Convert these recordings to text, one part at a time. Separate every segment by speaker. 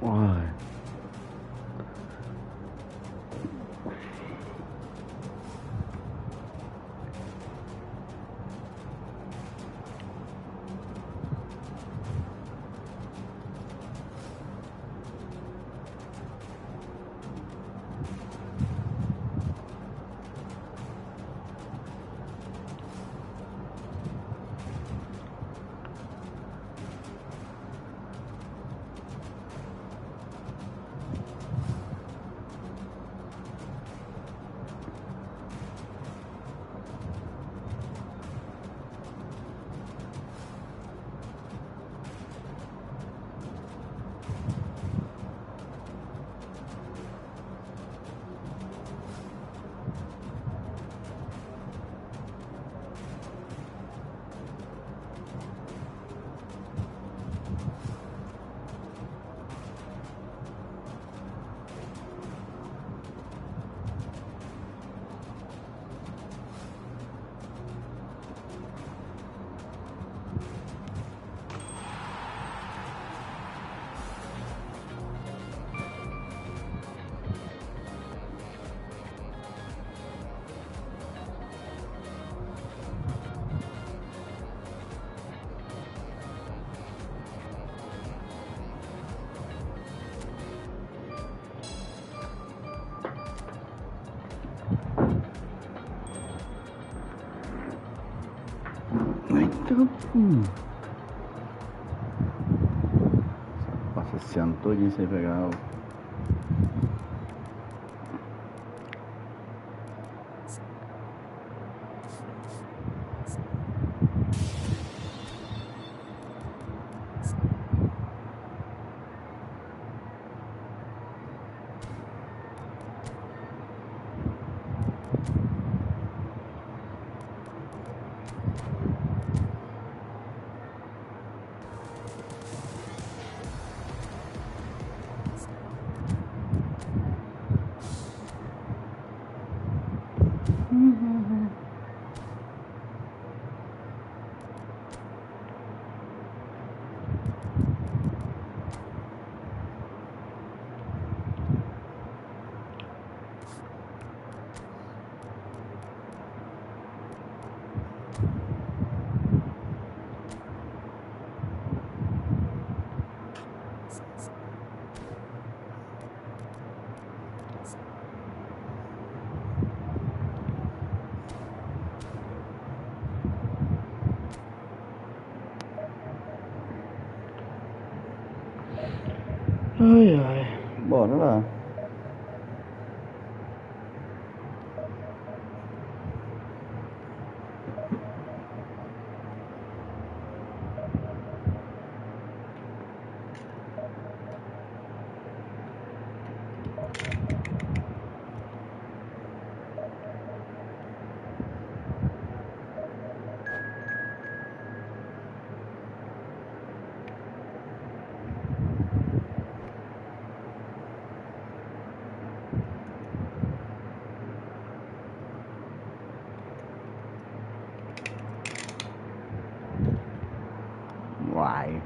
Speaker 1: Ai. Passa esse ano todinho sem pegar o... Ai, ai, bora lá. Uai.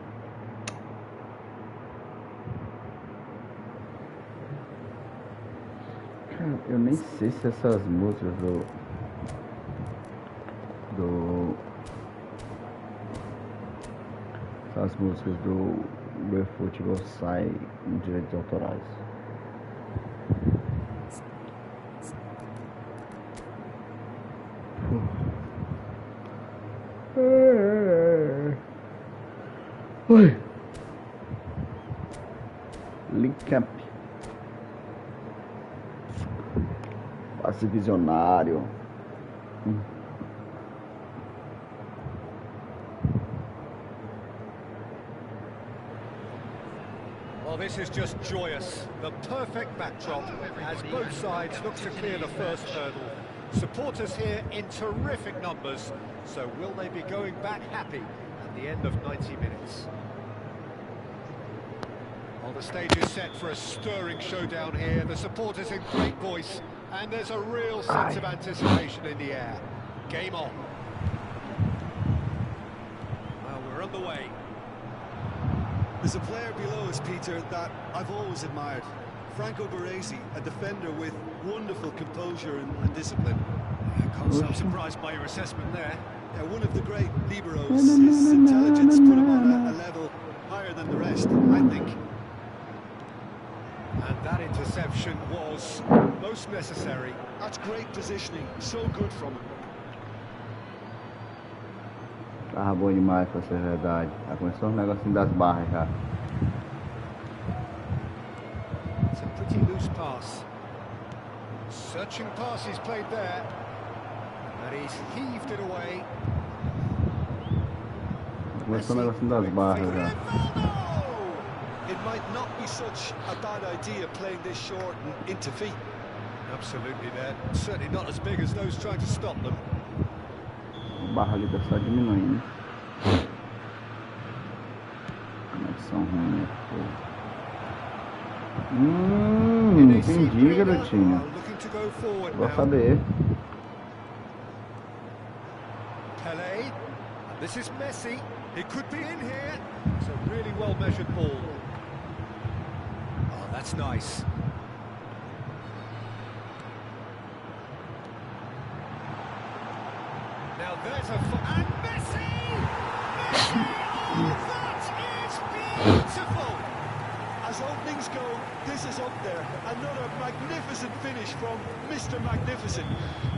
Speaker 1: Cara, eu nem sei se essas músicas essas músicas do eFootball saem em direitos autorais. Oi. Link-up. Passe visionário.
Speaker 2: Well, this is just joyous. The perfect backdrop as both sides look to clear the first hurdle. Supporters here in terrific numbers. So will they be going back happy at the end of 90 minutes? Well, the stage is set for a stirring showdown here. The supporters in great voice, and there's a real sense of anticipation in the air. Game on. Well, we're underway.
Speaker 3: There's a player below us, Peter, that I've always admired. Franco Baresi, a defender with wonderful composure and discipline.
Speaker 2: Can't say I'm surprised by your assessment there.
Speaker 3: Yeah, one of the great liberos. His intelligence put him on a level higher than the rest, I think.
Speaker 2: And that interception was most necessary.
Speaker 3: That's great positioning, so good from him.
Speaker 1: Tava bom demais pra ser verdade. Já começou um negocinho das barras já.
Speaker 2: It's a pretty loose pass. Searching pass he's played there. And he's heaved it away.
Speaker 1: Já começou um negocinho das barras já.
Speaker 3: It might not be such a bad idea playing this short and into feet.
Speaker 2: Absolutely there. Certainly not as big as those trying to stop them.
Speaker 1: A barra ali tá só diminuindo. Conexão ruim, pô. Entendi, garotinho. Vou saber.
Speaker 2: Pelé. This is Messi. He could be in here. It's a really well measured ball. Oh, that's nice. Now there's a and Messi! Messi! Oh, that is beautiful!
Speaker 3: As openings go, this is up there. Another magnificent finish from Mr. Magnificent.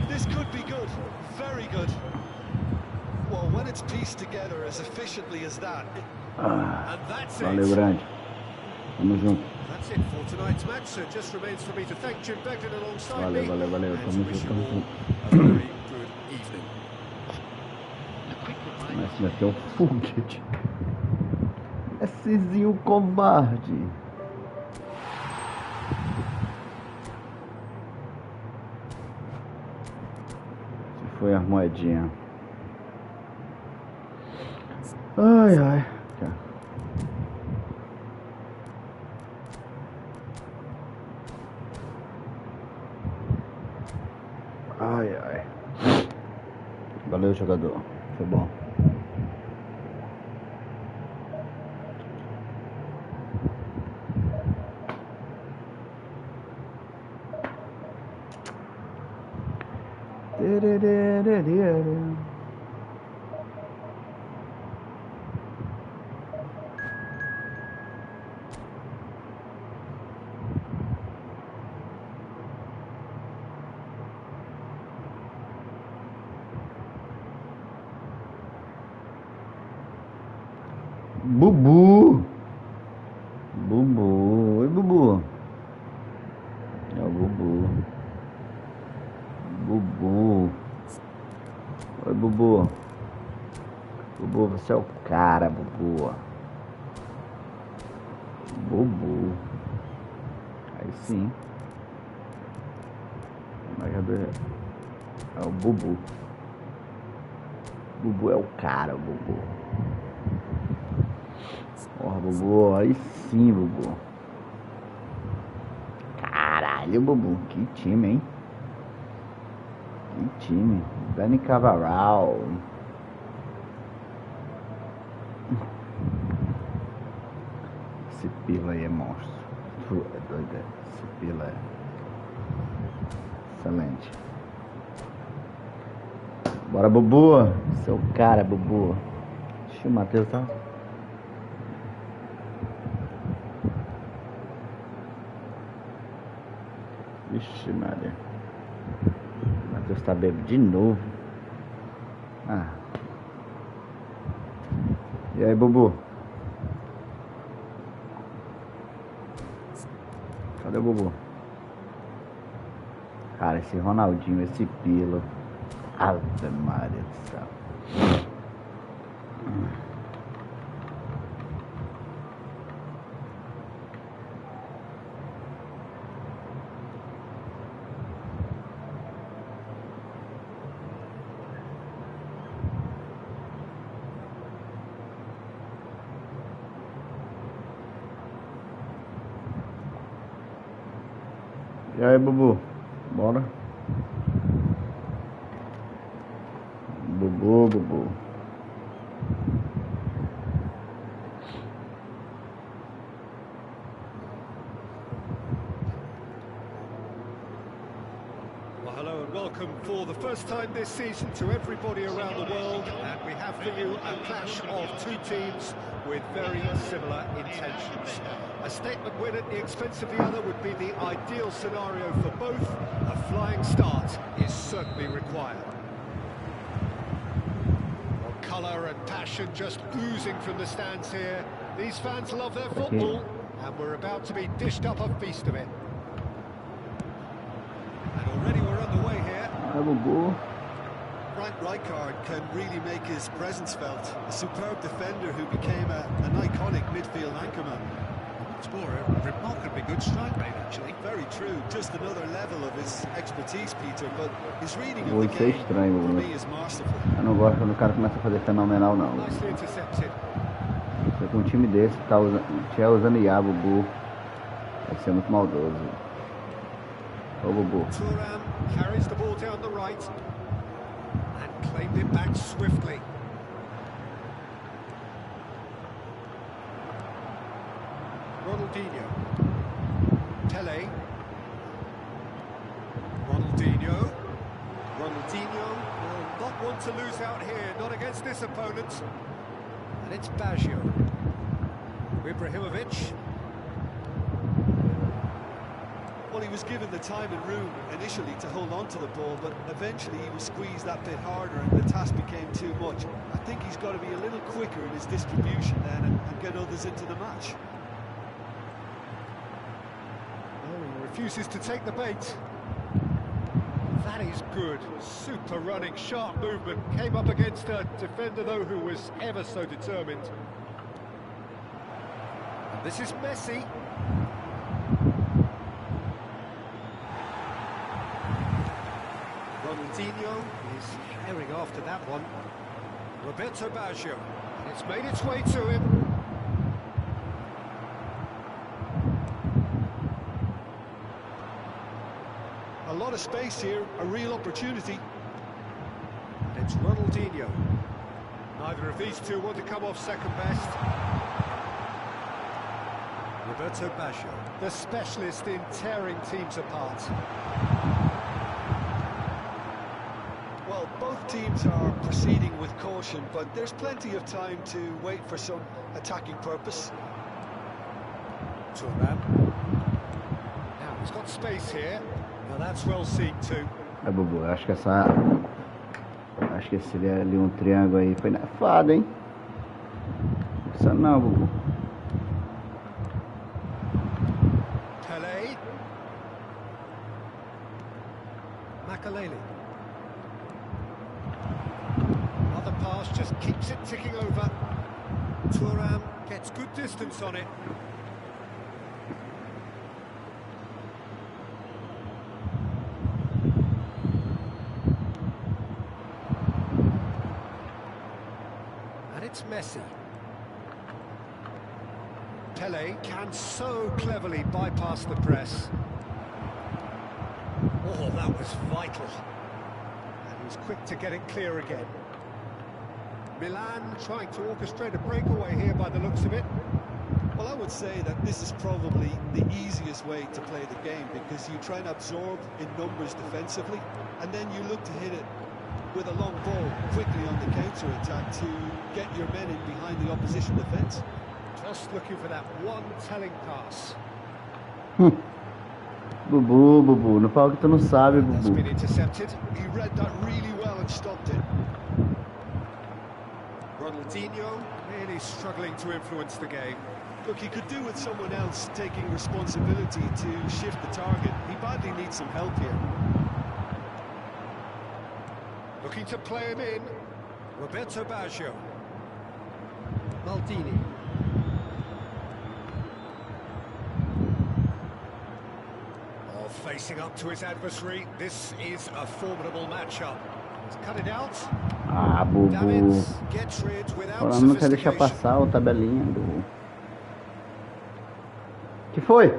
Speaker 3: This could be good, very good. Well, when it's pieced together as efficiently as that...
Speaker 2: And that's
Speaker 1: Valeu,
Speaker 2: it.
Speaker 1: grande. Tamo junto.
Speaker 2: That's it for tonight's match, so it just remains for me to thank Jim Beckton alongside me.
Speaker 1: Valeu.
Speaker 2: And to
Speaker 1: Tamo
Speaker 2: wish
Speaker 1: junto,
Speaker 2: you
Speaker 1: tamo
Speaker 2: all
Speaker 1: junto.
Speaker 2: a very good evening.
Speaker 1: Mas meteu um foguete. Messizinho covarde. Se foi as moedinhas. Ai. Tá. Ai. Valeu, jogador. Foi bom. Bubu. Oi, Bubu. É o Bubu. Oi, Bubu. Bubu, você é o cara, Bubu. Aí sim. É o Bubu. Bubu é o cara, Bubu. Porra, Bubu, aí sim, Bubu. Caralho, Bubu, que time, hein? Que time. Dani Cavaral. Esse pila aí é monstro. É doido, esse pila é excelente. Bora, Bubu. Seu cara, Bubu. Deixa o Matheus, tá? Vixe, Maria. O Matheus tá bêbado de novo. E aí, Bubu? Cadê o Bubu? Cara, esse Ronaldinho, esse Pilo. Ave Maria do céu. E aí, Bubu? Bora? Bubu.
Speaker 2: welcome for the first time this season to everybody around the world, and we have for you a clash of two teams with very similar intentions. A statement win at the expense of the other would be the ideal scenario for both. A flying start is certainly required. Well, colour and passion just oozing from the stands here. These fans love their football, and we're about to be dished up a feast of it. And already we're underway here.
Speaker 3: Frank Rijkaard can really make his presence felt. A superb defender who became an iconic midfield anchorman.
Speaker 4: It's more a remarkably good strike rate, actually.
Speaker 3: Very true. Just another level of his expertise, Peter. But his reading of the game, for me, is masterful.
Speaker 1: Eu não gosto quando o cara começa a fazer fenomenal, não.
Speaker 2: Nicely intercepted.
Speaker 1: Se com um time desse tá usando IA, Bubu, vai ser muito maldoso. Ô, Bubu.
Speaker 2: Thuram carries the ball down the right and claimed it back swiftly. Ronaldinho. Pele. Ronaldinho. Ronaldinho will not want to lose out here, not against this opponent. And it's Baggio. Ibrahimovic.
Speaker 3: Well, he was given the time and room initially to hold on to the ball, but eventually he was squeezed that bit harder and the task became too much. I think he's got to be a little quicker in his distribution then and get others into the match.
Speaker 2: Oh, he refuses to take the bait. That is good. Super running, sharp movement. Came up against a defender, though, who was ever so determined. And this is Messi. Ronaldinho is herring after that one. Roberto Baggio. And it's made its way to him.
Speaker 3: A lot of space here, a real opportunity.
Speaker 2: And it's Ronaldinho. Neither of these two want to come off second best. Roberto Baggio, the specialist in tearing teams apart.
Speaker 3: Well, both teams are proceeding with caution, but there's plenty of time to wait for some attacking purpose.
Speaker 2: Thuram. Now, he's got space here. Now, that's well seen too.
Speaker 1: É, Bubu, eu acho que acho que esse ali um triângulo aí foi nefado, hein? Isso não, Bubu.
Speaker 2: Pele. Makalele. Other pass just keeps it ticking over. Thuram gets good distance on it. And it's Messi. Pele can so cleverly bypass the press. Oh, that was vital. And he was quick to get it clear again. Milan trying to orchestrate a breakaway here by the looks of it.
Speaker 3: Well, I would say that this is probably the easiest way to play the game because you try and absorb in numbers defensively and then you look to hit it with a long ball quickly on the counter-attack to get your men in behind the opposition defence.
Speaker 2: Just looking for that one telling pass.
Speaker 1: Bubu, não fala que tu não sabe,
Speaker 2: That's been
Speaker 1: Bubu.
Speaker 2: intercepted.
Speaker 3: He read that really well and stopped it.
Speaker 2: Ronaldinho really struggling to influence the game.
Speaker 3: Look, he could do with someone else taking responsibility to shift the target. He badly needs some help here.
Speaker 2: Looking to play him in. Roberto Baggio. Maldini. Oh, facing up to his adversary. This is a formidable matchup. He's cut it out.
Speaker 1: Ah, Bubu.
Speaker 2: Davids gets rid without
Speaker 1: Falando não quer deixar
Speaker 2: sophistication.
Speaker 1: passar o tabelinha do... Que foi?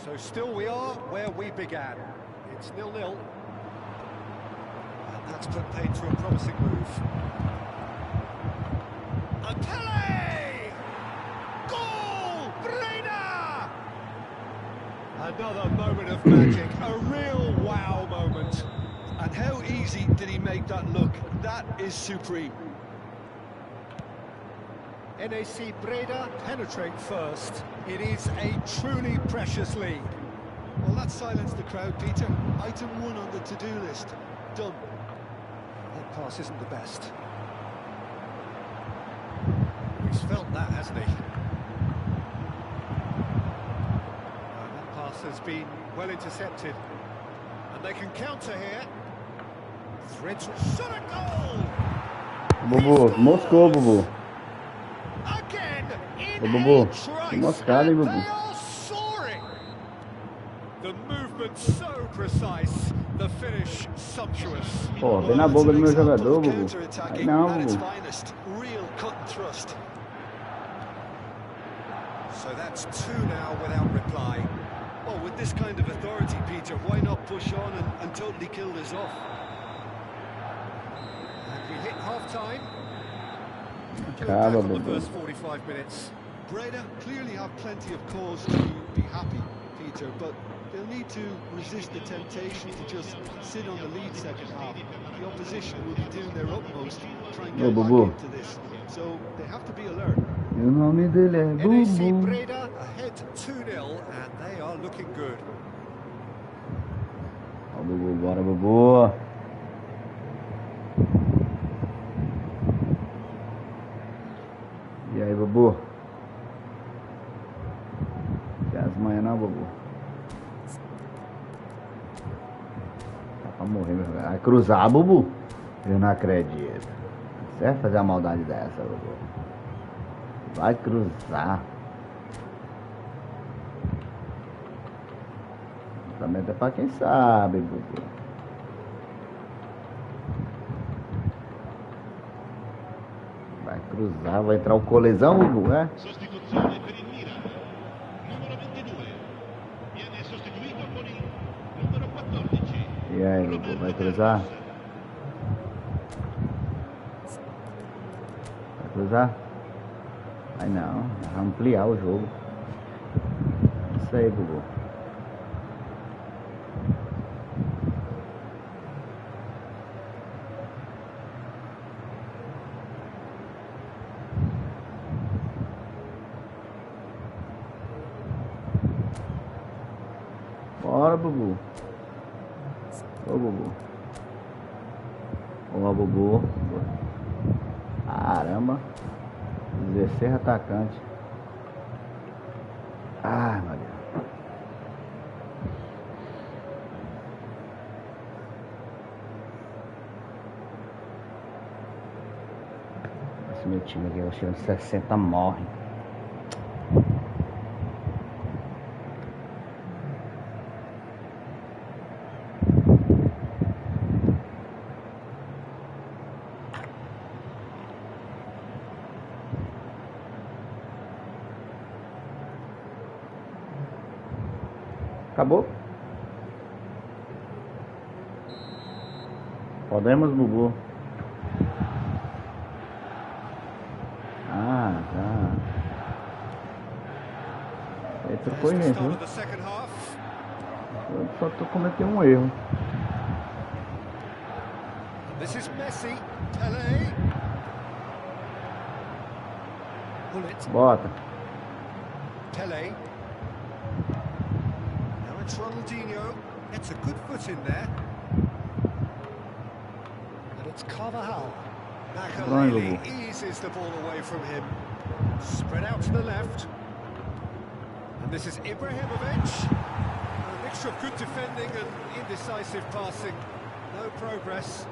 Speaker 2: So still we are where we began. It's 0-0. And that's put paid to a promising move. And Pele! Another moment of magic, a real wow moment.
Speaker 3: And how easy did he make that look? That is supreme.
Speaker 2: NAC Breda penetrate first. It is a truly precious lead.
Speaker 3: Well, that silenced the crowd, Peter. Item 1 on the to-do list. Done.
Speaker 2: That pass isn't the best. He's felt that, hasn't he? That pass has been well intercepted. And they can counter here. Threads shot a goal!
Speaker 1: Bubu, moscou, Bubu.
Speaker 2: Again, in
Speaker 1: Bubu,
Speaker 2: a trice,
Speaker 1: moscado, hein,
Speaker 2: and
Speaker 1: Bubu?
Speaker 2: they are soaring! The movement so precise, the finish sumptuous.
Speaker 1: Pô, vem na boca do meu jogador, Bubu.
Speaker 3: Counter-attacking
Speaker 1: Aí não,
Speaker 3: at its
Speaker 1: Bubu.
Speaker 3: finest. Real cut and thrust.
Speaker 2: So that's 2 now without reply.
Speaker 3: Well, with this kind of authority, Peter, why not push on and totally kill this off?
Speaker 2: And we hit half-time. Going
Speaker 1: Acaba,
Speaker 2: back on the
Speaker 1: Bubu.
Speaker 2: first 45 minutes.
Speaker 3: Breda clearly have plenty of cause to be happy, Peter, but they'll need to resist the temptation to just sit on the lead second half. The opposition will be doing their utmost to try and
Speaker 1: Ô,
Speaker 3: get back
Speaker 1: Bubu.
Speaker 3: into this. So they have to be alert.
Speaker 1: E o nome dele é
Speaker 2: NAC
Speaker 1: Bubu.
Speaker 2: Breda ahead 2-0 and they are looking good.
Speaker 1: Ó, Bubu, bora, Bubu. E aí, Bubu? Tem as manhãs não, Bubu? Tá pra morrer, meu velho. Vai cruzar, Bubu? Eu não acredito. Você vai fazer uma maldade dessa, Bubu? Vai cruzar. Também é pra quem sabe, Bubu. Vai cruzar, vai entrar o colisão, Bubu, é?
Speaker 5: Sostituzione per il Milan. Numero 22. Viene sostituito con il numero 14.
Speaker 1: E aí, Bubu, vai cruzar? Vai cruzar? Vai não, vai ampliar o jogo. Isso aí, Bubu. Bora, Bubu. Ô, Bubu. Ô, Bubu. Caramba. 16 atacante. Ah, meu Deus. Esse meu time aqui, eu chego de 60, morre. Acabou? Podemos, Bubu. Ah, tá. Ele trocou
Speaker 2: There's the
Speaker 1: gente,
Speaker 2: start
Speaker 1: viu?
Speaker 2: of the second half.
Speaker 1: Eu só tô cometendo um erro.
Speaker 2: This is Messi. Pele. Bullet.
Speaker 1: Bota.
Speaker 2: Pele. Now it's Ronaldinho. Gets a good foot in there. And it's Carvajal. Makaleli eases the ball away from him. Spread out to the left. And this is Ibrahimovic. A mixture of good defending and indecisive passing. No progress.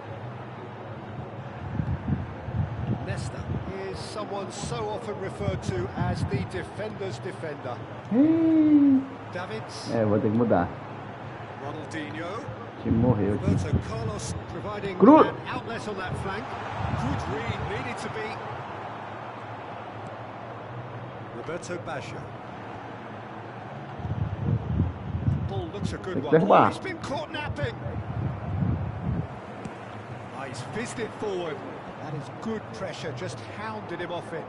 Speaker 2: Nesta is someone so often referred to as the defender's defender. Davids,
Speaker 1: É, vou ter que mudar.
Speaker 2: Ronaldinho,
Speaker 1: O time morreu aqui.
Speaker 2: Roberto Carlos providing
Speaker 1: Cruz.
Speaker 2: an outlet on that flank. Good read, needed to be. Roberto Baggio. Ball looks a good
Speaker 1: Tem que
Speaker 2: one.
Speaker 1: derrubar.
Speaker 2: Oh, he's been caught napping. Ah, he's fizzed it forward. That is good pressure, just hounded him off it.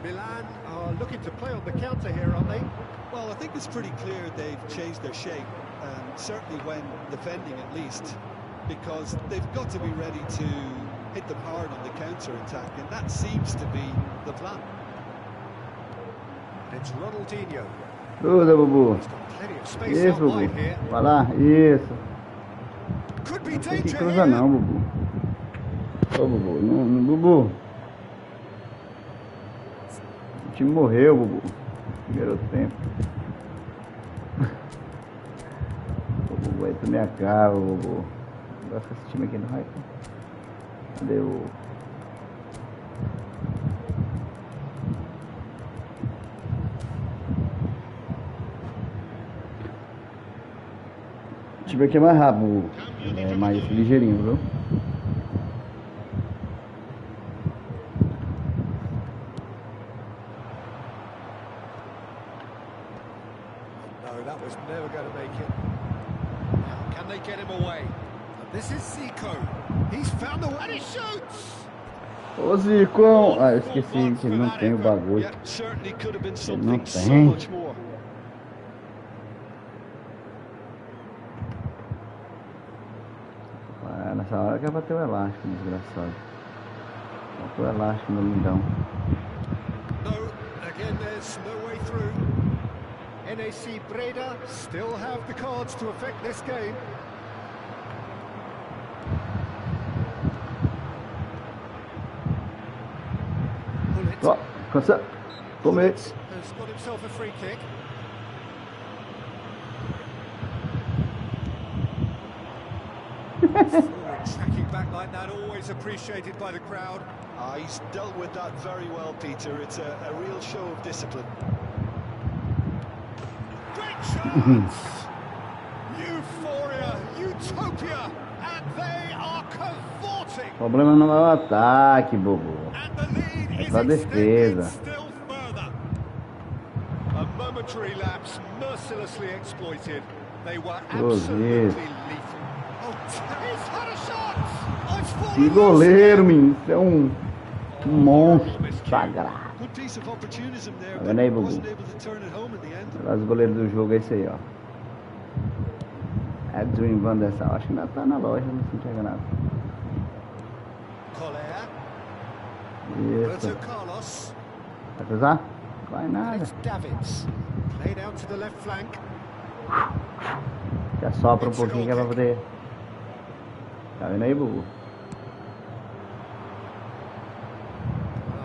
Speaker 2: Milan are looking to play on the counter here, aren't they?
Speaker 3: Well, I think it's pretty clear they've changed their shape, certainly when defending at least, because they've got to be ready to hit them hard on the counter-attack, and that seems to be the plan.
Speaker 2: It's Ronaldinho.
Speaker 1: Cruza, Bubu.
Speaker 2: He's got plenty of space
Speaker 1: Isso,
Speaker 2: out
Speaker 1: Bubu.
Speaker 2: wide here.
Speaker 1: Vai lá, isso.
Speaker 2: Could be
Speaker 1: Não tem que
Speaker 2: danger
Speaker 1: cruzar
Speaker 2: here.
Speaker 1: não, Bubu. Ô, Bubu. Não, Bubu. O time morreu, Bubu. Primeiro tempo. Ô, Bubu, aí tu me acaba, Bubu. Eu gosto desse time aqui no hype. Cadê o... O time aqui é mais rápido, é mais ligeirinho, viu?
Speaker 2: No, that was never going to make it. Now, can they get him away? And this is Zico. He's found the way and he shoots!
Speaker 1: Ô Zico! Ah, eu esqueci que ele não tem o bagulho.
Speaker 3: Yeah, certainly could have been
Speaker 1: Ele não
Speaker 3: something so
Speaker 1: tem.
Speaker 3: much more.
Speaker 1: Ah, nessa hora que é bater o elástico, desgraçado. Bota o elástico no lindão.
Speaker 2: No, again there's no way through. NAC Breda still have the cards to affect this game.
Speaker 1: Ó, cansa. Tomei.
Speaker 2: Has got himself a free kick. Forward tracking back like that, always appreciated by the crowd.
Speaker 3: He's dealt with that very well, Peter. It's a real show of discipline.
Speaker 2: Great chance! Euphoria, utopia, and they are cavorting.
Speaker 1: O problema não é o ataque, bobo.
Speaker 2: And the lead is
Speaker 1: só a defesa.
Speaker 2: extended still further. A momentary lapse mercilessly exploited. They were absolutely lethal. Oh, he's had a shot! It's
Speaker 1: Que
Speaker 2: fallen
Speaker 1: goleiro,
Speaker 2: loose.
Speaker 1: menino. Isso é um monstro sagrado.
Speaker 3: Good piece of opportunism there,
Speaker 1: Tá
Speaker 3: but
Speaker 1: vendo aí, Bubu?
Speaker 3: wasn't able to turn it home in the end.
Speaker 1: Os goleiros do jogo é esse aí, ó. Edwin Van der Sar. Acho que ainda tá na loja, não se tinha enganado.
Speaker 2: Collier,
Speaker 1: Isso.
Speaker 2: Roberto Carlos,
Speaker 1: Vai cruzar? Vai
Speaker 2: and
Speaker 1: nada.
Speaker 2: it's Davids. Played out to the left flank.
Speaker 1: Já sopra um pouquinho que é pra poder. Tá vendo aí, Bubu?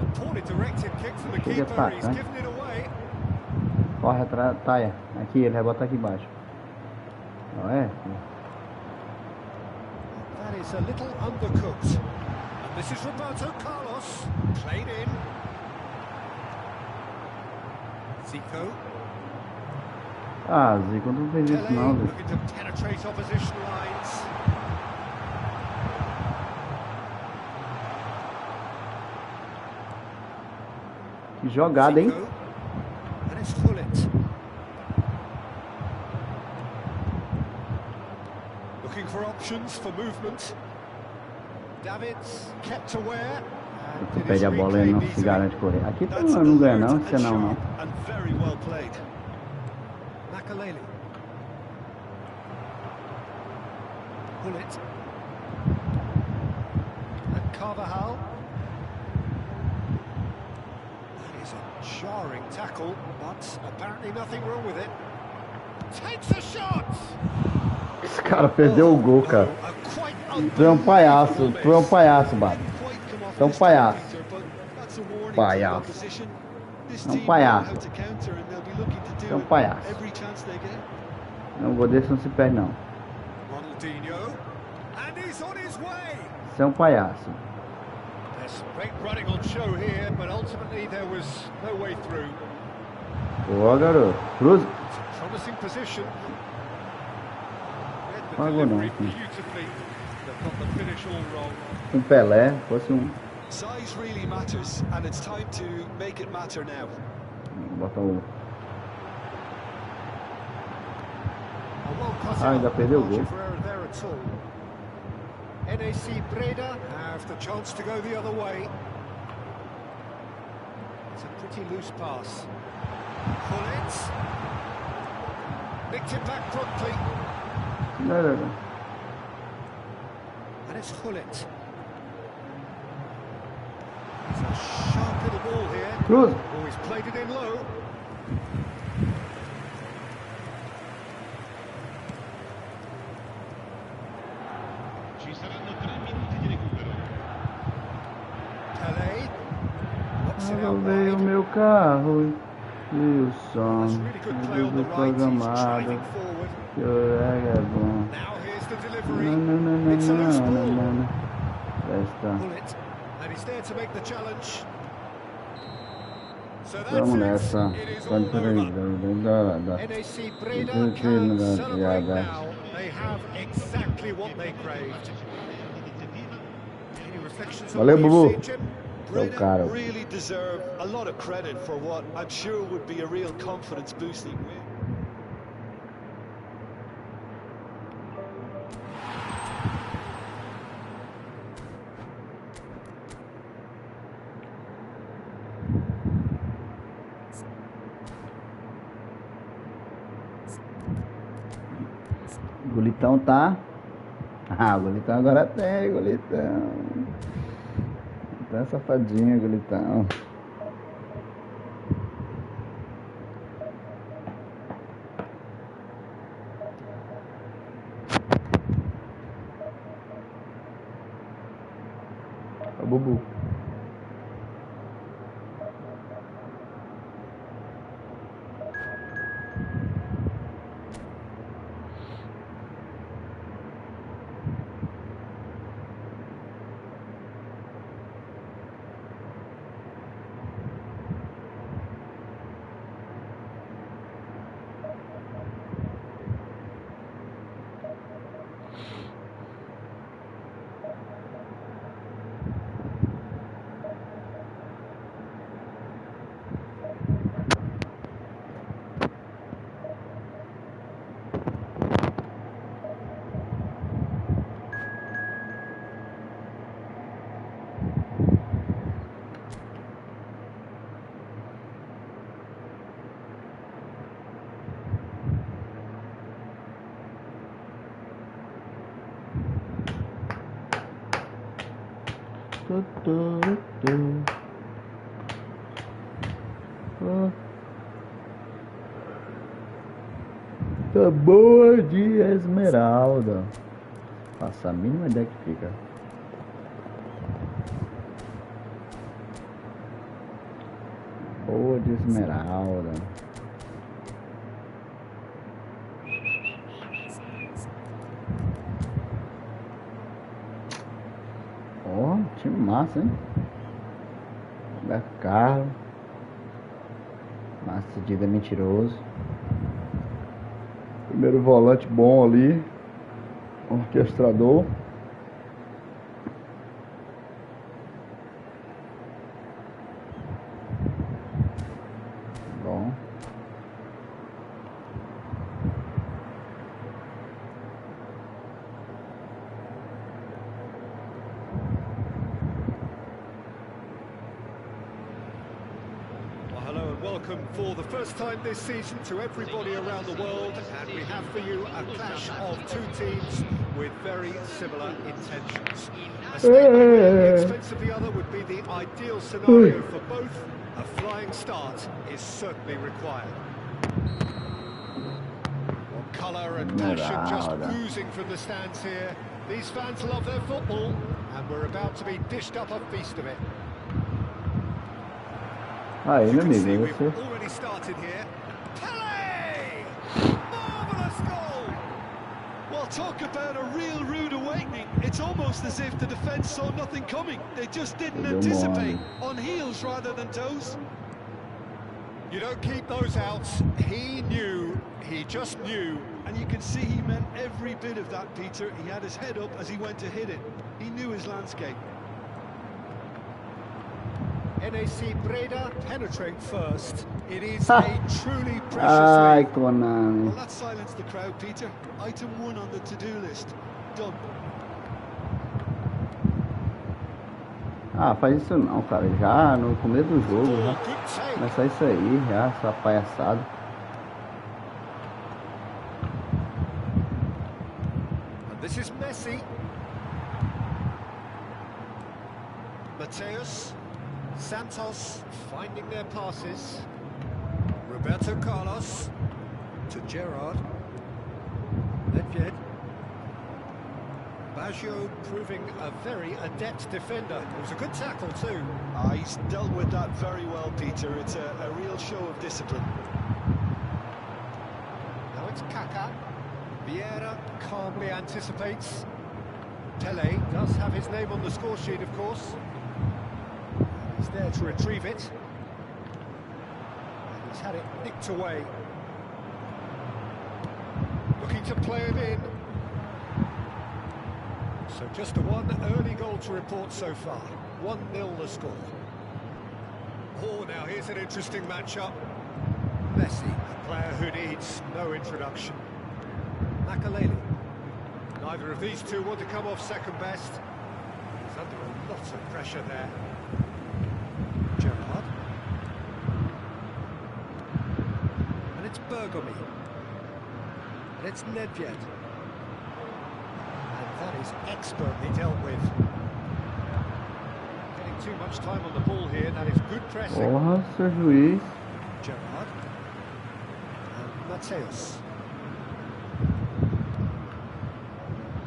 Speaker 2: A poorly directed kick from the
Speaker 1: Que
Speaker 2: keeper.
Speaker 1: ataque,
Speaker 2: He's
Speaker 1: né?
Speaker 2: given it away.
Speaker 1: Corre atrás, taia. Aqui, ele vai botar aqui embaixo. Não é?
Speaker 2: That is a little undercooked. And this is Roberto Carlos. Played in. Zico.
Speaker 1: Ah, Zico, não fez isso
Speaker 2: Pele
Speaker 1: não, Zico.
Speaker 2: looking to penetrate opposition lines.
Speaker 1: Que jogada, hein?
Speaker 2: Zico. And it's Hullet. Looking for options for movement. Davids kept aware. And it is
Speaker 1: Perde a bola e não
Speaker 2: reclaimed
Speaker 1: se
Speaker 2: easily.
Speaker 1: garante correr. Aqui tu
Speaker 3: That's
Speaker 1: não ganha
Speaker 3: alert
Speaker 1: não,
Speaker 3: and
Speaker 1: você não.
Speaker 3: sharp and very well played.
Speaker 2: Makaleli. Hullet. And Carvajal. That is a jarring tackle, but apparently nothing wrong with it. Takes a shot!
Speaker 1: Esse cara perdeu o gol, cara.
Speaker 2: A quite
Speaker 1: Tu é um palhaço, tu é um palhaço, Bado.
Speaker 3: Quite come off
Speaker 1: Então,
Speaker 3: this
Speaker 1: palhaço.
Speaker 3: Peter, but that's a warning to the
Speaker 1: Palhaço.
Speaker 3: opposition. This
Speaker 1: É um
Speaker 3: team know
Speaker 1: palhaço.
Speaker 3: how to counter and they'll be looking to
Speaker 1: É
Speaker 3: do
Speaker 1: um
Speaker 3: it
Speaker 1: palhaço.
Speaker 3: every chance they get.
Speaker 1: Não, gol desse não se perde não.
Speaker 2: Ronaldinho. And he's on his way!
Speaker 1: Você é um palhaço.
Speaker 2: There's great running on show here, but ultimately there was no way through.
Speaker 1: Boa, garoto. Cruza.
Speaker 2: It's a promising position. Read the
Speaker 1: Pagou não,
Speaker 2: delivery
Speaker 1: filho.
Speaker 2: beautifully. They've got the finish all wrong.
Speaker 1: Um Pelé, fosse um...
Speaker 3: Size really matters, and it's time to make it matter now.
Speaker 1: Bota o...
Speaker 2: A well-cut
Speaker 1: Ah, ainda
Speaker 2: out,
Speaker 1: perdeu o
Speaker 2: no margin
Speaker 1: gol.
Speaker 2: for error there at all. NAC Breda have the chance to go the other way. It's a pretty loose pass. Pull it. Nicked it back promptly.
Speaker 1: No.
Speaker 2: And it's Hullet. It's a sharp little ball here.
Speaker 1: Cruz.
Speaker 2: Oh, he's played it in low.
Speaker 5: Ci saranno 3 minuti di recupero.
Speaker 2: Pelé. Knocks it
Speaker 1: Lá
Speaker 2: out
Speaker 1: veio o
Speaker 2: wide.
Speaker 1: meu carro e o som
Speaker 2: That's really good play on the
Speaker 1: do
Speaker 2: right. He's
Speaker 1: programado.
Speaker 2: driving forward.
Speaker 1: Que o é bom.
Speaker 2: Now here's the delivery.
Speaker 1: Não.
Speaker 2: It's a loose ball.
Speaker 1: Já está.
Speaker 2: Bullet, and he's there to make the challenge. So
Speaker 1: Vamos
Speaker 2: that's
Speaker 1: nessa.
Speaker 2: it. It is
Speaker 1: Pode
Speaker 2: all
Speaker 1: fazer
Speaker 2: over.
Speaker 1: da.
Speaker 2: NAC Breda
Speaker 1: Tudo
Speaker 2: can
Speaker 1: que não
Speaker 2: celebrate
Speaker 1: dá.
Speaker 2: now. They have exactly what they craved. Any reflections on
Speaker 1: Valeu,
Speaker 2: what
Speaker 1: Bubu.
Speaker 2: you've seen, Jim?
Speaker 1: Seu cara.
Speaker 3: Really deserve a lot of credit for what I'm sure would be a real confidence-boosting win.
Speaker 1: O Golitão tá. Ah, o Golitão agora tem, Golitão. Tá safadinho, Golitão. O Bubu. Tá boa de esmeralda. Faça a mínima ideia que fica. Boa de esmeralda. Ó, time massa, hein? Roberto Carlos. Massa cedida, mentiroso. Primeiro volante bom ali. Orquestrador. Bom.
Speaker 2: Hello and welcome for the first time this season to everybody around the world, and we have for you a clash of two teams with very similar intentions. A statement at the expense of the other would be the ideal scenario for both. A flying start is certainly required. Well, colour and passion just oozing from the stands here. These fans love their football, and we're about to be dished up a feast of it.
Speaker 1: Aí,
Speaker 2: You
Speaker 1: meu
Speaker 2: can
Speaker 1: amigo,
Speaker 2: see
Speaker 1: você.
Speaker 2: we've already started here. Pelé! Marvellous goal!
Speaker 3: Well, talk about a real rude awakening. It's almost as if the defence saw nothing coming. They just didn't
Speaker 1: Good
Speaker 3: anticipate.
Speaker 1: morning.
Speaker 3: On heels rather than toes.
Speaker 2: You don't keep those out. He knew, he just knew.
Speaker 3: And you can see he meant every bit of that, Peter. He had his head up as he went to hit it. He knew his landscape.
Speaker 2: NAC Breda penetrate first. It is a truly precious
Speaker 1: Ai,
Speaker 2: lead.
Speaker 1: Konami.
Speaker 3: Well, that silenced the crowd, Peter. Item 1 on the to-do list. Done.
Speaker 1: Ah, faz isso não, cara. Já no começo do jogo,
Speaker 2: Oh,
Speaker 1: já
Speaker 2: good take.
Speaker 1: começar isso aí, já, essa palhaçada.
Speaker 2: And this is Messi. Mateus. Santos finding their passes. Roberto Carlos to Gerrard. Nedved. Baggio proving a very adept defender. It was a good tackle too.
Speaker 3: He's dealt with that very well, Peter. It's a real show of discipline.
Speaker 2: Now it's Kaká. Vieira calmly anticipates. Pele does have his name on the score sheet, of course. He's there to retrieve it. And he's had it nicked away. Looking to play it in. So just the one early goal to report so far. 1-0 the score. Oh, now here's an interesting matchup. Messi, a player who needs no introduction. Makaleli. Neither of these two want to come off second best. He's under a lot of pressure there. Gerrard. And it's Bergomi. And it's Nedved. And that is expertly dealt with. Getting too much time on the ball here. That is good pressing.
Speaker 1: Porra, seu juiz.
Speaker 2: Gerrard. And Mateus.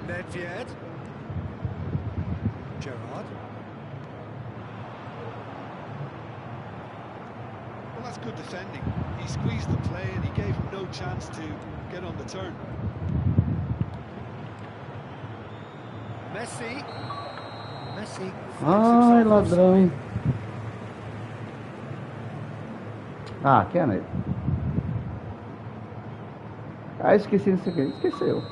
Speaker 2: Nedved. Gerrard.
Speaker 3: Well, that's good defending. He squeezed the play and he gave him no chance to get on the turn.
Speaker 2: Messi. Messi.
Speaker 1: Ai, ladrão. Ah, Kennedy. Ah, esqueci disso aqui. Esqueceu.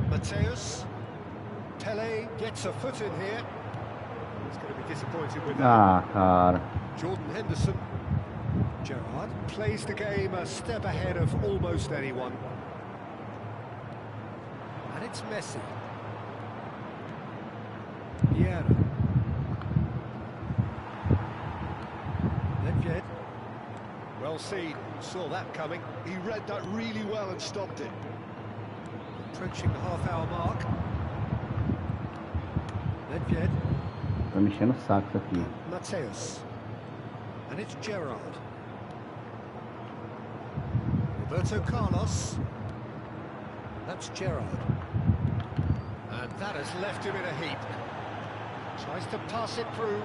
Speaker 2: Mateus. Pele gets a foot in here. He's going to be disappointed with that.
Speaker 1: Ah, cara.
Speaker 2: Jordan Henderson. Gerrard plays the game a step ahead of almost anyone. And it's Messi. Vieira. Nedved. Well seen, saw that coming.
Speaker 3: He read that really well and stopped it.
Speaker 2: Approaching the half-hour mark. Nedved.
Speaker 1: Tá me enchendo o saco isso aqui.
Speaker 2: Mateus. And it's Gerrard. Roberto Carlos. That's Gerrard. And that has left him in a heap. Tries to pass it through.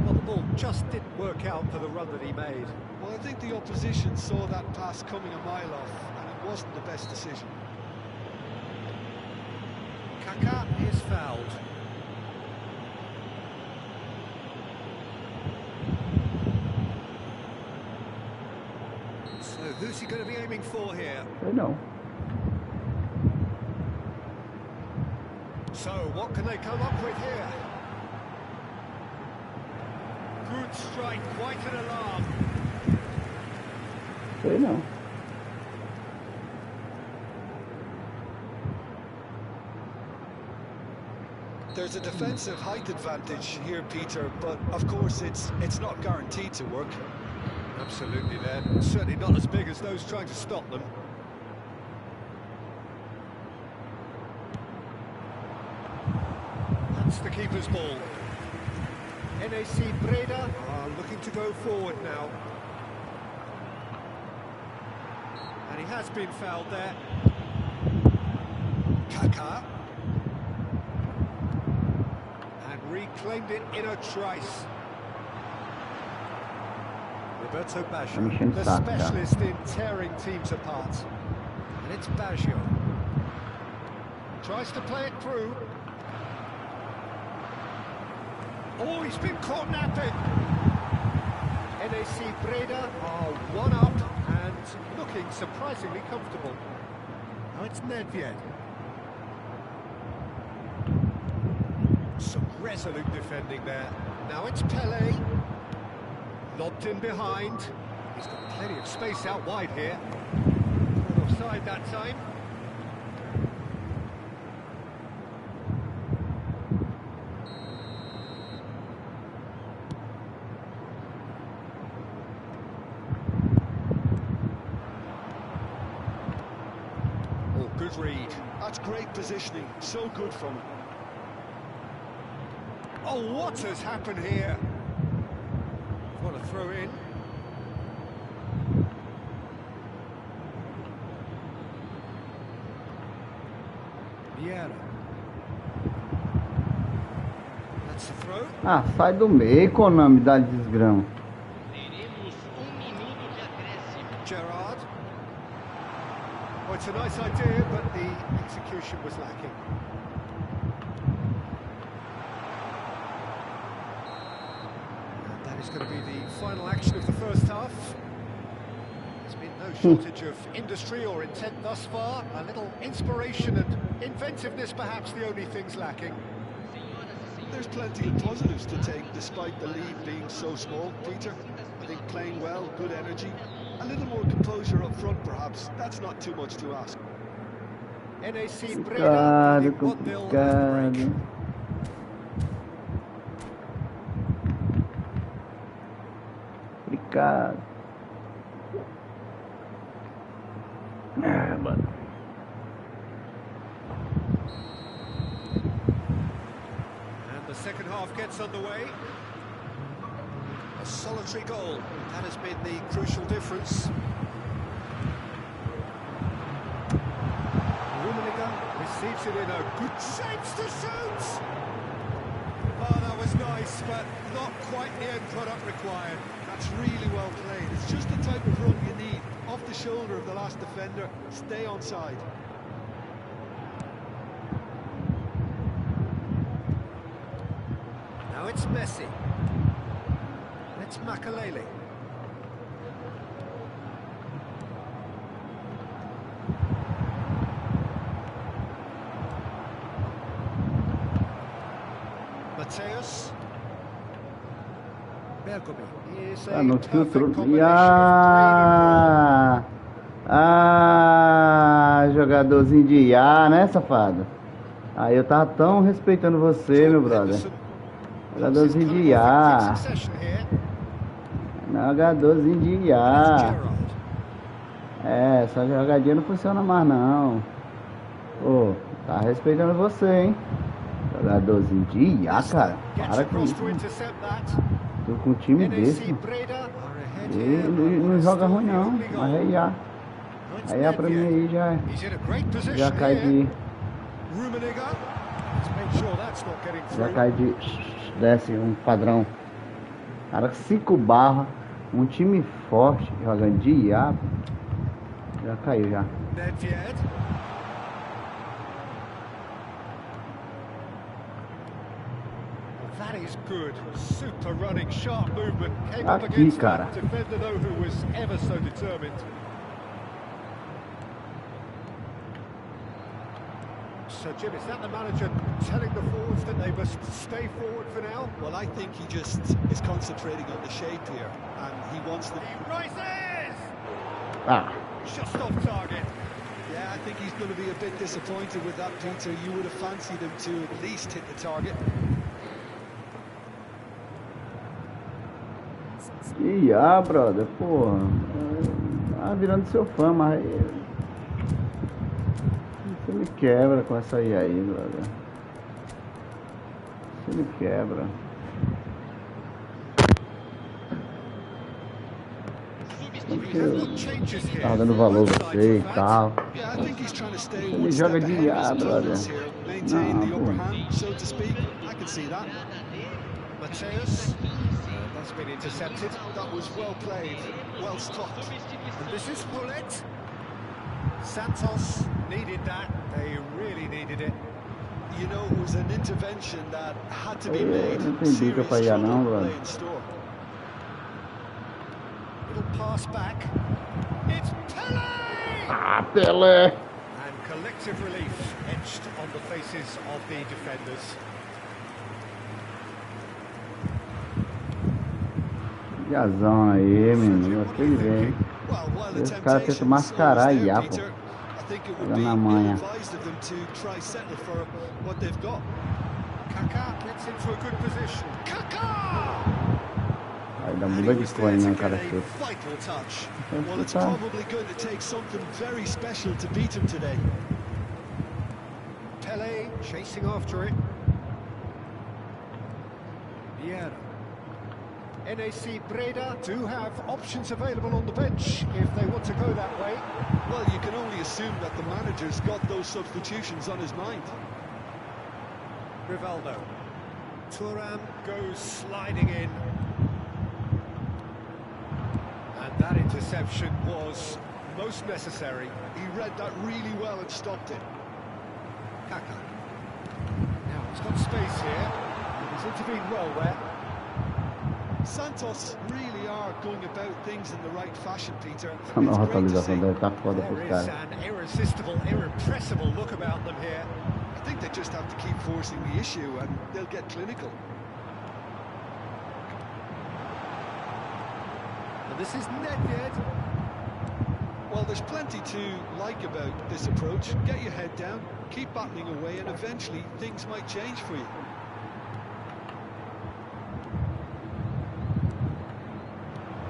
Speaker 2: Well, the ball just didn't work out for the run that he made.
Speaker 3: Well, I think the opposition saw that pass coming a mile off, and it wasn't the best decision.
Speaker 2: Kaká is fouled. So who's he going to be aiming for here?
Speaker 1: Sei não.
Speaker 2: So what can they come up with here? Good strike, quite an alarm.
Speaker 1: Sei não.
Speaker 3: There's a defensive height advantage here, Peter, but of course it's not guaranteed to work.
Speaker 2: Absolutely there. Certainly not as big as those trying to stop them. That's the keeper's ball. NAC Breda are looking to go forward now. And he has been fouled there. Kaká. And reclaimed it in a trice. Roberto Baggio, the specialist in tearing teams apart. And it's Baggio. Tries to play it through. Oh, he's been caught napping. NAC Breda are one up and looking surprisingly comfortable. Now it's Nedved. Some resolute defending there. Now it's Pele. Lobbed in behind. He's got plenty of space out wide here. offside that time. Oh, good read.
Speaker 3: That's great positioning. So good from him.
Speaker 2: Oh, what has happened here? What a throw in. Vieira. That's the throw.
Speaker 1: Ah, sai do meio, Konami, dá desgrama.
Speaker 5: Teremos minuto de acréscimo.
Speaker 2: Gerrard. Oh, it's a nice idea, but the execution was lacking. And that is going to be the final action of the first half. There's been no shortage of industry or intent thus far. A little inspiration and inventiveness, perhaps the only things lacking.
Speaker 3: There's plenty of positives to take despite the lead being so small, Peter. I think playing well, good energy. A little more composure up front, perhaps. That's not too much to ask.
Speaker 2: NAC Breda leading 1-0
Speaker 1: Complicado.
Speaker 2: after break.
Speaker 1: Complicado. Ah, mano.
Speaker 2: And the second half gets underway. A solitary goal. That has been the crucial difference. Rummenigge receives it in a good chance to shoot. Oh, that was nice, but not quite the end product required.
Speaker 3: That's really well played. It's just the type of run you need. Off the shoulder of the last defender, stay onside.
Speaker 2: Now it's Messi. It's Makalele. Mateus. Bergomi. He is
Speaker 1: Ah,
Speaker 2: a
Speaker 1: no
Speaker 2: perfect
Speaker 1: filtro.
Speaker 2: combination of
Speaker 1: Ah, ah, jogadorzinho de IA, né, safado? Aí eu tava tão respeitando você, meu brother. Jogadorzinho de IA. Jogadorzinho de IA. É, essa jogadinha não funciona mais não. Pô, tá respeitando você, hein? Jogadorzinho de IA, cara. Para com isso. Tô com um time desse. Ele não joga ruim não, mas é IA. A IA pra mim aí já cai de... Já cai de... Desce um padrão. Cara, 5 barras, um time forte, jogando de IA. Já caiu já.
Speaker 2: That is good. Super running, sharp movement. Came up
Speaker 1: Aqui,
Speaker 2: against
Speaker 1: cara.
Speaker 2: that defender though, who was ever so determined. So Jim, is that the manager telling the forwards that they must stay forward for now?
Speaker 3: Well, I think he just is concentrating on the shape here, and he wants them.
Speaker 2: He rises!
Speaker 1: Ah,
Speaker 2: Just off target.
Speaker 3: Yeah, I think he's going to be a bit disappointed with that, Peter. You would have fancied him to at least hit the target.
Speaker 1: IA, brother, porra. Ah, virando seu fã, mas... Você me quebra com essa IA aí, brother. Você me quebra. Porque tava dando valor a você e tal.
Speaker 3: Yeah, I think he's trying to stay
Speaker 1: Você
Speaker 3: one
Speaker 1: me
Speaker 3: step
Speaker 1: joga de
Speaker 3: ahead of
Speaker 1: IA,
Speaker 3: his
Speaker 1: brother.
Speaker 3: opponents here, maintain the
Speaker 1: Não,
Speaker 3: upper
Speaker 1: pô.
Speaker 3: hand, so to speak. I can see that.
Speaker 2: Mateus. That's been intercepted.
Speaker 3: That was well played, well stopped.
Speaker 2: And this is Bullet. Santos needed that. They really needed it.
Speaker 3: You know, it was an intervention that had to be
Speaker 1: Eu
Speaker 3: made.
Speaker 1: não tem dica pra IA não, brother.
Speaker 3: Play in store.
Speaker 2: Little pass back. It's Pele!
Speaker 1: Ah, Pelé!
Speaker 2: And collective relief etched on the faces of the defenders.
Speaker 1: Iazão aí, menino. Gostei de ver, hein?
Speaker 3: Well, while the
Speaker 1: Esse cara tenta
Speaker 3: temptation
Speaker 1: mascarar a
Speaker 3: was there,
Speaker 1: IA, pô.
Speaker 3: Peter, think it would be ill-advised of them to try settle for what they've got.
Speaker 2: Kaká gets into a good position. Kaká!
Speaker 1: Aí dá muda de cor, né, cara?
Speaker 3: Vital touch. Well, it's probably going to take something very special to beat him today.
Speaker 2: Pelé chasing after it. Vieira. NAC Breda do have options available on the bench if they want to go that way.
Speaker 3: Well, you can only assume that the manager's got those substitutions on his mind.
Speaker 2: Rivaldo. Thuram goes sliding in. And that interception was most necessary.
Speaker 3: He read that really well and stopped it.
Speaker 2: Kaká. Now he's got space here. He's intervened well there.
Speaker 3: Santos really are going about things in the right fashion, Peter.
Speaker 1: There is
Speaker 2: an irresistible, irrepressible look about them here.
Speaker 3: I think they just have to keep forcing the issue and they'll get clinical.
Speaker 2: And this is Nedved.
Speaker 3: Well, there's plenty to like about this approach. Get your head down, keep battling away, and eventually things might change for you.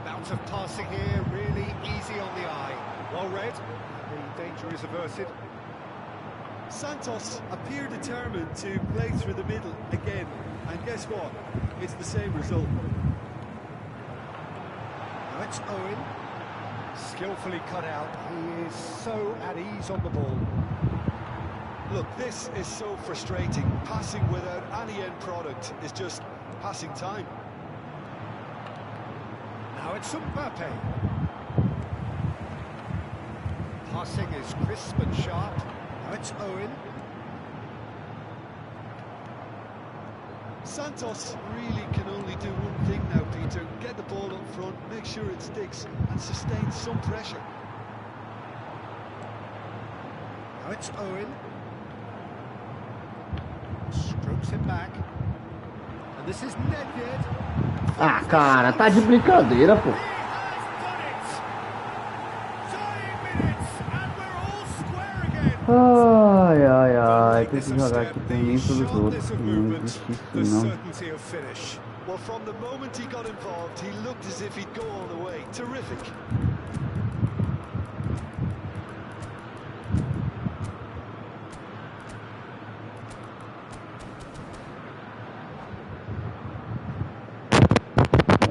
Speaker 2: Bout of passing here, really easy on the eye. Well read. The danger is averted.
Speaker 3: Santos appear determined to play through the middle again, and guess what? It's the same result.
Speaker 2: Now it's Owen, skillfully cut out. He is so at ease on the ball.
Speaker 3: Look, this is so frustrating. Passing without any end product is just passing time.
Speaker 2: Now it's Mbappe. Passing is crisp and sharp. Now it's Owen.
Speaker 3: Santos really can only do one thing now, Peter. Get the ball up front, make sure it sticks, and sustain some pressure.
Speaker 2: Now it's Owen. Strokes it back. And this is Nedved.
Speaker 1: Ah, cara, tá de brincadeira, pô. Ai, ai, ai, tem que jogar aqui também pelos outros. Não existe isso, não.
Speaker 3: Well, from the moment he got involved, he looked as if he'd go all the way. Terrific.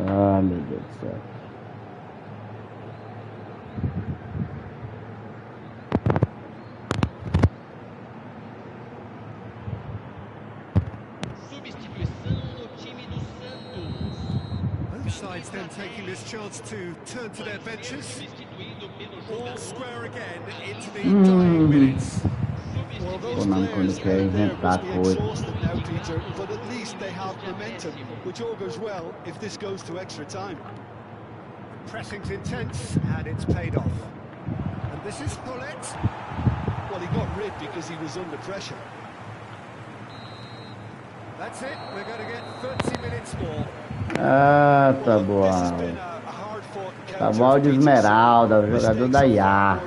Speaker 1: Ah, meu Deus do céu.
Speaker 2: Both sides then taking this chance to turn to their benches. All square again into the dying minutes.
Speaker 3: Well, those players there must be exhausted now, Peter, but at least they have momentum, which augurs well if this goes to extra time.
Speaker 2: Pressing's intense, and it's paid off. And this is Hullet.
Speaker 3: Well, he got rid because he was under pressure.
Speaker 2: That's it, we're going to get 30 minutes more.
Speaker 1: Ah, tá bom. Tá bom de Esmeralda, o jogador da IA.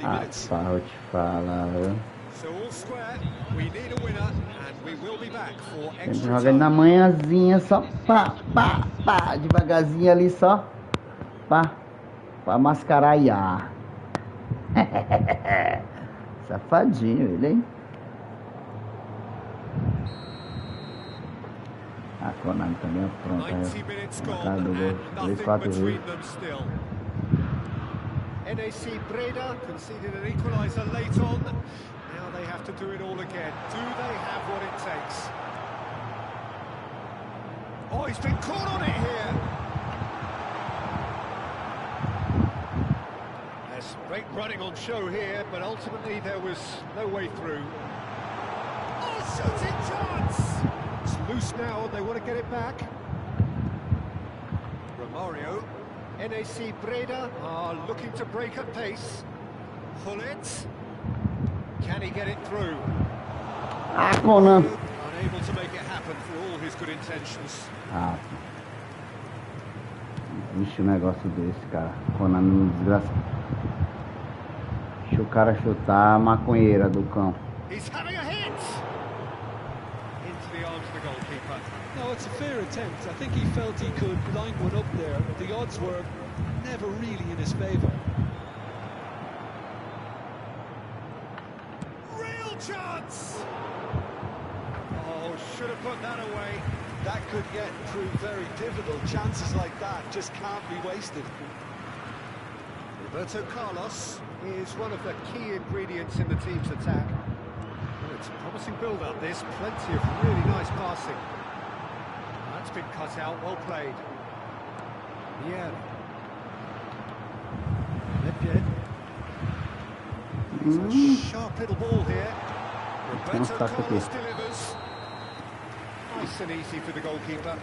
Speaker 1: Rapaz, vou te falar, viu? Tem que jogar na manhãzinha, só pá, devagarzinho ali, só pra mascarar a IA. Safadinho ele, hein? A Konami também é pronta, na cara do gol, 3-4 vezes.
Speaker 2: NAC Breda conceded an equaliser late on. Now they have to do it all again. Do they have what it takes? Oh, he's been caught on it here. There's great running on show here, but ultimately there was no way through. Oh, shooting chance! It's loose now and they want to get it back. Romario. NAC Breda are looking to break at pace. Hullet. Can he get it through?
Speaker 1: Ah, Conan.
Speaker 2: Unable to make it happen for all his good intentions.
Speaker 1: Ah, existe um negócio desse, cara. Conan não desgraça. Deixa o cara chutar a maconheira do cão.
Speaker 2: He's having a hit! Into the arms of the goalkeeper.
Speaker 3: No, it's a fair attempt. I think he felt he could line one up there. The odds were never really in his favour.
Speaker 2: Real chance! Oh, should have put that away.
Speaker 3: That could yet prove very difficult. Chances like that just can't be wasted.
Speaker 2: Roberto Carlos is one of the key ingredients in the team's attack. Well, it's a promising build-up, this. Plenty of really nice passing. That's been cut out, well played. Yeah. It's a sharp little ball here. Roberto Carlos delivers. Nice and easy for the goalkeeper.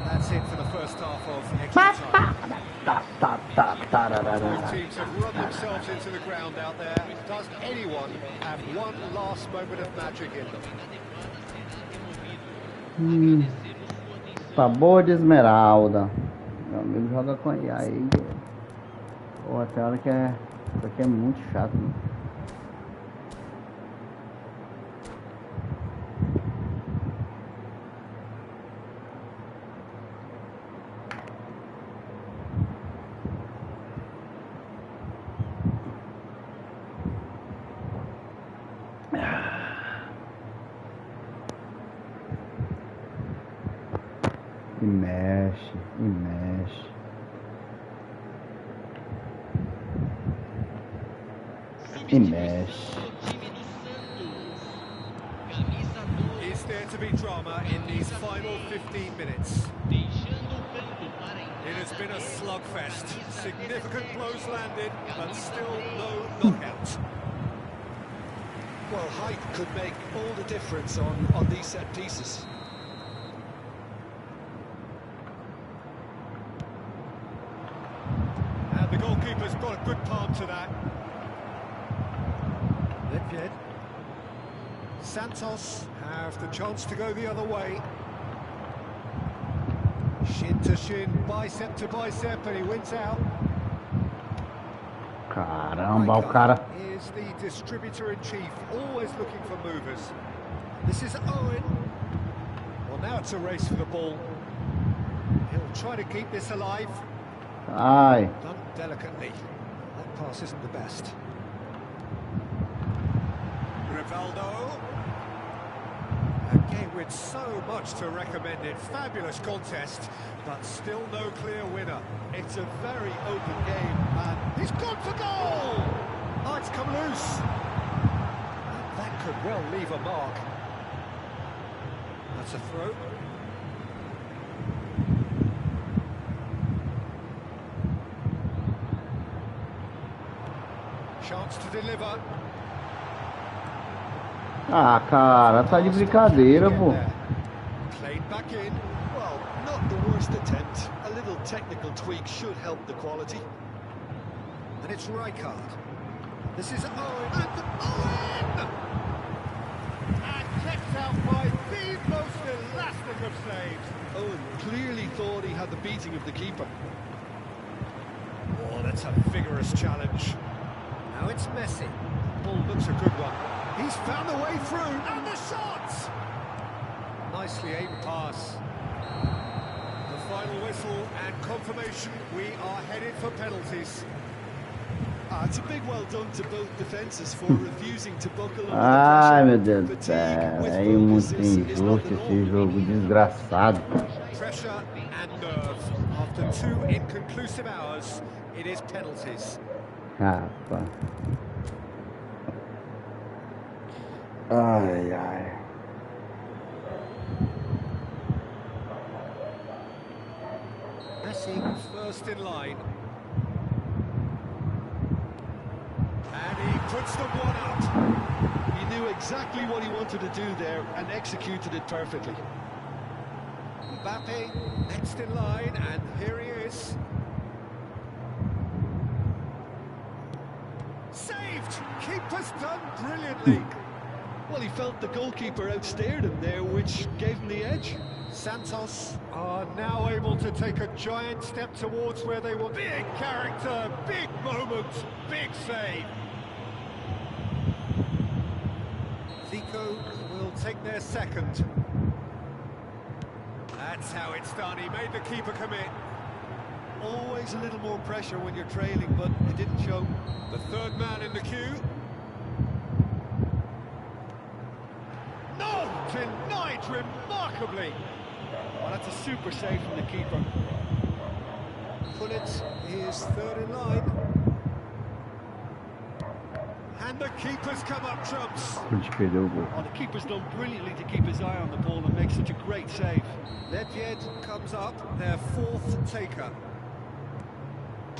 Speaker 2: That's it for the first half of extra time. Both teams have run themselves into the ground out there. Does anyone have one last moment of magic in them?
Speaker 1: Sabor de esmeralda. Meu amigo joga com IA aí. Pô, tem hora que é. Isso aqui é muito chato, né? E mexe, e mexe. E mexe.
Speaker 2: Is there to be drama in these final 15 minutes? It has been a slugfest. Significant blows landed, but still no knockout.
Speaker 3: Well, height could make all the difference on these set pieces.
Speaker 2: And the goalkeeper's got a good palm to that. Lipjed. Santos have the chance to go the other way. Shin to shin, bicep to bicep, and he wins out.
Speaker 1: Caramba, o cara.
Speaker 2: Is the distributor-in-chief, always looking for movers. This is Owen. Well, now it's a race for the ball. He'll try to keep this alive.
Speaker 1: Ai.
Speaker 2: Done delicately. That pass isn't the best. Rivaldo. A game with so much to recommend it. Fabulous contest, but still no clear winner.
Speaker 3: It's a very open game, and
Speaker 2: He's gone for goal! Oh, it's come loose. That could well leave a mark. That's a throw. Chance to deliver.
Speaker 1: Ah, cara, tá de brincadeira, pô.
Speaker 2: Played back in.
Speaker 3: well, not the worst attempt. A little technical tweak should help the quality.
Speaker 2: And it's Rijkaard. This is Owen. And Owen! And kept out by the most elastic of saves.
Speaker 3: Owen clearly thought he had the beating of the keeper.
Speaker 2: Oh, that's a vigorous challenge. Now it's Messi. Ball looks a good one. He's found the way through. And the shot! Nicely aimed pass. The final whistle and confirmation. We are headed for penalties.
Speaker 3: It's a big well done to both defences for refusing to buckle under
Speaker 1: Ai, meu
Speaker 3: the
Speaker 1: Deus do
Speaker 3: pressure.
Speaker 1: céu.
Speaker 3: Fatigue
Speaker 1: É
Speaker 3: with
Speaker 1: muito
Speaker 3: focus is not the
Speaker 1: injusto esse
Speaker 3: norm.
Speaker 1: jogo desgraçado.
Speaker 2: Pressure and nerve. After 2 inconclusive hours, it is penalties.
Speaker 1: Rapaz. Ai, ai.
Speaker 2: Messi first in line. And he puts the one up.
Speaker 3: He knew exactly what he wanted to do there and executed it perfectly.
Speaker 2: Mbappe next in line, and here he is. Saved! Keeper's done brilliantly.
Speaker 3: Well, he felt the goalkeeper outstared him there, which gave him the edge.
Speaker 2: Santos are now able to take a giant step towards where they were. Big character, big moment, big save. Zico will take their second. That's how it's done. He made the keeper commit.
Speaker 3: Always a little more pressure when you're trailing, but it didn't show.
Speaker 2: The third man in the queue. No! Denied remarkably.
Speaker 3: Well, that's a super save from the keeper.
Speaker 2: Pullet is third in line. And the keeper's come up trumps.
Speaker 3: Oh, the keeper's done brilliantly to keep his eye on the ball and make such a great save.
Speaker 2: Ledjed comes up, their fourth taker.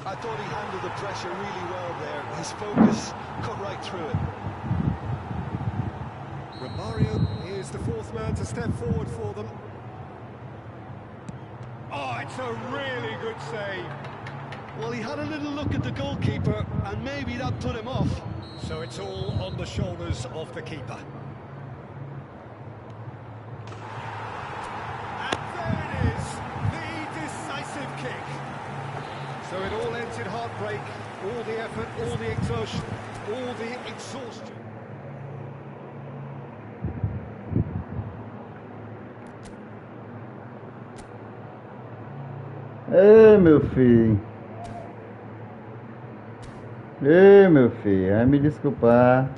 Speaker 3: I thought he handled the pressure really well there. His focus cut right through it.
Speaker 2: Romario is the fourth man to step forward for them. Oh, it's a really good save.
Speaker 3: Well, he had a little look at the goalkeeper, and maybe that put him off.
Speaker 2: So it's all on the shoulders of the keeper. And there it is, the decisive kick. So it all ends in heartbreak, all the effort, all the exertion, all the exhaustion.
Speaker 1: Ei, meu filho. Ei, meu filho, vai me desculpar.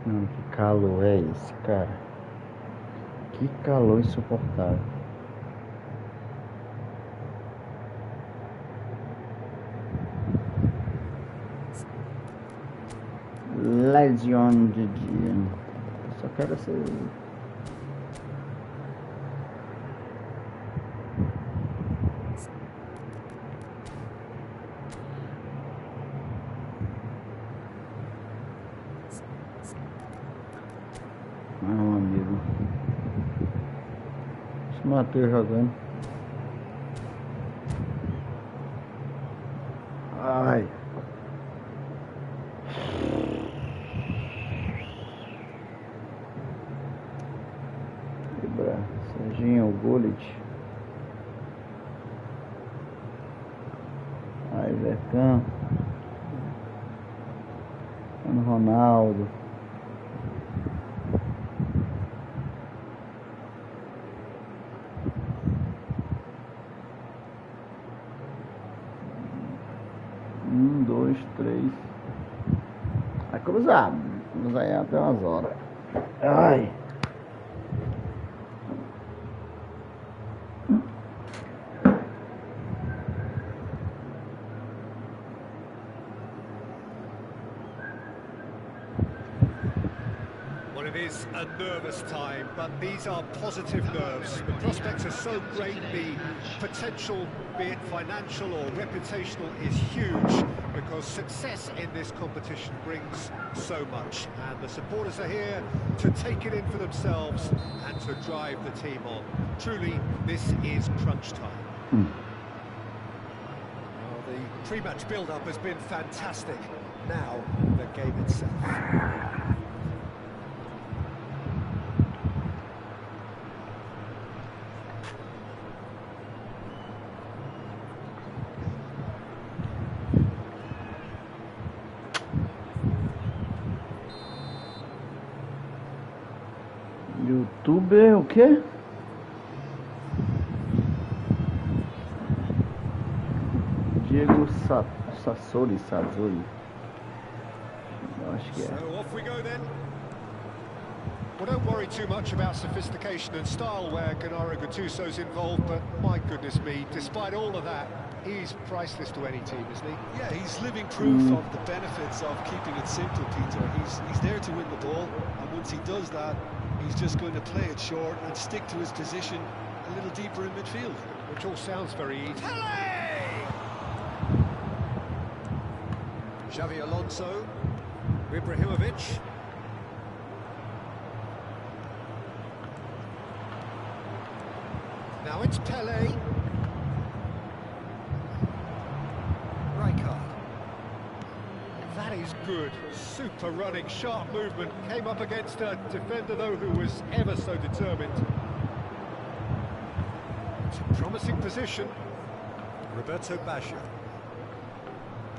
Speaker 1: Que calor é esse, cara? Que calor insuportável. Legion de dia. Só quero ser. Não, amigo. Se matei jogando. Ai. Quebrar. Serginho, o Gullit. Aí, Vercan. Ronaldo. Dois, três. Vai cruzar. Cruzar aí até umas horas. Ai.
Speaker 2: Well, it is a nervous time, but these are positive nerves. The prospects are so great, the potential, be it financial or reputational, is huge, because success in this competition brings so much. And the supporters are here to take it in for themselves and to drive the team on. Truly, this is crunch time. Well, the pre-match build-up has been fantastic. Now, the game itself.
Speaker 1: YouTuber o quê? Diego Sassoli. Eu acho que é.
Speaker 2: So off we go then. Well, don't worry too much about sophistication and style where Gennaro Gattuso's involved, but my goodness me, despite all of that, he's priceless to any team, isn't he?
Speaker 3: Yeah, he's living proof of the benefits of keeping it simple, Peter. He's there to win the ball, and once he does that, he's just going to play it short and stick to his position a little deeper in midfield.
Speaker 2: Which all sounds very easy. Xavi Alonso, Ibrahimovic. Now it's Pele. Rijkaard. That is good. Super running, sharp movement. Came up against a defender, though, who was ever so determined. It's a promising position. Roberto Baggio.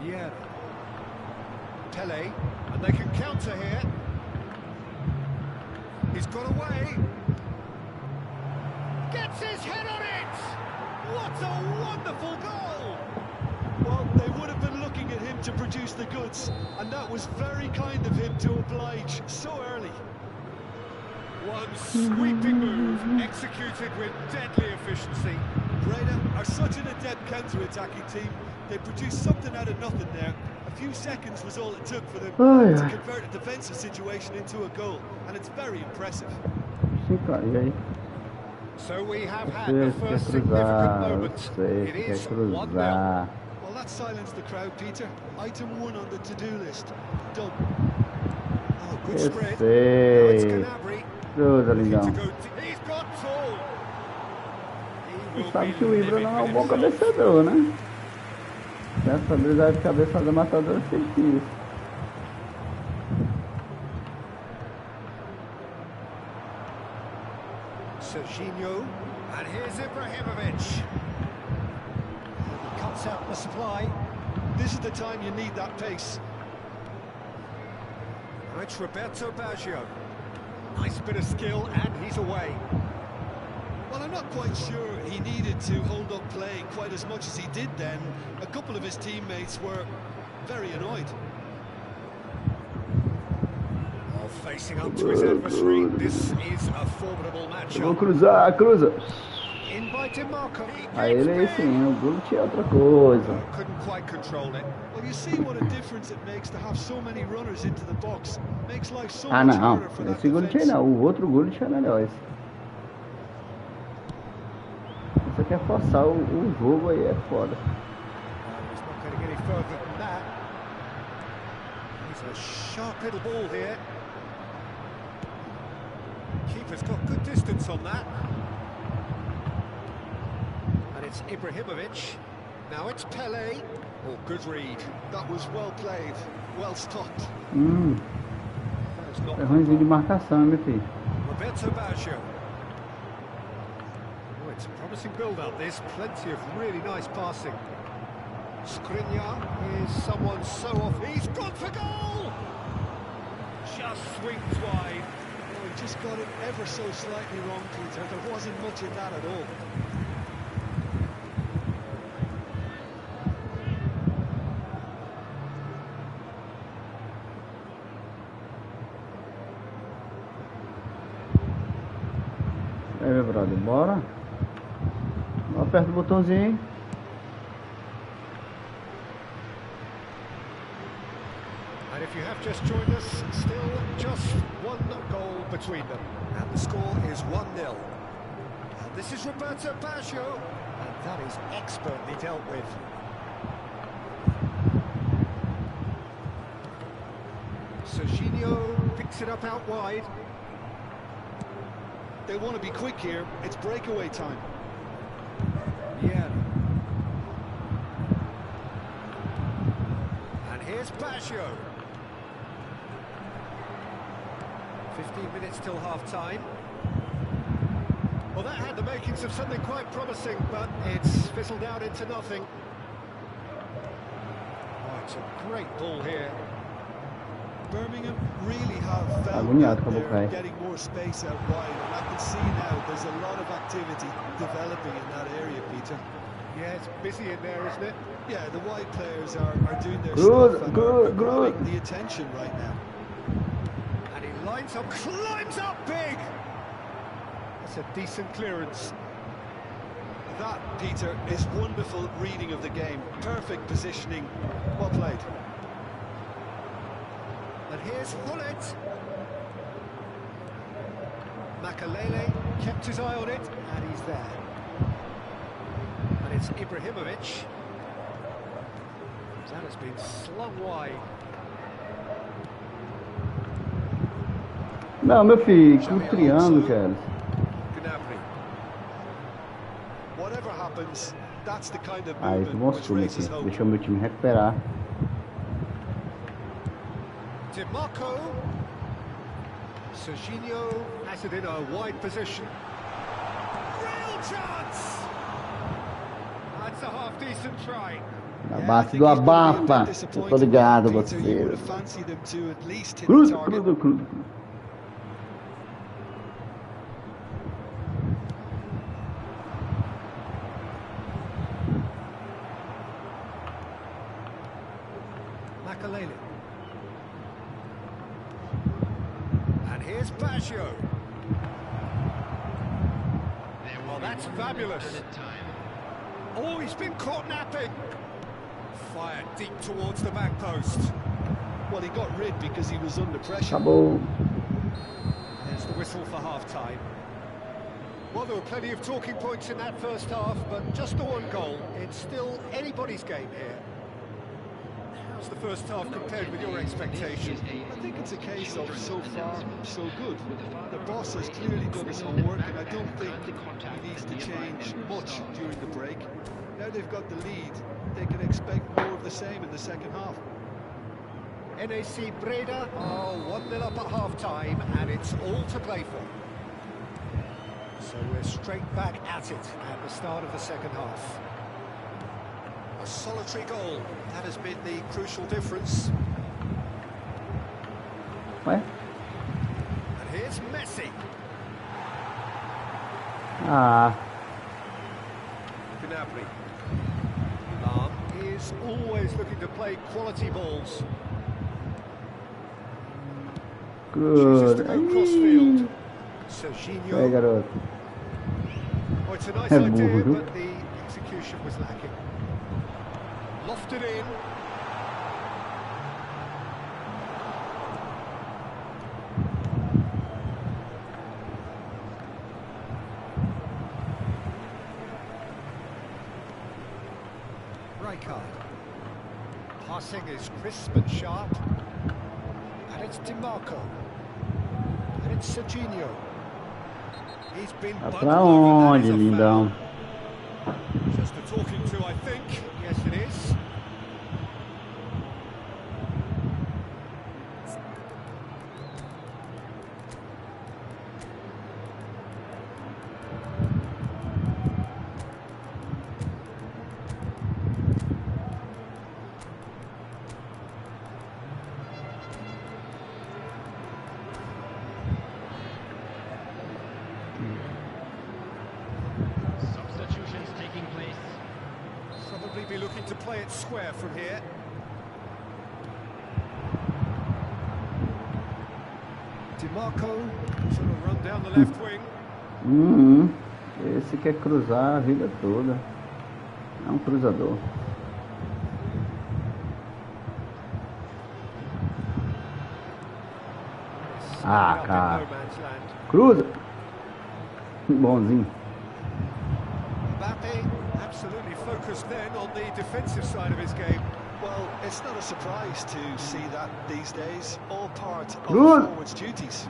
Speaker 2: Vieira. Pele. And they can counter here. He's got away. Gets his head on it! What a wonderful goal!
Speaker 3: Well, they would have been looking at him to produce the goods, and that was very kind of him to oblige so early.
Speaker 2: One sweeping move, executed with deadly efficiency.
Speaker 3: Breda are such an adept counter-attacking team. They produced something out of nothing there. A few seconds was all it took for them to convert a defensive situation into a goal, and it's very impressive.
Speaker 2: So we have had the first significant moment. It is 1-0.
Speaker 3: Well, that silenced the crowd, Peter. Item 1 on the to-do list. Done.
Speaker 2: Oh, good spread. Now it's Canabri. He's got tall.
Speaker 1: Sabe que o Ibra não é um bom cabeceador, né? Dessa habilidade de cabeçada matadora fez.
Speaker 2: Serginho, and here's Ibrahimovic. He cuts out the supply.
Speaker 3: This is the time you need that pace.
Speaker 2: Now it's Roberto Baggio. Nice bit of skill, and he's away.
Speaker 3: Well, I'm not quite sure he needed to hold up play quite as much as he did then. A couple of his teammates were very annoyed.
Speaker 2: Facing up to his adversary, this is a formidable matchup.
Speaker 1: Cruza.
Speaker 2: In by DiMarco.
Speaker 1: Aí ele sim, o Gulo tinha outra coisa.
Speaker 2: Couldn't quite control it.
Speaker 3: Well, you see what a difference it makes to have so many runners into the box. Makes life so much
Speaker 1: Não,
Speaker 3: harder for that
Speaker 1: esse Gulo tinha não, o outro Gulo tinha melhor esse. Você quer forçar o jogo aí, é foda.
Speaker 2: He's not getting any further than that. He's a sharp little ball here. Keeper's got good distance on that. And it's Ibrahimovic. Now it's Pele. Oh, good read.
Speaker 3: That was well played, well stopped.
Speaker 1: É ruimzinho de marcação, meu filho.
Speaker 2: Roberto Baggio. Oh, it's a promising build-up, this. Plenty of really nice passing. Skriniar is someone so off. He's gone for goal! Just swings wide.
Speaker 3: Oh, he just got it ever so slightly wrong, Peter. There wasn't much in that at all.
Speaker 1: Aí, meu brother, bora. Aperta o botãozinho.
Speaker 2: And if you have just joined us, still just one goal between them. And the score is 1-0. And this is Roberto Baggio, and that is expertly dealt with. Serginho picks it up out wide.
Speaker 3: They want to be quick here. It's breakaway time.
Speaker 2: Yeah. And here's Baggio. 15 minutes till half-time. Well, that had the makings of something quite promising, but it's fizzled out into nothing. Oh, it's a great ball here.
Speaker 3: Birmingham really have found that they're
Speaker 1: okay.
Speaker 3: getting more space out wide, and I can see now there's a lot of activity developing in that area, Peter.
Speaker 2: Yeah, it's busy in there, isn't it?
Speaker 3: Yeah, the wide players are doing their stuff and are grabbing the attention right now.
Speaker 2: And he Lines up, climbs up big! That's a decent clearance.
Speaker 3: That, Peter, is wonderful reading of the game. Perfect positioning. Well played.
Speaker 2: And here's Hullet. Makalele kept his eye on it, and he's there. And it's Ibrahimovic. That has been slung wide.
Speaker 1: Não, meu filho, que triângulo, cara.
Speaker 3: Whatever happens, that's the kind of
Speaker 1: Ah, isso
Speaker 3: movement which
Speaker 1: mostrou, meu
Speaker 3: raises
Speaker 1: filho.
Speaker 3: hope.
Speaker 1: Deixa o meu time recuperar.
Speaker 2: DiMarco. Serginho has it in a wide position. Real chance! That's a half-decent try.
Speaker 1: Na base do abafa. Eu tô ligado, você. Cruza, cruza, cruza.
Speaker 2: Makalele. And here's Baggio. Oh, that's fabulous. Oh, he's been caught napping. Fired deep towards the back post.
Speaker 3: Well, he got rid because he was under pressure.
Speaker 1: Acabou.
Speaker 2: There's the whistle for half-time. Well, there were plenty of talking points in that first half, but just the one goal. It's still anybody's game here. How's the first half compared with your expectations?
Speaker 3: I think it's a case of so far, so good. The boss has clearly done his homework, and I don't think he needs to change much during the break. Now they've got the lead, they can expect more of the same in the second half.
Speaker 2: NAC Breda are 1-0 up at half-time, and it's all to play for. So we're straight back at it at the start of the second half. A solitary goal, that has been the crucial difference.
Speaker 1: Ué?
Speaker 2: And here's Messi.
Speaker 1: Ah,
Speaker 2: Gnabry. Is always looking to play quality balls. Chooses to
Speaker 1: cruza.
Speaker 2: go crossfield.
Speaker 1: Ih,
Speaker 2: Serginho.
Speaker 1: Aí, garoto.
Speaker 2: Oh, it's a nice
Speaker 1: É
Speaker 2: idea,
Speaker 1: burro.
Speaker 2: but the execution was lacking. Lofted in. Rijkaard. Passing is crisp and sharp. And it's DiMarco. And it's Serginho. He's been
Speaker 1: Tá
Speaker 2: bundled
Speaker 1: pra
Speaker 2: over, that is
Speaker 1: onde,
Speaker 2: a
Speaker 1: lindão?
Speaker 2: foul. Just a talking to, I think. Yes, it is.
Speaker 5: Substitutions taking place.
Speaker 2: Probably be looking to play it square from here. DiMarco sort of run down the left wing.
Speaker 1: Esse quer cruzar a vida toda. É um cruzador. Ah,
Speaker 2: Up in
Speaker 1: cara.
Speaker 2: no man's land.
Speaker 1: Cruza. Bonzinho.
Speaker 2: Mbappe absolutely focused then on the defensive side of his game.
Speaker 3: Well, it's not a surprise to see that these days, all part of
Speaker 1: Good.
Speaker 3: the forward's duties.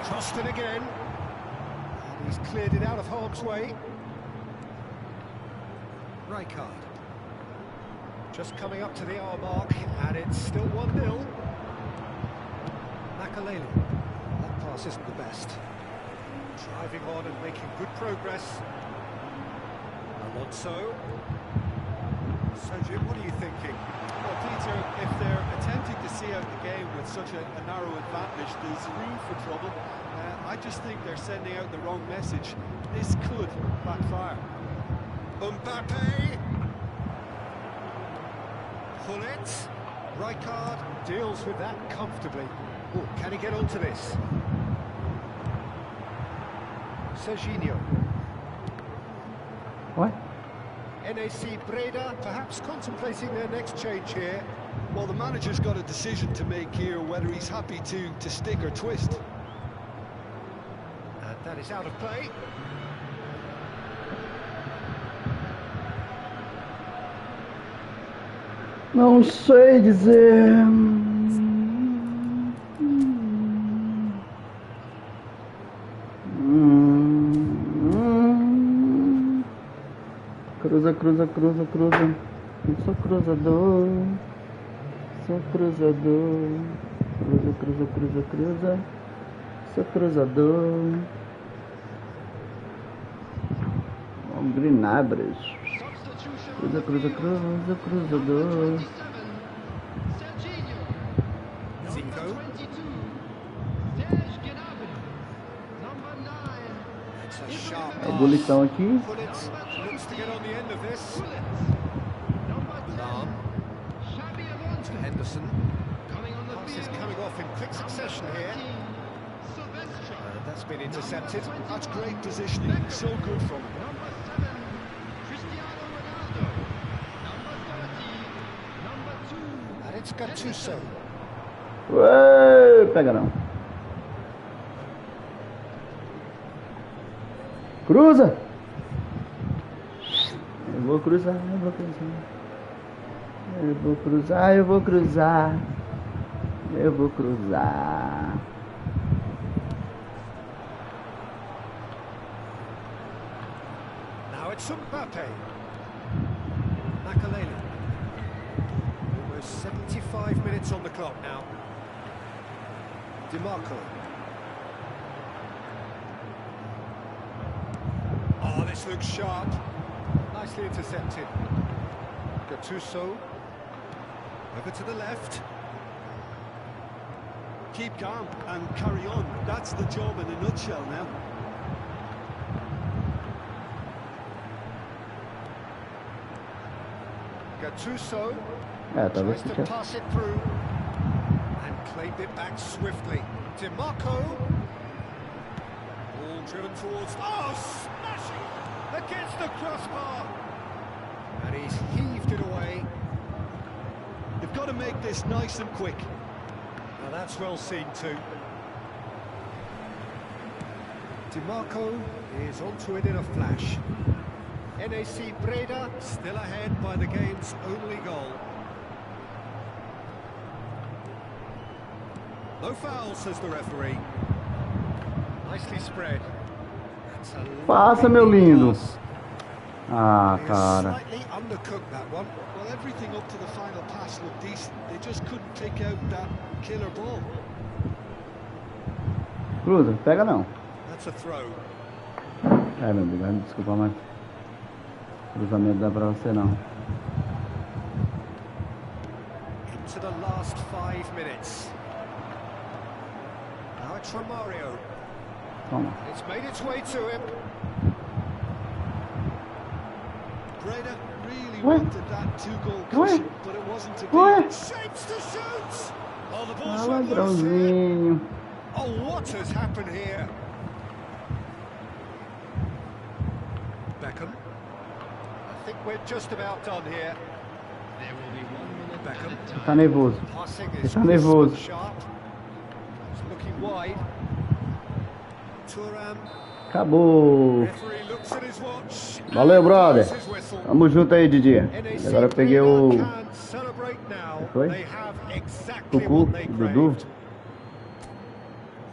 Speaker 2: Crossed it again. And he's cleared it out of harm's way. Rijkaard. Just coming up to the hour mark, and it's still 1-0. Makalele. That pass isn't the best. Driving on and making good progress. Alonso. So, Jim, what are you thinking?
Speaker 6: Well, Peter, if they're attempting to see out the game with such a narrow advantage, there's room for trouble. I just think they're sending out the wrong message. This could backfire.
Speaker 2: Mbappe. Hullet. Rijkaard deals with that comfortably. Oh, can he get onto this? Serginho.
Speaker 1: What?
Speaker 2: NAC Breda perhaps contemplating their next change here.
Speaker 3: Well, the manager's got a decision to make here, whether he's happy to stick or twist.
Speaker 2: And that is out of play.
Speaker 1: Não sei dizer. Cruza, cruza, cruza, cruza. Eu sou cruzador. Sou cruzador. Cruza, cruza, cruza, cruza. Sou cruzador. Vamos grinabras. Cruza, cruza, cruza, cruzador.
Speaker 2: Zico. It's a sharp
Speaker 1: A abolição aqui.
Speaker 2: Pullet looks to get on the end of this. Lam. To Henderson. Pass is coming off in quick succession here. And that's been intercepted.
Speaker 3: That's great positioning, so good from him.
Speaker 2: And it's Gattuso.
Speaker 1: Ué, pega não. Cruza! Eu vou cruzar, eu vou cruzar. Eu vou cruzar, eu vou cruzar. Eu vou cruzar.
Speaker 2: Now it's Mbappe. Makaleli. Almost 75 minutes on the clock now. DiMarco. Oh, this looks sharp. Nicely intercepted. Gattuso. Over to the left.
Speaker 3: Keep calm and carry on. That's the job in a nutshell now.
Speaker 2: Gattuso
Speaker 1: Talvez
Speaker 2: tries to
Speaker 1: fique.
Speaker 2: pass it through and claimed it back swiftly. DiMarco. Ball driven towards. Oh, smashing against the crossbar. And he's heaved it away.
Speaker 3: They've got to make this nice and quick.
Speaker 2: Now that's well seen too. DiMarco is onto it in a flash. NAC Breda still ahead by the game's only goal. No foul, says the referee. Nicely spread. That's a
Speaker 1: Passa, meu lindo. Ah, cara.
Speaker 2: slightly undercooked that one.
Speaker 3: Well, everything up to the final pass looked decent. They just couldn't take out that killer ball.
Speaker 1: Cruza, pega não.
Speaker 2: That's a throw.
Speaker 1: Meu amigo, desculpa, mas cruzamento dá pra você não.
Speaker 2: Into the last 5 minutes. Now it's Romario.
Speaker 1: Toma.
Speaker 2: It's made its way to him.
Speaker 3: Breda really
Speaker 1: What?
Speaker 3: wanted that two-goal
Speaker 1: What?
Speaker 3: cushion, but it wasn't to be.
Speaker 1: What?
Speaker 2: Shapes to shoot! Oh, the
Speaker 1: Ah,
Speaker 2: ball's run loose here.
Speaker 1: ladrãozinho.
Speaker 2: Oh, what has happened here? Beckham. I think we're just about done here.
Speaker 5: There will be 1 minute
Speaker 2: Beckham.
Speaker 5: added time.
Speaker 1: Tá nervoso.
Speaker 2: Passing
Speaker 1: Ele
Speaker 2: is
Speaker 1: tá nervoso.
Speaker 2: crisp and sharp. It's looking wide. Thuram.
Speaker 1: Acabou.
Speaker 2: Referee looks at his watch.
Speaker 1: Valeu, brother.
Speaker 2: Blows his whistle.
Speaker 1: Tamo junto aí, Didi.
Speaker 2: NAC
Speaker 1: Agora eu peguei o
Speaker 2: Breda can celebrate now.
Speaker 1: Foi?
Speaker 2: They have exactly
Speaker 1: Cucu,
Speaker 2: what they
Speaker 1: Dudu.
Speaker 2: craved.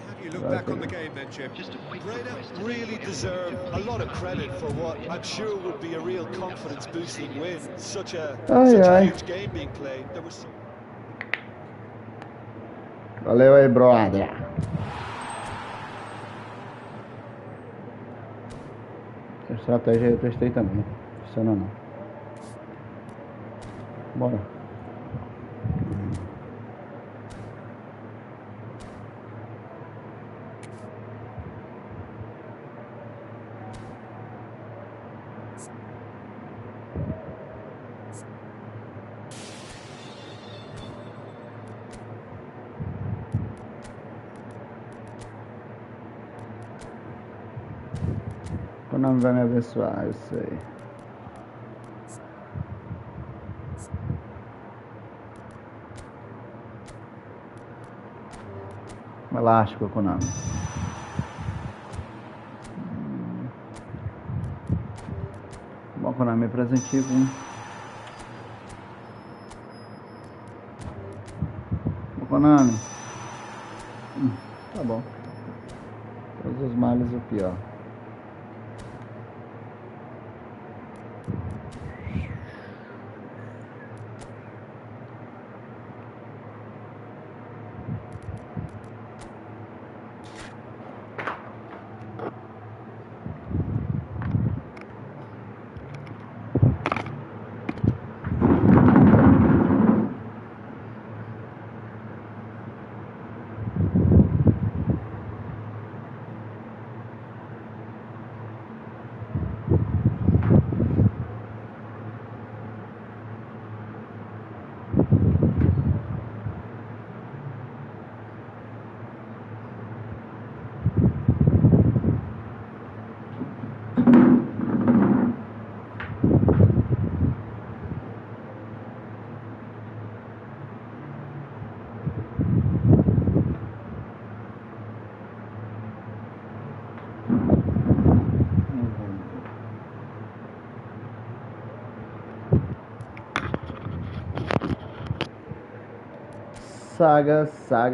Speaker 2: How do you look back on the game then, Jim?
Speaker 5: Just a quick
Speaker 3: Breda
Speaker 5: request to
Speaker 3: really
Speaker 5: make
Speaker 3: deserve a lot of credit for what I'm sure would be a real confidence-boosting win. Such a
Speaker 1: Ai.
Speaker 3: huge game being played. There was.
Speaker 1: Valeu aí, brother. Essa estratégia aí eu testei também. Funciona não. Bora. Konami vai me abençoar, eu sei. Elástico, Konami. Bom, Konami é presentivo, hein? Bom, Konami. Tá bom. Todos os males o pior. Saga. Será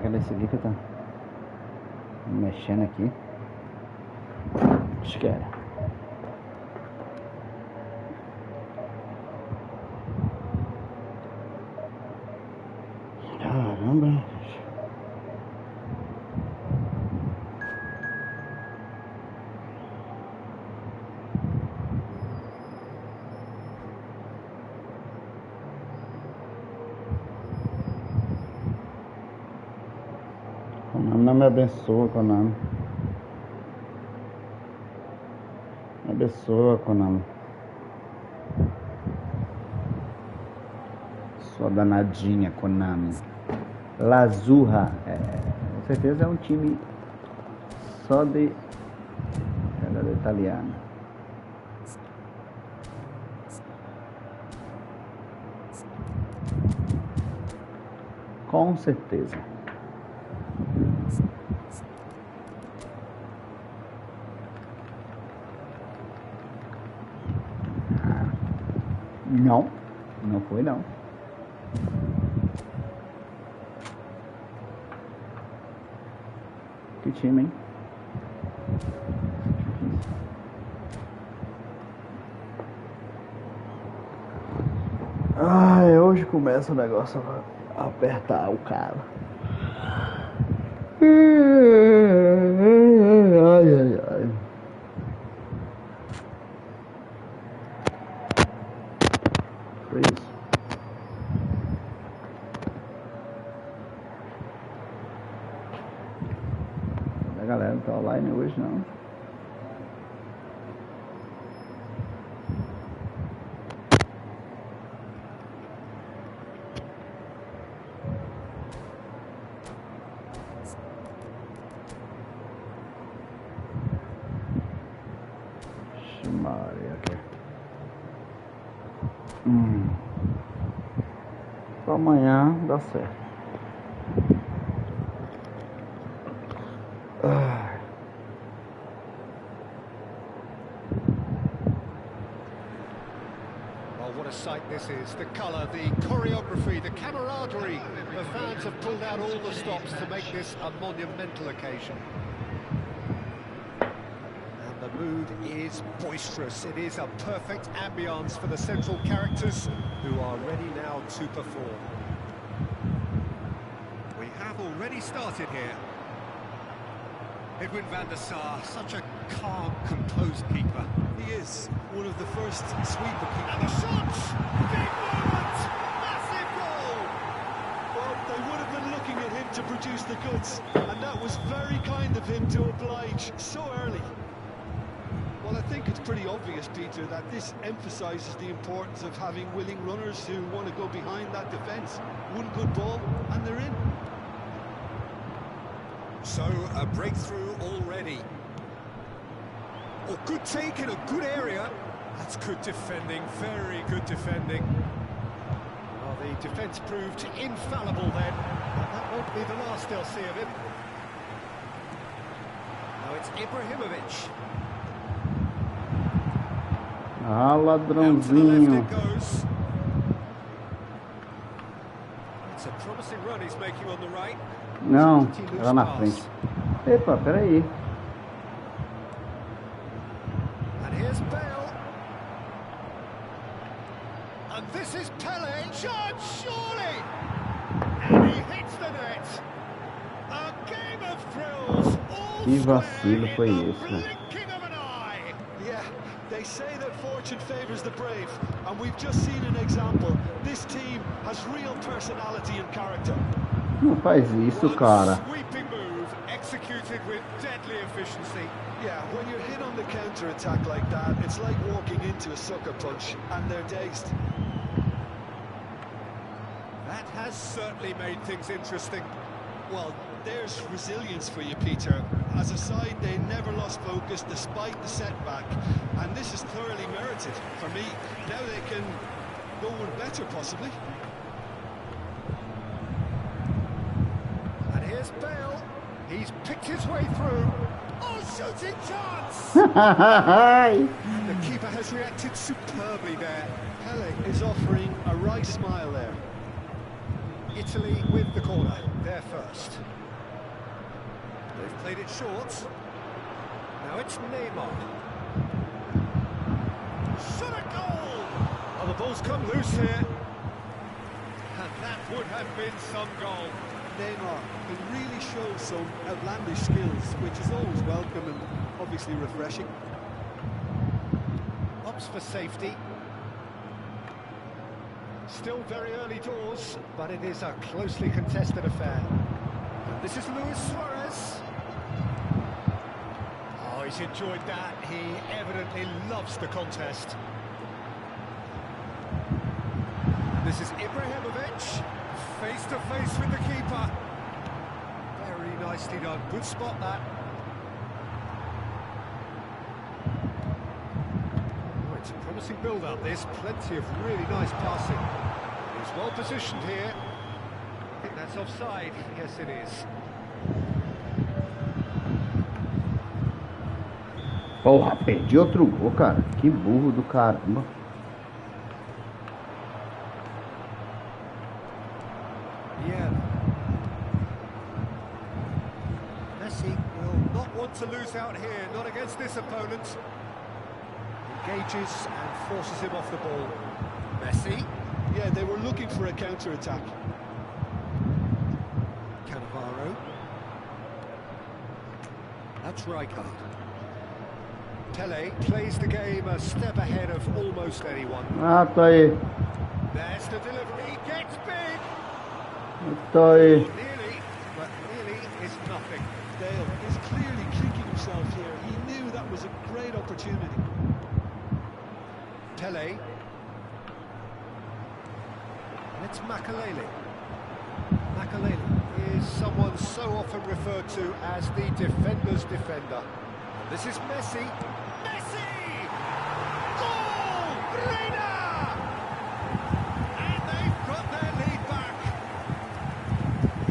Speaker 1: que é desse aqui que tá mexendo aqui? Acho que era. Caramba. Não me abençoa, Konami. Me abençoa, Konami. Sua danadinha, Konami. Lazurra. Com certeza é um time só de jogador italiano. Com certeza. Não foi não. Que time, hein? Ai, hoje começa o negócio a apertar o cara. Ai. Foi isso. A galera não tá online hoje não. Maria, aqui. Pra amanhã dá certo.
Speaker 2: Well, what a sight this is. The colour, the choreography, the camaraderie. The fans have pulled out all the stops to make this a monumental occasion. And the mood is boisterous. It is a perfect ambience for the central characters who are ready now to perform.
Speaker 4: We have already started here. Edwin van der Sar, such a calm, composed keeper.
Speaker 3: He is one of the first sweeper keepers.
Speaker 2: And the shots! Big moment! Massive goal!
Speaker 3: Well, they would have been looking at him to produce the goods, and that was very kind of him to oblige so early.
Speaker 6: Well, I think it's pretty obvious, Peter, that this emphasises the importance of having willing runners who want to go behind that defence. One good ball, and they're in.
Speaker 2: So, a breakthrough already. Oh, good take in a good area. That's good defending, very good defending. Well, the defence proved infallible then, but that won't be the last they'll see of him. Now it's Ibrahimovic.
Speaker 1: Ah,
Speaker 2: Out to the
Speaker 1: ladrãozinho.
Speaker 2: left it goes. It's a promising run he's making on the right.
Speaker 1: Não,
Speaker 2: Pretty loose
Speaker 1: lá na
Speaker 2: pass.
Speaker 1: frente. Epa, peraí.
Speaker 2: And here's Bale. And this is Pele. Shot, surely! And he hits the net. A game of thrills. All
Speaker 1: Que
Speaker 2: square
Speaker 1: vacilo
Speaker 2: in
Speaker 1: foi
Speaker 2: the
Speaker 1: esse, né?
Speaker 2: blinking of an eye.
Speaker 3: Yeah, they say that fortune favours the brave, and we've just seen an example. This team has real personality and character.
Speaker 1: Não faz isso,
Speaker 2: One
Speaker 1: cara.
Speaker 2: sweeping move executed with deadly efficiency.
Speaker 3: Yeah, when you're hit on the counter-attack like that, it's like walking into a sucker punch, and they're dazed.
Speaker 2: That has certainly made things interesting.
Speaker 3: Well, there's resilience for you, Peter. As a side, they never lost focus despite the setback, and this is thoroughly merited for me. Now they can go one better, possibly.
Speaker 2: And here's Bale. He's picked his way through. Oh, shooting chance! And the keeper has reacted superbly there.
Speaker 3: Pele is offering a wry smile there.
Speaker 2: Italy with the corner. They're first. They've played it short. Now it's Neymar. Shot a goal! Oh, the ball's come loose here. And that would have been some goal.
Speaker 6: Neymar can really show some outlandish skills, which is always welcome and obviously refreshing.
Speaker 2: Opts for safety. Still very early doors, but it is a closely contested affair. And this is Luis Suarez. Oh, he's enjoyed that. He evidently loves the contest. And this is Ibrahimovic, face to face with the keeper. Very nicely done. Good spot, that. Oh, it's a promising build-up. There's plenty of really nice passing. He's well positioned here. I think that's offside. Yes, it is.
Speaker 1: Porra, perdi outro gol, cara. Que burro do caramba.
Speaker 2: Yeah. Messi will not want to lose out here, not against this opponent. Engages and forces him off the ball. Messi.
Speaker 3: Yeah, they were looking for a counter-attack.
Speaker 2: Cannavaro. That's Rijkaard. Pele plays the game a step ahead of almost anyone.
Speaker 1: Ah, tô aí.
Speaker 2: There's the delivery, gets big!
Speaker 1: Tô aí.
Speaker 2: Nearly, but nearly is nothing.
Speaker 3: Dale is clearly kicking himself here. He knew that was a great opportunity.
Speaker 2: Pele. And it's Makalele. Makalele is someone so often referred to as the defender's defender. And this is Messi. Messi! Goal! Reina! And they've got their lead back.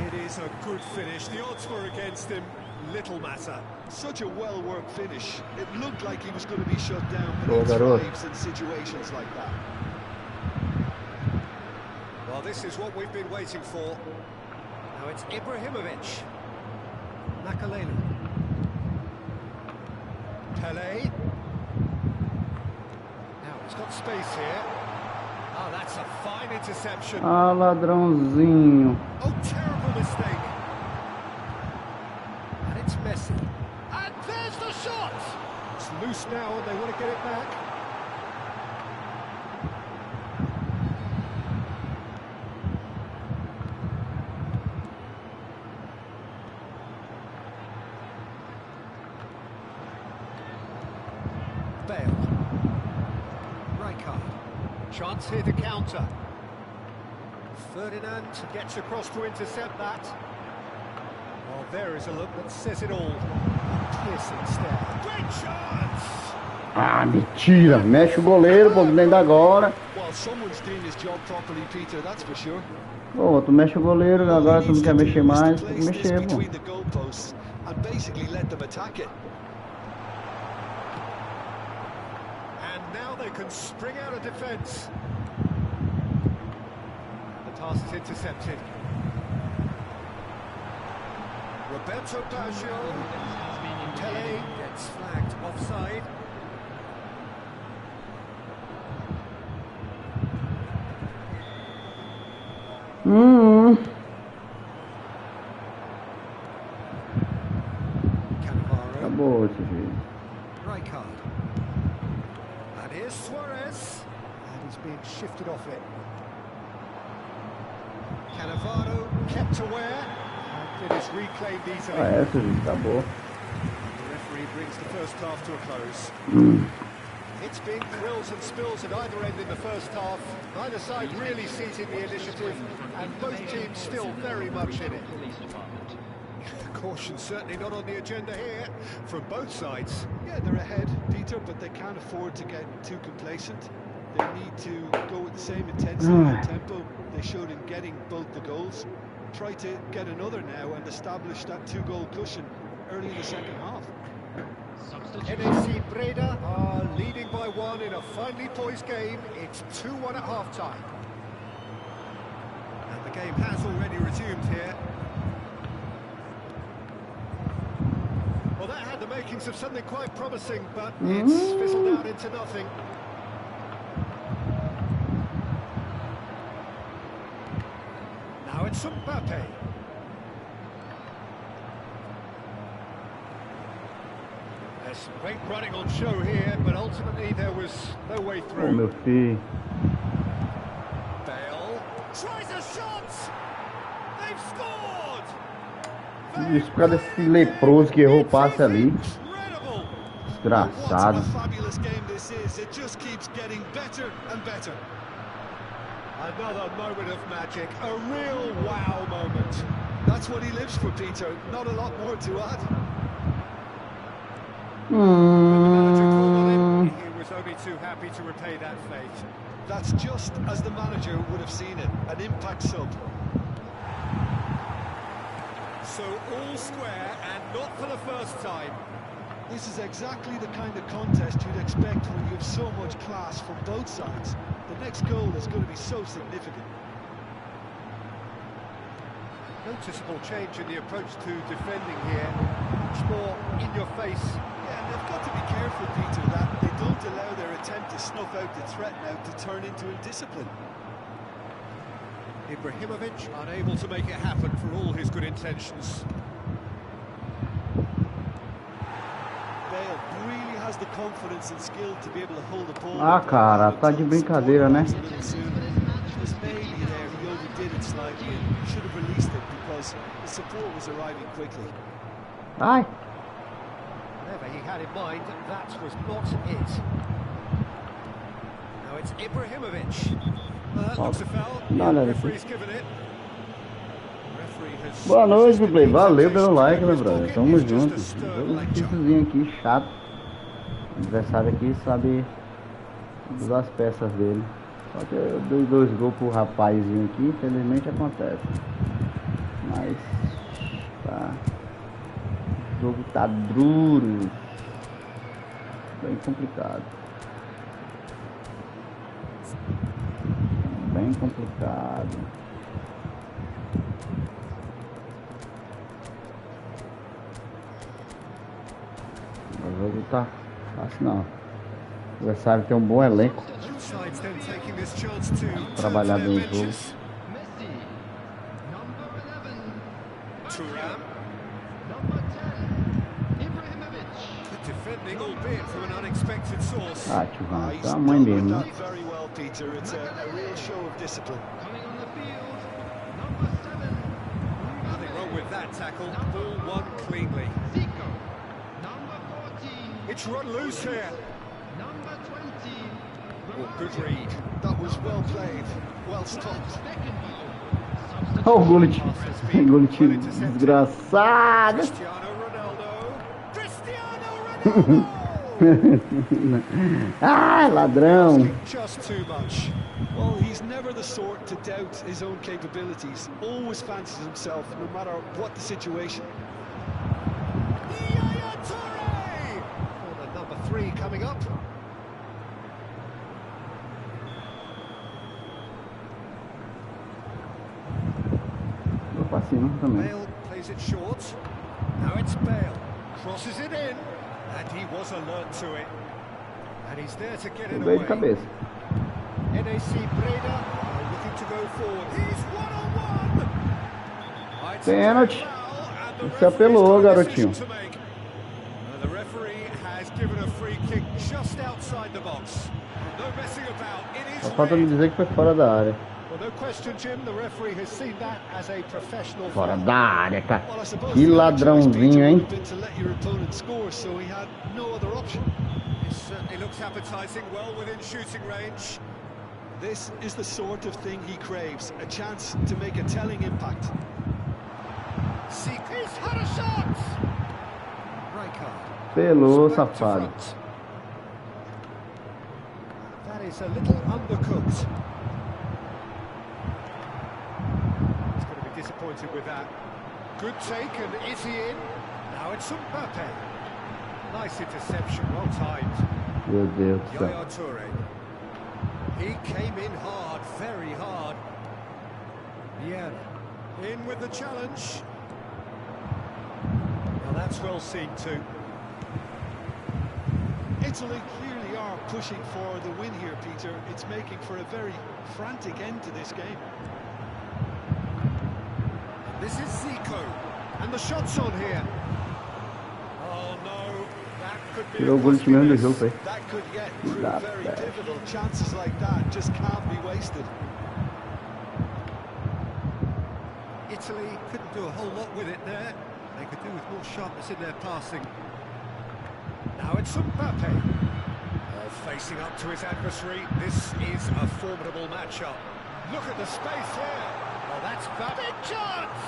Speaker 2: It is a good finish. The odds were against him. Little matter.
Speaker 3: Such a well-worked finish. It looked like he was going to be shut down, but
Speaker 1: Oh,
Speaker 3: he
Speaker 1: garoto.
Speaker 3: thrives in situations like that.
Speaker 2: Well, this is what we've been waiting for. Now it's Ibrahimovic. Makalele. Pele. Now he's got space here. Oh, that's a fine interception.
Speaker 1: Ah, ladrãozinho.
Speaker 2: Oh, terrible mistake. And it's Messi. And there's the shot! It's loose now and they want to get it back. Bale. Rijkaard. Chance here to counter. Ferdinand gets across to intercept that. Well, there is a look that says it all. Piercing stare. Great chance!
Speaker 1: Ah, mentira! Mexe o goleiro, pô, dentro agora.
Speaker 3: Well, someone's doing his job properly, Peter, that's for sure.
Speaker 1: Pô, tu mexe o goleiro, agora tu não quer mexer mais, tem que mexer, pô.
Speaker 3: Between the goalposts and basically let them attack it.
Speaker 2: And now they can spring out of defence. The pass is intercepted. Roberto Baggio. Pele gets flagged offside. Cannavaro.
Speaker 1: Acabou esse vídeo.
Speaker 2: Rijkaard. And here's Suarez. And he's being shifted off it. Cannavaro kept aware. And it is reclaimed easily.
Speaker 1: Ah, esse vídeo acabou.
Speaker 2: The referee brings the first half to a close. It's been thrills and spills at either end in the first half. Neither side really seizing the initiative, and both teams still very much in it. Caution certainly not on the agenda here from both sides.
Speaker 6: Yeah, they're ahead, Peter, but they can't afford to get too complacent. They need to go with the same intensity and tempo they showed in getting both the goals. Try to get another now and establish that two-goal cushion early in the second half.
Speaker 2: NAC Breda are leading by one in a finely poised game. It's 2-1 at half-time. And the game has already resumed here. Well, that had the makings of something quite promising, but it's fizzled out into nothing. Now it's Mbappe. There's some great running on show here, but ultimately there was no way
Speaker 1: Ô,
Speaker 2: through.
Speaker 1: meu filho.
Speaker 2: Bale tries a shot. They've scored.
Speaker 1: Isso por causa desse leproso que errou o passe ali.
Speaker 2: Incredible.
Speaker 1: Desgraçado.
Speaker 3: What a fabulous game this is. It just keeps getting better and better.
Speaker 2: Another moment of magic, a real wow moment.
Speaker 3: That's what he lives for, Peter. Not a lot more to add.
Speaker 2: The manager called on him. He was only too happy to repay that fate.
Speaker 3: That's just as the manager would have seen it. An impact sub.
Speaker 2: So all square, and not for the first time.
Speaker 3: This is exactly the kind of contest you'd expect when you have so much class from both sides. The next goal is going to be so significant.
Speaker 2: Noticeable change in the approach to defending here. Much more in your face.
Speaker 6: Yeah, and they've got to be careful, Peter, that they don't allow their attempt to snuff out the threat now to turn into indiscipline.
Speaker 2: Ibrahimovic unable to make it happen for all his good intentions.
Speaker 6: Bale really has the confidence and skill to be able to hold the ball.
Speaker 1: Ah, cara, tá de brincadeira, né?
Speaker 6: Just maybe there he overdid it slightly and should have released it because the support was arriving quickly.
Speaker 1: Ai.
Speaker 2: Whatever he had in mind, that was not it. Now it's Ibrahimovic. That looks a foul.
Speaker 1: Nada,
Speaker 2: Referee's given it. Referee has...
Speaker 1: Boa noite, Play. Valeu pelo like, meu brother. Tamo junto. Jogo difícilzinho aqui, chato. O adversário aqui sabe usar as peças dele. Só que eu dei 2 gols pro rapazinho aqui, infelizmente acontece. Mas tá. O jogo tá duro. Bem complicado. Bem complicado. O jogo tá fácil não. O adversário tem um bom elenco. Trabalhar bem o jogo. Ah, Tivan, tá a mãe mesmo, né?
Speaker 3: Very well, Peter. It's a real show of discipline.
Speaker 2: Nothing wrong with that tackle. Ball won cleanly. It's run loose here. Oh, good read.
Speaker 3: That was well played. Well stopped.
Speaker 1: Olha o Gullit. Gullit desgraçado.
Speaker 2: Cristiano Ronaldo.
Speaker 1: Ah, ladrão.
Speaker 2: Just too much.
Speaker 6: Well, he's never the sort to doubt his own capabilities. Always fancies himself, no matter what the situation.
Speaker 2: Yaya Toure! Corner number 3 coming up.
Speaker 1: Vou pra cima também.
Speaker 2: Bale plays it short. Now it's Bale. Crosses it in. And he was alert to it. And he's there to get it
Speaker 1: Veio de
Speaker 2: away.
Speaker 1: cabeça.
Speaker 2: NAC Breda are looking to go forward. He's one-on-one.
Speaker 1: Pênalti. Você apelou, garotinho.
Speaker 2: The referee has given a free kick just outside the box. No messing about. It is
Speaker 1: Só falta me dizer que foi fora da área.
Speaker 2: Well, no question, Jim. The referee has seen that as a professional.
Speaker 1: Fora da área, cara.
Speaker 6: Well, I suppose
Speaker 1: Que
Speaker 6: the other choice,
Speaker 1: ladrãozinho,
Speaker 6: Peter,
Speaker 1: hein?
Speaker 6: would have been to let your opponent score, so he had no other option.
Speaker 2: It certainly looks appetizing, well within shooting range.
Speaker 6: This is the sort of thing he craves, a chance to make a telling impact.
Speaker 2: He's had a shot. Rijkaard.
Speaker 1: Pelou,
Speaker 2: Back to
Speaker 1: safado.
Speaker 2: front. That is a little undercooked. He's going to be disappointed with that. Good take, and is he in? Now it's Mbappe. Nice interception, well timed.
Speaker 1: Meu Deus do céu.
Speaker 2: Yaya Toure. He came in hard, very hard. Yeah, in with the challenge. Well, that's well seen too.
Speaker 6: Italy clearly are pushing for the win here, Peter. It's making for a very frantic end to this game.
Speaker 2: This is Zico, and the shot's on here. Oh no, that could be
Speaker 1: Tirou o Gullit mesmo do jogo, foi.
Speaker 6: That could yet prove very difficult. Chances like that just can't be wasted.
Speaker 2: Italy couldn't do a whole lot with it there. They could do with more sharpness in their passing. Now it's Mbappe. Facing up to his adversary. This is a formidable matchup. Look at the space here. Well, that's a big chance.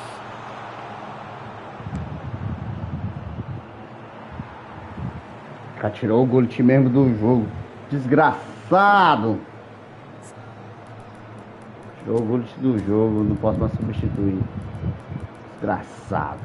Speaker 1: Cara, tirou o Gullit mesmo do jogo. Desgraçado. Tirou o Gullit do jogo. Não posso mais substituir. Desgraçado.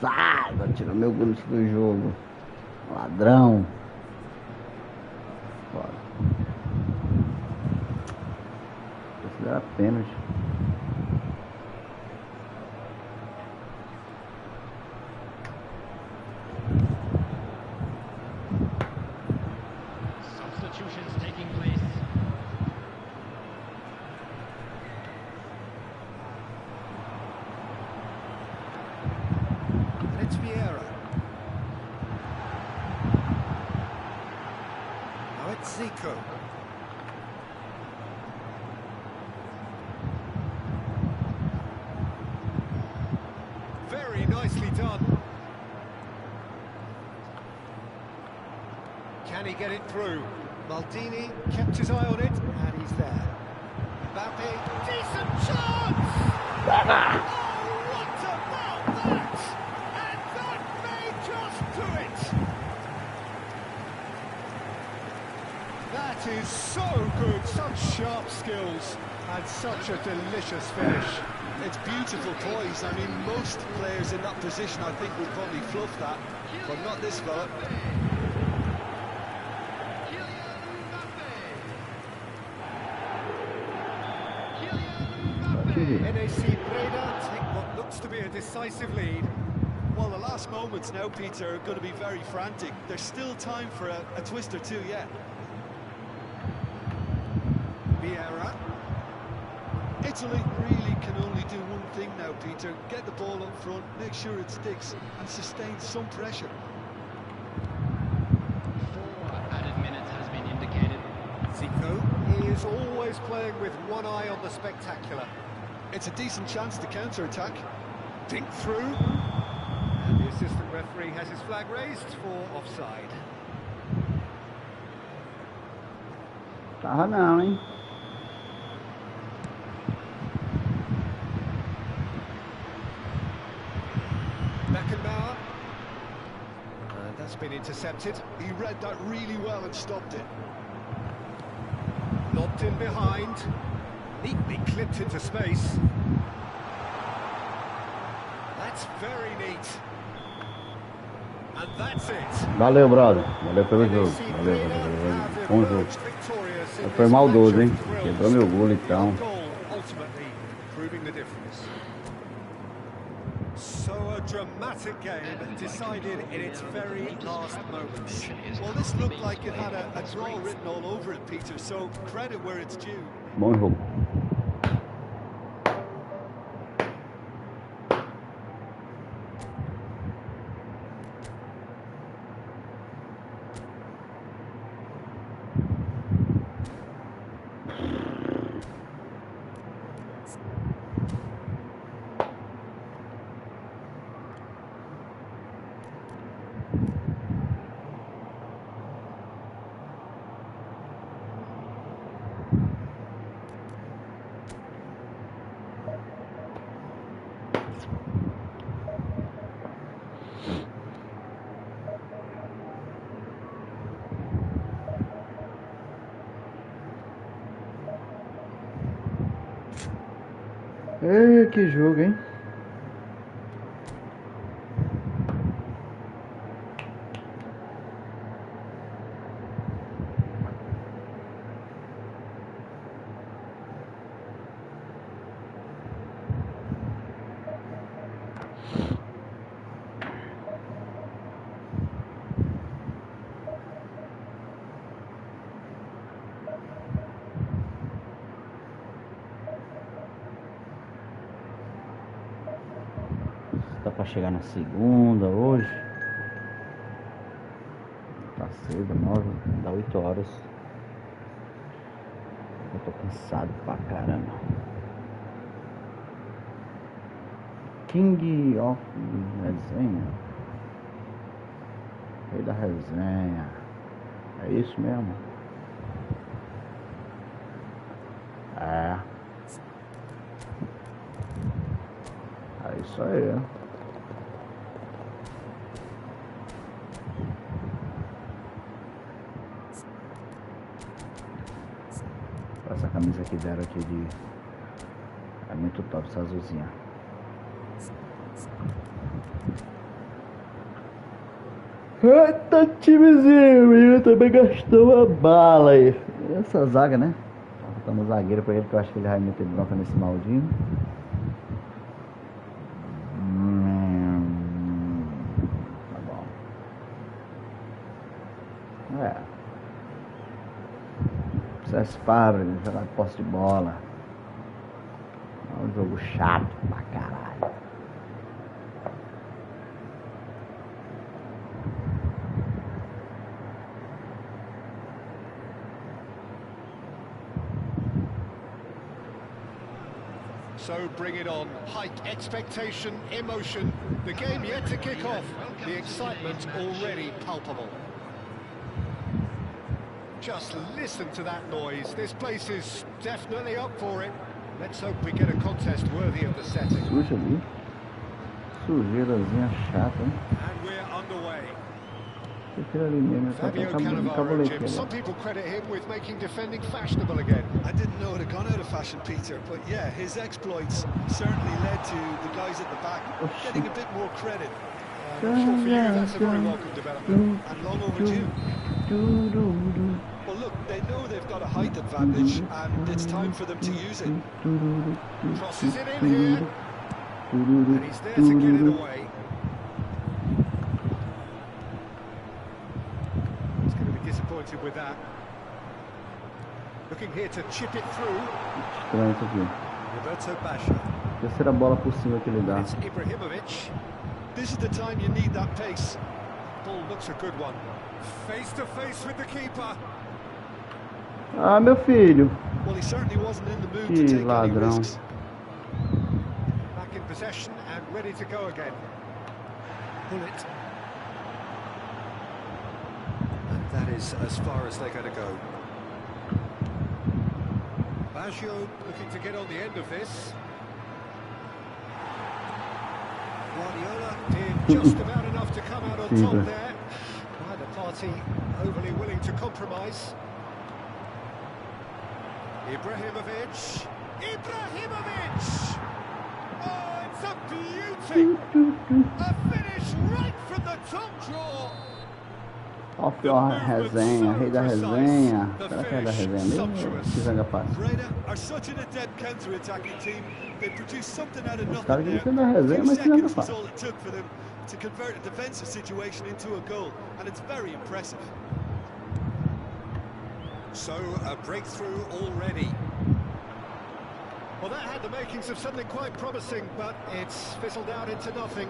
Speaker 1: Desgraçado, tirou meu Gullit do jogo. Ladrão. Foda. Isso era pênalti.
Speaker 5: Substitutions taking place.
Speaker 2: It's Vieira. Now it's Zico. Very nicely done. Can he get it through? Maldini kept his eye on it, and he's there. Mbappe, decent chance! Oh, what about that? And that may just do it! That is so good, such sharp skills, and such a delicious finish.
Speaker 6: It's beautiful poise. I mean, most players in that position, I think, would probably fluff that, but not this fella.
Speaker 2: NAC decisive lead.
Speaker 6: Well, the last moments now, Peter, are going to be very frantic. There's still time for a twist or two yet.
Speaker 2: Vieira.
Speaker 6: Italy really can only do one thing now, Peter. Get the ball up front, make sure it sticks, and sustain some pressure.
Speaker 7: 4 added minutes has been indicated.
Speaker 2: Zico, he is always playing with one eye on the spectacular.
Speaker 6: It's a decent chance to counter-attack.
Speaker 2: Dink through. And the assistant referee has his flag raised for offside.
Speaker 1: Tava não, hein?
Speaker 2: Beckenbauer. And that's been intercepted.
Speaker 6: He read that really well and stopped it.
Speaker 2: Lobbed in behind. Neatly clipped into space. That's very neat. And that's it.
Speaker 1: Valeu, brother. Valeu pelo jogo. Valeu. Bom jogo. Foi maldoso, hein? Quebrou meu gol, então.
Speaker 2: Ultimately proving the difference. So a dramatic game decided in its very last moments.
Speaker 6: Well, this looked like it had a draw written all over it, Peter, so credit where it's due.
Speaker 1: Bom jogo. Que jogo, hein? Dá pra chegar na segunda hoje. Tá cedo, 9, dá 8 horas. Eu tô cansado pra caramba. King of Resenha. Rei da resenha. É isso mesmo? É. É isso aí. Essa camisa que deram aqui de... É muito top essa azulzinha. Eita timezinho, o menino também gastou uma bala aí. Essa zaga, né? Estamos zagueiro pra ele, que eu acho que ele vai meter bronca nesse maldinho. Tá bom. Essas fábricas, jogar posse de bola. É um jogo chato pra caralho.
Speaker 2: So bring it on. Hike expectation, emotion. The game yet to kick off. The excitement already palpable. Just listen to that noise. This place is definitely up for it. Let's hope we get a contest worthy of the setting.
Speaker 1: Suja ali. Sujeirazinha chata, hein?
Speaker 2: And we're underway.
Speaker 1: Aquilo ali mesmo, só que
Speaker 2: Fabio Cannavaro, Jim. Some people credit him with making defending fashionable again.
Speaker 6: I didn't know it had gone out of fashion, Peter, but yeah, his exploits certainly led to the guys at the back getting a bit more credit.
Speaker 2: I'm sure for you that's a very welcome development.
Speaker 6: And long overdue. Well, look, they know they've got a height advantage, and it's time for them to use it.
Speaker 2: Crosses it in here. And he's there to get it away. He's going to be disappointed with that. Looking here to chip it through.
Speaker 1: Estranho isso aqui.
Speaker 2: Roberto Basha.
Speaker 1: Terceira bola por cima que ele dá.
Speaker 2: It's Ibrahimovic.
Speaker 6: This is the time you need that pace.
Speaker 2: Ball looks a good one. Face to face with the keeper.
Speaker 1: Ah, meu filho.
Speaker 6: Well, he certainly wasn't in the mood
Speaker 1: Que
Speaker 6: to take any
Speaker 1: ladrão.
Speaker 6: risks.
Speaker 2: Back in possession and ready to go again. Pull it. And that is as far as they're going to go. Baggio looking to get on the end of this. Guardiola did just about enough to come out on top there. Neither party overly willing to compromise. Ibrahimovic. Ibrahimovic! Oh, it's a beauty! A finish right from the top draw.
Speaker 1: Ó, a resenha, rei da resenha. Será que é da resenha mesmo? Que zanga fácil.
Speaker 6: Resenha are such an adept counter-attacking team. They produce something out of
Speaker 1: Os
Speaker 6: nothing
Speaker 1: caras
Speaker 6: there.
Speaker 1: dizem da resenha,
Speaker 6: 2
Speaker 1: mas que zanga
Speaker 6: seconds was
Speaker 1: fácil.
Speaker 6: all it took for them to convert a defensive situation into a goal, and it's very impressive.
Speaker 2: So, a breakthrough already. Well, that had the makings of something quite promising, but it's fizzled out into nothing.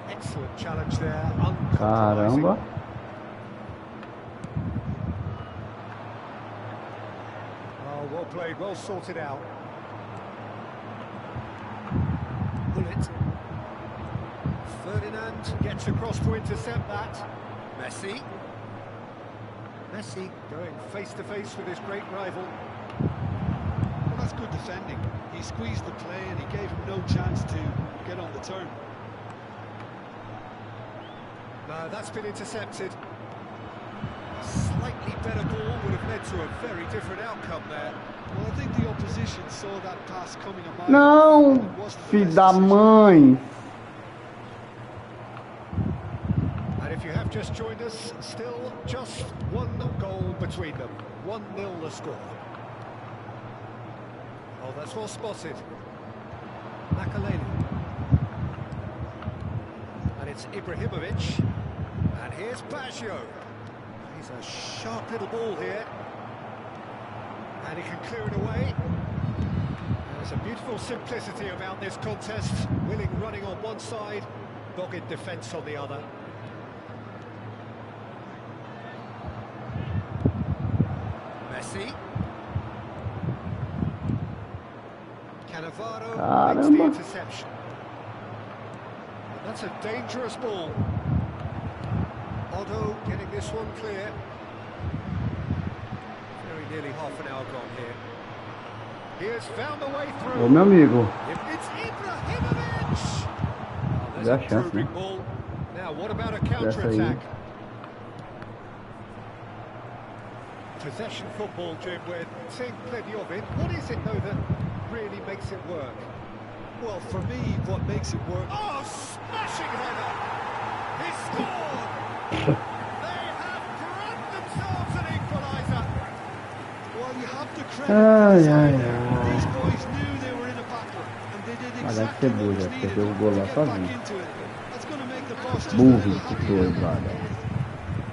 Speaker 2: Excellent challenge there, uncompromising.
Speaker 1: Caramba.
Speaker 2: Oh, well played, well sorted out. Bullet. Ferdinand gets across to intercept that. Messi. Messi going face to face with his great rival.
Speaker 6: Well, that's good defending. He squeezed the play and he gave him no chance to get on the turn.
Speaker 2: No, that's been intercepted. A slightly better ball would have led to a very different outcome there.
Speaker 6: Well, I think the opposition saw that pass coming a mile.
Speaker 1: Não,
Speaker 6: It wasn't the
Speaker 1: filho
Speaker 6: best
Speaker 1: da
Speaker 6: decision.
Speaker 1: mãe.
Speaker 2: And if you have just joined us, still just one goal between them. 1-0 the score. Oh, that's well spotted. Makaleli. And it's Ibrahimovic. And here's Baggio. He's a sharp little ball here. And he can clear it away. There's a beautiful simplicity about this contest. Willing running on one side, dogged defence on the other. Messi. Cannavaro makes the interception. That's a dangerous ball. Otto getting this one clear. Very nearly half an hour gone here. He has found the way through.
Speaker 1: Ô, meu amigo.
Speaker 2: It's Ibrahimovic. Oh, there's
Speaker 1: Dá
Speaker 2: a
Speaker 1: chance,
Speaker 2: probing
Speaker 1: né?
Speaker 2: ball. Now, what about a
Speaker 1: Dessa aí.
Speaker 2: counter-attack? Possession football, Jim, we're seeing plenty of it. What is it, though, that really makes it work?
Speaker 6: Well, for me, what makes it work...
Speaker 2: Oh, smashing header! He scored! They have grabbed themselves an equaliser!
Speaker 6: Well, you have to credit
Speaker 1: Ai,
Speaker 6: the
Speaker 1: ai,
Speaker 6: side there.
Speaker 1: ai.
Speaker 6: These boys knew they were in a battle, and they did
Speaker 1: Ah, deve
Speaker 6: exactly
Speaker 1: ser
Speaker 6: what
Speaker 1: burro,
Speaker 6: was
Speaker 1: já
Speaker 6: needed
Speaker 1: perdeu o
Speaker 6: to
Speaker 1: gol lá
Speaker 6: get back
Speaker 1: sozinho.
Speaker 6: into it. That's going to make the boss just a
Speaker 1: Burro
Speaker 6: little
Speaker 1: que
Speaker 6: happier.
Speaker 1: foi, brother.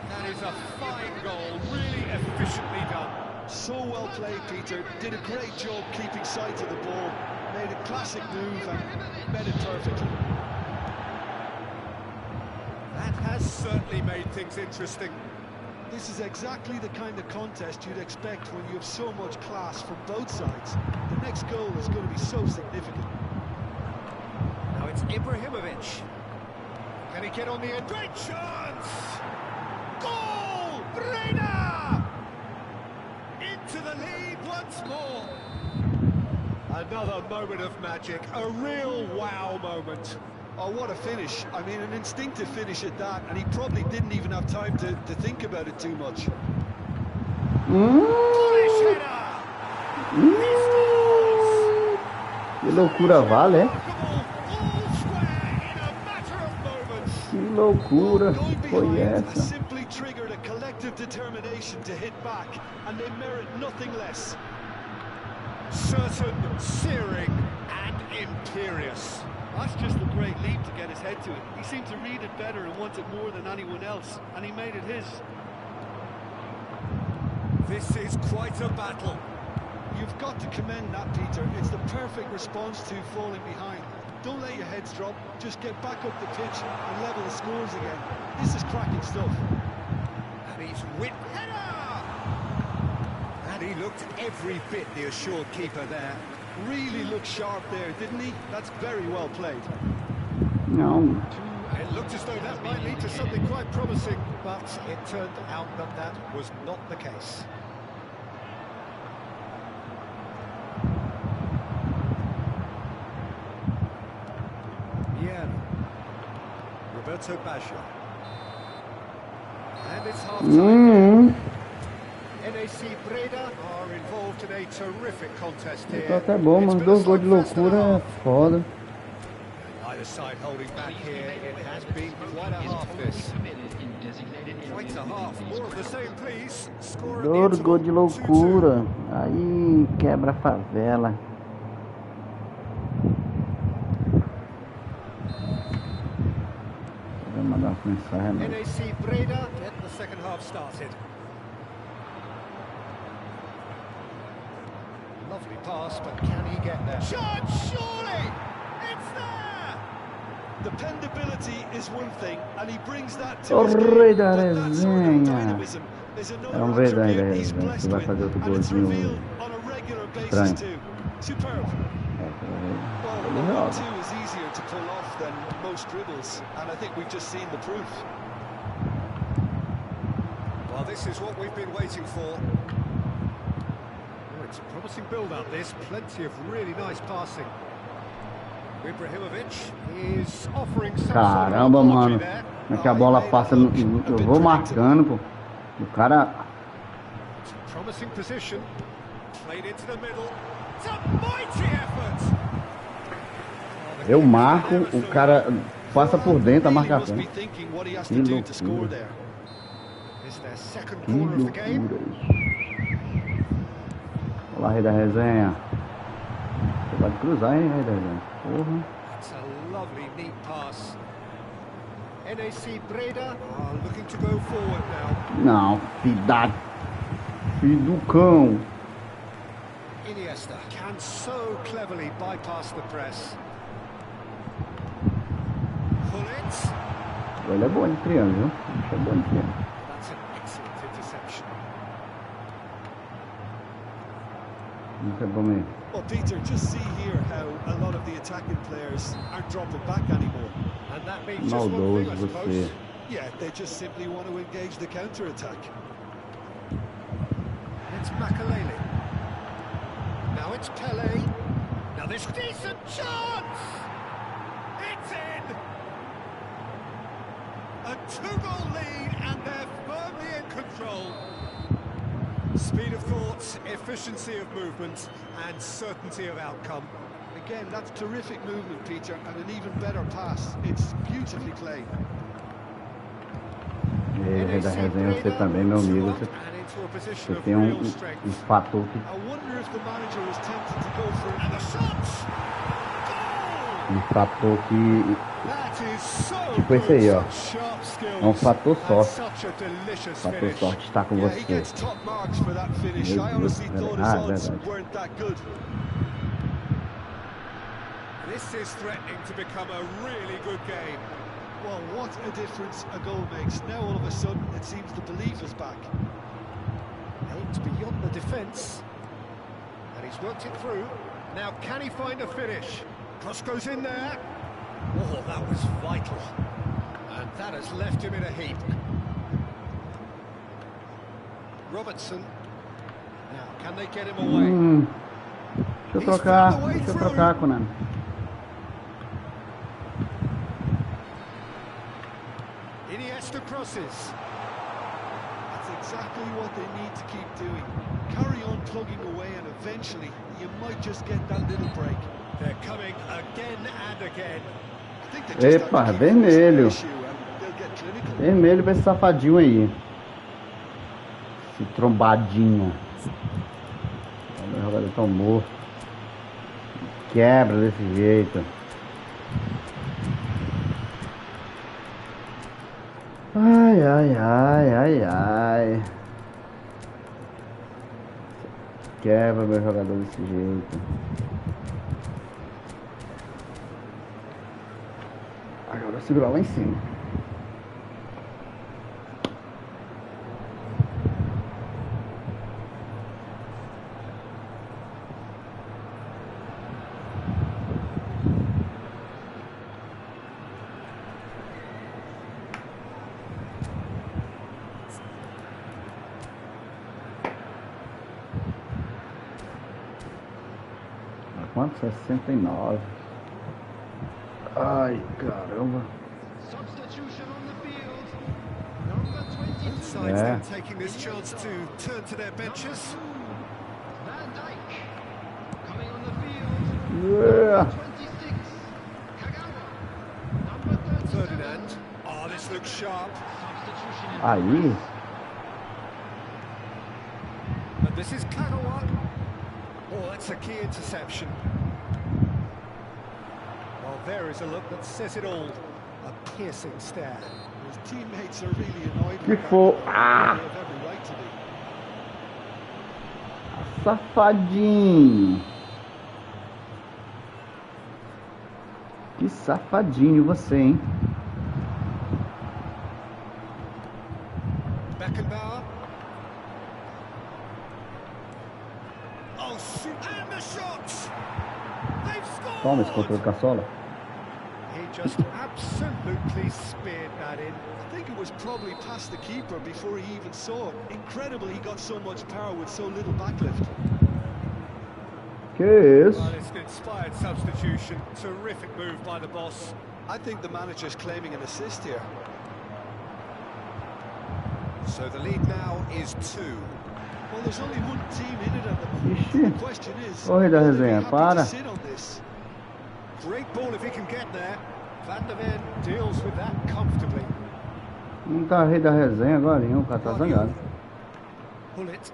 Speaker 2: That is a fine goal, really efficiently done.
Speaker 6: So well played, Peter. Did a great job keeping sight of the ball. Made a classic move and met it perfectly.
Speaker 2: That has certainly made things interesting.
Speaker 6: This is exactly the kind of contest you'd expect when you have so much class from both sides. The next goal is going to be so significant.
Speaker 2: Now it's Ibrahimovic. Can he get on the end? Great chance! Goal! Resenha! Into the lead once more. Another moment of magic, a real wow moment.
Speaker 6: Oh, what a finish. I mean, an instinctive finish at that, and he probably didn't even have time to think about it too much.
Speaker 2: Polish header! He scores!
Speaker 1: Que loucura, vale, é?
Speaker 2: Remarkable, all square in a matter of moments.
Speaker 1: Que loucura foi essa?
Speaker 6: Simply triggered a collective determination to hit back, and they merit nothing less.
Speaker 2: Certain, searing, and imperious.
Speaker 6: That's just a great leap to get his head to it. He seemed to read it better and want it more than anyone else, and he made it his.
Speaker 2: This is quite a battle.
Speaker 6: You've got to commend that, Peter. It's the perfect response to falling behind. Don't let your heads drop. Just get back up the pitch and level the scores again. This is cracking stuff.
Speaker 2: And he's whipped header! And he looked every bit the assured keeper there.
Speaker 6: Really looked sharp there, didn't he? That's very well played.
Speaker 1: Não.
Speaker 2: It looked as though that might lead to something quite promising, but it turned out that that was not the case. Roberto Baggio. And it's half-time. NAC Breda are involved in a terrific contest here.
Speaker 1: Tá até bom, mas 2 gols de loucura é foda.
Speaker 2: Either side holding back here. It has been quite a half this. Quite a half. More of the same, please. Score at the
Speaker 1: 2 gols de
Speaker 2: interval, 2-2.
Speaker 1: loucura. Aí quebra a favela. Vou mandar uma mensagem.
Speaker 2: NAC Breda get the second half started. Lovely pass, but can he get there? Shot, surely! It's there!
Speaker 6: Dependability is one thing, and he brings that to
Speaker 1: O
Speaker 6: his
Speaker 1: rei
Speaker 6: game,
Speaker 1: da
Speaker 6: but that sort of
Speaker 1: resenha.
Speaker 6: dynamism is
Speaker 1: É
Speaker 6: another
Speaker 1: um rei da
Speaker 6: attribute he's
Speaker 1: resenha
Speaker 6: blessed
Speaker 1: que vai
Speaker 6: with,
Speaker 1: fazer outro
Speaker 6: and it's
Speaker 1: golzinho
Speaker 6: revealed on a regular basis
Speaker 1: estranho.
Speaker 6: too. Superb. Well,
Speaker 1: Ele
Speaker 6: the
Speaker 1: joga.
Speaker 6: 1-2 is easier to pull off than most dribbles, and I think we've just seen the proof.
Speaker 2: Well, this is what we've been waiting for. Oh, it's a promising build-up, this. Plenty of really nice passing. Ibrahimovic is offering some
Speaker 1: Caramba,
Speaker 2: sort of
Speaker 1: mano.
Speaker 2: apology there.
Speaker 1: Como é que a bola passa no... Eu vou marcando, pô. O cara...
Speaker 2: Promising position. Played into the middle. It's a mighty effort.
Speaker 1: Eu marco, o cara passa por dentro a
Speaker 6: Really must
Speaker 1: marcação.
Speaker 6: be thinking what he has
Speaker 1: Que
Speaker 6: to do to score
Speaker 1: loucura.
Speaker 6: there.
Speaker 2: It's their second
Speaker 1: Que
Speaker 2: corner of the game.
Speaker 1: loucura isso. Olá, rei da resenha. Você pode cruzar, hein, rei da resenha. Porra.
Speaker 2: That's a lovely, neat pass. NAC Breda are looking to go forward now.
Speaker 1: Não, filho do cão.
Speaker 2: Iniesta can so cleverly bypass the press. Pull it.
Speaker 1: Ele é bom de triângulo, viu? Ele é bom de triângulo.
Speaker 2: That's an excellent interception.
Speaker 1: Isso é bom mesmo.
Speaker 6: Well, Peter, just see here how a lot of the attacking players aren't dropping back anymore.
Speaker 2: And that means just one
Speaker 1: Maldoso
Speaker 2: thing, I
Speaker 1: você.
Speaker 2: suppose.
Speaker 6: Yeah, they just simply want to engage the counter-attack.
Speaker 2: It's Makalele. Now it's Pele. Now this decent chance! It's in! A 2-goal lead and they're firmly in control. Speed of thought, efficiency of movement and certainty of outcome.
Speaker 6: Again, that's terrific movement, Peter, and an even better pass. It's beautifully played.
Speaker 1: Rei da resenha, você também, meu amigo. Você tem um fator que...
Speaker 6: I wonder if the manager was tempted to go for
Speaker 2: And the shot! Goal!
Speaker 1: fator que...
Speaker 2: That is so
Speaker 1: Tipo esse aí, ó.
Speaker 2: good, such sharp skills.
Speaker 1: É um fator
Speaker 2: And
Speaker 1: sorte.
Speaker 2: such a delicious
Speaker 1: Fator
Speaker 2: finish.
Speaker 1: sorte está com
Speaker 6: Yeah, he
Speaker 1: você.
Speaker 6: gets top marks for that finish.
Speaker 1: Meu
Speaker 6: I
Speaker 1: Deus,
Speaker 6: honestly
Speaker 1: cara.
Speaker 6: thought his
Speaker 1: Ah,
Speaker 6: odds
Speaker 1: verdade.
Speaker 6: weren't that good.
Speaker 2: This is threatening to become a really good game.
Speaker 6: Well, what a difference a goal makes. Now all of a sudden it seems the belief is back.
Speaker 2: Aimed beyond the defence. And he's worked it through. Now can he find a finish? Cross goes in there. Oh, that was vital. And that has left him in a heap. Robertson. Now, can they get him away?
Speaker 1: Deixa eu trocar, Conan.
Speaker 2: Iniesta crosses.
Speaker 6: That's exactly what they need to keep doing. Carry on plugging away and eventually you might just get that little break.
Speaker 2: They're coming again and again.
Speaker 6: I think they just
Speaker 1: Epa,
Speaker 6: have to keep
Speaker 1: vermelho.
Speaker 6: focusing on the issue and they'll
Speaker 1: Vermelho pra esse safadinho aí. Esse trombadinho. O jogador tão morto. Quebra desse jeito. Ai, ai, ai, ai, ai. Quebra meu jogador desse jeito. Agora segurar lá em cima. Quanto? 69. Ai, caramba.
Speaker 7: Substitution on the field. Number 22.
Speaker 2: Sides then taking this chance to turn to their benches.
Speaker 7: Van Dijk. Coming on the field.
Speaker 1: Yeah.
Speaker 7: 26. Kagawa. Number 37.
Speaker 2: Ferdinand. Oh, this looks sharp.
Speaker 7: Substitution in
Speaker 1: Aí.
Speaker 2: And this is Kagawa. Oh, that's a key interception. Well, there is a look that says it all. A piercing stare.
Speaker 6: His teammates are really annoyed
Speaker 1: Que
Speaker 6: with that.
Speaker 1: for...
Speaker 6: They
Speaker 1: Ah!
Speaker 6: have every right to be.
Speaker 1: Safadinho. Que safadinho você, hein?
Speaker 2: Beckenbauer. Oh, shoot. And the shot! They've scored!
Speaker 1: Toma esse controle de caçola.
Speaker 2: He just absolutely speared that in.
Speaker 6: I think it was probably past the keeper before he even saw it. Incredible he got so much power with so little backlift.
Speaker 1: Que isso?
Speaker 2: Well, it's an inspired substitution. Terrific move by the boss.
Speaker 6: I think the manager's claiming an assist here.
Speaker 2: So the lead now is 2.
Speaker 6: Well, there's only one team in it at the moment.
Speaker 1: Ixi.
Speaker 6: The question is,
Speaker 1: Corre da
Speaker 6: will they be
Speaker 1: resenha,
Speaker 6: happy
Speaker 1: para.
Speaker 6: to sit on this?
Speaker 2: Great ball if he can get there. Van der Ven deals with that comfortably.
Speaker 1: Não tá rei da resenha agora, hein? O cara tá zangado.
Speaker 2: Pull it.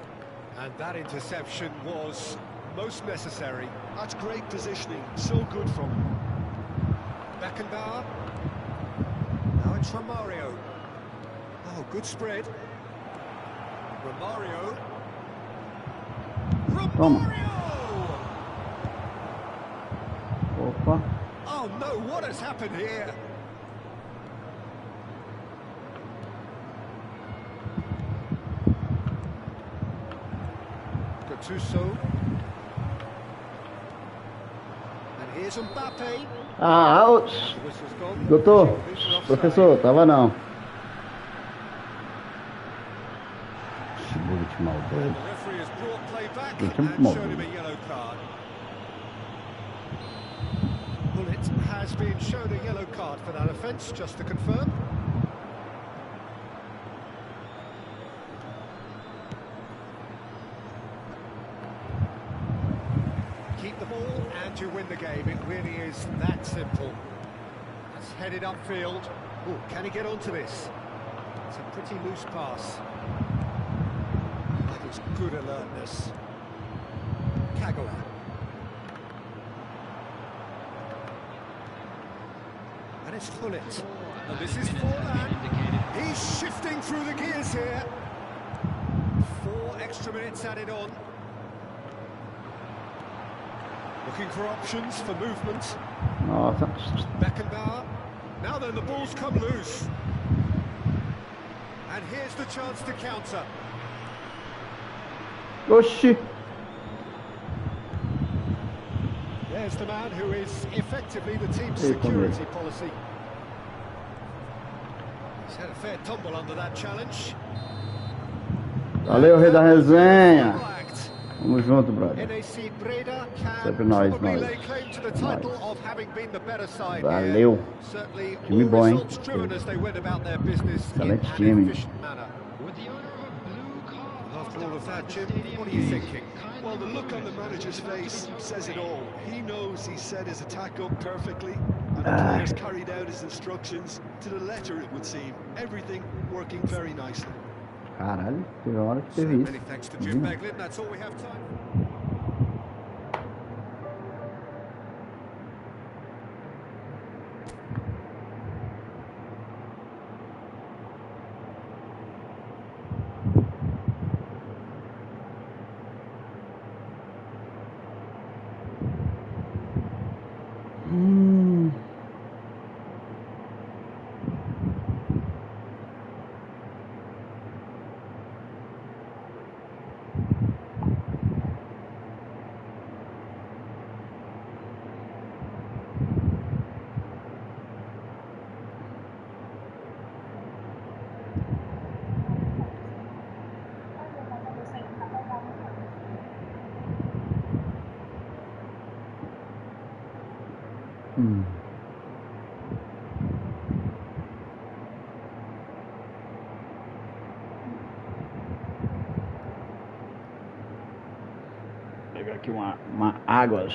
Speaker 2: And that interception was most necessary.
Speaker 6: That's great positioning. So good from him.
Speaker 2: Beckenbauer. Now it's Romario. Oh, good spread. Romario.
Speaker 1: Toma.
Speaker 2: Romario!
Speaker 1: Opa.
Speaker 2: Oh no, what has happened here? Gattuso. And here's Mbappe.
Speaker 1: Ah, ô,
Speaker 2: The whistle's gone.
Speaker 1: doutor,
Speaker 2: People offside.
Speaker 1: professor, tava não. Burro de maldoso.
Speaker 2: The referee has brought play back
Speaker 1: It's
Speaker 2: and
Speaker 1: a moment.
Speaker 2: shown him a yellow card. Bullet has been shown a yellow card for that offence, just to confirm. Keep the ball and you win the game. It really is that simple. That's headed upfield. Oh, can he get onto this? It's a pretty loose pass. That is good alertness. Kagawa. And it's Hullet. And this is Forlan. He's shifting through the gears here. 4 extra minutes added on. Looking for options for movement.
Speaker 1: Nossa.
Speaker 2: Beckenbauer. Now then, the ball's come loose. And here's the chance to counter.
Speaker 1: Oxi.
Speaker 2: There's the man who is effectively the team's
Speaker 1: Hey, come here.
Speaker 2: security policy. He's had a fair tumble under that challenge.
Speaker 1: Valeu, rei da resenha.
Speaker 2: Flagged.
Speaker 1: Tamo junto, brother.
Speaker 2: NAC Breda can
Speaker 1: Sempre nós,
Speaker 2: probably
Speaker 1: nós.
Speaker 2: lay claim to the title of having been the better side
Speaker 1: Valeu.
Speaker 2: here. Certainly
Speaker 1: Time
Speaker 2: all
Speaker 1: bom, hein?
Speaker 2: results driven as they went about their business in
Speaker 1: Excelente
Speaker 2: an
Speaker 1: time.
Speaker 2: efficient manner.
Speaker 7: With the owner of a blue car.
Speaker 2: After all of that, Jim, what are you thinking?
Speaker 6: Well, the look on the manager's face says it all. He knows he set his attack up perfectly, And the players carried out his instructions to the letter, it would seem. Everything working very nicely.
Speaker 1: Caralho, teve uma hora que
Speaker 2: So
Speaker 1: teve
Speaker 2: many
Speaker 1: isso.
Speaker 2: thanks to Jim Beglin. That's all we have time for.
Speaker 1: Vou pegar aqui uma águas.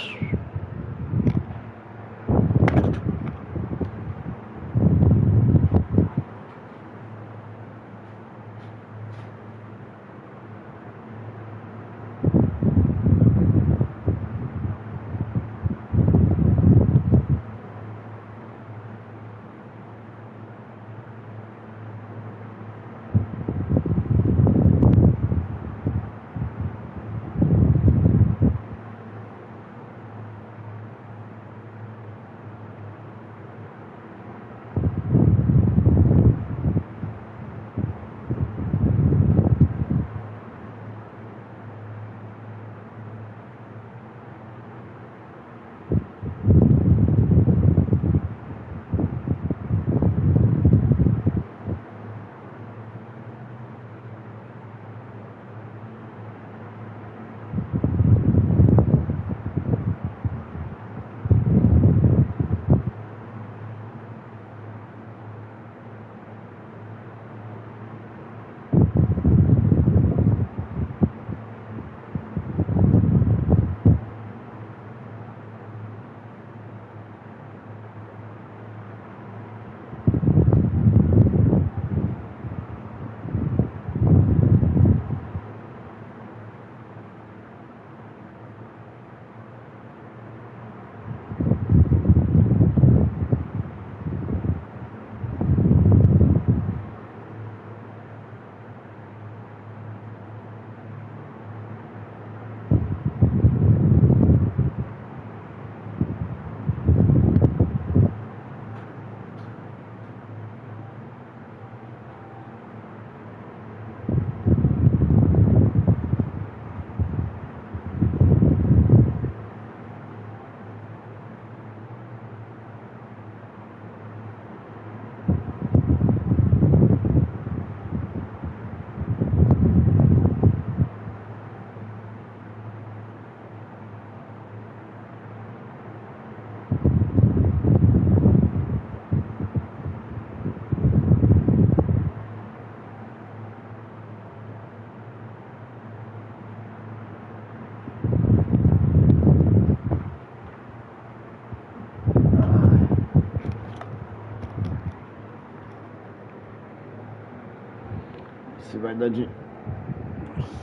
Speaker 1: Se vai dar de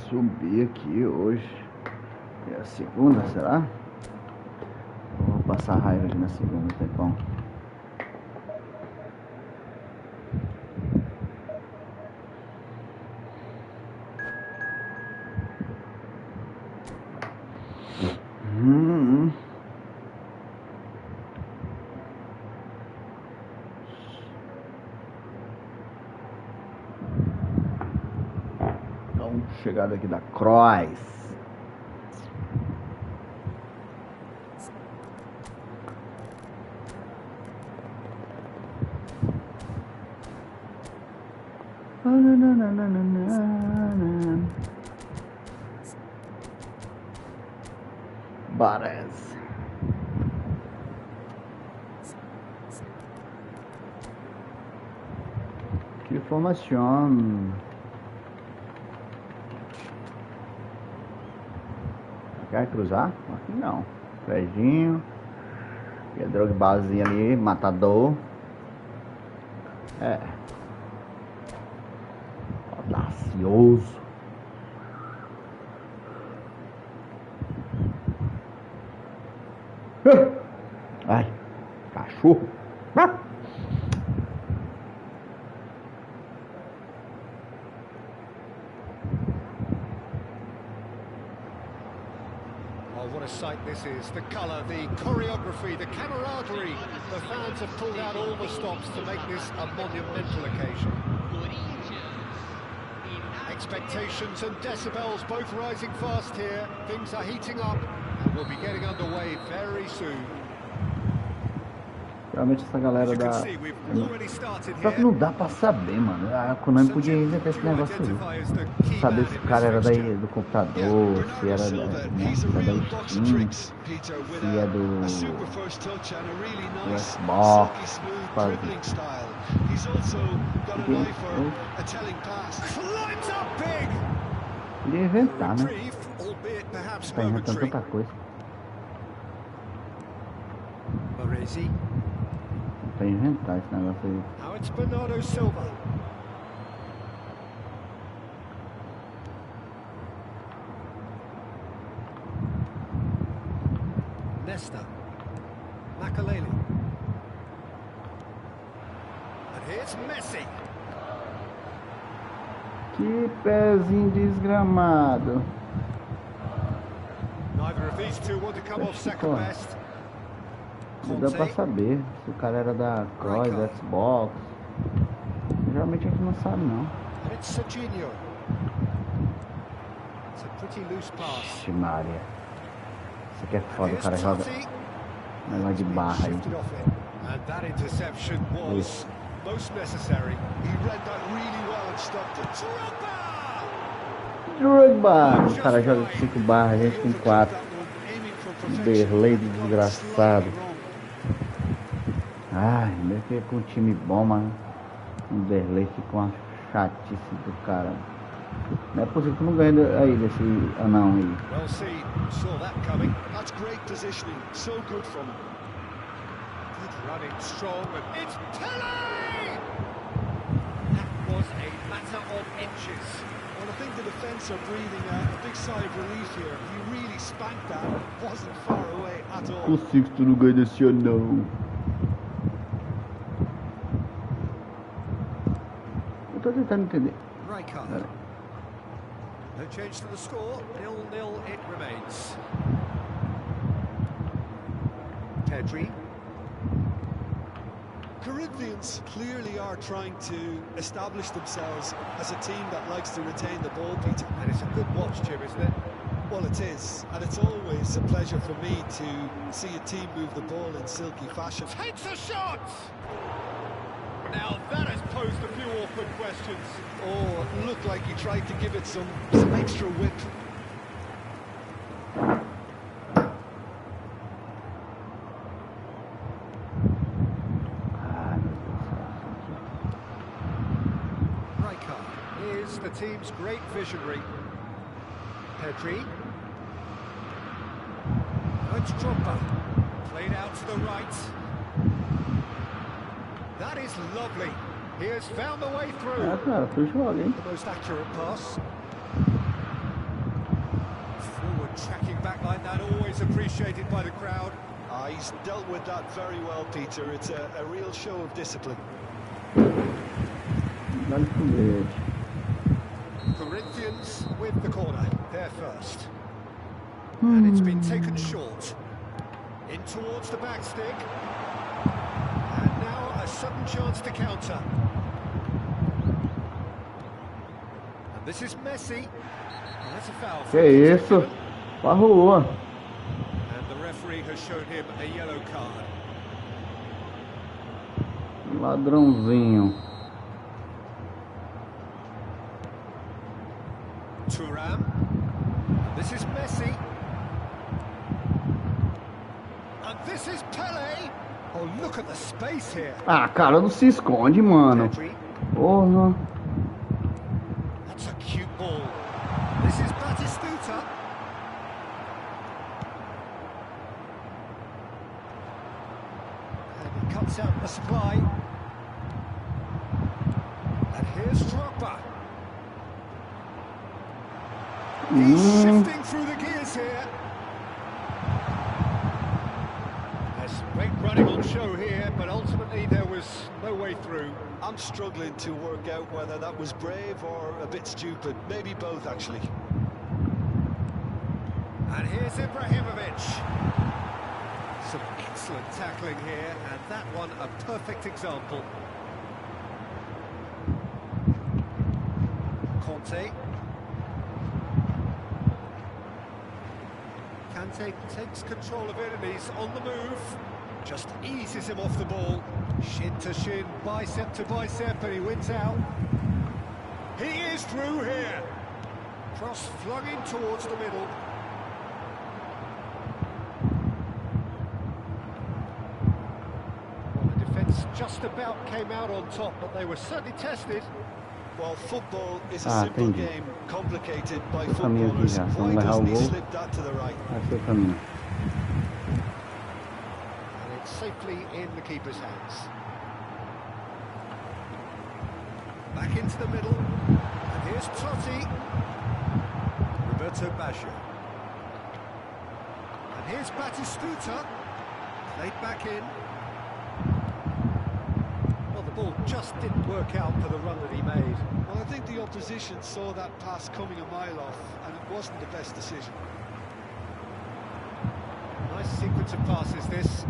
Speaker 1: subir aqui hoje. É a segunda, será? Vou passar raiva aqui na segunda, tempão. Então, chegada aqui da Croix. Bares. Que formação. Quer cruzar? Aqui não. Prédinho. E a Drogbazinho ali, matador. É. Audacioso. Ai, cachorro.
Speaker 2: Oh, what a sight this is. The colour, the choreography, the camaraderie. The fans have pulled out all the stops to make this a monumental occasion. Expectations and decibels both rising fast here. Things are heating up and we'll be getting underway very soon.
Speaker 1: Realmente essa galera da... Só que não dá pra saber, mano. A Konami podia inventar esse negócio aí. Saber se o cara era daí do computador, se era da Steam, se é do Xbox. Podia inventar, né? Tá inventando tanta coisa. Pra inventar esse negócio aí.
Speaker 2: Now it's Bernardo Silva. Nesta. Makaleli. And here's Messi.
Speaker 1: Que pezinho desgramado.
Speaker 2: Neither of these two want to come off second best.
Speaker 1: Não dá pra saber se o cara era da Cross, da Xbox. Geralmente a gente não sabe, não. Ixi, Maria. Isso aqui é foda, o cara joga negócio de barra aí. Isso. Drogba! O cara joga com 5 barras, a gente com 4. Berlei desgraçado. Ai, mesmo que com um time bom, mano. Um Berlei fica uma chatice do cara. Não é possível que não ganhe aí desse anão aí.
Speaker 3: Well seen, saw that coming. That's great positioning, so good from him.
Speaker 2: Good running, strong, and it's Pele! That was a matter of inches.
Speaker 6: Well, I think the defence are breathing a big sigh of relief here. He really spanked that, wasn't far away at all.
Speaker 1: O Sixto não ganha desse anão. Eu tô tentando entender.
Speaker 2: No change to the score, 0-0 it remains. Pedri.
Speaker 6: Corinthians clearly are trying to establish themselves as a team that likes to retain the ball, Peter.
Speaker 2: And it's a good watch, Jim, isn't it?
Speaker 6: Well, it is, and it's always a pleasure for me to see a team move the ball in silky fashion.
Speaker 2: Takes a shot! Now that has posed a few awkward questions.
Speaker 6: Oh, it looked like he tried to give it some extra whip.
Speaker 2: Rijkaard is the team's great visionary. Pedri. Now it's Drogba. Played out to the right. That is lovely. He has found the way through.
Speaker 1: Cara, foi jogo, hein?
Speaker 2: The most accurate pass. Forward tracking back like that, always appreciated by the crowd.
Speaker 6: He's dealt with that very well, Peter. It's a real show of discipline.
Speaker 2: Corinthians with the corner. They're first. And it's been taken short. In towards the back stick. And now a sudden chance to counter. And this is Messi. And that's a foul.
Speaker 1: Que isso? Pra rua.
Speaker 2: And the referee has shown him a yellow card.
Speaker 1: Ladrãozinho.
Speaker 2: Thuram. And this is Messi. And this is Pele. Oh, look at the space here.
Speaker 1: Ah, cara, não se esconde, mano. Porra.
Speaker 2: That's a cute ball. This is Batistuta. cuts out the supply. And here's Drogba. He's shifting through the gears here. There's great running on show here, but ultimately there was no way through.
Speaker 6: I'm struggling to work out whether that was brave or a bit stupid. Maybe both, actually.
Speaker 2: And here's Ibrahimovic. Some excellent tackling here, and that one a perfect example. Conte. Kante takes control of it and he's on the move. Just eases him off the ball. Shin to shin, bicep to bicep, and he wins out. He is through here. Cross flung in towards the middle. Well, the defence just about came out on top, but they were certainly tested.
Speaker 6: Well, football is a simple game, complicated by footballers. Why doesn't he slip that to the right?
Speaker 2: And it's safely in the keeper's hands. Back into the middle. And here's Totti. Roberto Baggio. And here's Batistuta. Played back in. Well, the ball just didn't work out for the run that he made.
Speaker 6: Well, I think the opposition saw that pass coming a mile off, and it wasn't the best decision.
Speaker 2: Nice sequence of passes, this.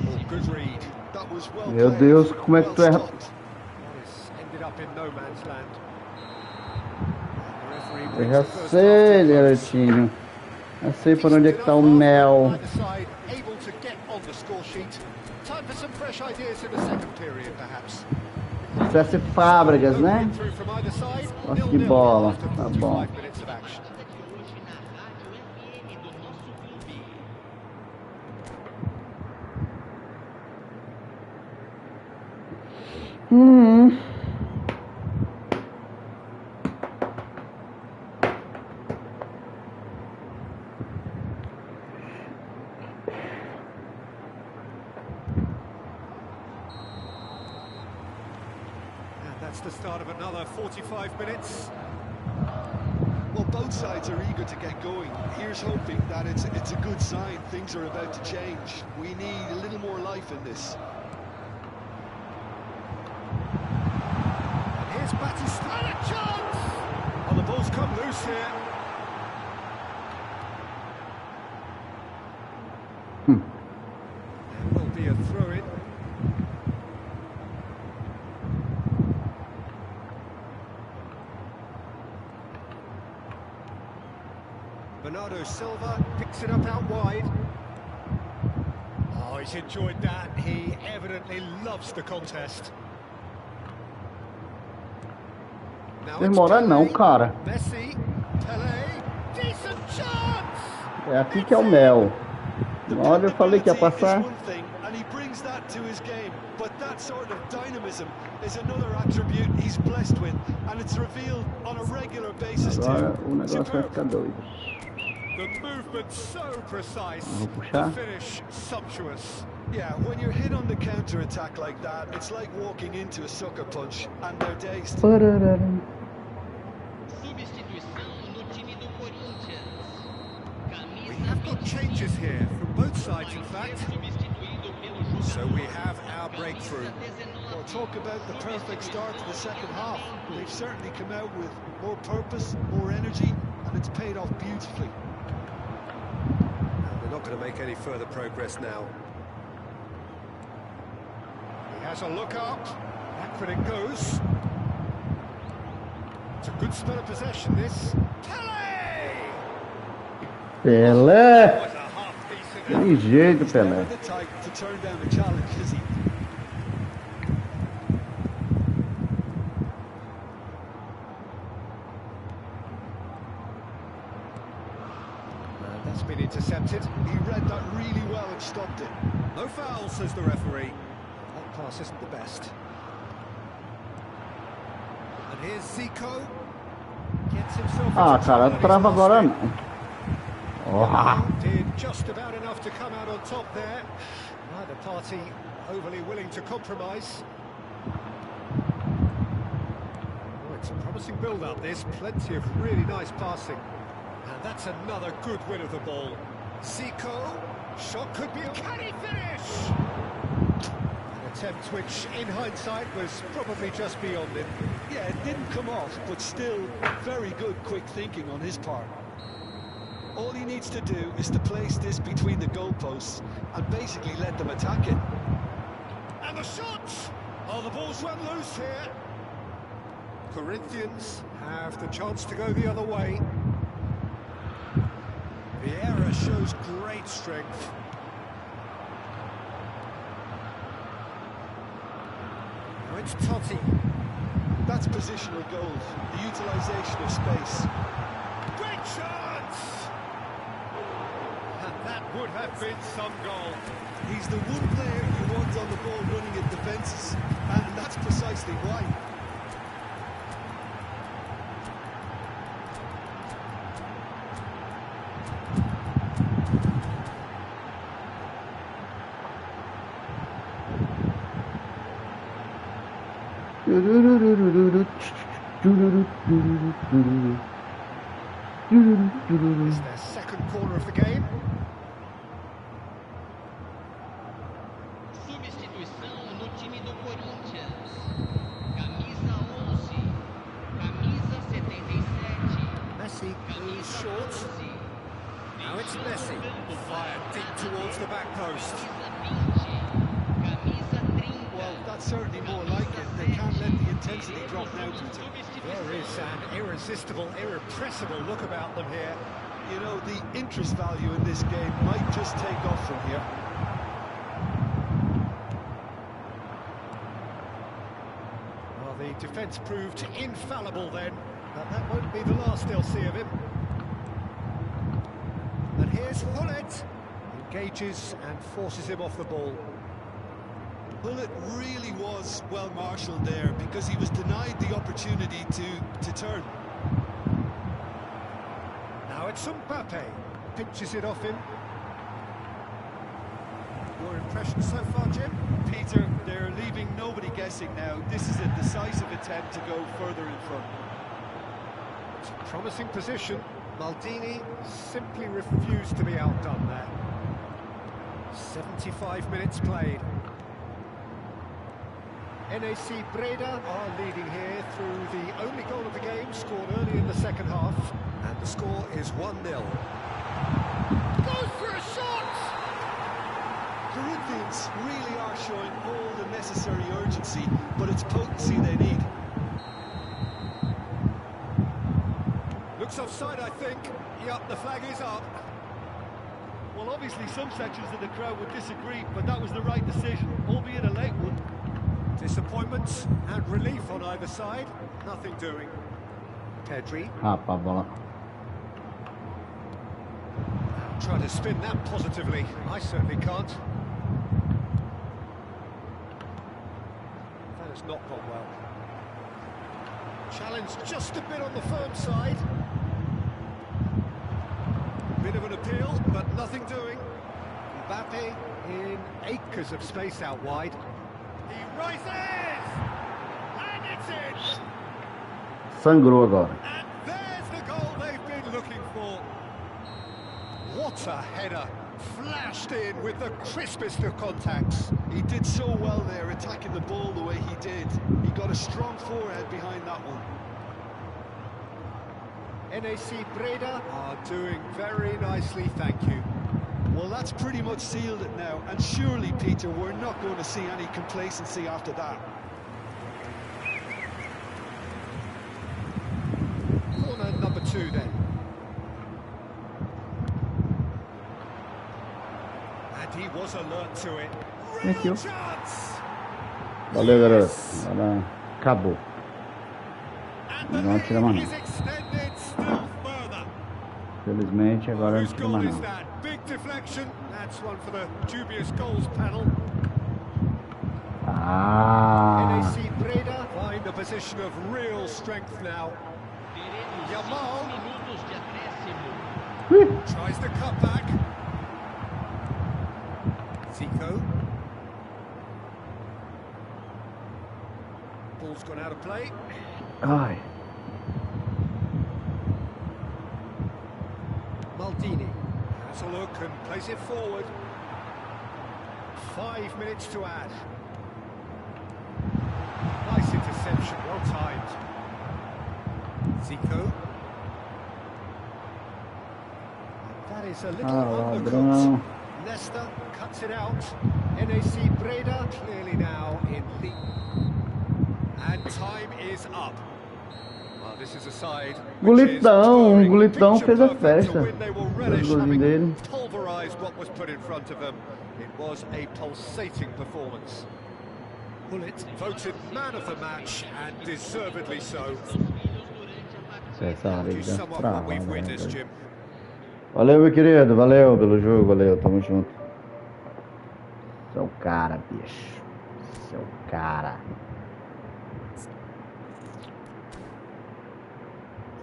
Speaker 2: Oh, good read.
Speaker 6: That was well
Speaker 1: Meu
Speaker 6: played,
Speaker 1: Deus, como é que tu erra?
Speaker 2: Well, it's ended up in no man's land. And the referee
Speaker 1: Eu
Speaker 2: brings
Speaker 1: já
Speaker 2: the first
Speaker 1: sei,
Speaker 2: half to close.
Speaker 1: garotinho. Eu sei por onde é que tá o mel.
Speaker 2: Either side able to get on the score sheet. Time for some fresh ideas in the second period, perhaps.
Speaker 1: Estresse Fábricas, né?
Speaker 2: Through from either side.
Speaker 1: Nossa, que
Speaker 2: 0-0
Speaker 1: bola.
Speaker 2: after
Speaker 1: Tá bom.
Speaker 2: 45 minutes of action. That's the start of another 45 minutes.
Speaker 6: Well, both sides are eager to get going. Here's hoping that it's a good sign. Things are about to change. We need a little more life in this.
Speaker 2: And here's Batistuta, a chance! Oh, the ball's come loose here. There will be a throw-in. Bernardo Silva picks it up out wide. Oh, he's enjoyed that. He evidently loves the contest. Now it's
Speaker 1: Demora não,
Speaker 2: Pelé,
Speaker 1: cara.
Speaker 2: Messi, Pelé, decent chance!
Speaker 1: É aqui que é o mel. Olha, eu falei que ia passar.
Speaker 6: And he brings that to his game, but that sort of dynamism is another attribute he's blessed with, and it's revealed on a regular basis
Speaker 1: Agora
Speaker 6: too.
Speaker 1: o negócio vai ficar doido.
Speaker 2: The movement so precise,
Speaker 1: Vou puxar.
Speaker 2: the finish sumptuous.
Speaker 6: Yeah, when you're hit on the counter-attack like that, it's like walking into a sucker punch, and they're dazed.
Speaker 1: Pararara.
Speaker 2: We have got changes here from both sides, in fact. So we have our breakthrough.
Speaker 6: Well, talk about the perfect start to the second half. They've certainly come out with more purpose, more energy, and it's paid off beautifully.
Speaker 2: And they're not going to make any further progress now. He has a look up. Back when it goes. It's a good spell of possession, this. Pelé!
Speaker 1: Pelé!
Speaker 2: Was a half-decent
Speaker 1: Que jeito,
Speaker 6: He's never
Speaker 1: Pelé.
Speaker 6: the type to turn down a challenge, is he?
Speaker 2: That's been intercepted.
Speaker 6: He read that really well and stopped it.
Speaker 2: No foul, says the referee. That pass isn't the best. And here's Zico. Gets himself
Speaker 1: Ah,
Speaker 2: into
Speaker 1: cara,
Speaker 2: trouble
Speaker 1: trava
Speaker 2: in his
Speaker 1: agora
Speaker 2: last
Speaker 1: não. Oh.
Speaker 2: Did just about enough to come out on top there. Neither party overly willing to compromise. Oh, it's a promising build-up, this. Plenty of really nice passing. And that's another good win of the ball. Zico, shot could be... Can he finish? An attempt which, in hindsight, was probably just beyond it.
Speaker 6: Yeah, it didn't come off, but still very good quick thinking on his part. All he needs to do is to place this between the goalposts and basically let them attack it.
Speaker 2: And the shot! Oh, the ball's run loose here. Corinthians have the chance to go the other way. Vieira shows great strength. Now it's Totti.
Speaker 6: That's positional goals, the utilisation of space.
Speaker 2: Great chance! And that would have been some goal.
Speaker 6: He's the one player you want on the ball running at defences, and that's precisely why.
Speaker 2: It's their second corner of the game.
Speaker 8: Substituição no time do Corinthians. Camisa 11, camisa 77.
Speaker 2: Messi moves short. Now it's Messi. Fired deep towards the back post.
Speaker 6: Well, that's certainly more like it. They can't let the intensity drop now, Peter.
Speaker 2: There is an irresistible, irrepressible look about them here.
Speaker 6: You know, the interest value in this game might just take off from here.
Speaker 2: Well, the defence proved infallible then, but that won't be the last they'll see of him. And here's Hullet. Engages and forces him off the ball.
Speaker 6: Hullet really was well marshalled there because he was denied the opportunity to turn.
Speaker 2: Now it's Mbappe. Pinches it off him. Your impression so far, Jim?
Speaker 6: Peter, they're leaving nobody guessing now. This is a decisive attempt to go further in front.
Speaker 2: It's a promising position. Maldini simply refused to be outdone there. 75 minutes played. NAC Breda are leading here through the only goal of the game, scored early in the second half. And the score is 1-0. Goes for a shot!
Speaker 6: Corinthians really are showing all the necessary urgency, but it's potency they need.
Speaker 2: Looks offside, I think. Yup, the flag is up.
Speaker 6: Well, obviously some sections of the crowd would disagree, but that was the right decision, albeit a late one.
Speaker 2: Disappointment and relief on either side. Nothing doing. Pedri.
Speaker 1: Bola.
Speaker 2: Try to spin that positively. I certainly can't. That has not gone well. Challenge just a bit on the firm side. Bit of an appeal, but nothing doing. Mbappe in acres of space out wide. He rises! And it's in!
Speaker 1: Sangrou agora.
Speaker 2: And there's the goal they've been looking for. What a header! Flashed in with the crispest of contacts.
Speaker 6: He did so well there, attacking the ball the way he did. He got a strong forehead behind that one.
Speaker 2: NAC Breda are doing very nicely, thank you.
Speaker 6: Well, that's pretty much sealed it now, and surely, Peter, we're not going to see any complacency after that.
Speaker 2: Corner number 2 then. And he was alert to it.
Speaker 1: Thank you.
Speaker 2: Chance!
Speaker 1: Valeu, garoto. Agora acabou.
Speaker 2: And
Speaker 1: Não tira mais
Speaker 2: is
Speaker 1: não.
Speaker 2: extended still further.
Speaker 1: Felizmente agora não
Speaker 2: Whose
Speaker 1: tira
Speaker 2: goal
Speaker 1: mais
Speaker 2: is
Speaker 1: não.
Speaker 2: that? Big deflection. That's one for the dubious goals panel.
Speaker 1: Ah,
Speaker 2: NAC Breda find a position of real strength now. Yamal
Speaker 8: Minutos de acréscimo.
Speaker 1: ui,
Speaker 2: tries the cutback. Zico. Ball's gone out of play.
Speaker 1: Ai.
Speaker 2: Maldini has a look and plays it forward. 5 minutes to add. Nice interception, well timed. Zico. That is a little undercooked. Leicester cuts it out. NAC Breda clearly now in lead. And time is up. Well, this is a side
Speaker 1: Gulitão fez a festa. Os golzinhos dele.
Speaker 2: Pulverized what was put in front of them. It was a pulsating performance. Gullit voted man of the match and deservedly so. You sum up what we've witnessed, Jim.
Speaker 1: Valeu, meu querido, valeu pelo jogo, valeu, tamo junto. Seu cara, bicho. Seu cara.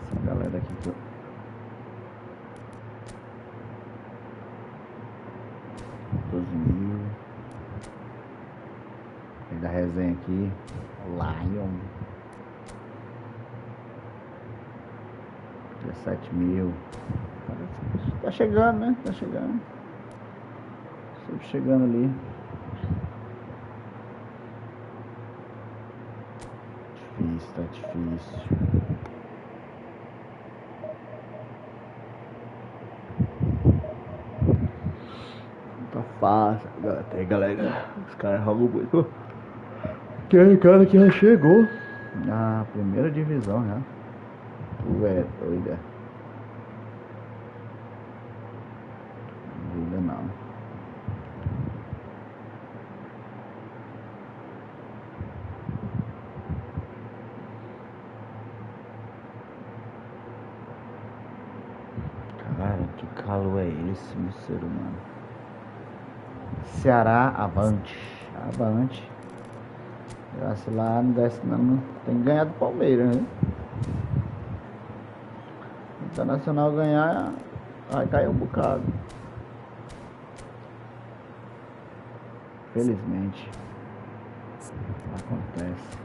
Speaker 1: Essa galera aqui que eu... Tem da resenha aqui. Lion. 17.000. Tá chegando, né? Tá chegando. Sempre chegando ali. Difícil, tá difícil. Tá fácil. Tem galera. Os caras jogam muito. Tem cara que já chegou. Na primeira divisão já. Tu é doida. Doida não. Cara, que calo é esse, meu ser humano? Ceará, avante. Avante. Se lá não desce, não tem que ganhar do Palmeiras, né? Internacional ganhar, vai cair um bocado. Felizmente. Acontece.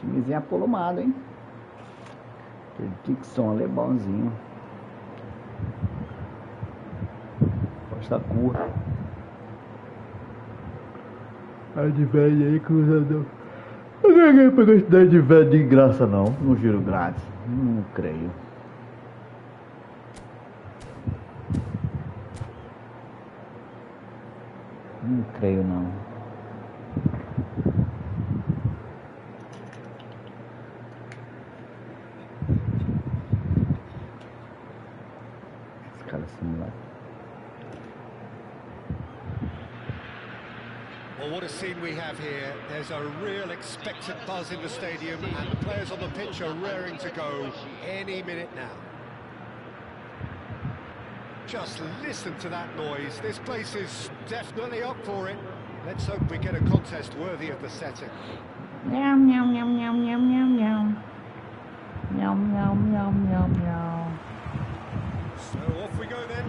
Speaker 1: Timezinho apolumado, hein? Aquele Dixon ali é bonzinho. Costa curta. A de velho aí, cruzador. Eu ganhei pra quantidade de velho de graça, não. No giro grátis. Não creio. Não creio, não.
Speaker 2: Well, what a scene we have here. There's a real expectant buzz in the stadium and the players on the pitch are raring to go any minute now. Just listen to that noise. This place is definitely up for it. Let's hope we get a contest worthy of the setting.
Speaker 1: Meow, meow, meow, meow, meow, meow, meow. Meow, meow, meow, meow, meow.
Speaker 2: So off we go then.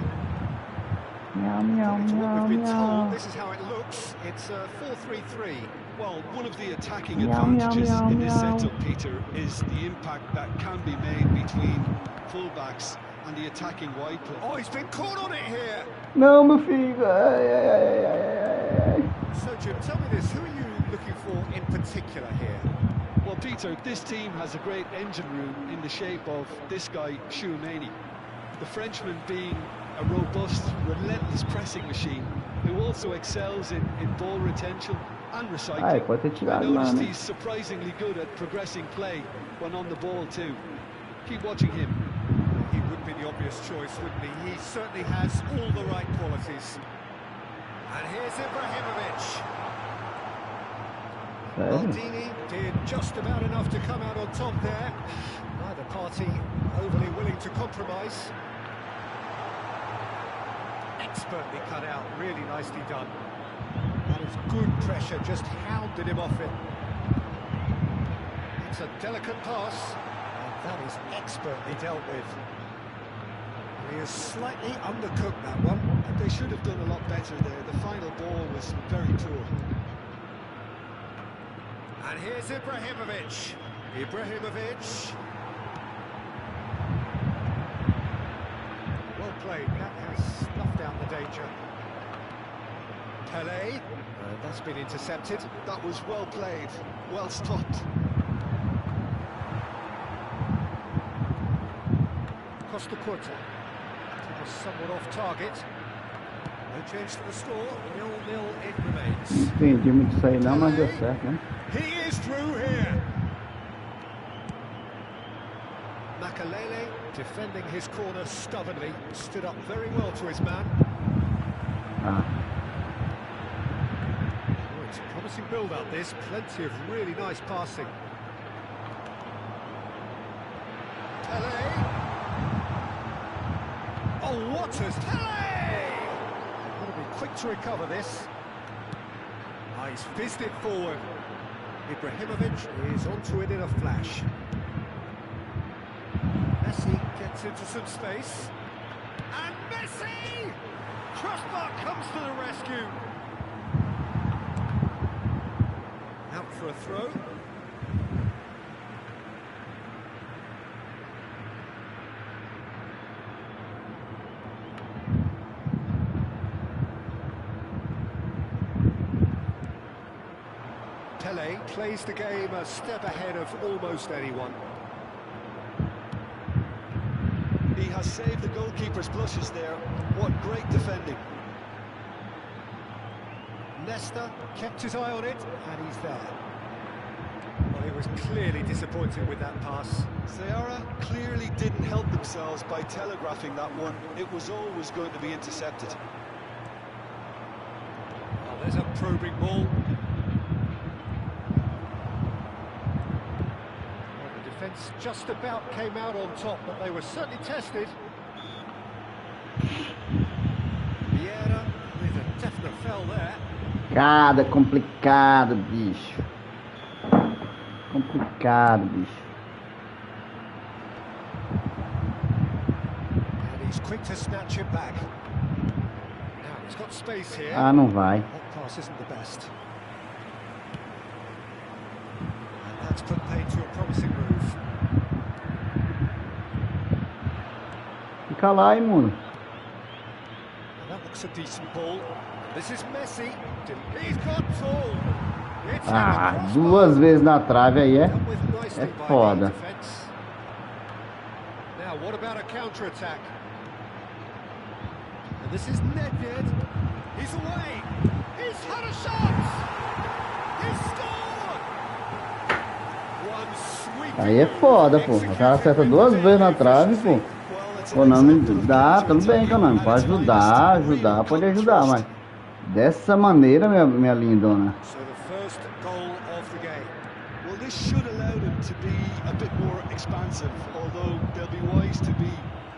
Speaker 1: Meow, meow,
Speaker 2: According to what
Speaker 1: meow,
Speaker 2: we've been
Speaker 1: meow.
Speaker 2: told, this is how it looks. It's 4-3-3.
Speaker 6: Well, one of the attacking
Speaker 1: Meow, meow,
Speaker 6: advantages
Speaker 1: meow,
Speaker 6: in this
Speaker 1: meow.
Speaker 6: setup, Peter, is the impact that can be made between fullbacks and the attacking wide play.
Speaker 2: Oh, he's been caught on it here.
Speaker 1: Não, meu filho. Ai, ai, ai, ai, ai, ai.
Speaker 2: So, Jim, tell me this. Who are you looking for in particular here?
Speaker 6: Well, Peter, this team has a great engine room in the shape of this guy, Chouameni. The Frenchman being a robust, relentless pressing machine who also excels in ball retention and recycling.
Speaker 1: Ai, pode ter
Speaker 6: I
Speaker 1: tirado lá,
Speaker 6: noticed
Speaker 1: né?
Speaker 6: he's surprisingly good at progressing play when on the ball too. Keep watching him.
Speaker 2: He would be the obvious choice, wouldn't he? He certainly has all the right qualities. And here's Ibrahimovic.
Speaker 1: Sério?
Speaker 2: Maldini did just about enough to come out on top there. Neither party overly willing to compromise. expertly cut out, really nicely done. That is good pressure, just hounded him off it. It's a delicate pass, and that is expertly dealt with. He is slightly undercooked, that one.
Speaker 6: And they should have done a lot better there. The final ball was very poor.
Speaker 2: And here's Ibrahimovic. Ibrahimovic. Well played, that has snuffed out the danger. Pelé, that's been intercepted.
Speaker 6: That was well played, well stopped.
Speaker 2: Costa Curta. That was somewhat off target. No change to the score, 0-0 it remains.
Speaker 1: Não entendi muito isso aí não, mas deu certo, né?
Speaker 2: He is through here. Makalele defending his corner stubbornly, stood up very well to his man.
Speaker 1: Ah,
Speaker 2: Oh, it's a promising build-up this, plenty of really nice passing. Pelé. Oh, what has Pelé! Got to be quick to recover this. Ah, he's fizzed it forward. Ibrahimovic is onto it in a flash. Messi gets into some space. And Messi! Crossbar comes to the rescue. Out for a throw. Pelé plays the game a step ahead of almost anyone.
Speaker 6: He has saved the goalkeeper's blushes there. What great defending.
Speaker 2: Nesta kept his eye on it, and he's there. Well, he was clearly disappointed with that pass.
Speaker 6: Seara clearly didn't help themselves by telegraphing that one. It was always going to be intercepted.
Speaker 2: Oh, there's a probing ball. Well, the defence just about came out on top, but they were certainly tested. Vieira with a definite fell there.
Speaker 1: complicado, bicho. Complicado, bicho.
Speaker 2: And he's quick to snatch it back. Now he's got space here.
Speaker 1: Ah, não vai.
Speaker 2: That pass isn't the best. And that's put paid to a promising move.
Speaker 1: Fica lá, imundo.
Speaker 2: And that looks a decent ball. This is Messi. He's got tall. It's
Speaker 1: Ah, duas vezes na trave aí é foda.
Speaker 2: Now, what about a counter-attack? And this is Nedved. He's away. He's had a shot. He's scored. One sweep.
Speaker 1: Aí é foda, pô. O cara acerta duas vezes na trave, pô. Pô, não me dá, tudo bem, Canal. Pode ajudar, pode ajudar, mas dessa maneira, minha lindona.
Speaker 2: So the first goal of the game.
Speaker 6: Well, this should allow them to be a bit more expansive, although they'll be wise to be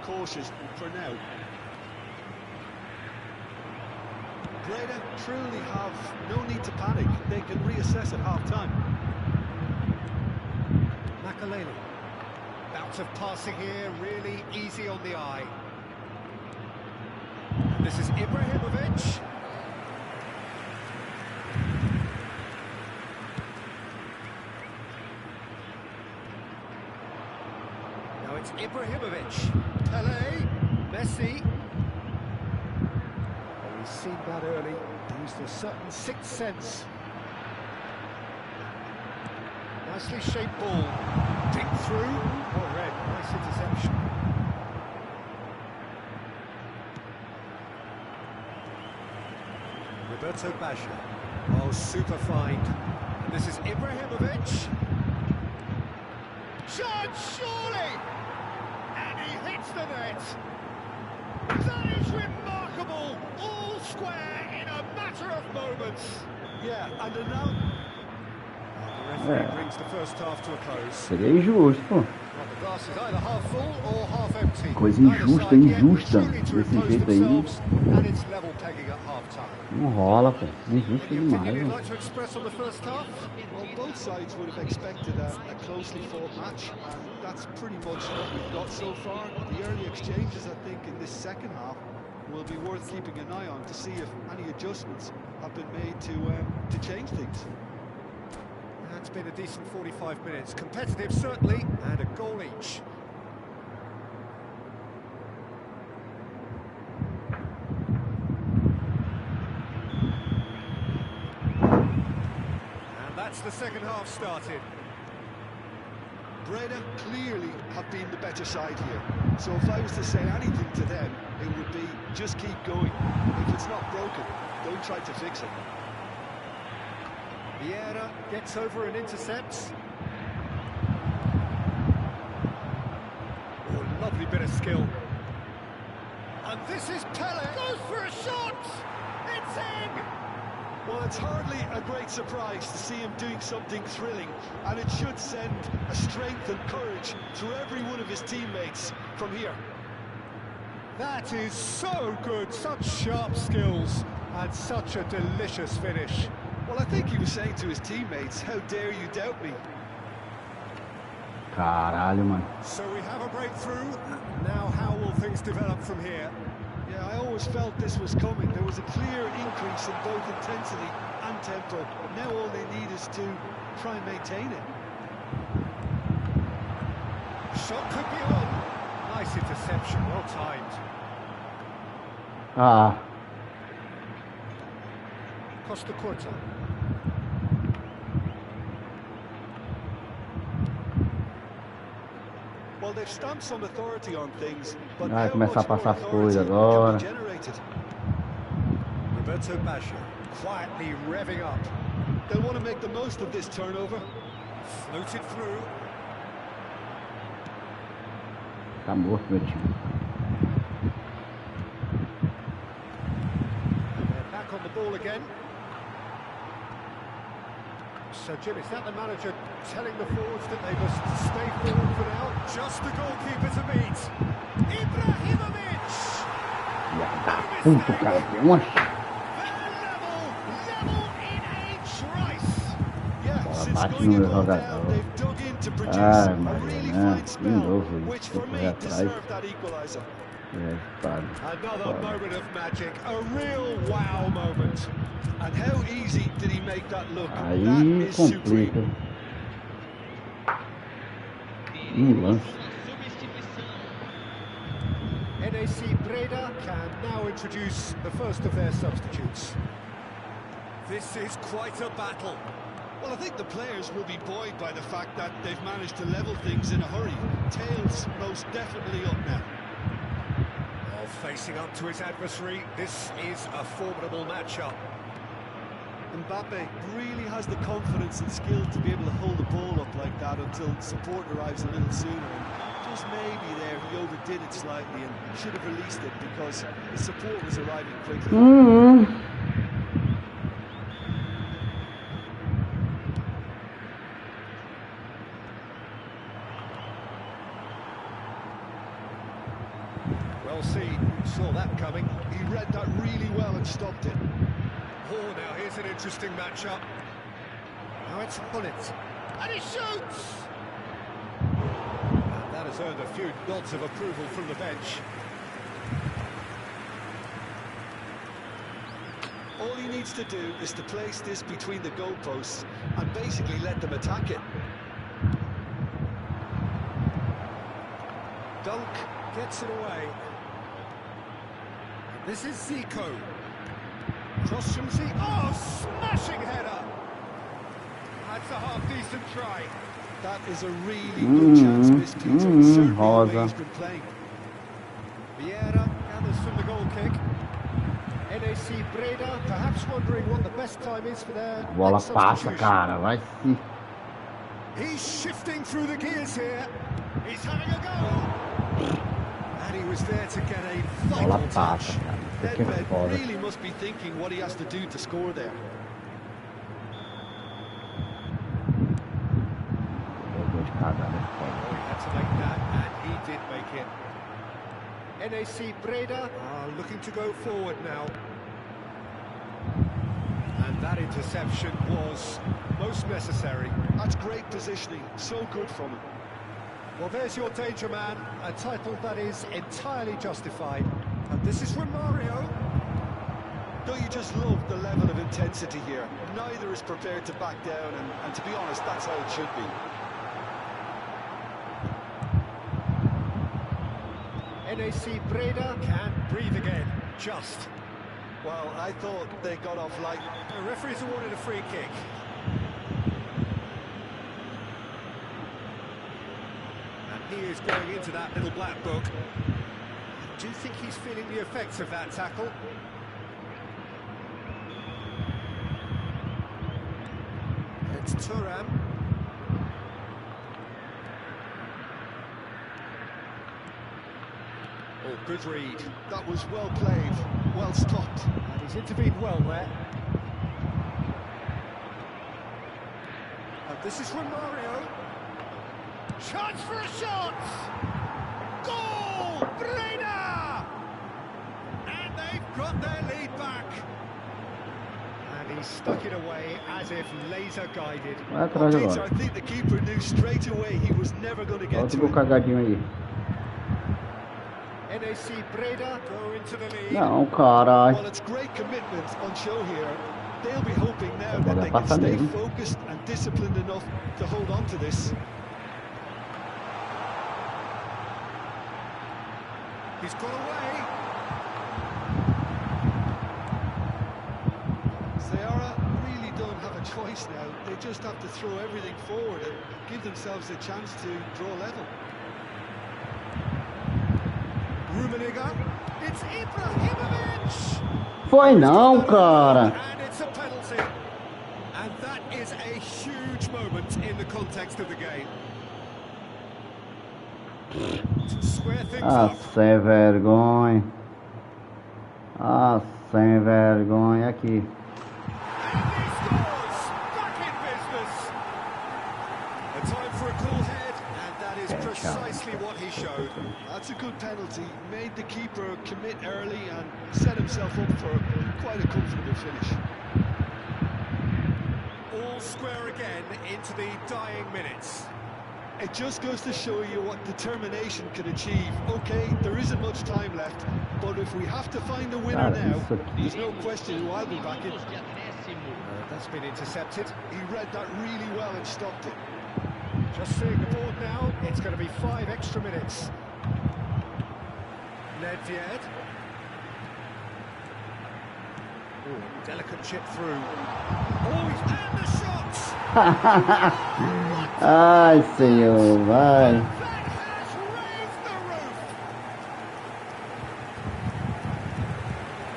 Speaker 6: cautious for now. Breda truly have no need to panic. They can reassess at half-time.
Speaker 2: Makalele. Bout of passing here, really easy on the eye. And this is Ibrahimovic. Now it's Ibrahimovic. Pelé, Messi. Well, he's seen that early, used a certain sixth sense. Nicely shaped ball. Dig through. Oh, red. Nice interception. Roberto Baggio. Oh, super find. And this is Ibrahimovic. Shot, surely! And he hits the net. That is remarkable. All square in a matter of moments.
Speaker 6: Yeah, and now
Speaker 2: The referee brings the first half to a close.
Speaker 1: Seria injusto, pô.
Speaker 2: Well, the glass is either half full or half empty.
Speaker 1: Coisa
Speaker 2: Neither
Speaker 1: injusta,
Speaker 2: side yet
Speaker 1: injusta.
Speaker 2: truly to
Speaker 1: Desse
Speaker 2: impose
Speaker 1: jeito aí,
Speaker 2: themselves, and it's level pegging at half-time.
Speaker 1: não rola, pô. Injusto
Speaker 2: Any
Speaker 1: demais,
Speaker 2: opinion you'd
Speaker 1: mano.
Speaker 2: like to express on the first half?
Speaker 6: Well, both sides would have expected a closely fought match, and that's pretty much what we've got so far. The early exchanges, I think, in this second half will be worth keeping an eye on to see if any adjustments have been made to change things.
Speaker 2: It's been a decent 45 minutes. Competitive, certainly, and a goal each. And that's the second half started.
Speaker 6: Breda clearly have been the better side here. So if I was to say anything to them, it would be just keep going. If it's not broken, don't try to fix it.
Speaker 2: Vieira gets over and intercepts. Oh, lovely bit of skill. And this is Pele. Goes for a shot! It's in!
Speaker 6: Well, it's hardly a great surprise to see him doing something thrilling, and it should send a strength and courage through every one of his teammates from here.
Speaker 2: That is so good, such sharp skills, and such a delicious finish.
Speaker 6: Well, I think he was saying to his teammates, how dare you doubt me?
Speaker 1: Caralho, mano.
Speaker 2: So we have a breakthrough. Now how will things develop from here?
Speaker 6: Yeah, I always felt this was coming. There was a clear increase in both intensity and tempo. Now all they need is to try and maintain it.
Speaker 2: Shot could be on. Nice interception, well timed.
Speaker 1: Ah,
Speaker 2: Costa Curta.
Speaker 6: Well, they've stamped some authority on things, but
Speaker 1: vai
Speaker 6: how
Speaker 1: começar a
Speaker 6: much more
Speaker 1: passar as
Speaker 6: authority
Speaker 1: coisas
Speaker 6: can
Speaker 1: agora.
Speaker 6: be generated?
Speaker 2: Roberto Baggio, quietly revving up.
Speaker 6: They'll want to make the most of this turnover.
Speaker 2: Floated through.
Speaker 1: Tá morto, meu time.
Speaker 2: And they're back on the ball again. So, Jim, is that the manager telling the forwards that they must stay forward for now? Just the goalkeeper to beat. Ibrahimovic!
Speaker 1: Puto, cara, tem uma...
Speaker 2: Level in a trice.
Speaker 6: Yeah, since
Speaker 1: bate
Speaker 6: going
Speaker 1: no
Speaker 6: a goal down,
Speaker 1: jogador.
Speaker 6: they've dug in to produce
Speaker 1: Ai,
Speaker 6: a
Speaker 1: Maria,
Speaker 6: really
Speaker 1: né?
Speaker 6: fine
Speaker 1: De
Speaker 6: spell,
Speaker 1: novo
Speaker 6: which
Speaker 1: isso,
Speaker 6: for
Speaker 1: foi
Speaker 6: me
Speaker 1: atrás.
Speaker 6: deserved that equaliser.
Speaker 1: É, pá.
Speaker 2: Another moment of magic, a real wow moment.
Speaker 6: And how easy did he make that look? That
Speaker 1: Aí
Speaker 6: is
Speaker 1: complica.
Speaker 6: supreme.
Speaker 1: Lance.
Speaker 2: NAC Breda can now introduce the first of their substitutes. This is quite a battle.
Speaker 6: Well, I think the players will be buoyed by the fact that they've managed to level things in a hurry. Tails most definitely up now.
Speaker 2: Well, facing up to his adversary, this is a formidable matchup.
Speaker 6: Mbappe really has the confidence and skill to be able to hold the ball up like that until support arrives a little sooner. And just maybe there he overdid it slightly and should have released it because the support was arriving quickly.
Speaker 2: Well seen, saw that coming.
Speaker 6: He read that really well and stopped it.
Speaker 2: Oh, now here's an interesting matchup. Now it's Hullet. And he shoots! And that has earned a few nods of approval from the bench.
Speaker 6: All he needs to do is to place this between the goalposts and basically let them attack it.
Speaker 2: Dunk gets it away. This is Zico. Cross from Zico. Oh, smashing header! That's a half-decent try.
Speaker 6: That is a really good chance, missed Peter. Certainly the way he's been playing.
Speaker 2: Vieira gathers from the goal kick. NAC Breda perhaps wondering what the best time is for their
Speaker 1: Bola
Speaker 2: next
Speaker 1: passa,
Speaker 2: substitution.
Speaker 1: cara. Vai se...
Speaker 2: He's shifting through the gears here. He's having a go. And he was there to get a
Speaker 1: Bola
Speaker 2: vital touch.
Speaker 1: passa, cara. Isso aqui é
Speaker 6: Nedved
Speaker 1: foda.
Speaker 6: really must be thinking what he has to do to score there.
Speaker 1: Gol de cagada, é
Speaker 2: Oh,
Speaker 1: foda.
Speaker 2: he had to make that it. NAC Breda are looking to go forward now. And that interception was most necessary.
Speaker 6: That's great positioning, so good from him.
Speaker 2: Well, there's your danger man, a title that is entirely justified. And this is from Mario.
Speaker 6: Don't you just love the level of intensity here? Neither is prepared to back down, and to be honest, that's how it should be.
Speaker 2: NAC Breda can't breathe again, just.
Speaker 6: Well, I thought they got off light.
Speaker 2: The referee's awarded a free kick. And he is going into that little black book. Do you think he's feeling the effects of that tackle? It's Thuram. Oh, good read.
Speaker 6: That was well played, well stopped.
Speaker 2: And he's intervened well there. And this is from Mario. Chance for a shot! Goal! Breda! And they've got their lead back. And he stuck it away as if laser guided.
Speaker 1: Vai atrás
Speaker 6: Peter, I
Speaker 1: agora.
Speaker 6: think the keeper knew straight away he was never going to get
Speaker 1: Outro
Speaker 6: to
Speaker 1: gol
Speaker 6: it.
Speaker 1: cagadinho aí.
Speaker 2: NAC Breda go into the lead.
Speaker 1: Não, caralho.
Speaker 6: Well, it's great commitment on show here. They'll be hoping now
Speaker 1: Vai
Speaker 6: that
Speaker 1: dar
Speaker 6: they can
Speaker 1: passa
Speaker 6: stay
Speaker 1: mesmo.
Speaker 6: focused and disciplined enough to hold on to this.
Speaker 2: He's got away.
Speaker 6: Seara really don't have a choice now. They just have to throw everything forward and give themselves a chance to draw level.
Speaker 2: Rummenigge. It's Ibrahimovic.
Speaker 1: Foi não, cara.
Speaker 2: And it's a penalty. And that is a huge moment in the context of the game. To square things
Speaker 1: Ah,
Speaker 2: up.
Speaker 1: sem vergonha. Ah, sem vergonha. Aqui.
Speaker 2: And he scores! Back in business! A time for a cool head, and that is precisely what he showed.
Speaker 6: That's a good penalty. Made the keeper commit early and set himself up for quite a comfortable finish.
Speaker 2: All square again into the dying minutes.
Speaker 6: It just goes to show you what determination can achieve. Okay, there isn't much time left, but if we have to find a winner
Speaker 1: Cara,
Speaker 6: now,
Speaker 1: isso aqui.
Speaker 6: there's no question who I'll be backing.
Speaker 8: Minutos de acréscimo.
Speaker 2: That's been intercepted.
Speaker 6: He read that really well and stopped it.
Speaker 2: Just seeing the board now, it's going to be 5 extra minutes. Nedved. Oh, delicate chip through. Oh, and the shots!
Speaker 1: Ai, senhor, vai.
Speaker 2: That has raised the roof!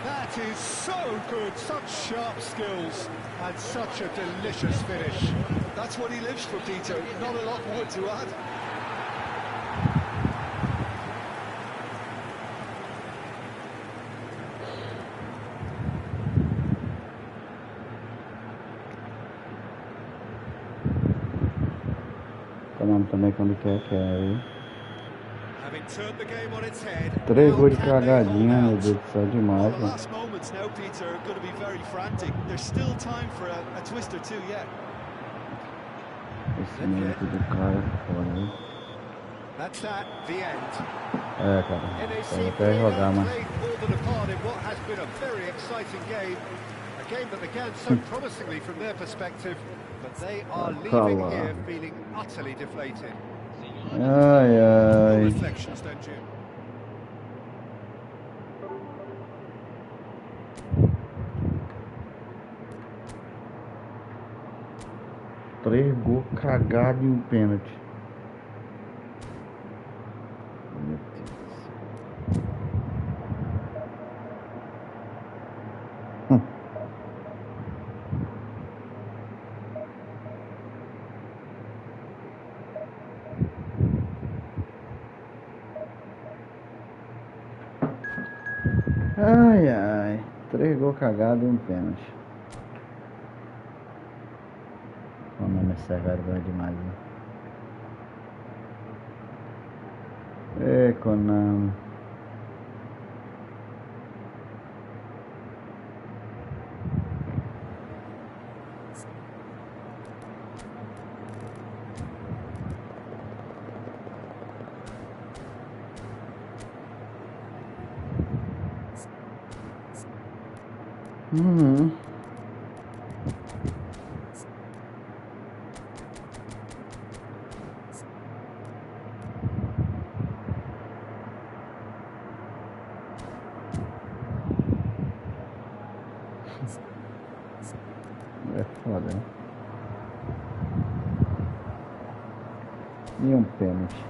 Speaker 2: That is so good, such sharp skills, and such a delicious finish.
Speaker 6: That's what he lives for, Peter. Not a lot more to add.
Speaker 1: Tomando também quando quer, aí.
Speaker 2: Having turned the game on its head,
Speaker 1: 3
Speaker 2: now
Speaker 1: gols de
Speaker 2: can they hold
Speaker 1: cagadinha, meu
Speaker 2: out?
Speaker 1: Deus do céu,
Speaker 6: Well,
Speaker 1: demais,
Speaker 6: the
Speaker 1: mano.
Speaker 6: last moments now, Peter, are going to be very frantic. There's still time for a twist or two yet.
Speaker 1: Esse minuto do cara, foda, hein?
Speaker 2: That's that, the end.
Speaker 1: É, cara.
Speaker 2: NAC
Speaker 1: Vou até jogar, mano.
Speaker 2: played more than a part in what has been a very exciting game. A game that began so promisingly from their perspective, but they are leaving
Speaker 1: Fala.
Speaker 2: here feeling utterly deflated.
Speaker 1: Ai, ai.
Speaker 2: Reflections, don't you?
Speaker 1: Três gols cagados e um pênalti. Meu Deus do céu. Ai, ai. 3 gols cagados e um pênalti. O nome é vergonha demais, né? Konami. É foda, né? E um pênalti.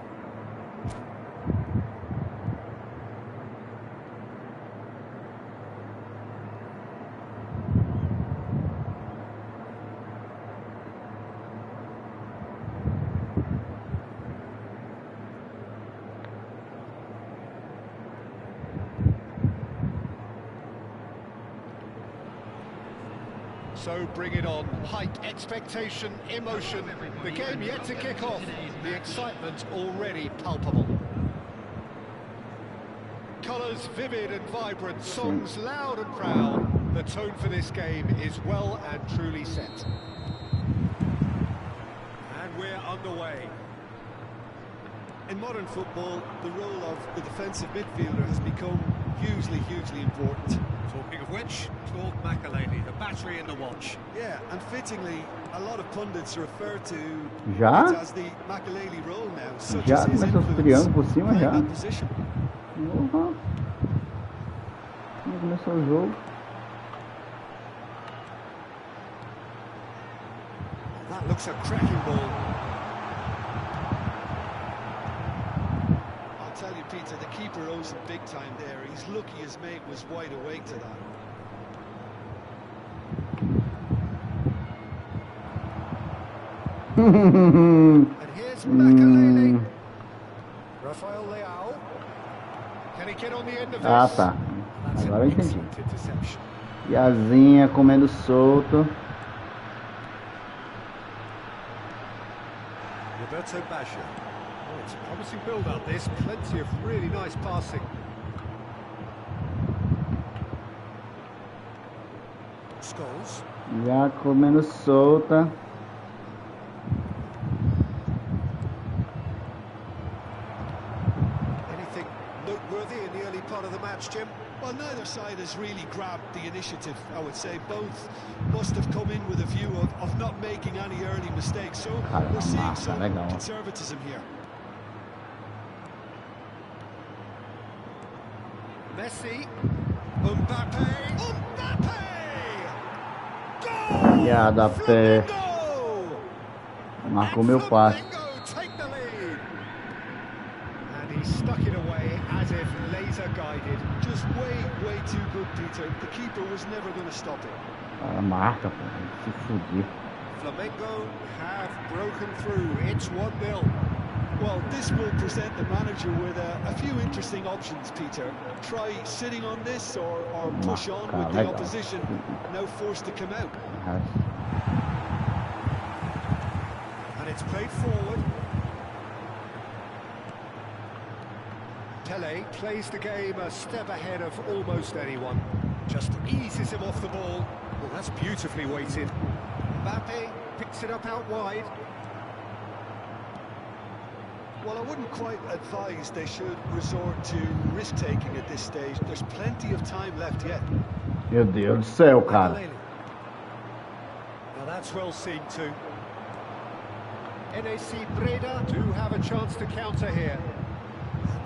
Speaker 2: So bring it on. Height, expectation, emotion. The game yet to kick off. The excitement already palpable. Colours vivid and vibrant, songs loud and proud. The tone for this game is well and truly set. And we're underway.
Speaker 6: In modern football, the role of the defensive midfielder has become hugely important.
Speaker 4: Talking of which, Claude Makaleli, the battery in the watch.
Speaker 6: Yeah, and fittingly, a lot of pundits refer to
Speaker 1: Já?
Speaker 6: it as the Makaleli role now, such
Speaker 1: Já
Speaker 6: as his
Speaker 1: começou os
Speaker 6: influence
Speaker 1: triângulos por cima
Speaker 6: playing
Speaker 1: já.
Speaker 6: that position.
Speaker 1: Uhum. Já começou o jogo.
Speaker 2: That looks a cracking ball.
Speaker 6: I'll tell you, Peter, the keeper owes him big time there. He's lucky his mate was wide awake to that.
Speaker 2: And here's Makaleli. Rafael Leao. Can he get on the end of this?
Speaker 1: Ah, tá.
Speaker 2: That's
Speaker 1: Agora eu
Speaker 2: an
Speaker 1: entendi.
Speaker 2: excellent interception.
Speaker 1: Yazinha comendo solto.
Speaker 2: Roberto Baggio. Oh, it's a promising build-up, this. Plenty of really nice passing. Scholes.
Speaker 1: Já comendo solta.
Speaker 2: Anything noteworthy in the early part of the match, Jim?
Speaker 6: Well, neither side has really grabbed the initiative, I would say. Both must have come in with a view of not making any early mistakes. So we're seeing some conservatism here.
Speaker 2: Messi. Mbappe. Mbappe! Goal!
Speaker 1: Olhada, pé.
Speaker 2: Flamengo!
Speaker 1: Marcou meu passe.
Speaker 2: Flamengo take the lead. And he stuck it away as if laser guided.
Speaker 6: Just way too good, Peter. The keeper was never going to stop it.
Speaker 1: Cara, marca, pô. Se fuder.
Speaker 2: Flamengo have broken through. It's 1-0.
Speaker 6: Well, this will present the manager with a few interesting options, Peter. Try sitting on this or push on with the opposition, now forced to come out.
Speaker 2: And it's played forward. Pele plays the game a step ahead of almost anyone. Just eases him off the ball. Well, that's beautifully weighted. Mbappe picks it up out wide.
Speaker 6: Well, I wouldn't quite advise they should resort to risk-taking at this stage. There's plenty of time left yet.
Speaker 1: Meu Deus do céu, cara.
Speaker 2: Now that's well seen too. NAC Breda do have a chance to counter here.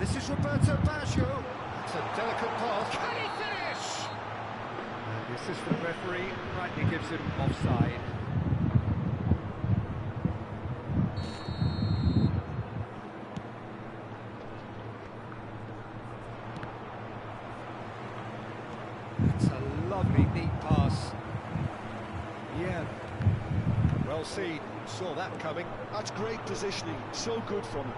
Speaker 2: This is Roberto Baggio. It's a delicate pass. Can he finish? And the assistant referee rightly gives him offside. It's a lovely neat pass. Yeah. Well seen. Saw that coming.
Speaker 6: That's great positioning. So good from him.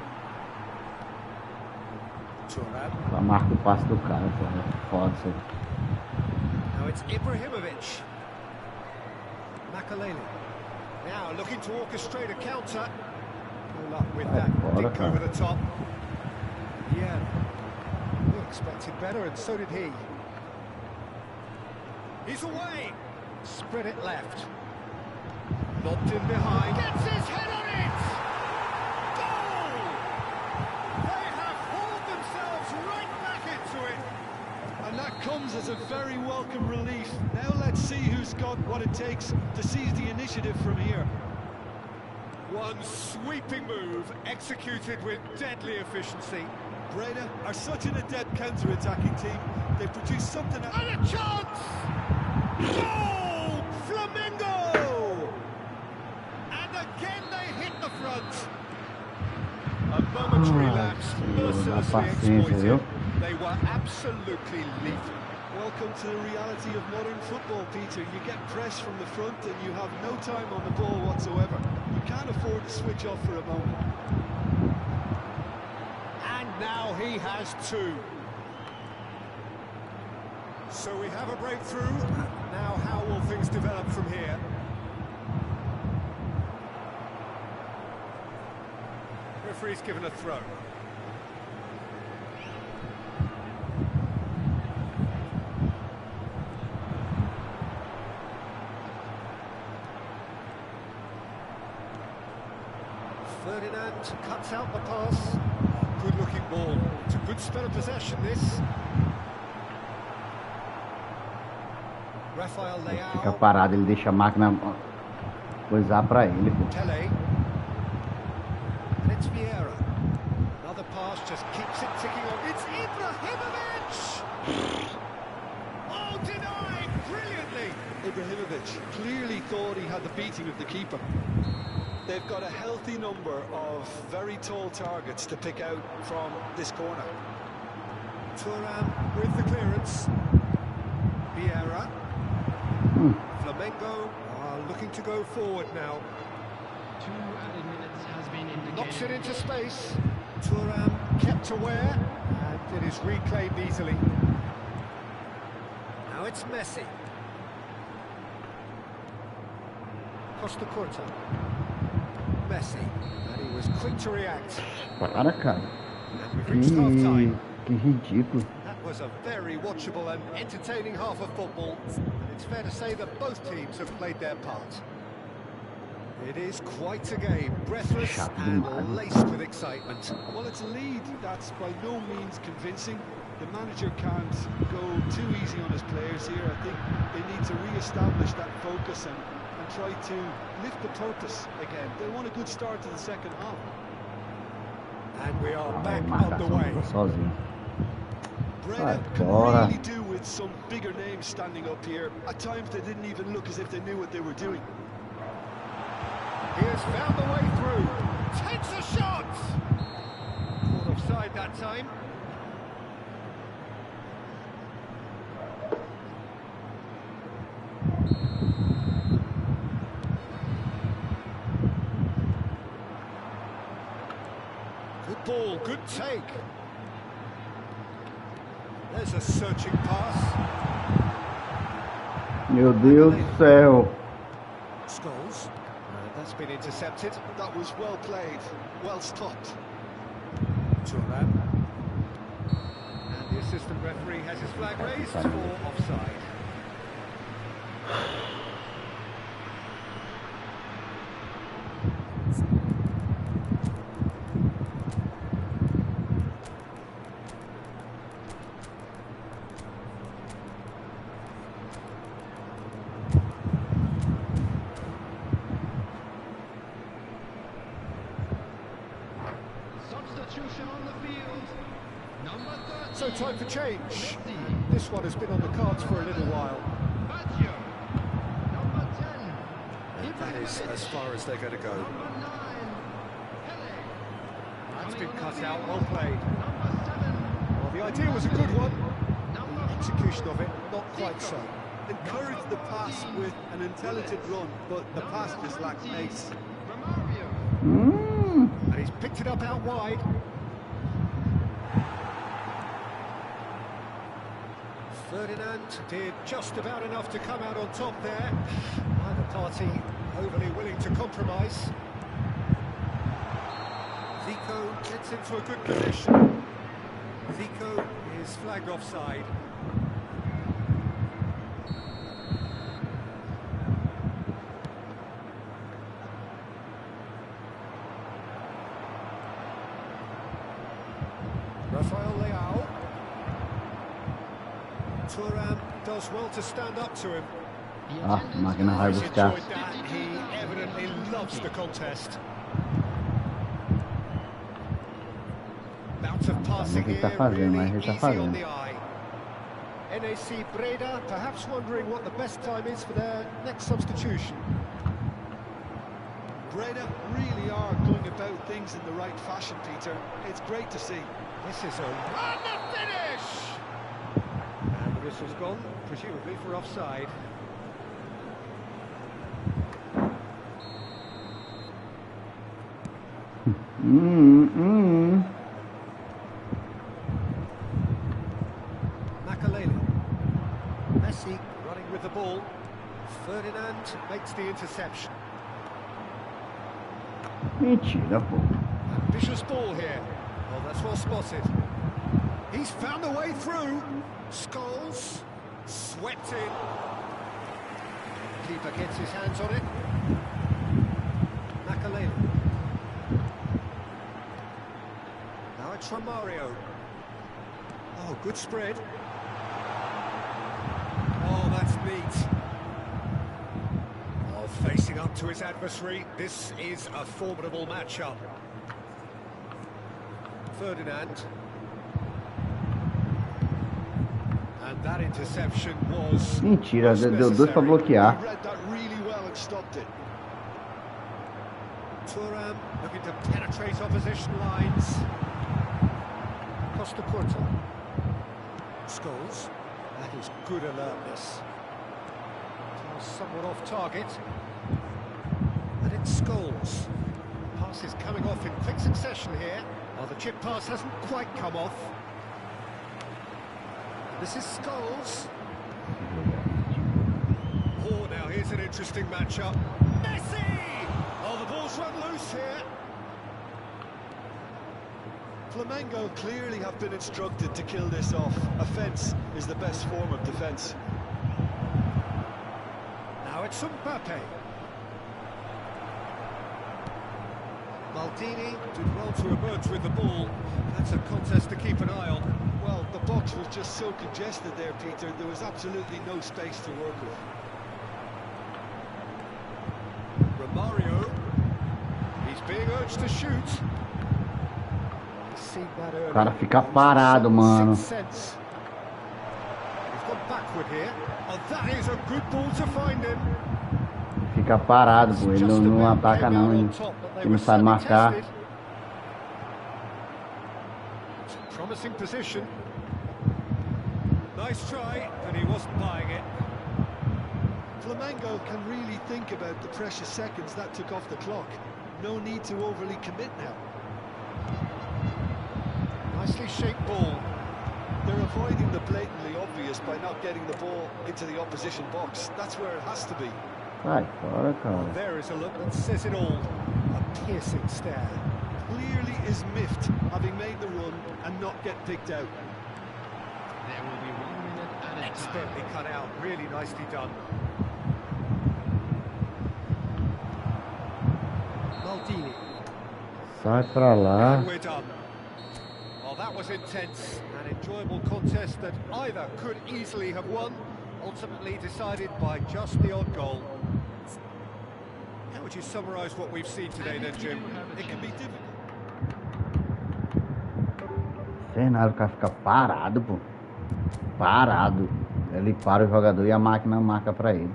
Speaker 1: Só marca o passe do cara, pô. É foda isso aí.
Speaker 2: Now it's Ibrahimovic. Makaleli. Now looking to orchestrate a counter. No luck with that. Didn't go over the top. Yeah, we expected better, and so did he. He's away. Spread it left. Lobbed in behind. Gets his head on it. Goal! They have hauled themselves right back into it.
Speaker 6: And that comes as a very welcome relief. Now let's see who's got what it takes to seize the initiative from here.
Speaker 2: One sweeping move, executed with deadly efficiency.
Speaker 6: Breda are such an adept counter-attacking team. They produce something...
Speaker 2: And a chance! Goal! Flamengo! And again they hit the front. A momentary lapse, mercilessly exploited. They were absolutely lethal.
Speaker 6: Welcome to the reality of modern football, Peter. You get press from the front and you have no time on the ball whatsoever. You can't afford to switch off for a moment.
Speaker 2: And now he has two. So we have a breakthrough. Now how will things develop from here? Referee's given a throw. Ferdinand cuts out the pass. Good looking ball. It's a good spell of possession, this. Rafael
Speaker 1: Fica
Speaker 2: Leao.
Speaker 1: parado, ele deixa a máquina coisar pra ele, pô.
Speaker 2: Tele. And it's Vieira. Another pass just keeps it ticking on. It's Ibrahimovic! Oh, denied brilliantly!
Speaker 6: Ibrahimovic clearly thought he had the beating of the keeper. They've got a healthy number of very tall targets to pick out from this corner.
Speaker 2: Thuram with the clearance. Vieira. Flamengo are looking to go forward now.
Speaker 8: 2 added minutes has been indicated.
Speaker 2: Knocks it into space. Thuram kept aware, and it is reclaimed easily. Now it's Messi. Costa Curta. Messi, and he was quick to react.
Speaker 1: Para, cara.
Speaker 2: And we've reached half-time.
Speaker 1: Que ridículo.
Speaker 2: That was a very watchable and entertaining half of football, and it's fair to say that both teams have played their part. It is quite a game, breathless and laced with excitement.
Speaker 6: Well, it's a lead that's by no means convincing. The manager can't go too easy on his players here. I think they need to re-establish that focus and try to lift the purpose again. They want a good start to the second half.
Speaker 2: And we are back on the
Speaker 1: Marcação
Speaker 2: way.
Speaker 1: sozinho.
Speaker 6: Breda can
Speaker 1: Agora.
Speaker 6: really do with some bigger names standing up here. At times they didn't even look as if they knew what they were doing.
Speaker 2: He has found the way through. Takes a shot! Caught offside that time. Good ball, good take. There's a searching pass.
Speaker 1: Meu Deus do céu.
Speaker 2: Scholes. That's been intercepted.
Speaker 6: That was well played, well stopped.
Speaker 2: Thuram. And the assistant referee has his flag raised for offside.
Speaker 8: Substitution on the field. Number 13.
Speaker 2: So time for change. This one has been on the cards for a little while.
Speaker 8: Baggio. Number 10.
Speaker 2: And that is as far as they're going to go.
Speaker 8: Number 9. Pele.
Speaker 2: That's been cut out, well played.
Speaker 8: Number 7.
Speaker 2: Well, the idea was a good one.
Speaker 8: Number
Speaker 2: Execution of it, not quite so.
Speaker 6: Encouraged the pass with an intelligent run, but the pass just lacked pace.
Speaker 8: Romario.
Speaker 2: And he's picked it up out wide. Ferdinand did just about enough to come out on top there. Neither party overly willing to compromise. Zico gets into a good position. Zico is flagged offside. Rafael Leao. Thuram does well to stand up to him.
Speaker 1: Ah, máquina vai
Speaker 2: He's
Speaker 1: buscar.
Speaker 2: enjoyed that. He evidently loves the contest. Bout of passing
Speaker 1: o que
Speaker 2: here,
Speaker 1: tá fazendo, mas
Speaker 2: really
Speaker 1: ele tá
Speaker 2: easy on
Speaker 1: fazendo.
Speaker 2: the eye. NAC Breda perhaps wondering what the best time is for their next substitution.
Speaker 6: Breda really are going about things in the right fashion, Peter. It's great to see.
Speaker 2: This is a run to finish! And the whistle's gone, presumably for offside. Makaleli. Messi running with the ball. Ferdinand makes the interception.
Speaker 1: Mentira, pô.
Speaker 2: Ambitious ball here. Well, that's well spotted. He's found a way through. Scholes swept in. Keeper gets his hands on it. Makaleli. Now it's Romario. Oh, good spread. Oh, that's neat. Oh, facing up to his adversary. This is a formidable matchup. Ferdinand. And that interception was
Speaker 1: Mentira,
Speaker 2: most
Speaker 1: deu dois pra
Speaker 2: necessary.
Speaker 1: bloquear.
Speaker 6: He read that really well and stopped it.
Speaker 2: Thuram looking to penetrate opposition lines. Costa Curta. Scholes. That is good alertness. Somewhat off target. And it's Scholes. Pass is coming off in quick succession here. Oh, the chip pass hasn't quite come off. This is Scholes. Oh, now here's an interesting matchup. Messi! Oh, the ball's run loose here.
Speaker 6: Flamengo clearly have been instructed to kill this off. Offence is the best form of defence.
Speaker 2: Now it's Mbappe. Maldini did well to emerge with the ball. That's a contest to keep an eye on.
Speaker 6: Well, the box was just so congested there, Peter. There was absolutely no space to work with.
Speaker 2: Romario. He's being urged to shoot. He's seen that early.
Speaker 1: O cara fica parado, mano.
Speaker 2: Sixth sense. He's gone backward here. Oh, that is a good ball to find him.
Speaker 1: Fica parado, pô. Ele não ataca não, ele não sabe marcar.
Speaker 2: Promising position. Nice try, but he wasn't buying it.
Speaker 6: Flamengo can really think about the precious seconds that took off the clock. No need to overly commit now.
Speaker 2: Nicely shaped ball.
Speaker 6: They're avoiding the blatantly obvious by not getting the ball into the opposition box. That's where it has to be.
Speaker 1: Sai fora, cara.
Speaker 2: There is a look that says it all. A piercing stare.
Speaker 6: Clearly is miffed, having made the run and not get picked out.
Speaker 7: There will be 1 minute and a
Speaker 2: Expertly cut out. Really nicely done. Maldini.
Speaker 1: Sai pra lá.
Speaker 2: And we're done. Well, that was intense. An enjoyable contest that either could easily have won, ultimately decided by just the odd goal. How would you summarise what we've seen today then, Jim?
Speaker 6: It can be difficult.
Speaker 1: Fernando, o cara fica parado, pô. Parado. Ele para o jogador e a máquina marca pra ele.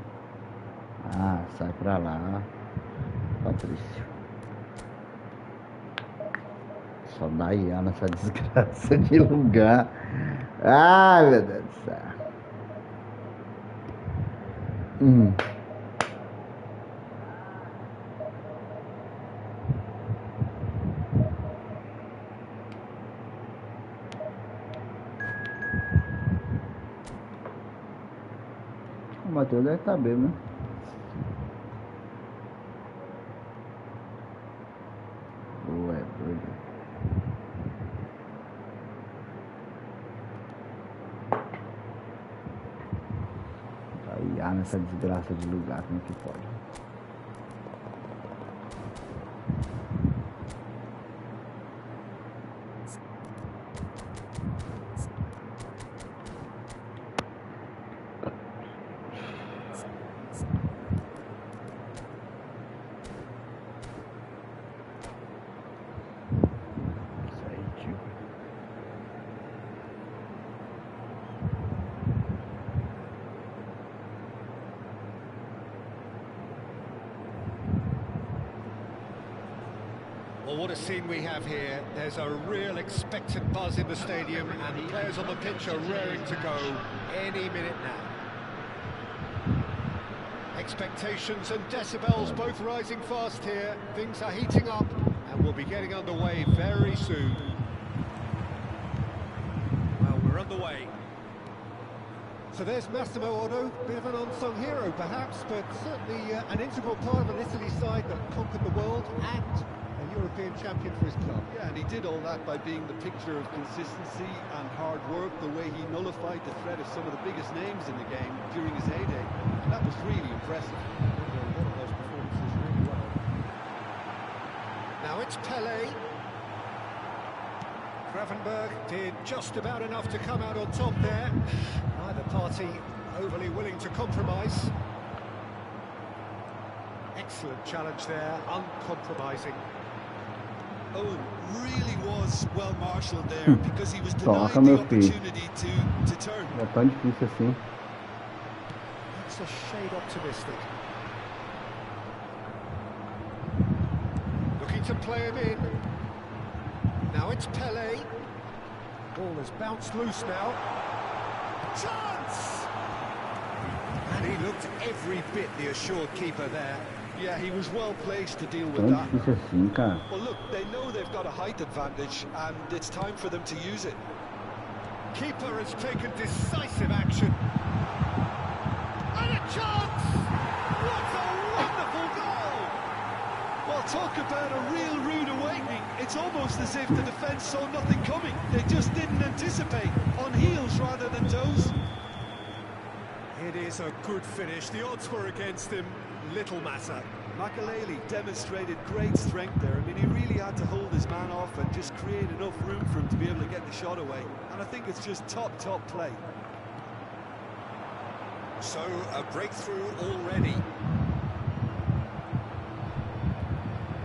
Speaker 1: Ah, sai pra lá. Patrício. Só dá IA nessa desgraça de lugar. Ai, meu Deus do céu. O Matheus deve estar bêbado, né? Ué, doido. enfiar nessa desgraça de lugar, como é que pode?
Speaker 2: Well, what a scene we have here. There's a real expectant buzz in the stadium, and the players on the pitch are raring to go any minute now. Expectations and decibels both rising fast here. Things are heating up, and we'll be getting underway very soon. Well, we're underway. So there's Massimo Otto, bit of an unsung hero perhaps, but certainly an integral part of an Italy side that conquered the world and European champion for his club.
Speaker 6: Yeah, and he did all that by being the picture of consistency and hard work, the way he nullified the threat of some of the biggest names in the game during his heyday. And that was really impressive.
Speaker 2: One of those performances really well. Now it's Pele. Gravenberg did just about enough to come out on top there. Neither party overly willing to compromise. Excellent challenge there, uncompromising.
Speaker 6: Owen really was well marshalled there because he was denied
Speaker 1: Toca,
Speaker 6: the
Speaker 1: meu filho.
Speaker 6: opportunity to turn.
Speaker 1: É tão difícil assim.
Speaker 2: That's a shade optimistic. Looking to play him in. Now it's Pele. Ball has bounced loose now. Chance! And he looked every bit the assured keeper there.
Speaker 6: Yeah, he was well placed to deal with
Speaker 1: Tão
Speaker 6: that.
Speaker 1: difícil assim, cara.
Speaker 6: Well, look, they know they've got a height advantage, and it's time for them to use it.
Speaker 2: Keeper has taken decisive action. And a chance! What a wonderful goal!
Speaker 6: Well, talk about a real rude awakening. It's almost as if the defence saw nothing coming. They just didn't anticipate. On heels rather than toes.
Speaker 2: It is a good finish. The odds were against him. Little matter.
Speaker 6: Makelele demonstrated great strength there. I mean, he really had to hold his man off and just create enough room for him to be able to get the shot away. And I think it's just top play.
Speaker 2: So, a breakthrough already.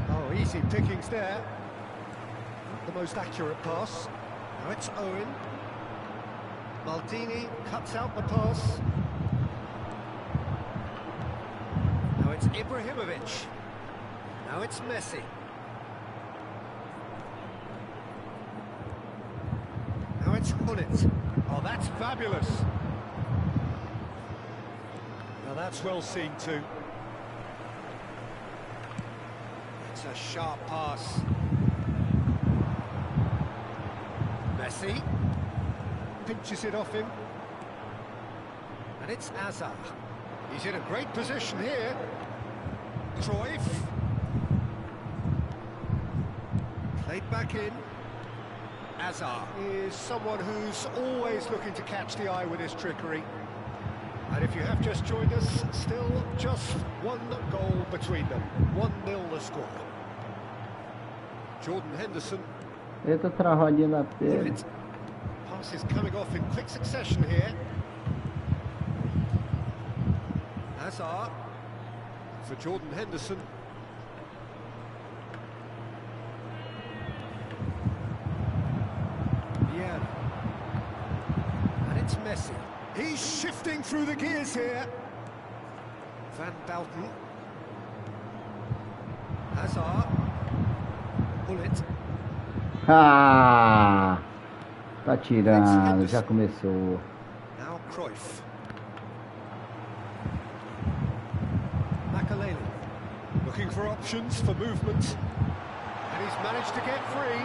Speaker 2: Oh, easy pickings there. Not the most accurate pass. Now it's Owen. Maldini cuts out the pass. Now it's Ibrahimovic. Now it's Messi. Now it's Gullit. Oh, that's fabulous. Now that's well seen too. It's a sharp pass. Messi pinches it off him. And it's Hazard. He's in a great position here. Cruyff. Played back in. Hazard is someone who's always looking to catch the eye with his trickery. And if you have just joined us, still just one goal between them. 1-0 the score. Jordan Henderson.
Speaker 1: Eita, travadinha da perna.
Speaker 2: Passes coming off in quick succession here. Hazard for Jordan Henderson. Yeah. And it's Messi. He's shifting through the gears here. Van Belten. Hazard. Gullit.
Speaker 1: Ah! Tá tirando, já começou.
Speaker 2: Now Cruyff. Makelele. Looking for options for movement. And he's managed to get free.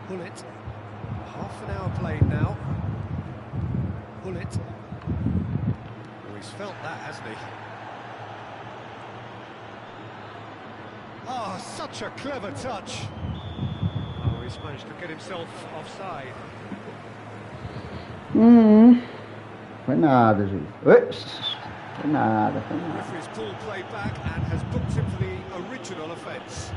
Speaker 2: Gullit. Half an hour played now. Gullit. Oh, he's felt that, hasn't he? Oh, such a clever touch. Oh, he's managed to get himself offside.
Speaker 1: Foi nada, juiz. Oi. Foi nada, foi nada.
Speaker 2: Referee's pulled play back and has booked him for the original offence.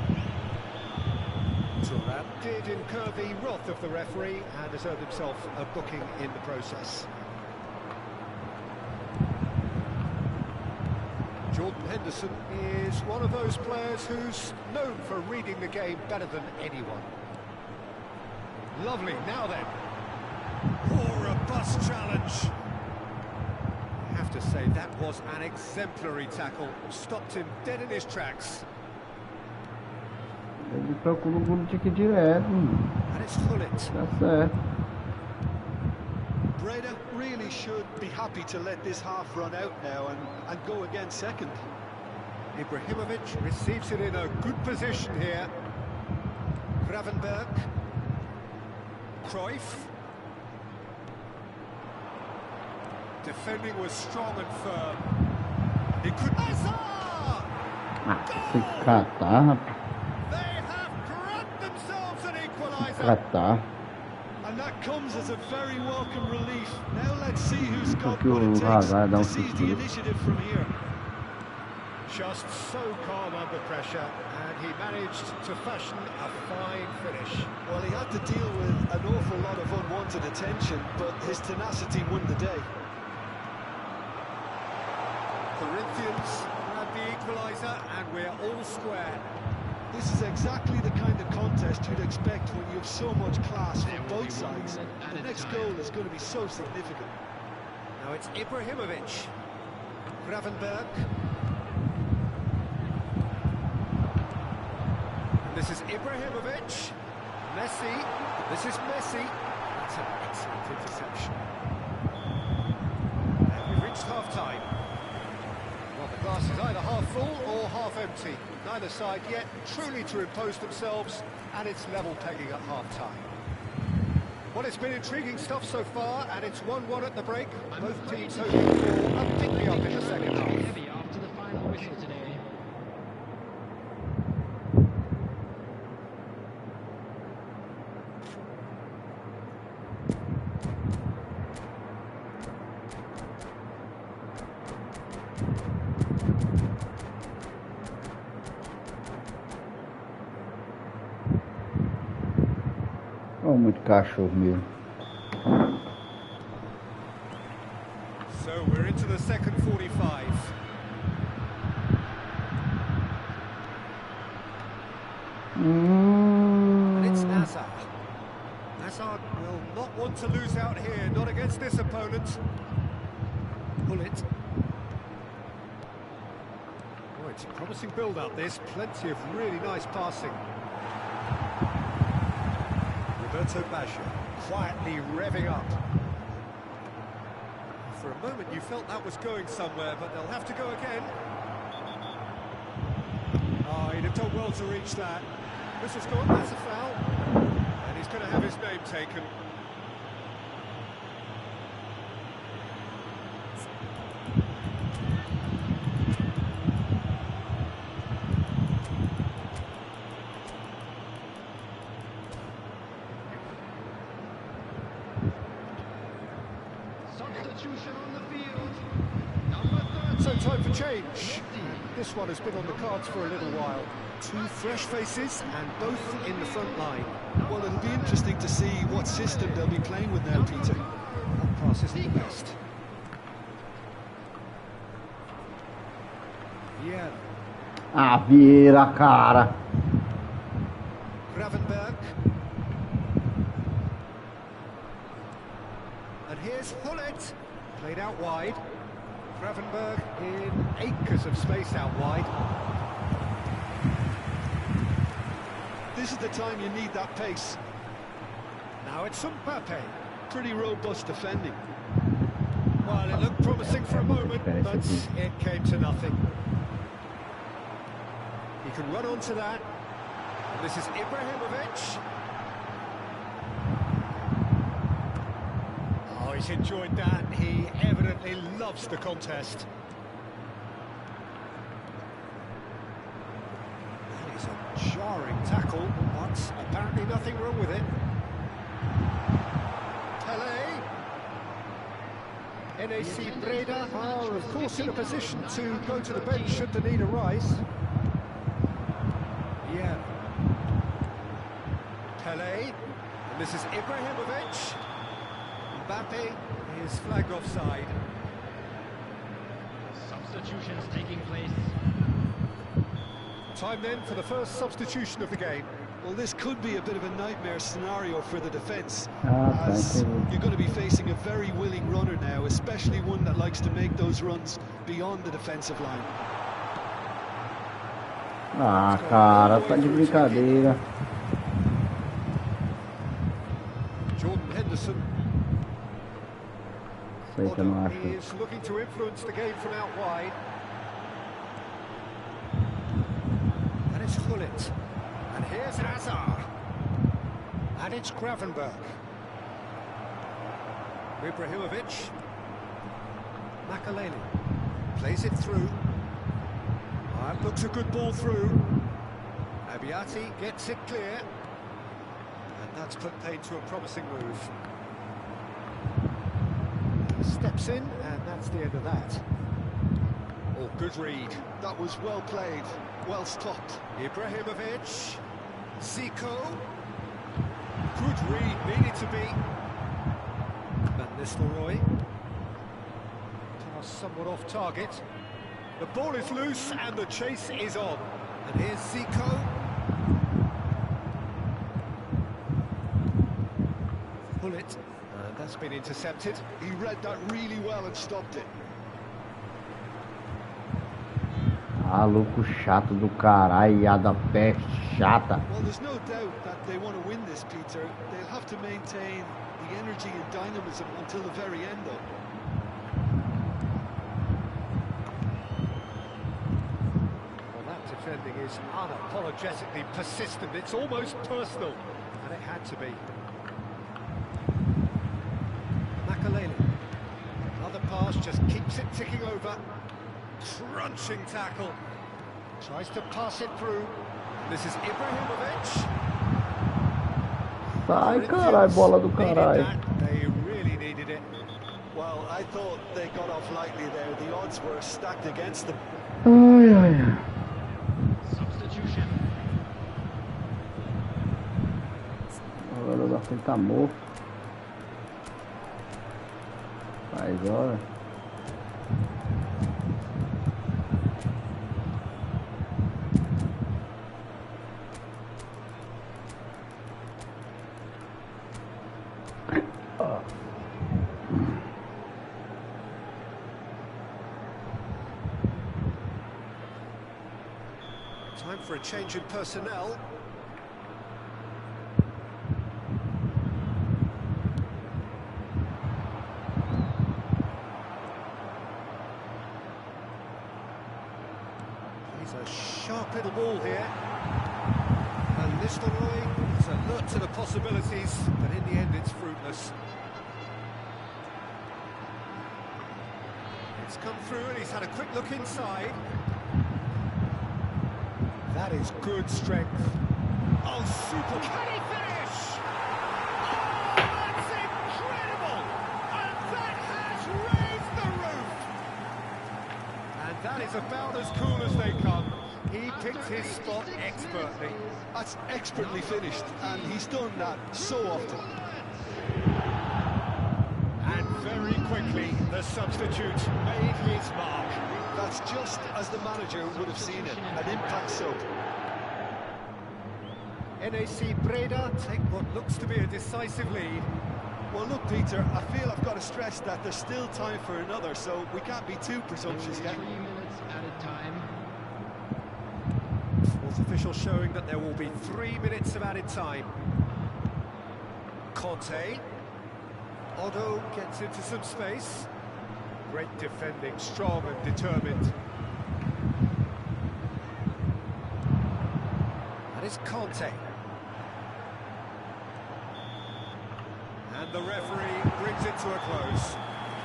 Speaker 2: Turan did incur the wrath of the referee and has earned himself a booking in the process. Jordan Henderson is one of those players who's known for reading the game better than anyone. Lovely, now then. Oh, robust challenge. I have to say, that was an exemplary tackle. Stopped him dead in his tracks.
Speaker 1: Ele procura o gol de aqui direto.
Speaker 2: And it's Hullet.
Speaker 1: Tá certo.
Speaker 6: Breda really should be happy to let this half run out now and go again second.
Speaker 2: Ibrahimovic receives it in a good position here. Gravenberg. Cruyff. Defending was strong and firm. He could... Hazard!
Speaker 1: Tem que catar, rapaz.
Speaker 2: They have grabbed themselves an equaliser.
Speaker 1: Catar.
Speaker 6: And that comes as a very welcome relief. Now let's see who's got
Speaker 1: Que
Speaker 6: what
Speaker 1: o
Speaker 6: it takes
Speaker 1: Hazard dá
Speaker 6: to seize the
Speaker 1: susto.
Speaker 6: initiative from here.
Speaker 2: Just so calm under pressure, and he managed to fashion a fine finish.
Speaker 6: Well, he had to deal with an awful lot of unwanted attention, but his tenacity won the day.
Speaker 2: Corinthians grab the equaliser, and we're all square.
Speaker 6: This is exactly the kind of contest you'd expect when you have so much class from both sides. The next goal is going to be so significant.
Speaker 2: Now it's Ibrahimovic. Gravenberg. And this is Ibrahimovic. Messi. This is Messi. That's an excellent interception. And we've reached half-time. Well, the glass is either half full or half empty. Neither side yet truly to impose themselves, and it's level pegging at half-time. Well, it's been intriguing stuff so far, and it's 1-1 at the break. Both teams hoping for a pick-me-up in the second half.
Speaker 8: Heavy after the final whistle today.
Speaker 1: Oh, muito cachorro mesmo.
Speaker 2: So we're into the second 45. And it's Hazard. Hazard will not want to lose out here, not against this opponent. Hullet. Oh, it's a promising build-up, this. Plenty of really nice passing. Roberto Baggio, quietly revving up. For a moment you felt that was going somewhere, but they'll have to go again. Oh, he'd have done well to reach that. This has gone, that's a foul. And he's going to have his name taken.
Speaker 8: Substitution on the field. Number 30.
Speaker 2: So time for change. This one has been on the cards for a little while. Two fresh faces and both in the front line.
Speaker 6: Well, it'll be interesting to see what system they'll be playing with now, Peter.
Speaker 2: That pass isn't the best. Yeah.
Speaker 1: Ah, Vieira, cara.
Speaker 2: Gravenberg. And here's Hullet. Played out wide. Gravenberg in acres of space out wide.
Speaker 6: This is the time you need that pace.
Speaker 2: Now it's Mbappe.
Speaker 6: Pretty robust defending.
Speaker 2: Well, it looked promising for a moment, but it came to nothing. He can run onto that. And this is Ibrahimovic. Oh, he's enjoyed that. He evidently loves the contest. That is a jarring tackle, but apparently nothing wrong with it. Pele. NAC Breda are, of course, in a position to go to the bench should the need arise. Yeah. Pele, and this is Ibrahimovic. Mbappe is flagged offside.
Speaker 7: Substitutions taking place.
Speaker 2: Time then for the first substitution of the game.
Speaker 6: Well, this could be a bit of a nightmare scenario for the defence,
Speaker 1: Ah,
Speaker 6: as
Speaker 1: tranquilo.
Speaker 6: you're going to be facing a very willing runner now, especially one that likes to make those runs beyond the defensive line.
Speaker 1: Ah, cara, tá de brincadeira.
Speaker 2: Jordan Henderson.
Speaker 1: Sei que eu não acho.
Speaker 2: He is looking to influence the game from out wide. And it's Gullit. And here's Hazard. And it's Gravenberg. Ibrahimovic. Makaleli plays it through. And looks a good ball through. Abiati gets it clear. And that's put paid to a promising move. Steps in, and that's the end of that. Oh, good read.
Speaker 6: That was well played, well stopped.
Speaker 2: Ibrahimovic. Zico. Good read, needed to be. Van Nistelrooy. Pass somewhat off target. The ball is loose, and the chase is on. And here's Zico. Pull it. And that's been intercepted.
Speaker 6: He read that really well and stopped it.
Speaker 1: Maluco chato do caralho, peste chata.
Speaker 6: Well, there's no doubt that they want to win this, Peter. They'll have to maintain the energy and dynamism until the very end, though.
Speaker 2: Well, that defending is unapologetically persistent. It's almost personal, and it had to be. Makaleli. Another pass just keeps it ticking over. Crunching tackle. Tries to pass it through. This is Ibrahimovic.
Speaker 1: Sai, caralho, bola do caralho.
Speaker 2: They really needed it.
Speaker 6: Well, I thought they got off lightly there. The odds were stacked against them.
Speaker 1: Ai, ai, ai.
Speaker 7: Substitution.
Speaker 1: Agora o Garfim tá morto. Faz hora.
Speaker 2: Time for a change in personnel. He's a sharp little ball here. And Nistelrooy is alert to the possibilities, but in the end it's fruitless. It's come through and he's had a quick look inside. That is good strength. Oh, super. Can he finish? Oh, that's incredible! And that has raised the roof! And that is about as cool as they come. He picked his spot expertly.
Speaker 6: That's expertly finished, and he's done that so often.
Speaker 2: And very quickly, the substitute made his mark.
Speaker 6: That's just as the manager would have seen it, an impact sub.
Speaker 2: NAC Breda take what looks to be a decisive lead.
Speaker 6: Well, look, Peter, I feel I've got to stress that there's still time for another, so we can't be too presumptuous yet.
Speaker 7: 3 minutes added time.
Speaker 2: Fourth official showing that there will be 3 minutes of added time. Conte. Otto gets into some space. Great defending, strong and determined. And it's Conte. And the referee brings it to a close.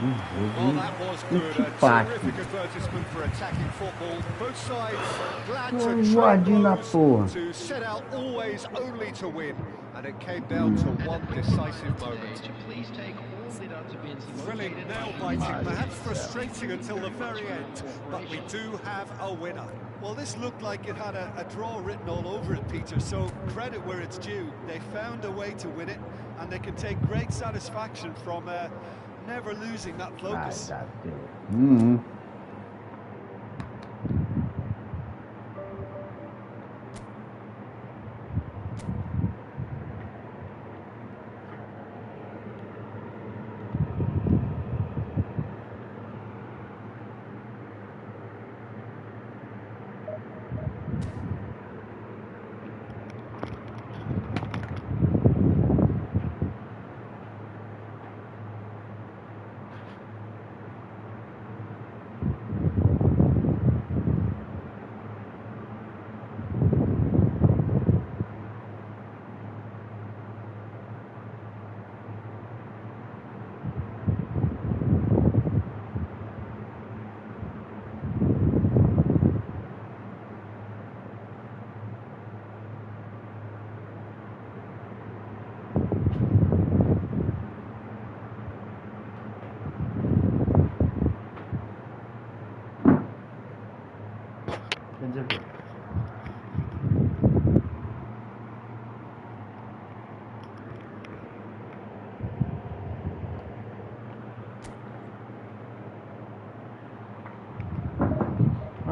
Speaker 2: Well, that was good. A terrific advertisement for attacking football. Both sides glad to trade blows, to set out always only to win. And it came down to one decisive moment.
Speaker 3: Thrilling, nail-biting, perhaps frustrating until the very end, but we do have a winner. Well, this looked like it had a draw written all over it, Peter, so credit where it's due. They found a way to win it, and they can take great satisfaction from never losing that focus.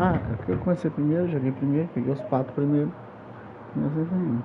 Speaker 1: Ah, eu comecei primeiro, joguei primeiro, peguei os patos primeiro. Comecei também.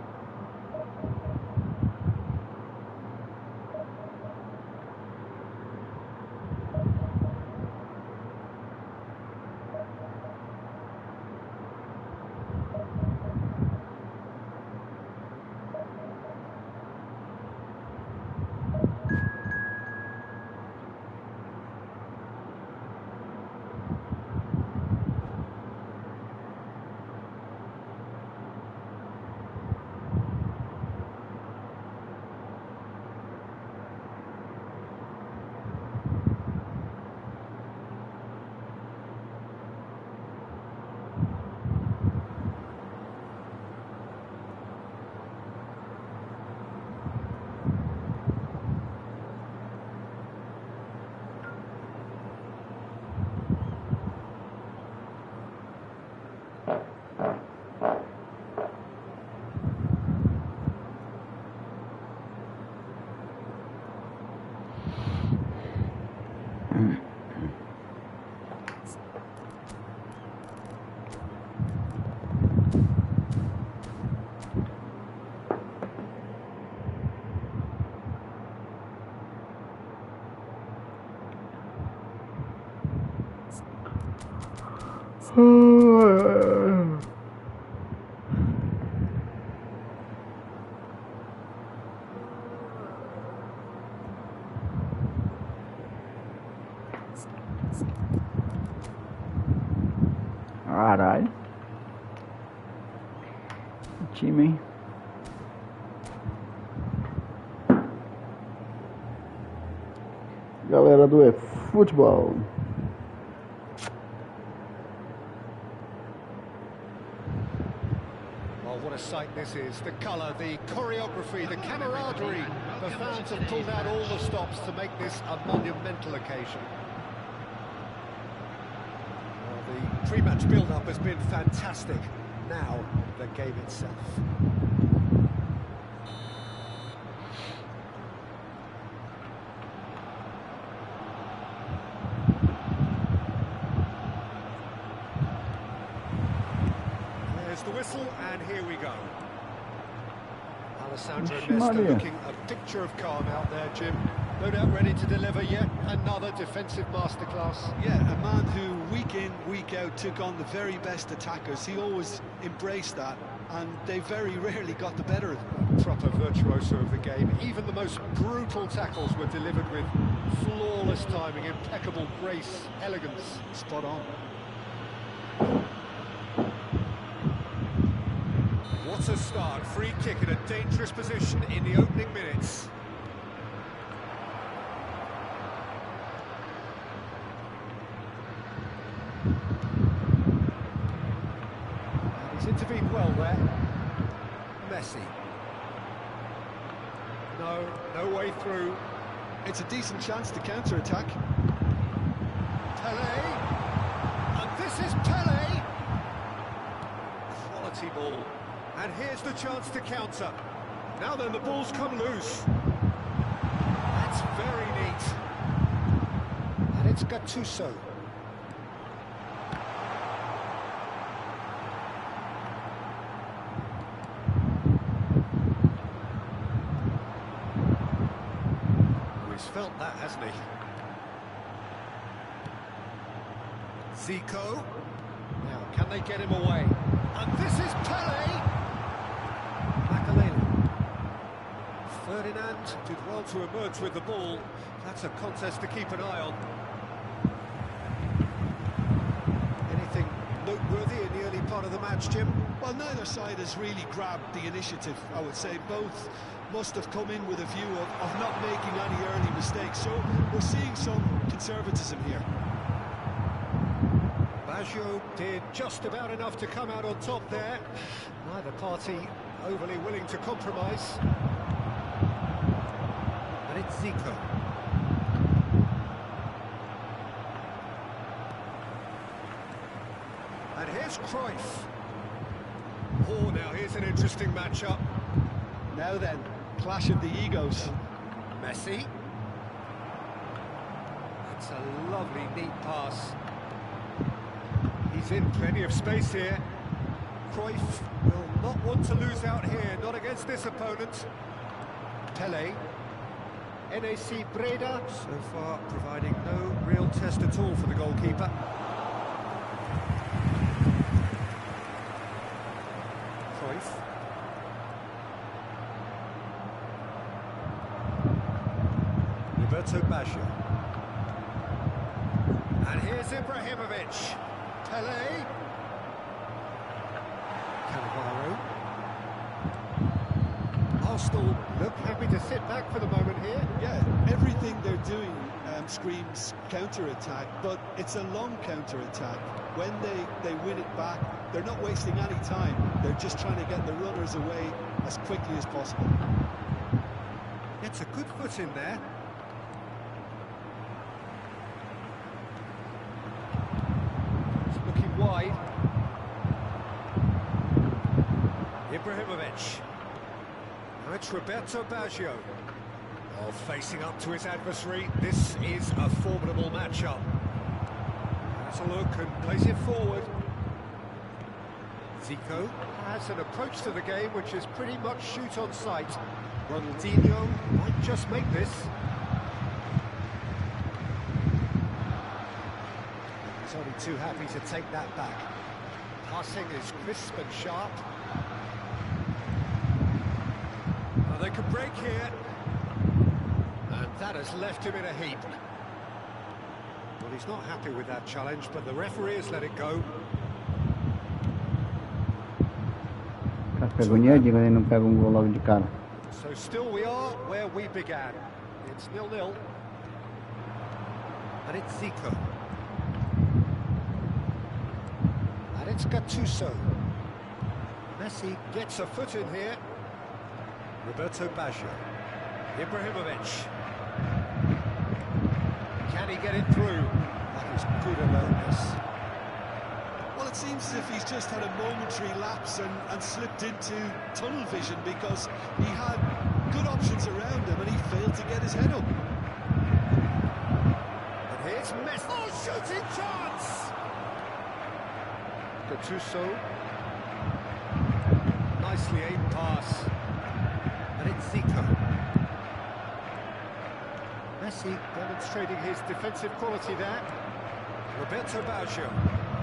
Speaker 1: Caralho. Que time, hein? Galera do eFootball.
Speaker 2: Oh, what a sight this is. The colour, the choreography, the camaraderie. The fans have pulled out all the stops to make this a monumental occasion. The pre-match build-up has been fantastic. Now, the game itself. There's the whistle, and here we go. Alessandro Nesta looking a picture of calm out there, Jim. No doubt ready to deliver yet another defensive masterclass.
Speaker 6: Yeah, a man who week in, week out took on the very best attackers. He always embraced that, and they very rarely got the better of him.
Speaker 2: Proper virtuoso of the game. Even the most brutal tackles were delivered with flawless timing, impeccable grace, elegance.
Speaker 6: Spot on.
Speaker 2: What a start. Free kick in a dangerous position in the opening minutes. well there. Messi. No way through.
Speaker 6: It's a decent chance to counter-attack.
Speaker 2: Pele. And this is Pele. Quality ball. And here's the chance to counter. Now then, the ball's come loose. That's very neat. And it's Gattuso. He's felt that, hasn't he? Zico. Now, can they get him away? And this is Pele. Ferdinand did well to emerge with the ball. That's a contest to keep an eye on. Anything noteworthy in the early part of the match, Jim?
Speaker 6: Well, neither side has really grabbed the initiative, I would say. Both must have come in with a view of not making any early mistakes. So we're seeing some conservatism here.
Speaker 2: Baggio did just about enough to come out on top there. Neither party overly willing to compromise. And it's Zico. And here's Cruyff. Oh, now here's an interesting matchup.
Speaker 6: Now then, clash of the egos.
Speaker 2: Messi. That's a lovely, neat pass. He's in plenty of space here. Cruyff will not want to lose out here, not against this opponent. Pele. NAC Breda, so far providing no real test at all for the goalkeeper. Cruyff. Roberto Baggio. And here's Ibrahimovic. Pele. Cannavaro. Arsenal look happy to sit back for the moment here.
Speaker 6: Yeah, everything they're doing screams counter-attack, but it's a long counter-attack. When they win it back, they're not wasting any time. They're just trying to get the runners away as quickly as possible.
Speaker 2: It's a good foot in there. It's looking wide. Ibrahimovic. Now it's Roberto Baggio. Oh, facing up to his adversary. This is a formidable matchup. Has a look and plays it forward. Zico has an approach to the game which is pretty much shoot on sight. Ronaldinho might just make this. He's only too happy to take that back. Passing is crisp and sharp. Well, they could break here. And that has left him in a heap. Well, he's not happy with that challenge, but the referee has let it go.
Speaker 1: Fica agoniadinho quando ele não pega gol logo de cara.
Speaker 2: So still we are where we began. It's 0-0. And it's Zico. And it's Gattuso. Messi gets a foot in here. Roberto Baggio. Ibrahimovic. Can he get it through? That is good alertness.
Speaker 6: Well, it seems as if he's just had a momentary lapse and slipped into tunnel vision, because he had good options around him and he failed to get his head up.
Speaker 2: And here's Messi. Oh, shooting chance! Gattuso. Nicely aimed pass. And it's Zico. Messi demonstrating his defensive quality there. Roberto Baggio.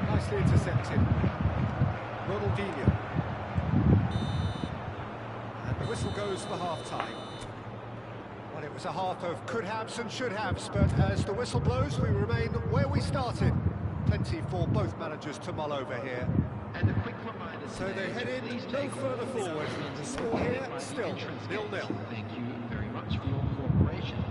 Speaker 2: Nicely intercepted. Ronaldinho. And the whistle goes for half-time. Well, it was a half of could-haves and should-haves, but as the whistle blows, we remain where we started. Plenty for both managers to mull over here.
Speaker 7: And a quick reminder,
Speaker 2: So they head in no further forward. The score here still 0-0.
Speaker 7: Thank you very much for your cooperation.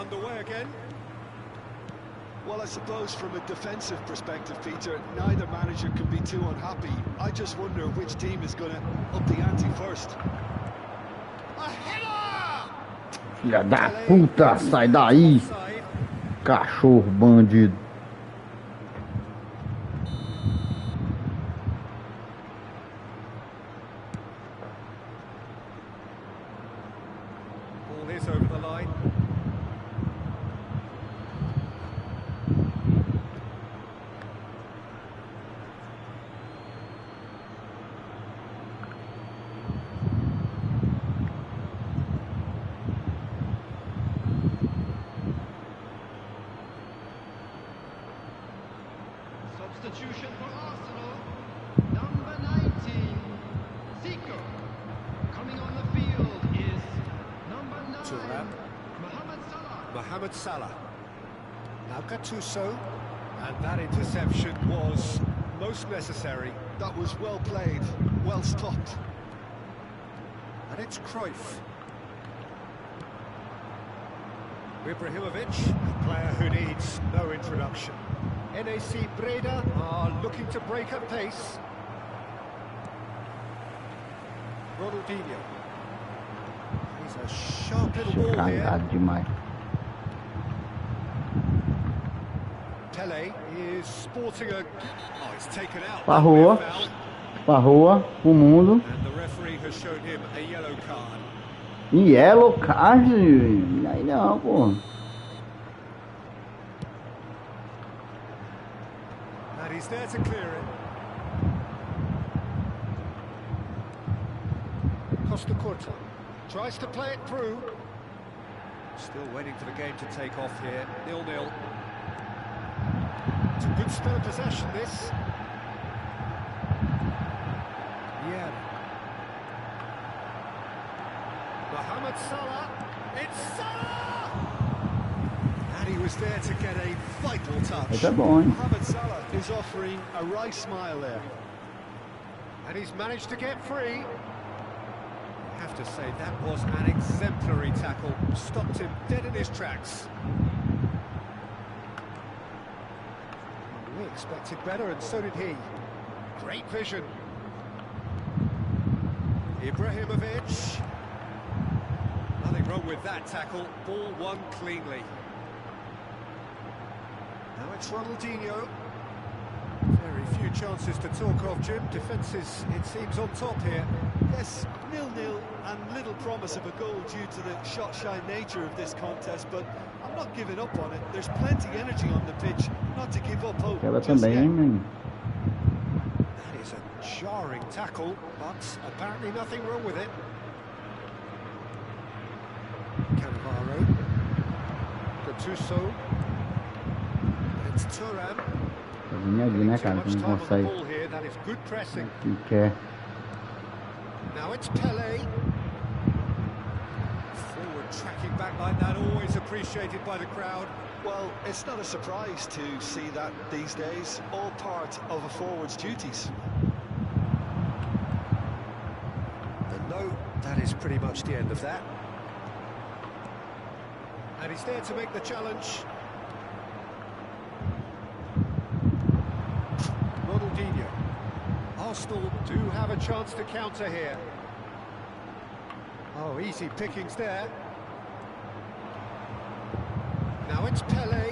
Speaker 2: underway again.
Speaker 6: Well, I suppose from a defensive perspective, Peter, neither manager can be too unhappy. I just wonder which team is going to up the ante first.
Speaker 2: A header!
Speaker 1: Filha da puta, sai daí! Cachorro bandido.
Speaker 2: Ball is over the line.
Speaker 7: Substitution for Arsenal. Number 19, Zico. Coming on the field is number 9,
Speaker 2: Thuram.
Speaker 7: Mohamed Salah.
Speaker 2: Mohamed Salah. Now Gattuso. And that interception was most necessary.
Speaker 6: That was well played, well stopped.
Speaker 2: And it's Cruyff. Ibrahimovic, a player who needs no introduction. NAC Breda are looking to break at pace. Ronaldinho. He's a sharp little ball here.
Speaker 1: Cagado demais.
Speaker 2: Pele is sporting a... Oh, he's taken out.
Speaker 1: Pra rua. Pra rua, pro mundo.
Speaker 2: And the referee has shown him a yellow card.
Speaker 1: Yellow card? Aí não, pô.
Speaker 2: And he's there to clear it. Costa Curta tries to play it through. Still waiting for the game to take off here. 0-0. It's a good spell of possession, this. Yeah. Mohamed Salah. It's Salah! And he was there to get a vital touch.
Speaker 1: Esse é bom, hein?
Speaker 6: Mohamed Salah is offering a right smile there.
Speaker 2: And he's managed to get free. I have to say, that was an exemplary tackle. Stopped him dead in his tracks. We expected better, and so did he. Great vision. Ibrahimovic. Nothing wrong with that tackle. Ball won cleanly. Now it's Ronaldinho. Very few chances to talk of, Jim. Defences, it seems, on top here.
Speaker 6: Yes, 0-0 and little promise of a goal due to the shot-shy nature of this contest, but I'm not giving up on it. There's plenty energy on the pitch, not to give up hope.
Speaker 1: Ela
Speaker 6: just
Speaker 1: também,
Speaker 6: yet.
Speaker 1: hein?
Speaker 2: That is a jarring tackle, but apparently nothing wrong with it. Cannavaro. Gattuso. It's Thuram.
Speaker 1: Tá vindo ali, né, cara?
Speaker 2: Too
Speaker 1: Que
Speaker 2: much
Speaker 1: não
Speaker 2: time on the
Speaker 1: consegue.
Speaker 2: ball here. That is good pressing.
Speaker 1: Que quer.
Speaker 2: Now it's Pele. Forward tracking back like that, always appreciated by the crowd.
Speaker 6: Well, it's not a surprise to see that these days, all part of a forward's duties.
Speaker 2: And no, that is pretty much the end of that. And he's there to make the challenge. Ronaldinho. Arsenal do have a chance to counter here. Oh, easy pickings there. Now it's Pele.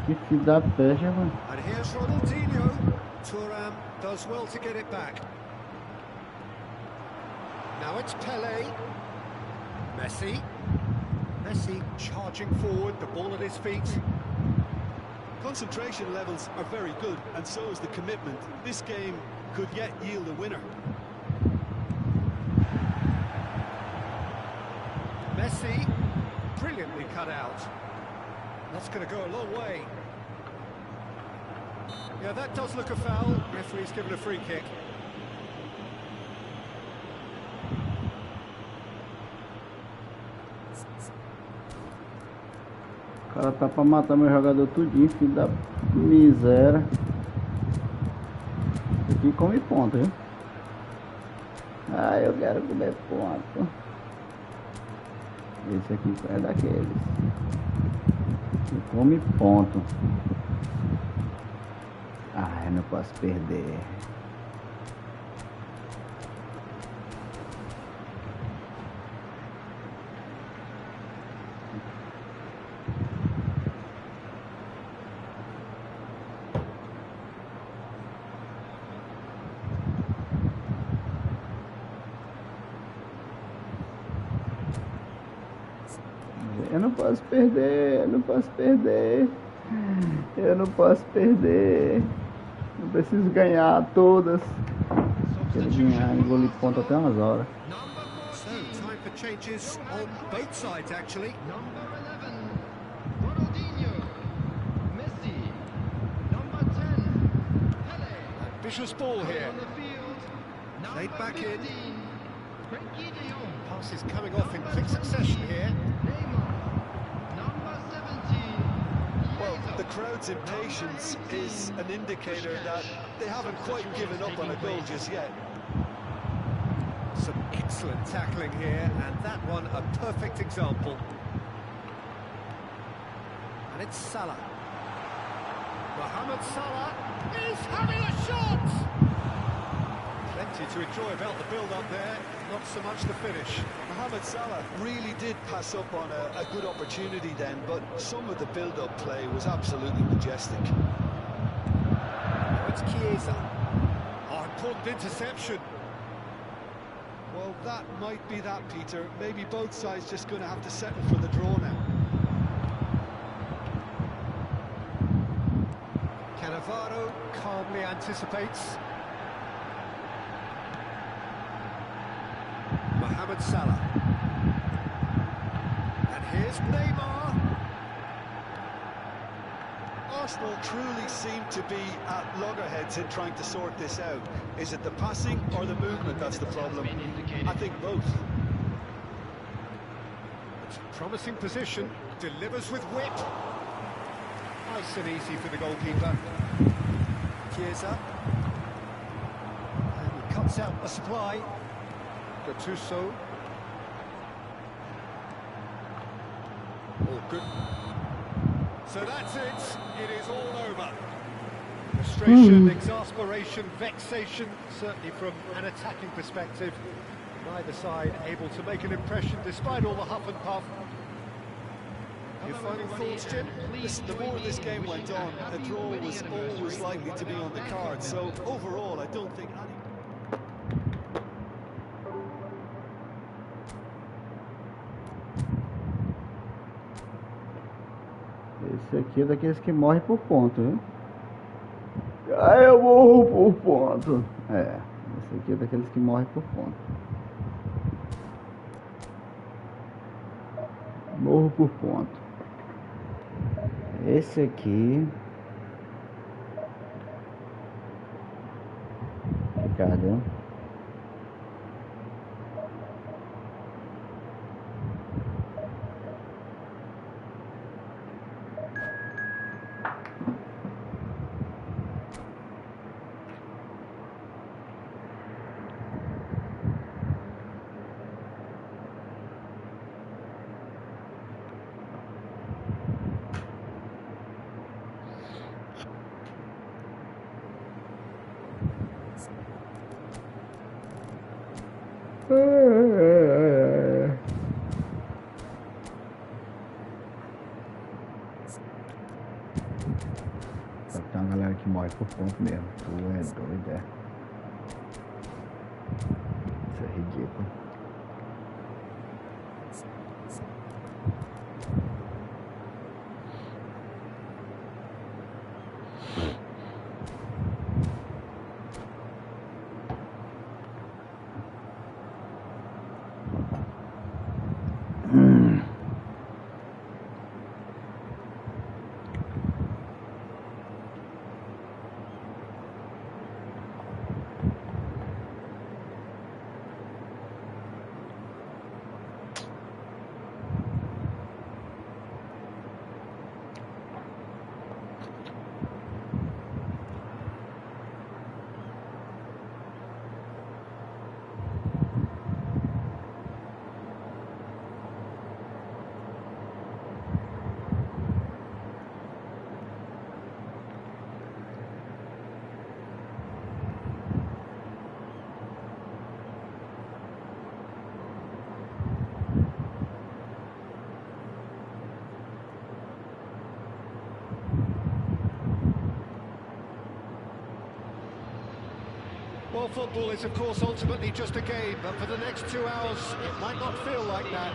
Speaker 1: Que filho da pecha, mano.
Speaker 2: And here's Ronaldinho. Thuram does well to get it back. Now it's Pele. Messi. Messi charging forward, the ball at his feet.
Speaker 6: Concentration levels are very good, and so is the commitment. This game could yet yield a winner.
Speaker 2: Messi, brilliantly cut out. That's going to go a long way. Yeah, that does look a foul. Referee's given a free kick.
Speaker 1: O cara tá pra matar meu jogador tudinho, filho da miséria. Aqui come ponto, viu? Ah, eu quero comer ponto. Esse aqui é daqueles. E come ponto. Ah, eu não posso perder. Eu não posso perder, eu não posso perder. Eu não posso perder. Eu preciso ganhar todas. Quero ganhar, engolir ponto até umas horas.
Speaker 2: So, time for changes on both sides, actually.
Speaker 7: Number 11, Ronaldinho. Messi. Number 10, Pele.
Speaker 2: Ambitious ball here.
Speaker 7: On the field,
Speaker 2: Played
Speaker 7: number
Speaker 2: back
Speaker 7: 15,
Speaker 2: in.
Speaker 7: Frenkie de Jong.
Speaker 2: Passes coming off in quick succession here.
Speaker 7: Neymar. Number 17,
Speaker 6: Well,
Speaker 7: Chiesa.
Speaker 6: the crowd's impatience is an indicator that they haven't quite given up on a goal just yet.
Speaker 2: Some excellent tackling here, and that one a perfect example. And it's Salah. Mohamed Salah is having a shot! Plenty to enjoy about the build-up there, not so much the finish.
Speaker 6: Mohamed Salah really did pass up on a good opportunity then, but some of the build-up play was absolutely majestic.
Speaker 2: Now it's Chiesa. Oh, important interception.
Speaker 6: Well, that might be that, Peter. Maybe both sides just going to have to settle for the draw now.
Speaker 2: Cannavaro calmly anticipates. Mohamed Salah. And here's Neymar.
Speaker 6: Arsenal truly seem to be at loggerheads in trying to sort this out. Is it the passing or the movement that's the problem? I think both.
Speaker 2: It's a promising position, delivers with wit. Nice and easy for the goalkeeper. Chiesa. And he cuts out the supply. Gattuso. All good. So that's it. It is all over. Frustration, exasperation, vexation, certainly from an attacking perspective. Neither side able to make an impression despite all the huff and puff. Your final thoughts, Jim?
Speaker 6: Listen, the more this game went on, a draw was always likely to be on the card. So overall, I don't think any...
Speaker 1: Esse aqui é daqueles que morrem por ponto, viu? Ah, eu morro por ponto. É, esse aqui é daqueles que morrem por ponto. Morro por ponto. Esse aqui... Ricardo. Tem uma galera que morre por ponto mesmo. Tu é doido, é? Isso é ridículo.
Speaker 2: Well, football is, of course, ultimately just a game, but for the next 2 hours, it might not feel like that.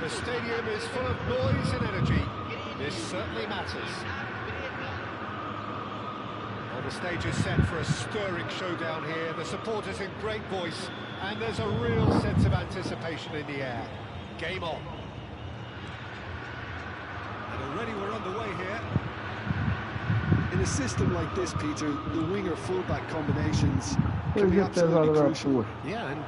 Speaker 2: The stadium is full of noise and energy. This certainly matters. Well, the stage is set for a stirring showdown here. The supporters in great voice, and there's a real sense of anticipation in the air. Game on.
Speaker 3: And already we're underway here. In a system like this, Peter, the winger-fullback combinations can be absolutely crucial.
Speaker 2: Yeah, and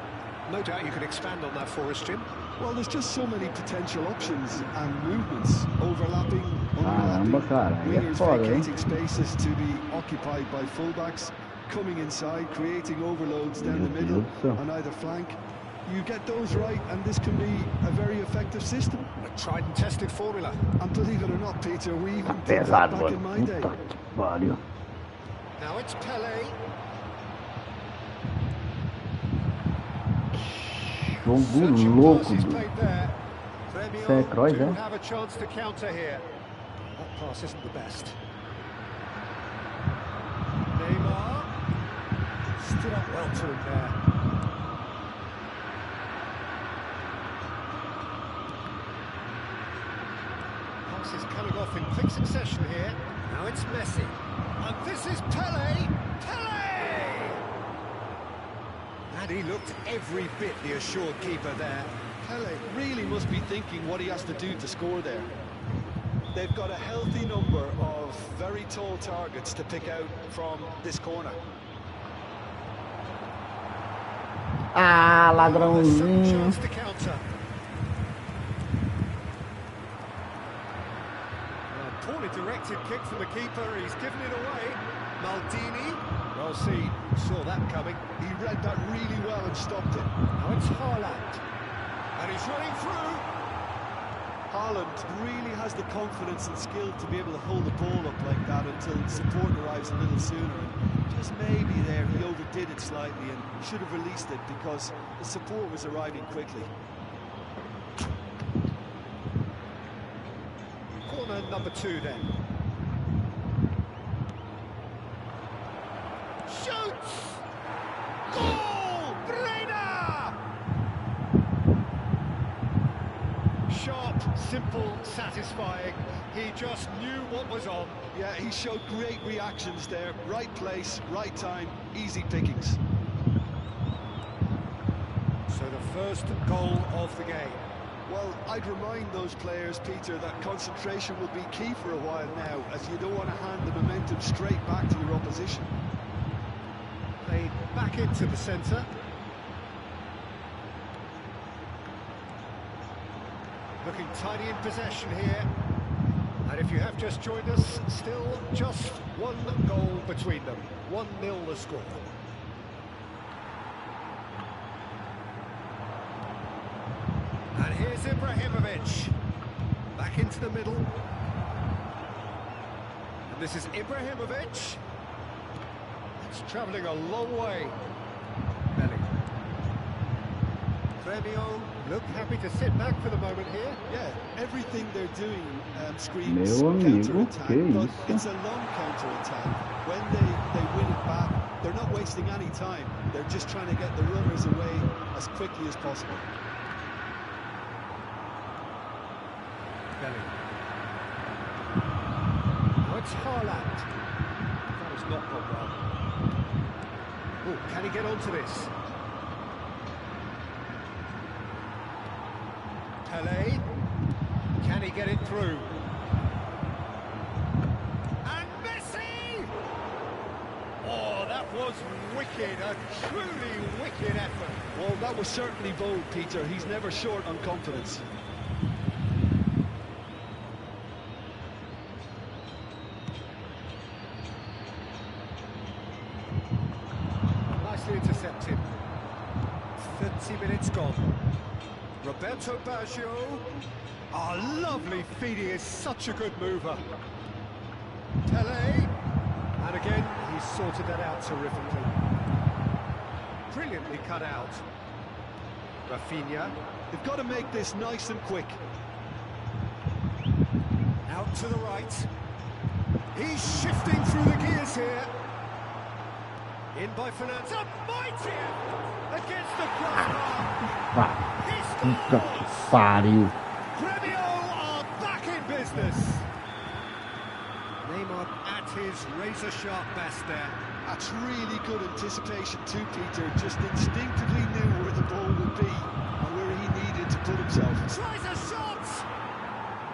Speaker 2: no doubt you could expand on that for us, Jim.
Speaker 3: Well, there's just so many potential options and movements, overlapping, wingers vacating spaces to be occupied by fullbacks, coming inside, creating overloads down the middle on either flank. You get those right, and this can be a very effective system.
Speaker 2: A tried and tested formula.
Speaker 3: And believe it or not, Peter, we even did that back in my day.
Speaker 2: Now it's Pele.
Speaker 1: Jogo louco.
Speaker 2: Isso
Speaker 1: é Kroos, é?
Speaker 2: have a chance to counter here. That pass isn't the best. Neymar stood up well to him there. Passes coming off in quick succession here. Now it's Messi. And this is Pele! Pele! And he looked every bit the assured keeper there.
Speaker 3: Pele really must be thinking what he has to do to score there. They've got a healthy number of very tall targets to pick out from this corner.
Speaker 1: Ah, ladrãozinho.
Speaker 2: Chance to counter. A poorly directed kick from the keeper. He's given it away. Maldini. Well, see, saw that coming.
Speaker 3: He read that really well and stopped it.
Speaker 2: Now it's Haaland. And he's running through.
Speaker 3: Haaland really has the confidence and skill to be able to hold the ball up like that until support arrives a little sooner. And just maybe there he overdid it slightly and should have released it because the support was arriving quickly.
Speaker 2: Corner number 2 then. Shoots! Goal! Breda! Sharp, simple, satisfying. He just knew what was on.
Speaker 3: Yeah, he showed great reactions there. Right place, right time, easy pickings.
Speaker 2: So the first goal of the game.
Speaker 3: Well, I'd remind those players, Peter, that concentration will be key for a while now, as you don't want to hand the momentum straight back to your opposition.
Speaker 2: Played back into the centre. Looking tidy in possession here. And if you have just joined us, still just one goal between them. 1-0 the score. And here's Ibrahimovic. Back into the middle. And this is Ibrahimovic. It's travelling a long way. Belly. Premio look happy to sit back for the moment here.
Speaker 3: Yeah, everything they're doing screams
Speaker 1: Meu amigo,
Speaker 3: counter-attack,
Speaker 1: que
Speaker 3: but
Speaker 1: isso?
Speaker 3: it's a long counter-attack. When they win it back, they're not wasting any time. They're just trying to get the runners away as quickly as possible.
Speaker 2: Belly. Now it's Haaland. That has not gone well. Oh, can he get onto this? Pele. Can he get it through? And Messi! Oh, that was wicked. A truly wicked effort.
Speaker 3: Well, that was certainly bold, Peter. He's never short on confidence.
Speaker 2: Nicely intercepted. 30 minutes gone. Roberto Baggio. Oh, lovely feed. He is such a good mover. Pele. And again, he's sorted that out terrifically. Brilliantly cut out. Rafinha.
Speaker 3: They've got to make this nice and quick.
Speaker 2: Out to the right. He's shifting through the gears here. In by Fernandez, a mighty against the crossbar. He
Speaker 1: Puta que
Speaker 2: scores.
Speaker 1: pariu.
Speaker 2: Gremio are back in business. Neymar at his razor-sharp best there.
Speaker 6: That's really good anticipation too, Peter. Just instinctively knew where the ball would be and where he needed to put himself.
Speaker 2: Tries a shot.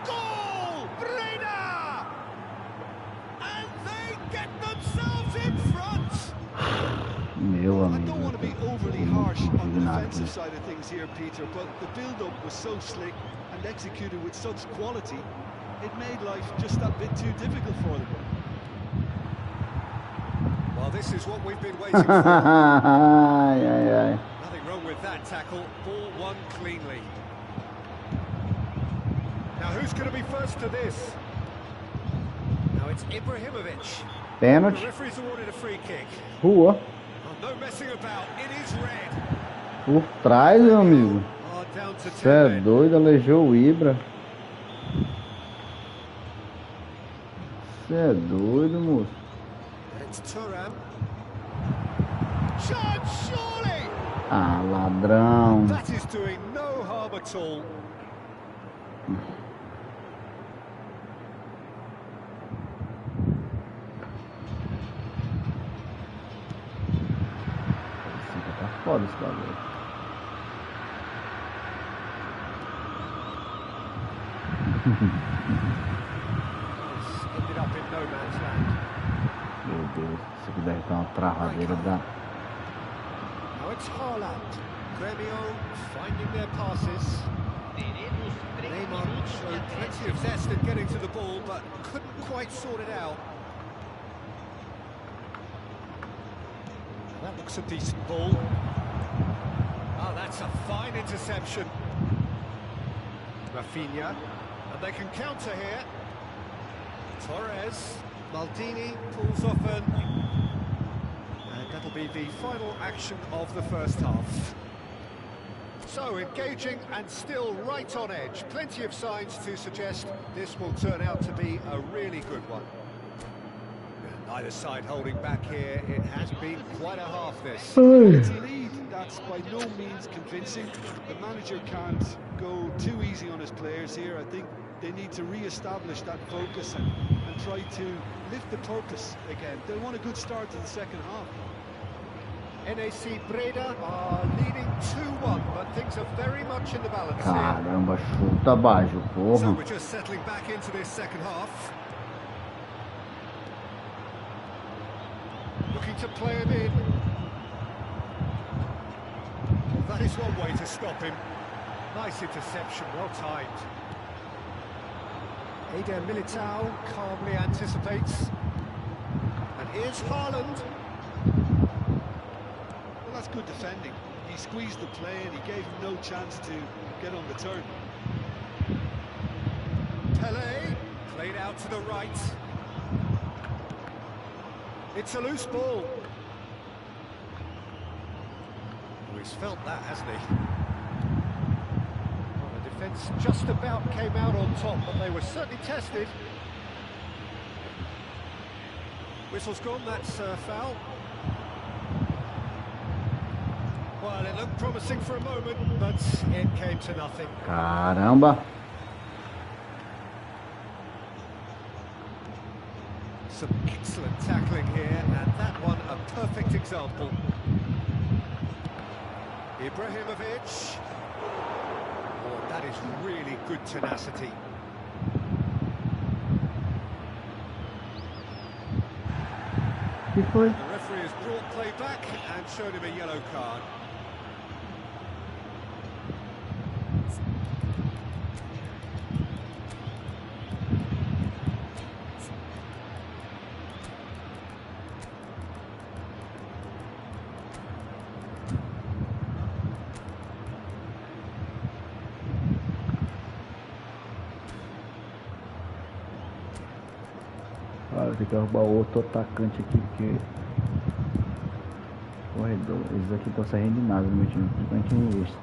Speaker 2: Goal! Breda! And they get themselves in front.
Speaker 1: Meu
Speaker 6: I
Speaker 1: amigo.
Speaker 6: don't want to be overly harsh on the defensive side of things here, Peter, but the build-up was so slick and executed with such quality, it made life just that bit too difficult for them.
Speaker 2: Well, this is what we've been waiting for.
Speaker 1: Ai, ai, ai.
Speaker 2: Nothing wrong with that tackle. Ball won cleanly. Now, who's going to be first to this? Now it's Ibrahimovic. The
Speaker 1: Pênalti.
Speaker 2: referee's awarded a free kick.
Speaker 1: Rua.
Speaker 2: Oh, no messing about. It is red.
Speaker 1: Por trás, meu amigo.
Speaker 2: Oh, down to 10
Speaker 1: Você é
Speaker 2: men.
Speaker 1: doido, aleijou o Ibra. Você é doido, moço.
Speaker 2: It's Thuram. Chance, surely!
Speaker 1: Ah, ladrão.
Speaker 2: That is doing no harm at all.
Speaker 1: Tá foda esse bagulho.
Speaker 2: It's ended up in no man's land.
Speaker 1: Meu Deus, isso aqui deve estar uma travadeira da...
Speaker 2: Now it's Haaland. Gremio finding their passes. Neymar showed plenty of zest in getting to the ball, but couldn't quite sort it out. That looks a decent ball. Oh, that's a fine interception. Rafinha, and they can counter here. Torres, Maldini pulls off and that'll be the final action of the first half. So engaging and still right on edge. Plenty of signs to suggest this will turn out to be a really good one. Neither side holding back here. It has been quite a half this.
Speaker 6: It's a lead that's by no means convincing. The manager can't go too easy on his players here. I think they need to re-establish that focus and try to lift the purpose again. They want a good start to the second half.
Speaker 2: NAC Breda are leading 2-1, but things are very much in the balance here.
Speaker 1: Caramba, chuta baixo,
Speaker 2: So
Speaker 1: porra.
Speaker 2: we're just settling back into this second half. Looking to play him in. Well, that is one way to stop him. Nice interception, well timed. Eder Militao calmly anticipates. And here's Haaland.
Speaker 6: Well, that's good defending. He squeezed the play and he gave him no chance to get on the turn.
Speaker 2: Pelé, played out to the right. It's a loose ball. Oh, he's felt that, hasn't he? Well, the defence just about came out on top, but they were certainly tested. Whistle's gone, that's foul. Well, it looked promising for a moment, but it came to nothing.
Speaker 1: Caramba.
Speaker 2: Some excellent tackling here, and that one a perfect example. Ibrahimovic. Oh, that is really good tenacity.
Speaker 1: Que foi?
Speaker 2: The referee has brought play back and showed him a yellow card.
Speaker 1: Claro, tem que arrumar outro atacante aqui, porque... Corredor, eles aqui estão saindo de nada no meu time, principalmente no Estresse.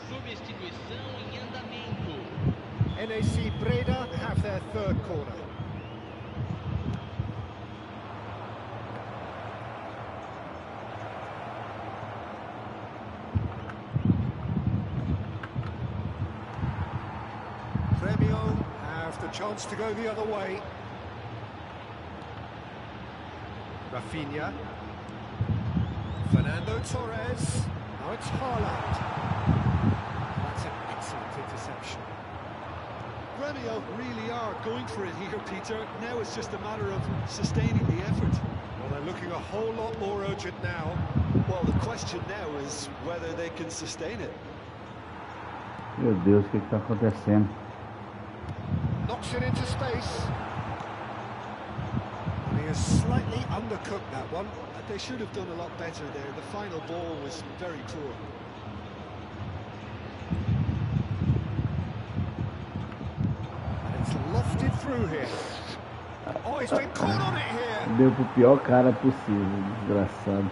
Speaker 9: Substituição em andamento.
Speaker 2: NAC Breda have their third corner. missed a chance to go the other way. Rafinha. Fernando Torres. Now it's Haaland. That's an excellent interception.
Speaker 6: Gremio really are going for it here, Peter. Now it's just a matter of sustaining the effort.
Speaker 2: Well, they're looking a whole lot more urgent now.
Speaker 6: Well, the question now is whether they can sustain it.
Speaker 1: Meu Deus, o que está acontecendo?
Speaker 2: Knocks it into space. And he has slightly undercooked that one.
Speaker 6: They should have done a lot better there. The final ball was very poor.
Speaker 2: And it's lofted through here. Oh, he's been caught on it here.
Speaker 1: Deu pro pior cara possível, desgraçado.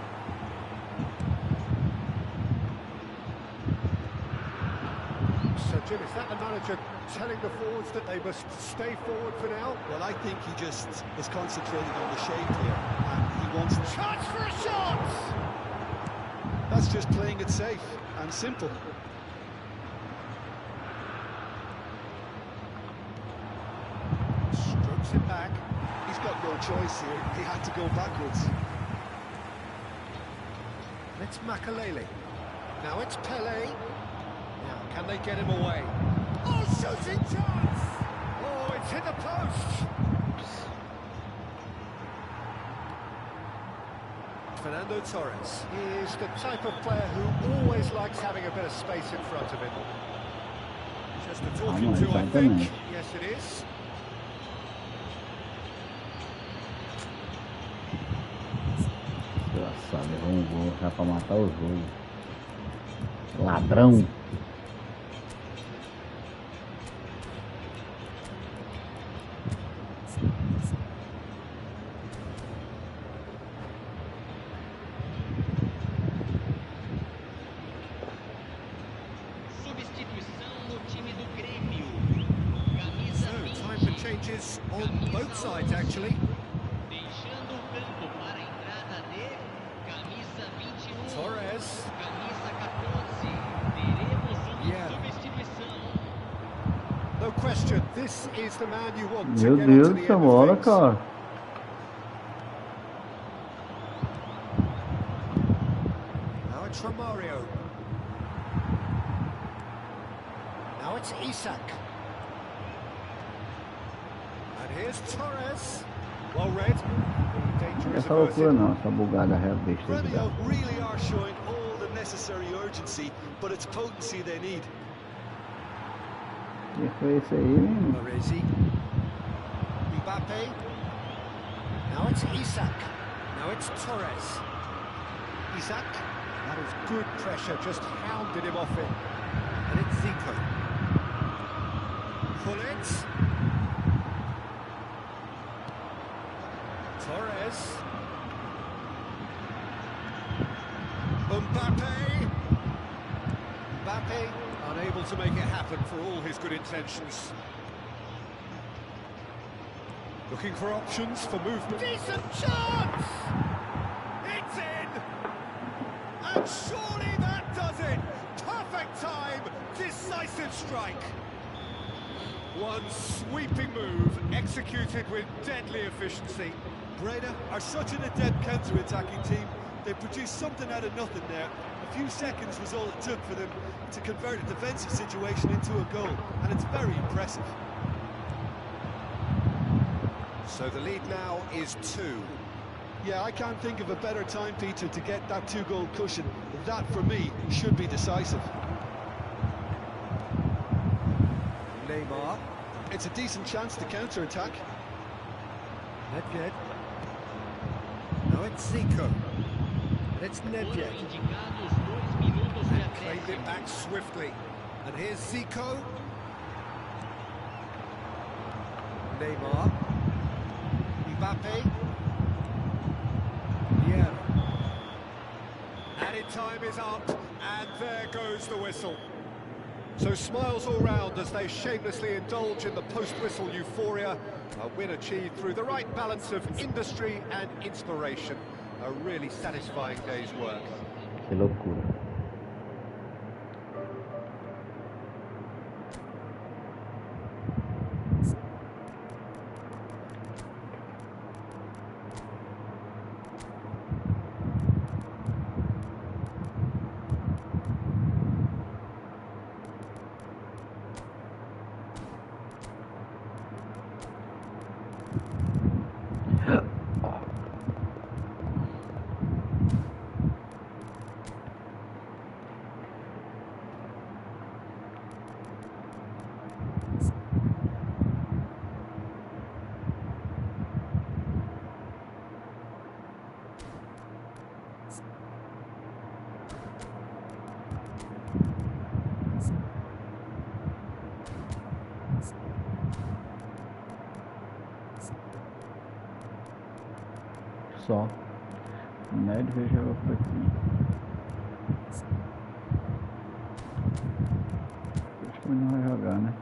Speaker 2: So, Jim, is that the manager telling the forwards that they must stay forward for now?
Speaker 6: Well, I think he just is concentrating on the shape here, and he wants...
Speaker 2: Chance for a shot!
Speaker 6: That's just playing it safe and simple.
Speaker 2: Strokes it back.
Speaker 6: He's got no choice here. He had to go backwards.
Speaker 2: It's Makalele. Now it's Pele. Now, can they get him away? Oh, shooting chance! Oh, it's hit the post! Fernando Torres is the type of player who always likes having a bit of space in front of him. Just a talking to, I think. Yes, it is.
Speaker 1: Desgraçado, levou gol já pra matar o jogo. Ladrão.
Speaker 9: Substituição no time do Grêmio. Camisa 20.
Speaker 2: Time for changes on both sides, actually.
Speaker 9: Deixando o campo para a entrada de camisa 21.
Speaker 2: Torres.
Speaker 9: Camisa 14. Teremos uma substituição.
Speaker 2: No question, this is the man you want
Speaker 1: Meu
Speaker 2: to get
Speaker 1: Deus,
Speaker 2: onto the
Speaker 1: essa
Speaker 2: end
Speaker 1: bola,
Speaker 2: of things.
Speaker 1: cara.
Speaker 2: Now it's Romario. Now it's Isak. And here's Torres. Well read. The danger is
Speaker 1: Essa loucura
Speaker 2: averted.
Speaker 1: não, essa bugada real besta de
Speaker 6: Gremio
Speaker 1: dar.
Speaker 6: really are showing all the necessary urgency, but it's potency they need.
Speaker 1: O que foi isso aí, menino?
Speaker 2: Baresi. Mbappe. Now it's Isak. Now it's Torres. Isak. That is good pressure, just hounded him off it. And it's Zico. Pullet. Torres. Mbappe. Mbappe unable to make it happen for all his good intentions. Looking for options for movement. Decent chance! It's in! And surely that does it! Perfect time, decisive strike. One sweeping move, executed with deadly efficiency.
Speaker 6: Breda are such an adept counter-attacking team. They produced something out of nothing there. A few seconds was all it took for them to convert a defensive situation into a goal, and it's very impressive.
Speaker 2: So the lead now is 2.
Speaker 6: Yeah, I can't think of a better time, Peter, to get that two-goal cushion. That, for me, should be decisive.
Speaker 2: Neymar.
Speaker 6: It's a decent chance to counter-attack.
Speaker 2: Nedved. Now it's Zico. And it's Nedved.
Speaker 9: Foram indicados 2 minutos de
Speaker 2: Claimed
Speaker 9: acréscimo.
Speaker 2: it back swiftly. And here's Zico. Neymar. Mbappe. Yeah. Added time is up, and there goes the whistle. So smiles all round as they shamelessly indulge in the post-whistle euphoria. A win achieved through the right balance of industry and inspiration. A really satisfying day's work.
Speaker 1: Que loucura. só. O médico jogou por aqui. Acho que ele não vai jogar, né?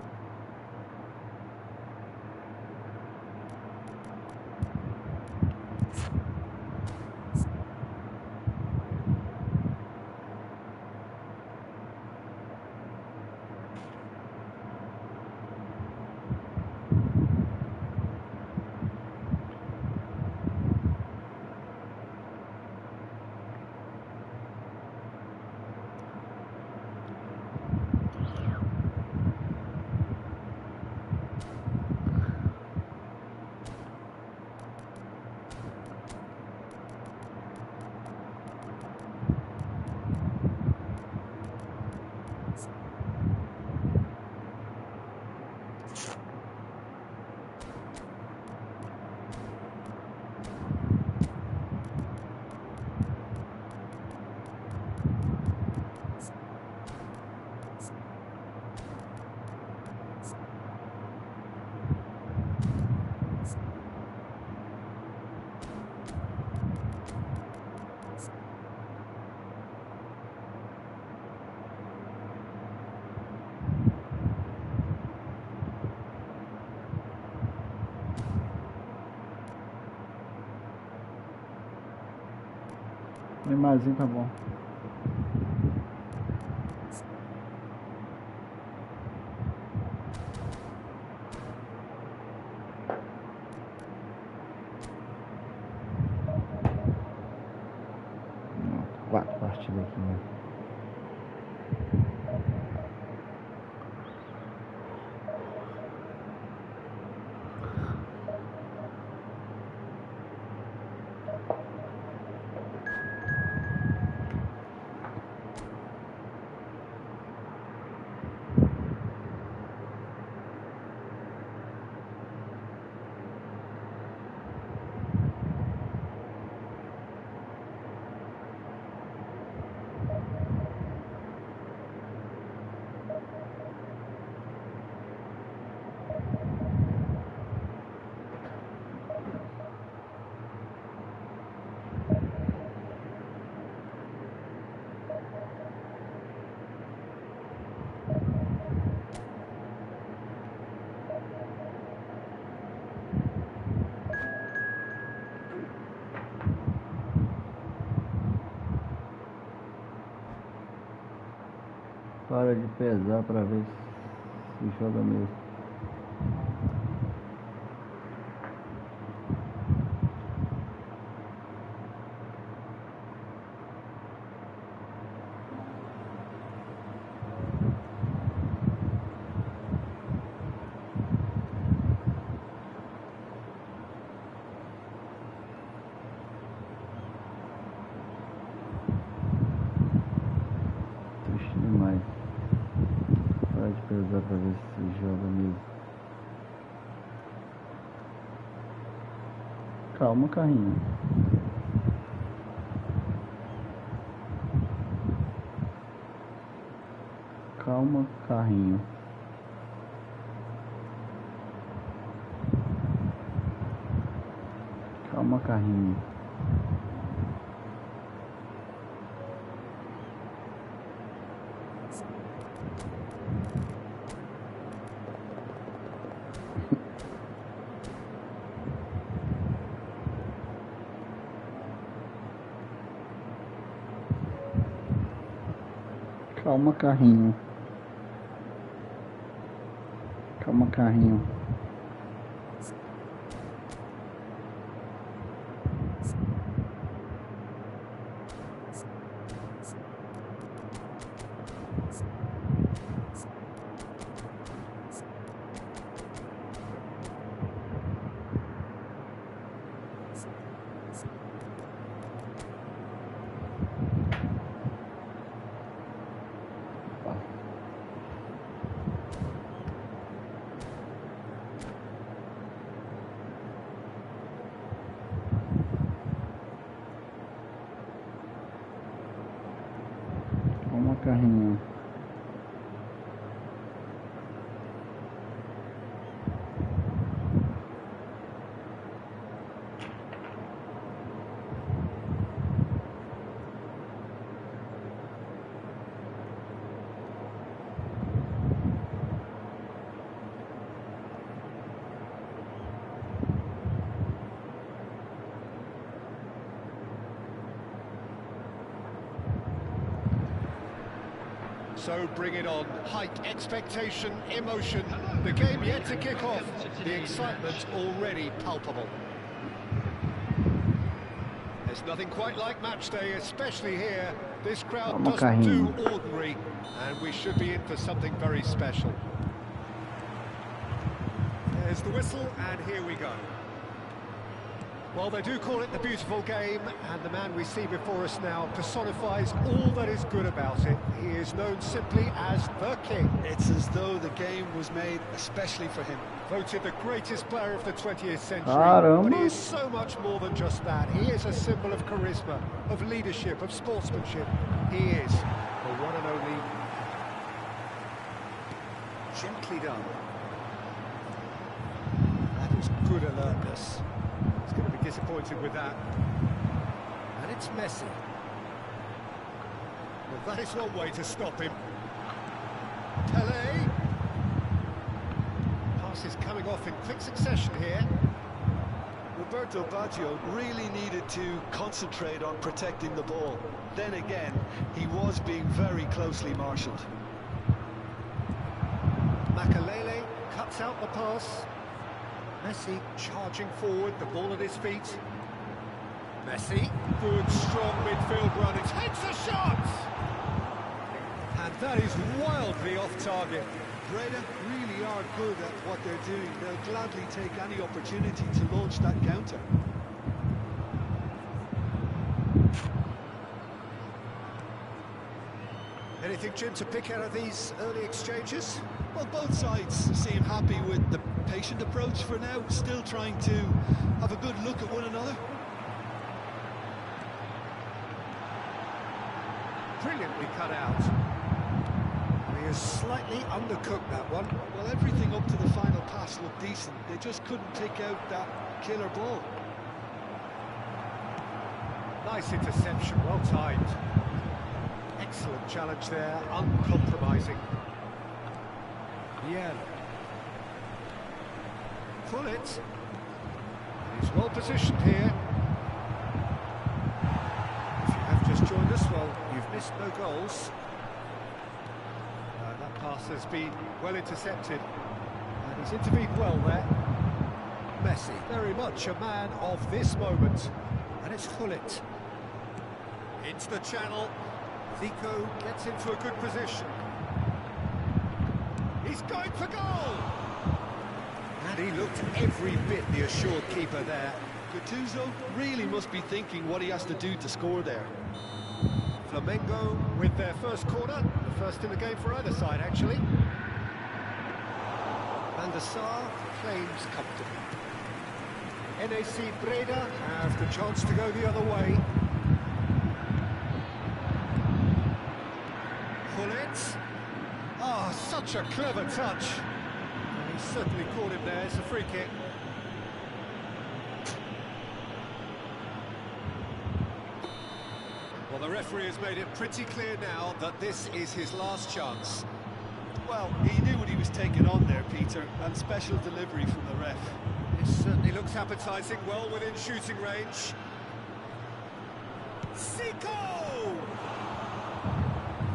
Speaker 1: Neymarzinho tá bom. Quatro partidas aqui, né? Para de pesar pra ver se joga mesmo. Triste demais. Para de pesar pra ver se joga mesmo. Calma, carrinho. Calma, carrinho. Calma, carrinho. Calma, carrinho. Calma, carrinho. Calma, carrinho.
Speaker 2: So bring it on. Height, expectation, emotion. The game yet to kick off. The excitement already palpable. There's nothing quite like match day, especially here. This crowd doesn't do ordinary, and we should be in for something very special. There's the whistle, and here we go. Well, they do call it the beautiful game, and the man we see before us now personifies all that is good about it. He is known simply as the King.
Speaker 6: It's as though the game was made especially for him.
Speaker 2: Voted the greatest player of the 20th century, but he is so much more than just that. He is a symbol of charisma, of leadership, of sportsmanship. He is the one and only. Gently done. That is good alertness. He's going to be disappointed with that. And it's Messi. Well, that is one way to stop him. Pelé. Pass is coming off in quick succession here.
Speaker 6: Roberto Baggio really needed to concentrate on protecting the ball. Then again, he was being very closely marshalled.
Speaker 2: Makalele cuts out the pass. Messi charging forward, the ball at his feet. Messi, good strong midfield run, it takes a shot! And that is wildly off target.
Speaker 6: Breda really are good at what they're doing. They'll gladly take any opportunity to launch that counter.
Speaker 2: Anything, Jim, to pick out of these early exchanges?
Speaker 6: Well, both sides seem happy with the patient approach for now, still trying to have a good look at one another.
Speaker 2: Brilliantly cut out. He has slightly undercooked that one.
Speaker 6: Well, everything up to the final pass looked decent. They just couldn't take out that killer ball.
Speaker 2: Nice interception, well timed. Excellent challenge there, uncompromising. Yeah. Pull it. He's well positioned here. If you have just joined us, well, you've missed no goals. That pass has been well intercepted. And he's intervened well there. Messi, very much a man of this moment. And it's Hullet. Into the channel. Zico gets into a good position. He's going for goal! And he looked every bit the assured keeper there.
Speaker 6: Gattuso really must be thinking what he has to do to score there.
Speaker 2: Flamengo with their first corner, the first in the game for either side, actually. Van der Sar claims comfortably. NAC Breda have the chance to go the other way. Hullet. Oh, such a clever touch. And he certainly caught him there. It's a free kick. Well, the referee has made it pretty clear now that this is his last chance.
Speaker 6: Well, he knew what he was taking on there, Peter, and special delivery from the ref.
Speaker 2: It certainly looks appetising, well within shooting range. Zico!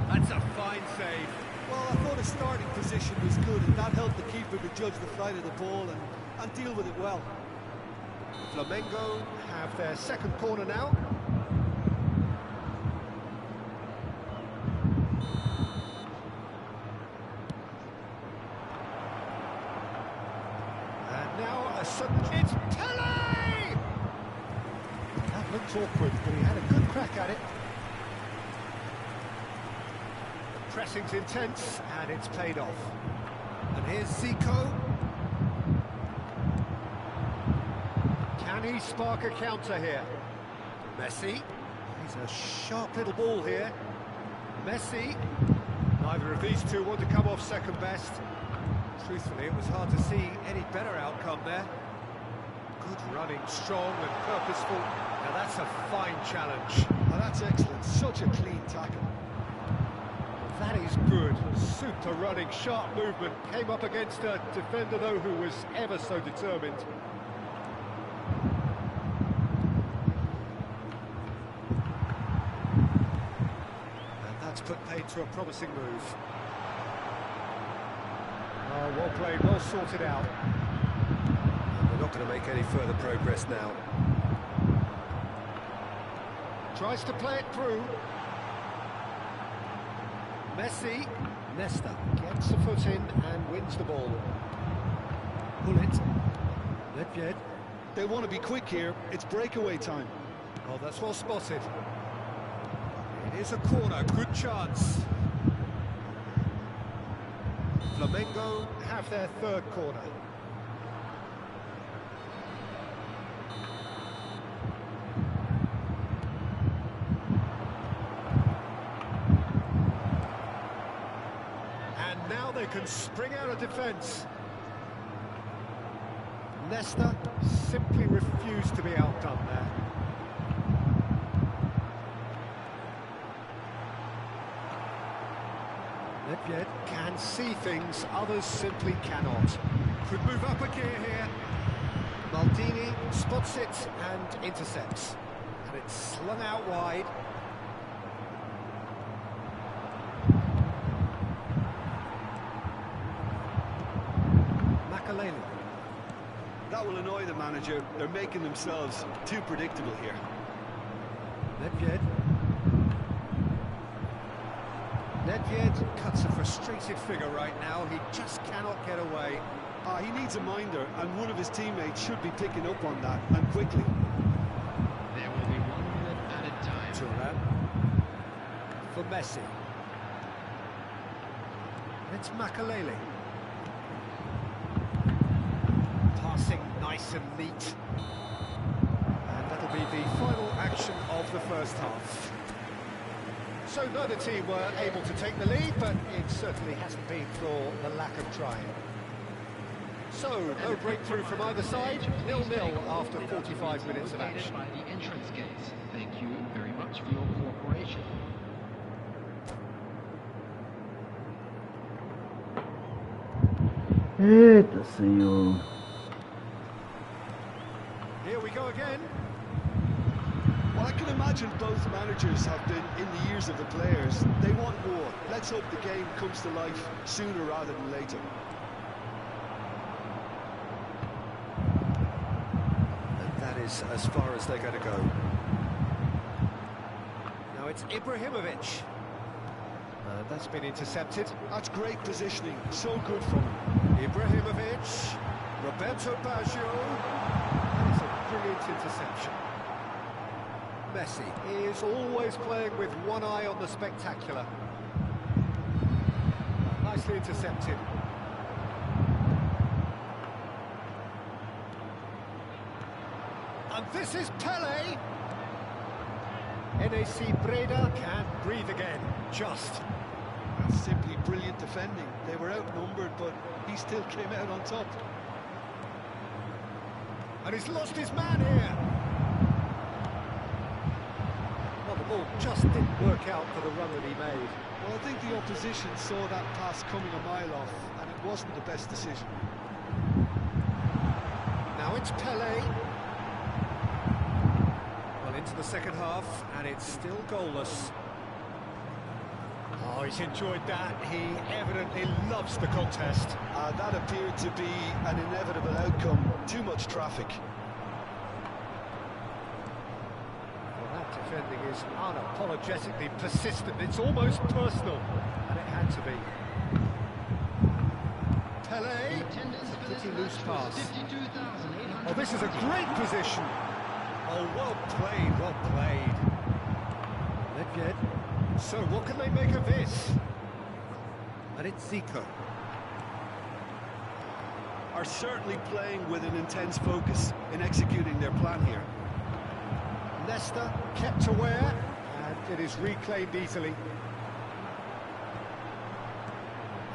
Speaker 2: That's a fine save.
Speaker 6: Well, I thought his starting position was good, and that helped the keeper to judge the flight of the ball and deal with it well.
Speaker 2: Flamengo have their second corner now. And now a sudden... It's Pelé! That looked awkward, but he had a good crack at it. Pressing's intense, and it's paid off. And here's Zico. Can he spark a counter here? Messi. He's a sharp little ball here. Messi. Neither of these two want to come off second best. Truthfully, it was hard to see any better outcome there. Good running, strong and purposeful. Now that's a fine challenge.
Speaker 6: Oh, that's excellent. Such a clean tackle.
Speaker 2: That is good. Super running, sharp movement. Came up against a defender, though, who was ever so determined. And That's put paid to a promising move. Oh, well played, well sorted out. They're not going to make any further progress now. Tries to play it through. Messi. Nesta gets a foot in and wins the ball. Pull it. Nedved.
Speaker 6: They want to be quick here. It's breakaway time.
Speaker 2: Oh, that's well spotted. It is a corner, good chance. Flamengo have their third corner. And now they can spring out of defence. Nesta simply refused to be outdone there. Nedved can see things, others simply cannot. Could move up a gear here. Maldini spots it and intercepts. And it's slung out wide. Makaleli.
Speaker 6: That will annoy the manager. They're making themselves too predictable here.
Speaker 2: Nedved. Nedved cuts a frustrated figure right now. He just cannot get away.
Speaker 6: He needs a minder, and one of his teammates should be picking up on that, and quickly.
Speaker 9: There will be 1 minute added time.
Speaker 2: Turan. For Messi. It's Makaleli. Passing nice and neat. And that'll be the final action of the first half. So neither team were able to take the lead, but it certainly hasn't been for the lack of trying. So, no breakthrough from either side, 0-0 after 45 minutes of action.
Speaker 9: By the entrance gates. Thank you very much for your cooperation.
Speaker 1: Eita, senhor.
Speaker 2: Here we go again.
Speaker 6: Well, I can imagine both managers have been in the ears of the players. They want more. Let's hope the game comes to life sooner rather than later.
Speaker 2: And that is as far as they're going to go. Now it's Ibrahimovic. That's been intercepted.
Speaker 6: That's great positioning. So good from him.
Speaker 2: Ibrahimovic. Roberto Baggio. That is a brilliant interception. Messi is always playing with one eye on the spectacular. Nicely intercepted. And this is Pele. NAC Breda can breathe again, just.
Speaker 6: That's simply brilliant defending. They were outnumbered, but he still came out on top.
Speaker 2: And he's lost his man here. Well, the ball just didn't work out for the run that he made.
Speaker 6: Well, I think the opposition saw that pass coming a mile off, and it wasn't the best decision.
Speaker 2: Now it's Pele. Well, into the second half, and it's still goalless. Oh, he's enjoyed that. He evidently loves the contest.
Speaker 6: That appeared to be an inevitable outcome. Too much traffic.
Speaker 2: Well, that defending is unapologetically persistent. It's almost personal, and it had to be. Pele. Pretty loose pass. Oh, this is a great position. Oh, well played, well played. Nedved. So, what can they make of this? And it's Zico.
Speaker 6: Are certainly playing with an intense focus in executing their plan here.
Speaker 2: Nesta kept aware, and it is reclaimed easily.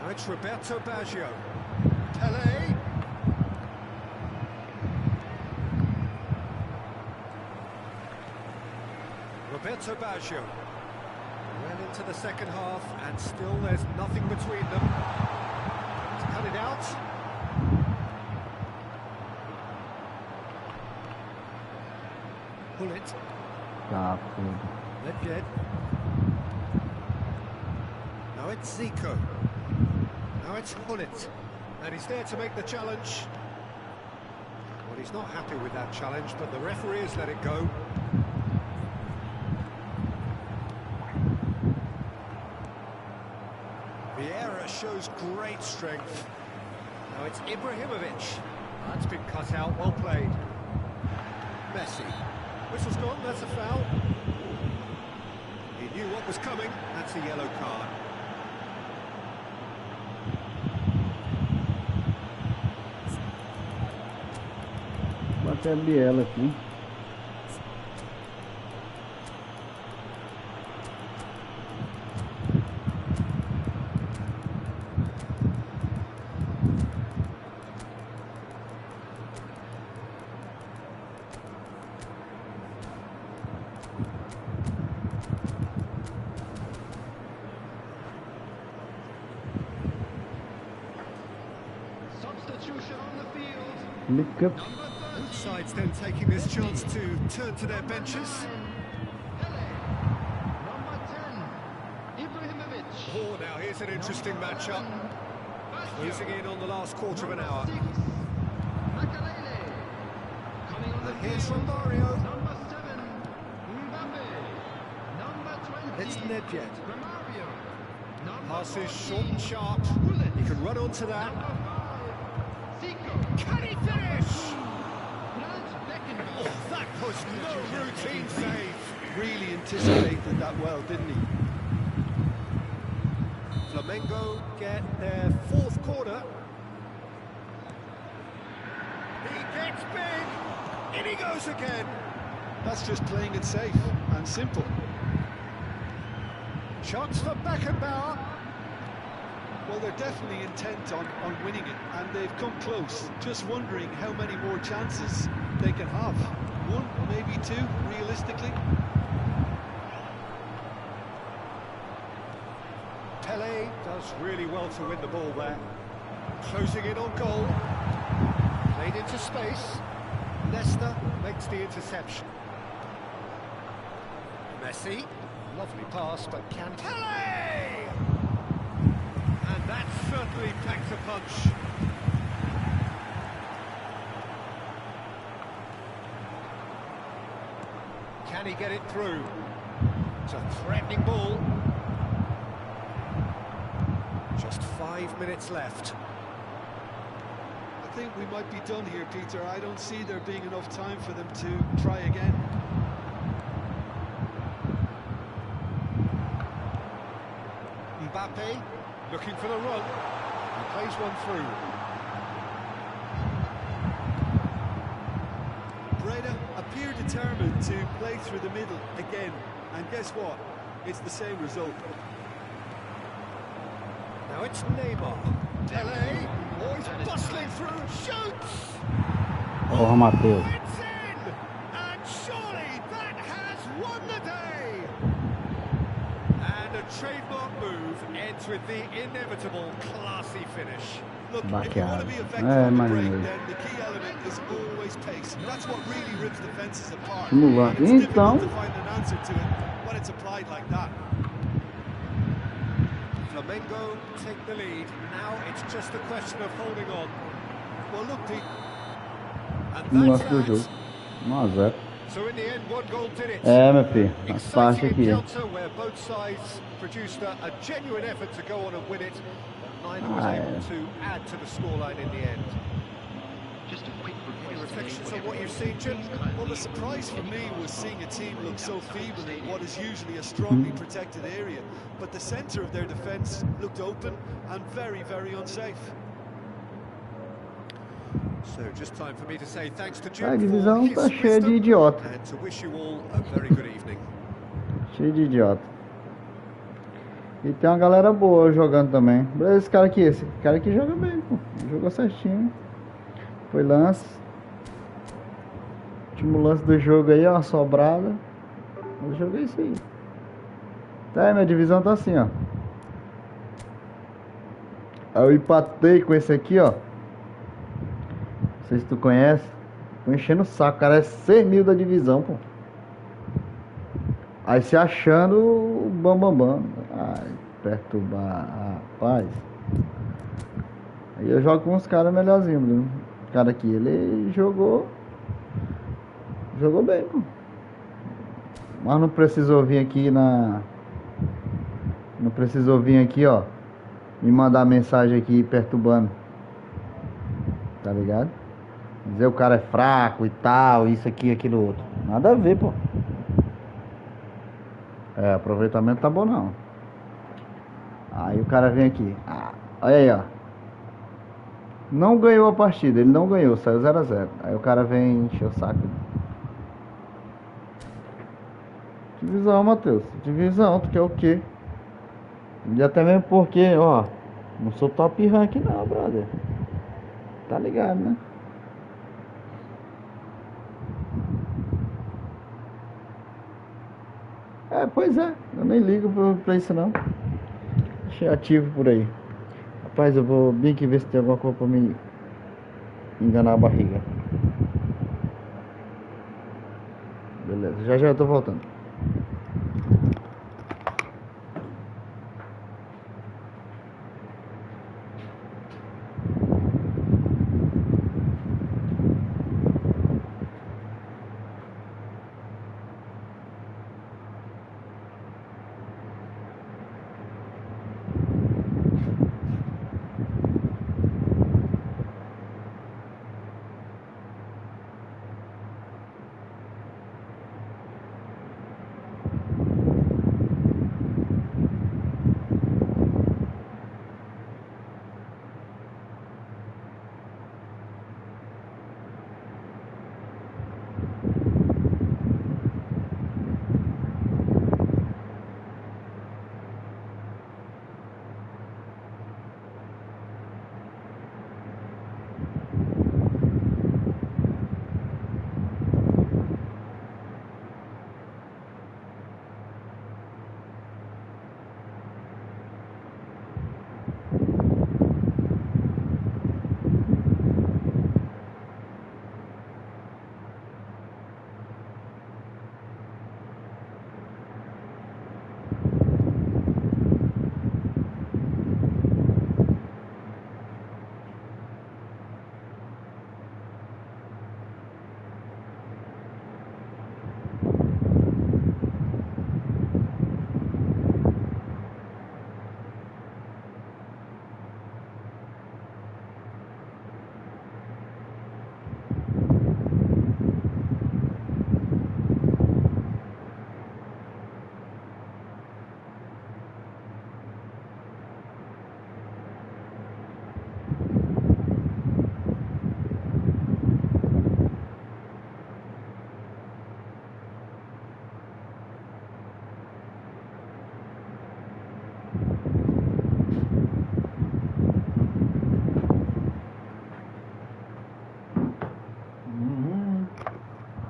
Speaker 2: Now it's Roberto Baggio. Pele. Roberto Baggio. Well into the second half, and still there's nothing between them. Let's cut it out. Pull it.
Speaker 1: Tá, foda.
Speaker 2: Nedved. Now it's Zico. Now it's Hullet. And he's there to make the challenge. Well, he's not happy with that challenge, but the referee has let it go. Vieira shows great strength. Now it's Ibrahimovic. That's been cut out, well played. Messi. Whistle's gone, that's a foul. He knew what was coming, that's a yellow card.
Speaker 1: Bate a biela aqui.
Speaker 7: Substitution on the field.
Speaker 1: Lick up.
Speaker 2: Both sides then taking this chance to turn to their benches.
Speaker 7: Number 10, Ibrahimovic.
Speaker 2: Oh, now here's an interesting matchup. Closing in on the last quarter of an hour.
Speaker 7: Coming on the
Speaker 2: And here's
Speaker 7: field.
Speaker 2: Romario.
Speaker 7: Number 7, Mbappe. Number 20,
Speaker 2: It's Nedved.
Speaker 7: Romario. Number
Speaker 2: Passes
Speaker 7: 14,
Speaker 2: short and sharp. He can run onto that.
Speaker 7: Number 5, Zico.
Speaker 2: Can he finish?
Speaker 7: Beckenbauer.
Speaker 2: Oh, that was no routine save.
Speaker 6: Really anticipated that well, didn't he?
Speaker 2: Flamengo get their fourth corner. He gets big. In he goes again.
Speaker 6: That's just playing it safe and simple.
Speaker 2: Chance for Beckenbauer.
Speaker 6: Well, they're definitely intent on winning it, and they've come close. Just wondering how many more chances they can have. One, maybe two, realistically.
Speaker 2: Pele does really well to win the ball there. Closing in on goal. Played into space. Leicester makes the interception. Messi. Lovely pass, but can Pele! And that certainly packed a punch. Can he get it through? It's a threatening ball. Just 5 minutes left.
Speaker 6: I think we might be done here, Peter. I don't see there being enough time for them to try again.
Speaker 2: Mbappe looking for the run. He plays one through.
Speaker 6: Breda appear determined to play through the middle again. And guess what? It's the same result.
Speaker 2: Now it's Neymar. Pele. Oh, he's bustling through. Shoots.
Speaker 1: Porra, Matheus.
Speaker 2: It's in. And surely that has won the day. And a trademark move ends with the inevitable classy finish.
Speaker 6: Look, if you want to be effective
Speaker 1: É,
Speaker 6: on the
Speaker 1: mano.
Speaker 6: break, then the key element is always pace. That's what really rips defenses apart.
Speaker 1: Vamos lá.
Speaker 6: And it's difficult
Speaker 1: Então,
Speaker 6: to find an answer to it when it's applied like that.
Speaker 2: Flamengo take the lead. Now it's just a question of holding on.
Speaker 6: Well, look, Pete,
Speaker 1: no
Speaker 2: And
Speaker 1: lance do
Speaker 2: that's
Speaker 1: jogo.
Speaker 2: that.
Speaker 1: 1 a 0.
Speaker 2: So in the end, one goal did it.
Speaker 1: É, meu filho. As partes
Speaker 2: Exciting
Speaker 1: aqui.
Speaker 2: encounter where both sides produced a genuine effort to go on and win it, but neither was able to add to the scoreline in the end.
Speaker 9: Just a quick
Speaker 2: Any
Speaker 9: request.
Speaker 2: reflections on what you've seen, Jim?
Speaker 6: well, the surprise for me was seeing a team look so feeble in what is usually a strongly protected area. But the centre of their defence looked open and very, very unsafe.
Speaker 2: So just time for me to say thanks to Jim
Speaker 1: A
Speaker 2: for
Speaker 1: divisão
Speaker 2: his
Speaker 1: tá cheia de
Speaker 2: wisdom
Speaker 1: idiota.
Speaker 2: and to wish you all a very good evening.
Speaker 1: Cheio de idiota. E tem uma galera boa jogando também. Esse cara aqui joga bem, pô. Jogou certinho. Foi lance. Último lance do jogo aí, ó, uma sobrada. Eu joguei isso aí. Tá, minha divisão tá assim, ó. Aí eu empatei com esse aqui, ó. Não sei se tu conhece. Tô enchendo o saco, cara. É 6 mil da divisão, pô. Aí se achando o bambambam. Ai. perturbar a paz. Aí eu jogo com uns caras melhorzinhos, viu? O cara aqui, ele jogou bem, pô. Mas não precisou vir aqui Não precisou vir aqui, ó, me mandar mensagem aqui perturbando. Tá ligado? Dizer o cara é fraco e tal, isso aqui, aquilo outro. Nada a ver, pô. Aproveitamento tá bom não. Aí o cara vem aqui. Olha aí, ó. Não ganhou a partida, ele não ganhou, saiu 0-0. Aí o cara vem encher o saco. Divisão, Matheus. Divisão, tu quer o quê? E até mesmo porque, ó, não sou top rank não, brother. Tá ligado, né? Pois é, eu nem ligo pra isso não. Deixei ativo por aí. Rapaz, eu vou bem que ver se tem alguma coisa pra me enganar a barriga. Beleza, já eu tô voltando.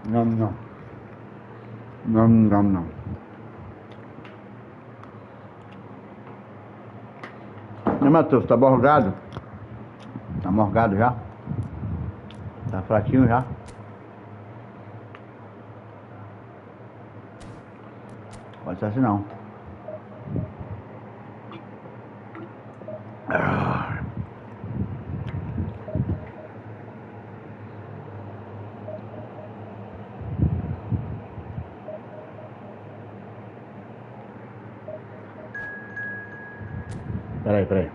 Speaker 1: Não. E Matheus, tá morgado? Tá morgado já? Tá fraquinho já? Pode ser assim não. Peraí.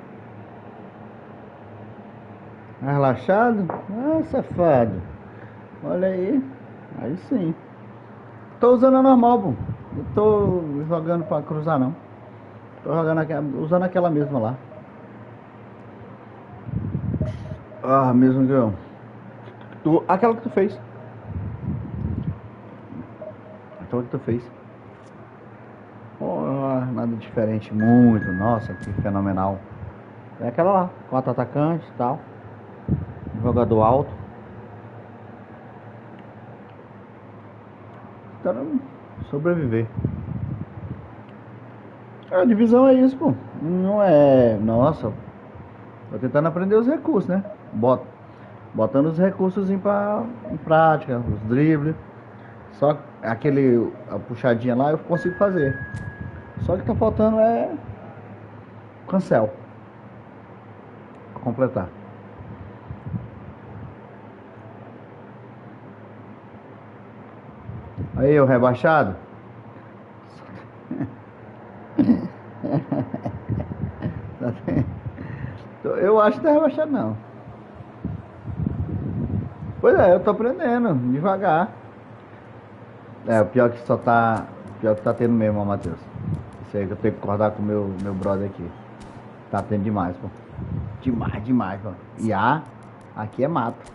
Speaker 1: Relaxado? Safado. Olha aí. Aí sim. Tô usando a normal, pô. Não tô jogando pra cruzar não. Tô usando aquela mesma lá. Mesmo que eu... Aquela que tu fez. Aquela que tu fez. Nada diferente muito. Nossa, que fenomenal. É aquela lá, 4 atacantes e tal. Jogador alto. Tentando sobreviver. A divisão é isso, pô. Não é... Nossa. Tô tentando aprender os recursos, né? Botando os recursos em prática. Os dribles. Só a puxadinha lá eu consigo fazer. Só que tá faltando Cancel. Pra completar. Aí, o rebaixado. Eu acho que não é rebaixado não. Pois é, eu tô aprendendo, devagar. É, o pior que só tá. O pior que tá tendo mesmo, ó, Matheus. Isso aí que eu tenho que concordar com o meu brother aqui. Tá tendo demais, pô. Demais, pô. E aqui é mato. Tá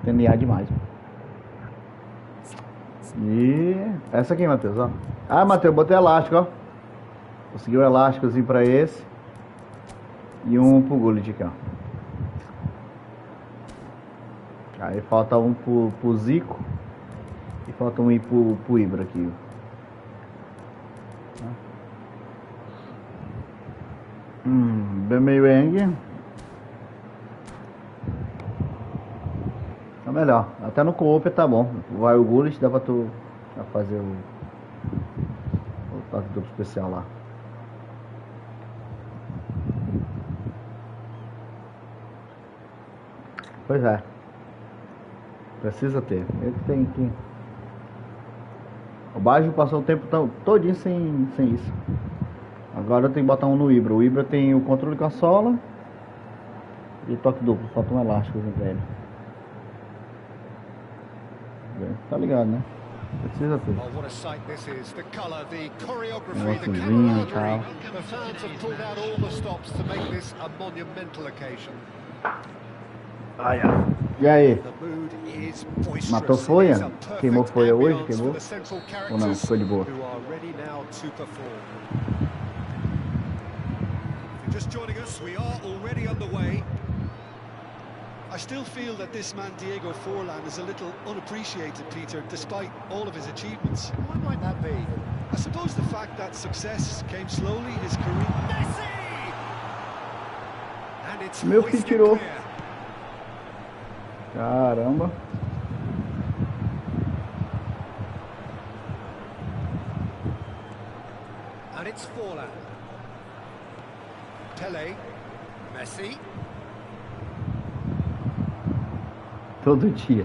Speaker 1: tendo IA demais, pô. E essa aqui, Matheus, ó. Ah, Matheus, botei elástico, ó. Consegui um elásticozinho pra esse. E um pro Gullit aqui, ó. Aí falta um pro Zico. E falta um ir pro Ibra aqui, ó. Bem meio Eng. Tá melhor. Até no co-op tá bom. Vai o Gullit, dá pra tu fazer o toque duplo especial lá. Pois é. Precisa ter. Ele tem que... O Baggio passou o tempo todinho sem isso. Agora eu tenho que botar um no Ibra. O Ibra tem o controle com a sola e toque duplo. Falta um elástico pra ele. Tá ligado, né? Precisa ter.
Speaker 2: Oh, what a sight this is. The color, the choreography, the
Speaker 1: Negocinho e tal.
Speaker 2: camaraderie. The fans have pulled out all the stops to make this a monumental occasion.
Speaker 1: Ai, ai. E aí?
Speaker 2: The mood is boisterous.
Speaker 1: Matou folha?
Speaker 2: It is a perfect
Speaker 1: Queimou folha hoje?
Speaker 2: ambiance
Speaker 1: Queimou?
Speaker 2: for the central
Speaker 1: Ou não? Ficou de boa?
Speaker 2: who are ready now to perform. If you're just joining us, we are already underway.
Speaker 6: I still feel that this man Diego Forlan is a little unappreciated, Peter, despite all of his achievements.
Speaker 2: Why might that be?
Speaker 6: I suppose the fact that success came slowly, his career...
Speaker 2: Messi! And it's
Speaker 1: Meu filho
Speaker 2: hoisted
Speaker 1: tirou.
Speaker 2: clear.
Speaker 1: Caramba.
Speaker 2: And it's Forlan. Pele. Messi.
Speaker 1: Todo dia.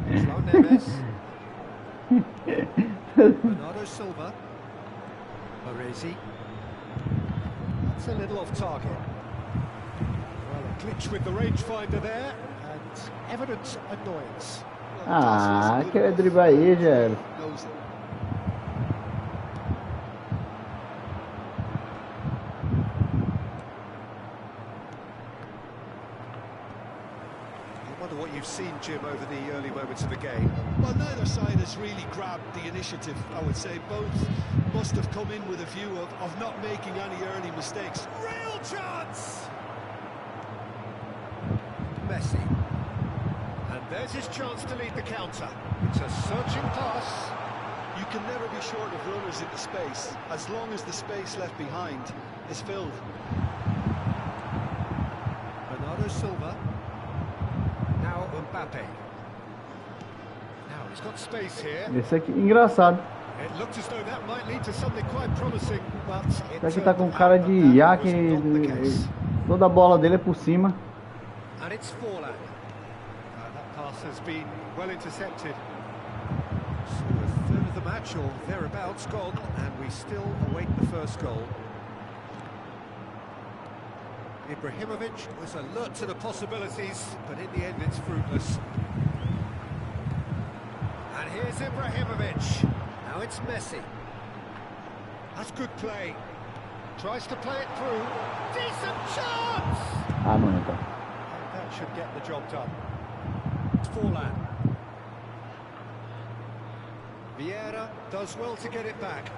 Speaker 2: Slow Neves. Bernardo Silva. Baresi. That's a little off target. Well, a glitch with the rangefinder there, and evident annoyance.
Speaker 1: Ah, quer driblar aí, Gélio.
Speaker 6: Knows it.
Speaker 2: I wonder what you've seen, Jim, over the early moments of the game.
Speaker 6: Well, neither side has really grabbed the initiative, I would say. Both must have come in with a view of not making any early mistakes.
Speaker 2: Real chance! Messi. And there's his chance to lead the counter. It's a searching pass.
Speaker 6: You can never be short of runners into space, as long as the space left behind is filled.
Speaker 2: Bernardo Silva. Now Mbappe. Now he's got space here.
Speaker 1: Esse aqui, engraçado.
Speaker 2: It looked as though that might lead to something quite promising, but it
Speaker 1: Esse aqui tá com
Speaker 2: turned
Speaker 1: cara
Speaker 2: out
Speaker 1: de
Speaker 2: that
Speaker 1: IA
Speaker 2: was
Speaker 1: que
Speaker 2: not the case.
Speaker 1: toda a bola dele é por cima.
Speaker 2: And it's Forlan. That pass has been well intercepted. So a third of the match or thereabouts gone, and we still await the first goal. Ibrahimovic was alert to the possibilities, but in the end it's fruitless. And here's Ibrahimovic. Now it's Messi. That's good play. Tries to play it through. Decent chance!
Speaker 1: Ah, não entra.
Speaker 2: That should get the job done. It's Forlan. Vieira does well to get it back.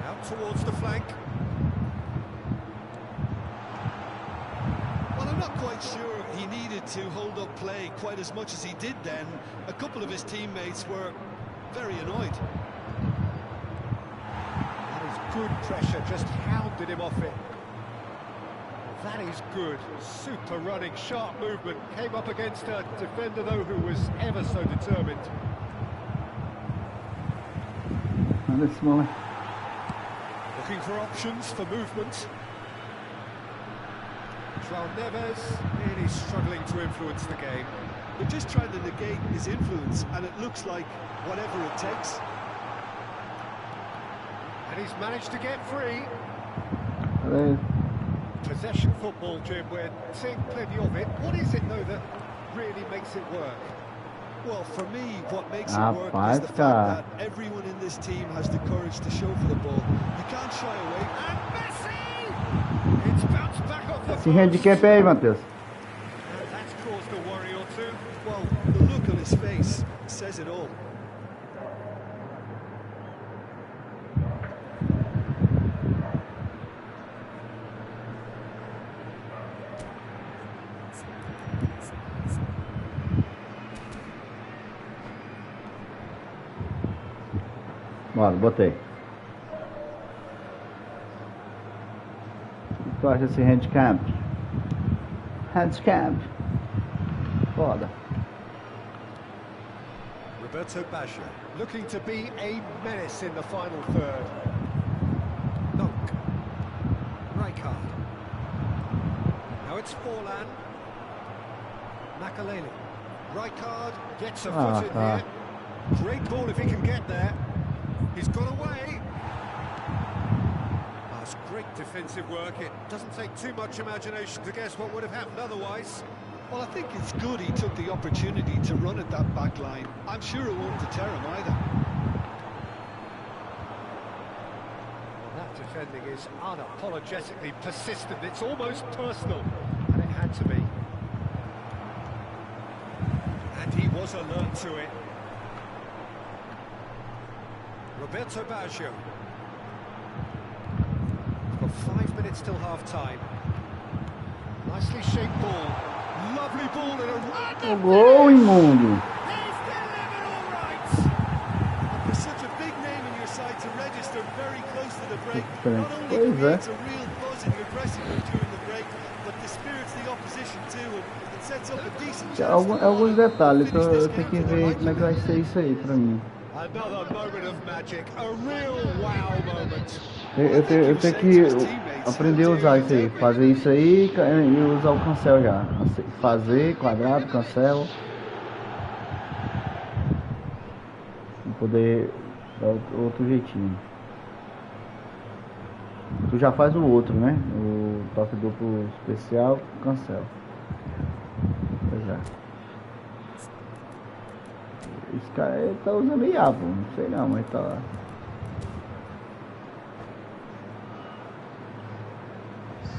Speaker 2: Out towards the flank.
Speaker 6: Well, I'm not quite sure he needed to hold up play quite as much as he did then. A couple of his teammates were very annoyed.
Speaker 2: That is good pressure, just hounded him off it. That is good. Super running, sharp movement. Came up against a defender, though, who was ever so determined.
Speaker 1: Olha esse moleque.
Speaker 2: Looking for options for movement. João Neves really struggling to influence the game.
Speaker 6: They're just trying to negate his influence, and it looks like whatever it takes.
Speaker 2: And he's managed to get free.
Speaker 1: Valeu.
Speaker 2: Possession football, Jim, we're seeing plenty of it. What is it, though, that really makes it work?
Speaker 6: Well, for me, what makes it work is the fact that everyone in this team has the courage to show for the ball. You can't shy away.
Speaker 2: And Messi! It's bounced back off the
Speaker 1: Esse handicap aí, Matheus.
Speaker 2: And that's caused a worry or two.
Speaker 6: Well, the look on his face says it all.
Speaker 1: Bora, botei. O que tu acha desse handicap? Handicap. Foda.
Speaker 2: Roberto Baggio looking to be a menace in the final third. Dunk. Rijkaard. Now it's Forlan. Makalele. Rijkaard gets a foot in here. Great ball if he can get there. He's got away. That's great defensive work. It doesn't take too much imagination to guess what would have happened otherwise.
Speaker 6: Well, I think it's good he took the opportunity to run at that back line. I'm sure it won't deter him either.
Speaker 2: Well, that defending is unapologetically persistent. It's almost personal, and it had to be. And he was alert to it. Roberto Baggio. We've got 5 minutes till half-time. Nicely shaped ball. Lovely ball in a run.
Speaker 1: Gol, imundo.
Speaker 2: He's delivered all right.
Speaker 6: There's such a big name in your side to register very close to the break. Not only
Speaker 1: Pois é.
Speaker 6: creates a real buzz in your dressing room during the break, but dispirits the opposition too, and it sets up a decent chance.
Speaker 1: Alguns detalhes, eu tenho que ver como é que vai ser isso aí pra mim.
Speaker 2: Another moment of magic, a real wow moment.
Speaker 1: Eu tenho que aprender a usar isso aí, fazer isso aí e usar o cancel já. Fazer, quadrado, cancel. Pra poder dar outro jeitinho. Tu já faz o outro, né? O toque duplo especial, cancel. Pois é. Esse cara ele tá usando IA, pô. Não sei não, mas tá lá.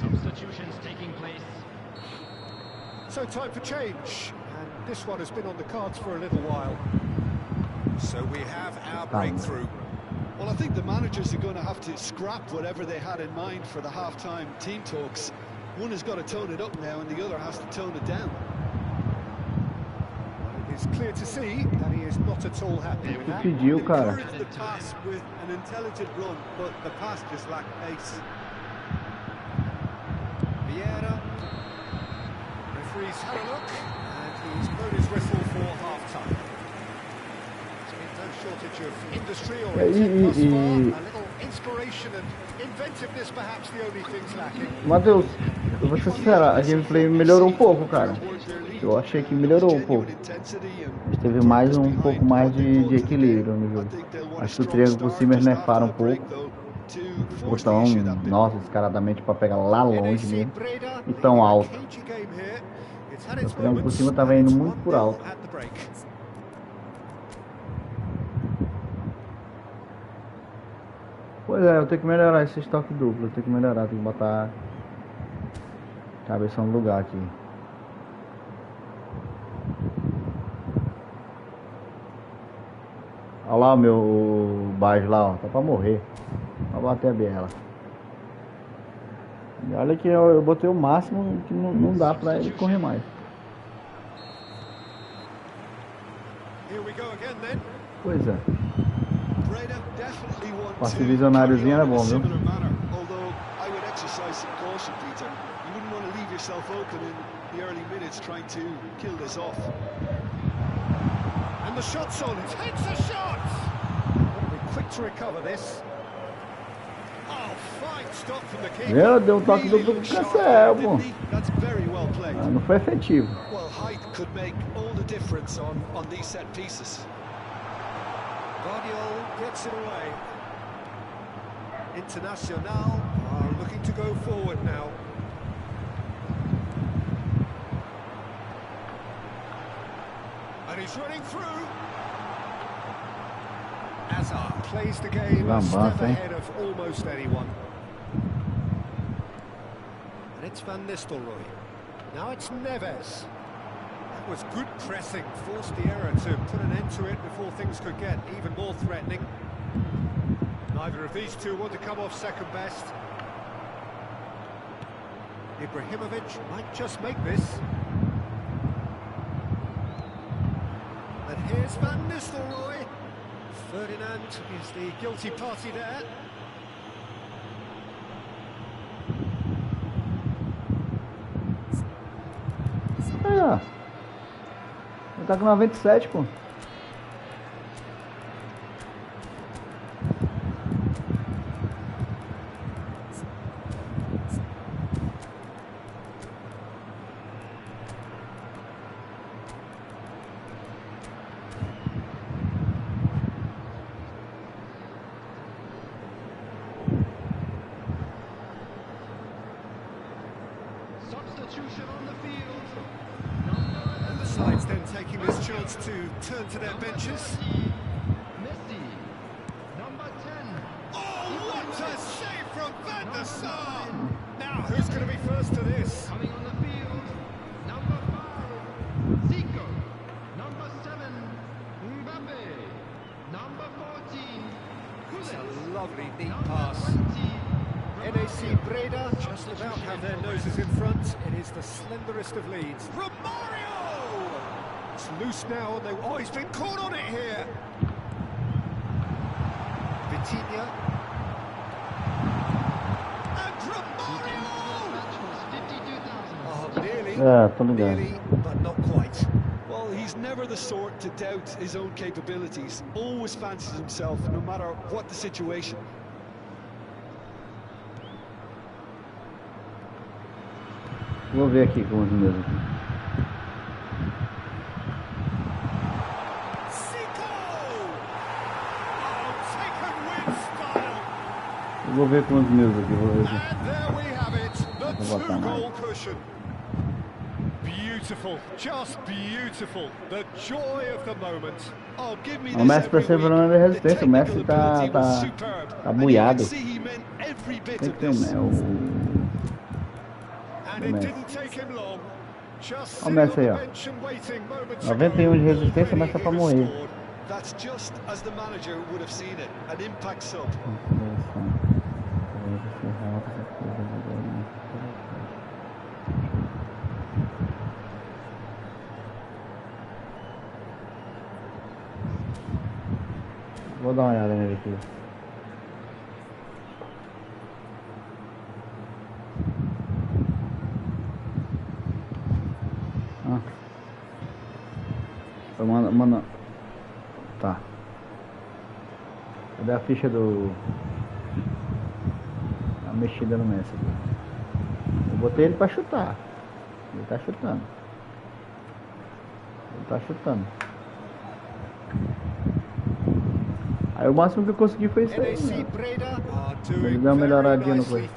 Speaker 9: Substitutions taking place.
Speaker 2: So time for change, and this one has been on the cards for a little while. So we have our breakthrough.
Speaker 6: Well, I think the managers are going to have to scrap whatever they had in mind for the half-time team talks. One has got to tone it up now, and the other has to tone it down.
Speaker 2: It's clear to see that he is not at all happy with that.
Speaker 1: Pediu, cara.
Speaker 6: Encouraged the pass with an intelligent run, but the pass just lacked pace.
Speaker 2: Vieira. Referee's had a look, and he's blown his whistle for half-time. There's been no shortage of industry or intent thus far. A little inspiration and inventiveness, perhaps the only things lacking.
Speaker 1: Matheus, eu vou ser sincero, a gameplay melhorou um pouco, cara. Eu achei que melhorou um pouco. Mas teve mais um pouco mais de equilíbrio no jogo. Acho que o triângulo por cima eles nerfaram um pouco. Botão, nossa, descaradamente pra pegar lá longe mesmo. E tão alto. O triângulo por cima tava indo muito por alto. Pois é, eu tenho que melhorar esse estoque duplo. Eu tenho que melhorar, tenho que botar a cabeça no lugar aqui. Olha lá o meu baixo lá, ó. Tá pra morrer. Pra bater a biela. E olha que eu botei o máximo que não dá pra ele correr mais. Pois é. Passe visionáriozinho era bom, viu?
Speaker 2: And the shot's on, takes a shot! Quick to recover this. Oh,
Speaker 1: Meu, deu um toque duplo pro Cancel, pô.
Speaker 6: That's very well played.
Speaker 1: Ah, não foi efetivo.
Speaker 6: Well, height could make all the difference on these set pieces.
Speaker 2: Guardiola gets it away. Internacional are looking to go forward now. And he's running through. Hazard plays the game a step ahead of almost anyone. And it's Van Nistelrooy. Now it's Neves. That was good pressing, forced the error to put an end to it before things could get even more threatening. Neither of these two want to come off second best. Ibrahimovic might just make this. And here's Van Nistelrooy. Ferdinand is the guilty party there.
Speaker 1: Aí, ó. Ele tá com 97, pô.
Speaker 7: Substitution on the field.
Speaker 2: And the side's then taking this chance to turn to their benches.
Speaker 7: Messi. Number 10.
Speaker 2: Oh, what a save from Van der Sar! Now, who's going to be first to this?
Speaker 7: Coming on the field. Number 5. Zico. Number 7. Mbappe. Number 14.
Speaker 2: It's
Speaker 7: Kulis.
Speaker 2: a lovely deep
Speaker 7: Number
Speaker 2: pass.
Speaker 7: 20.
Speaker 2: NAC Breda just about have their noses in front. It is the slenderest of leads. Romario! It's loose now. Oh, he's been caught on it here. Vitinha. And Romario!
Speaker 7: Match was 52,000.
Speaker 2: Oh, nearly.
Speaker 1: Tô ligado.
Speaker 2: Nearly, but not quite.
Speaker 6: Well, he's never the sort to doubt his own capabilities. Always fancies himself, no matter what the situation.
Speaker 1: Vou ver aqui com os meus aqui. Eu vou ver com os meus aqui, vou ver aqui.
Speaker 2: And there we have it, the
Speaker 1: Vou botar mais.
Speaker 2: two-goal cushion. Beautiful, just beautiful. The joy of the moment.
Speaker 6: Oh, give me
Speaker 1: O Messi
Speaker 6: this every
Speaker 1: perseverando na
Speaker 6: week.
Speaker 1: resistência,
Speaker 6: The
Speaker 1: o Messi
Speaker 6: technical ability was
Speaker 1: tá
Speaker 6: superb, and you
Speaker 1: buiado.
Speaker 6: can see he meant every bit
Speaker 1: Tem
Speaker 6: of
Speaker 1: que ter
Speaker 6: this.
Speaker 2: And it didn't take him long. Just
Speaker 1: Ó o Messi aí, ó. 91 de resistência, mas tá pra morrer.
Speaker 6: That's just as the manager would have seen it, an impact sub.
Speaker 1: Vou dar uma olhada nele aqui. Mano. Tá. Cadê a ficha do... A mexida no Messi aqui. Eu botei ele pra chutar. Ele tá chutando. Aí o máximo que eu consegui foi isso aí, né? Ele deu uma melhoradinha no coisa.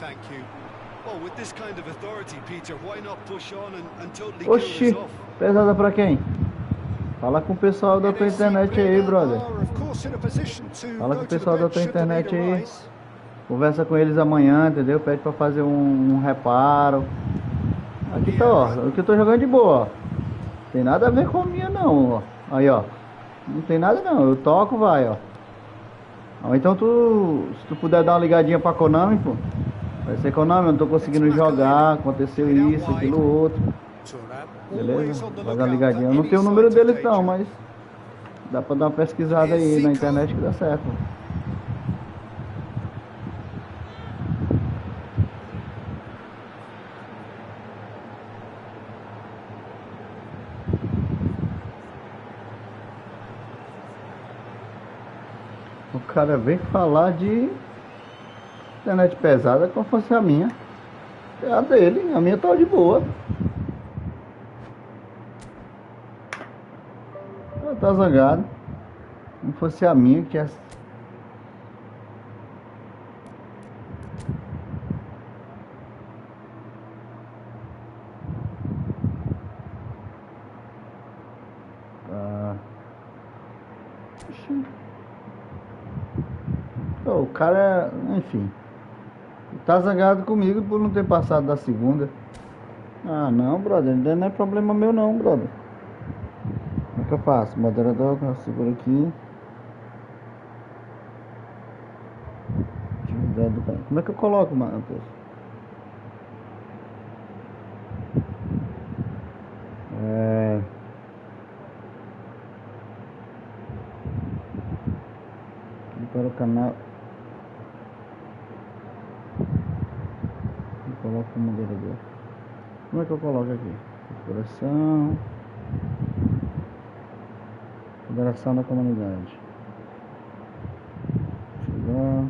Speaker 1: Oxi, pesada pra quem? Fala com o pessoal da tua internet aí, brother. Fala com o pessoal da tua internet aí. Conversa com eles amanhã, entendeu? Pede pra fazer um reparo. Aqui tá, ó. Aqui eu tô jogando de boa, ó. Tem nada a ver com a minha não, ó. Aí, ó. Não tem nada não. Eu toco, vai, ó. Ou então se tu puder dar uma ligadinha pra Konami, pô. Vai ser Konami, eu não tô conseguindo jogar, aconteceu isso, aquilo, outro. Beleza? Vai dar uma ligadinha. Eu não tenho o número deles não, mas dá pra dar uma pesquisada aí na internet que dá certo. O cara vem falar de Internet pesada como fosse a minha. É a dele, a minha tá de boa. Ela tá zangado. Como fosse a minha que é. O cara, enfim, tá zangado comigo por não ter passado da segunda. Ah, não, brother, não é problema meu não, brother. Como é que eu faço? Moderador, eu seguro aqui. Como é que eu coloco, Matheus? Para o canal. Eu coloco o moderador. Como é que eu coloco aqui? Configuração. Federação da comunidade. Chegar.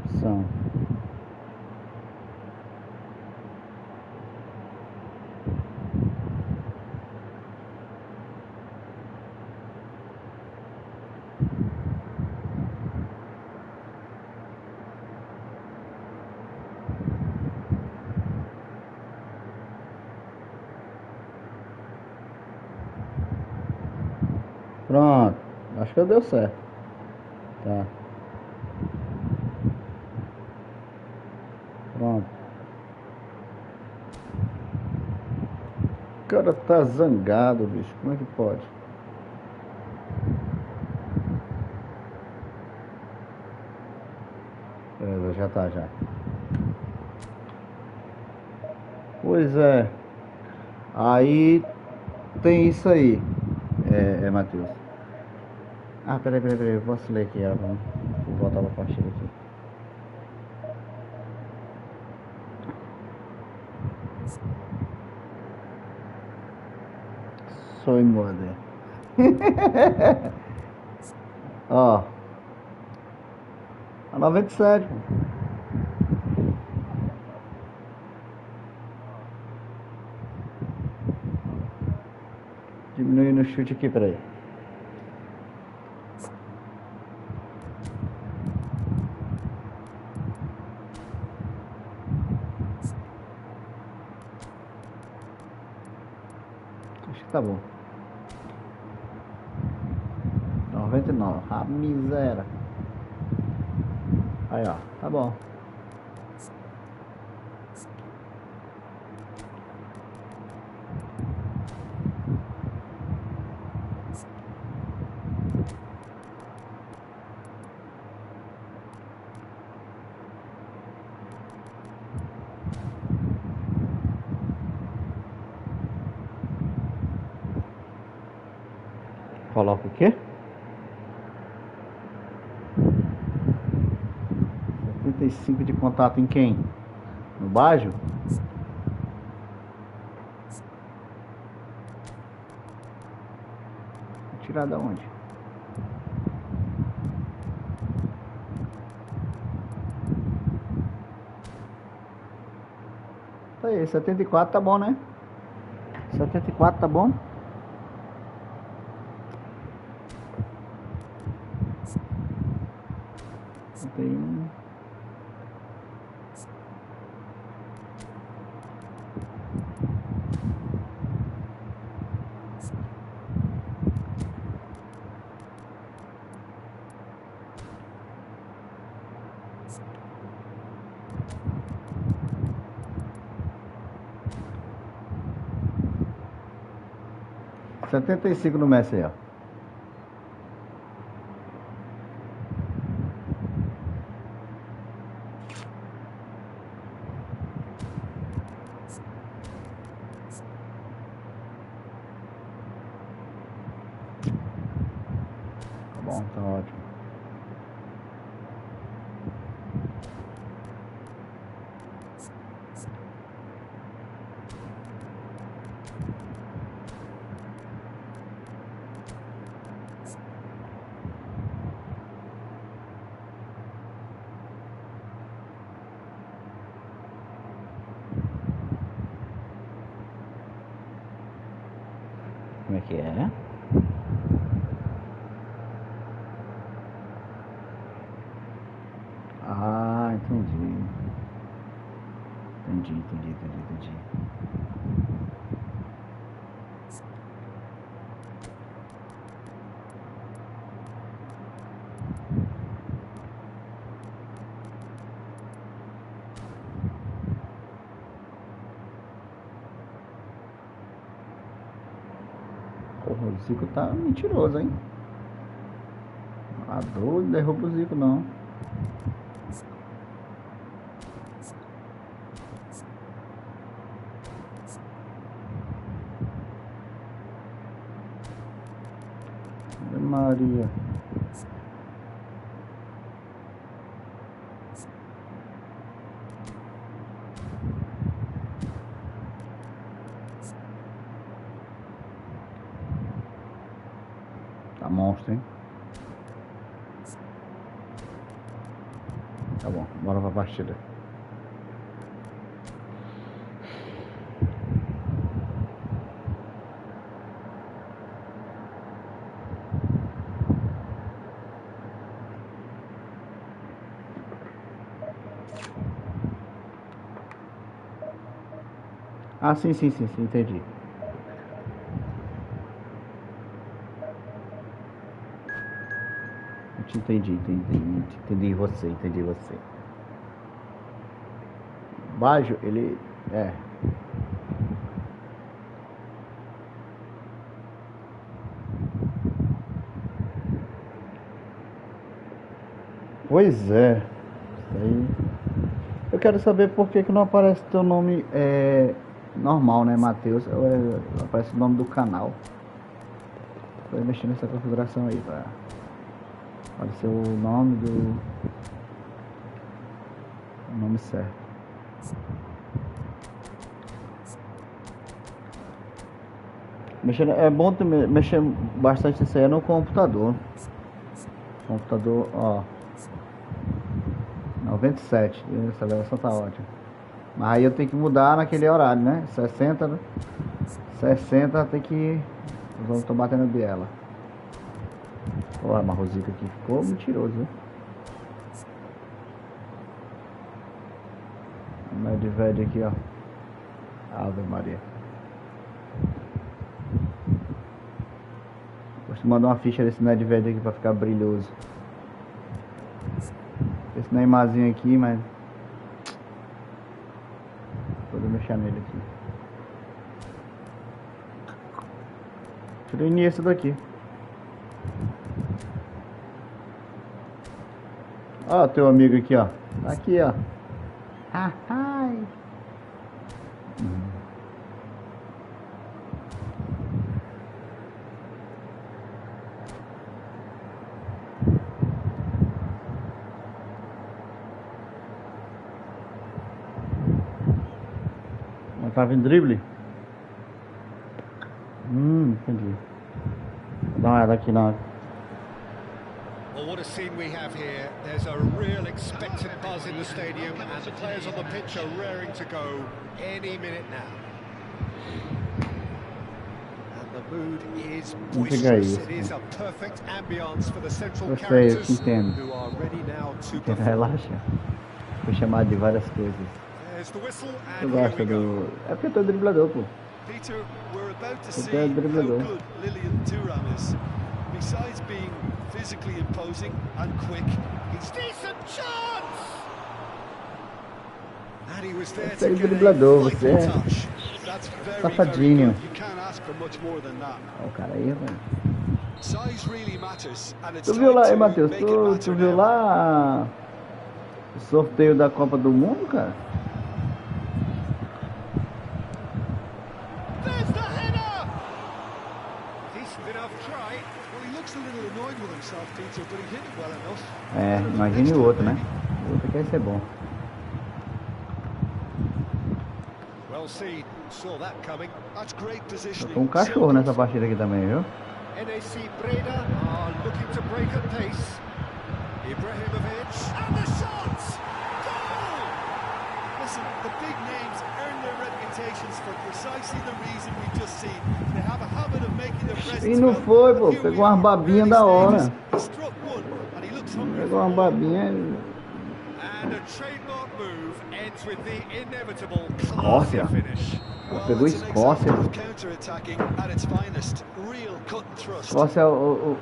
Speaker 1: Opção. Pronto, acho que deu certo. Tá. Pronto. O cara tá zangado, bicho. Como é que pode? Beleza, já tá já. Pois é. Aí tem isso aí. Matheus. Ah, peraí, eu posso ler aqui, ó. Vou voltar pra partida aqui. Sou em moda. Ó. A 97. Diminui no chute aqui, peraí. Acho que tá bom. 99. Ah, miséria. Aí, ó. Tá bom. Coloca o quê? 75 de contato em quem? No bajo? Vou tirar da onde? Tá aí, 74 tá bom, né? 74 tá bom? Tem 75 no Messi aí, ó. Tá bom, tá ótimo. que é? Ah, entendi. Entendi. Porra, o Zico tá mentiroso, hein? A doido, derruba o Zico não. Ave Maria. Tá monstro, hein? Tá bom, bora pra partida. Ah, sim, entendi. Entendi você. Bajo, ele é. Pois é. Isso aí. Eu quero saber por que não aparece teu nome normal, né, Matheus? Aparece o nome do canal. Vou mexer nessa configuração aí pra aparecer o nome do. O nome certo. É bom mexer bastante isso aí no computador. Computador, ó. 97, essa gravação tá ótima. Mas aí eu tenho que mudar naquele horário, né? 60, né? 60 tem que. Vamos tô batendo biela. Olha, a Rosica aqui ficou mentiroso, né? Medved aqui, ó. Ave Maria. Vou te mandar uma ficha desse Medved aqui pra ficar brilhoso. Esse Neymarzinho aqui, mas vou mexer nele aqui. Tirei esse daqui. Ó, teu amigo aqui, ó. Aqui, ó. Ai. Mas tava em drible? Entendi. Vou dar uma olhada aqui na.
Speaker 2: Well, what a scene we have here. There's a real expectant buzz in the stadium, and the players on the pitch are raring to go any minute now. And the mood is boisterous. It is a perfect ambience for the central characters who are ready now to perform.
Speaker 1: Relaxa. Fui chamado de várias coisas.
Speaker 2: There's the whistle,
Speaker 1: Eu
Speaker 2: and here
Speaker 1: gosto
Speaker 2: we go.
Speaker 1: do. É porque eu tô driblador, pô.
Speaker 6: Peter, we're about to
Speaker 1: Porque
Speaker 6: see
Speaker 1: é
Speaker 6: how
Speaker 1: driblador.
Speaker 6: good Lilian Thuram is. Besides being physically imposing and quick, he's
Speaker 2: Decent chance! And he was there
Speaker 1: Você é
Speaker 2: to get
Speaker 1: driblador,
Speaker 2: a
Speaker 1: você é
Speaker 2: vital touch.
Speaker 6: that's very
Speaker 1: safadinho.
Speaker 6: good. You can't ask for much more than that.
Speaker 1: Ó, o cara aí, velho.
Speaker 6: Size really matters, and it's
Speaker 1: Tu viu lá,
Speaker 6: time to
Speaker 1: Matheus?
Speaker 6: make it
Speaker 1: Tu
Speaker 6: matter
Speaker 1: viu
Speaker 6: now.
Speaker 1: lá o sorteio da Copa do Mundo, cara?
Speaker 2: There's the header! Decent enough try.
Speaker 6: Well, he looks a little annoyed with himself, Peter, but he hit it well enough.
Speaker 1: É, imagine o outro, né? O outro quer ser bom.
Speaker 2: Well seen, saw that coming.
Speaker 6: That's great
Speaker 1: Eu
Speaker 6: positioning.
Speaker 1: tô um cachorro nessa partida aqui também, viu?
Speaker 2: NAC Breda are looking to break at pace. Ibrahimovic, and the shot! Goal!
Speaker 6: Listen, the big names earn their reputations for precisely the reason we've just seen. They have a habit of making their presence
Speaker 1: E não
Speaker 6: felt.
Speaker 1: foi, pô.
Speaker 6: Here we
Speaker 1: Pegou umas
Speaker 6: are,
Speaker 1: babinhas
Speaker 6: early
Speaker 1: da hora.
Speaker 6: stages. He struck one, and he looks hungry
Speaker 1: Pegou
Speaker 6: for
Speaker 1: umas
Speaker 6: more.
Speaker 1: babinhas.
Speaker 2: And a trademark move ends with the inevitable
Speaker 1: Escócia.
Speaker 2: classy finish.
Speaker 6: Well,
Speaker 1: Pegou
Speaker 6: it's an
Speaker 1: Escócia.
Speaker 6: example of counter-attacking at its finest. Real cut and thrust.
Speaker 1: Escócia,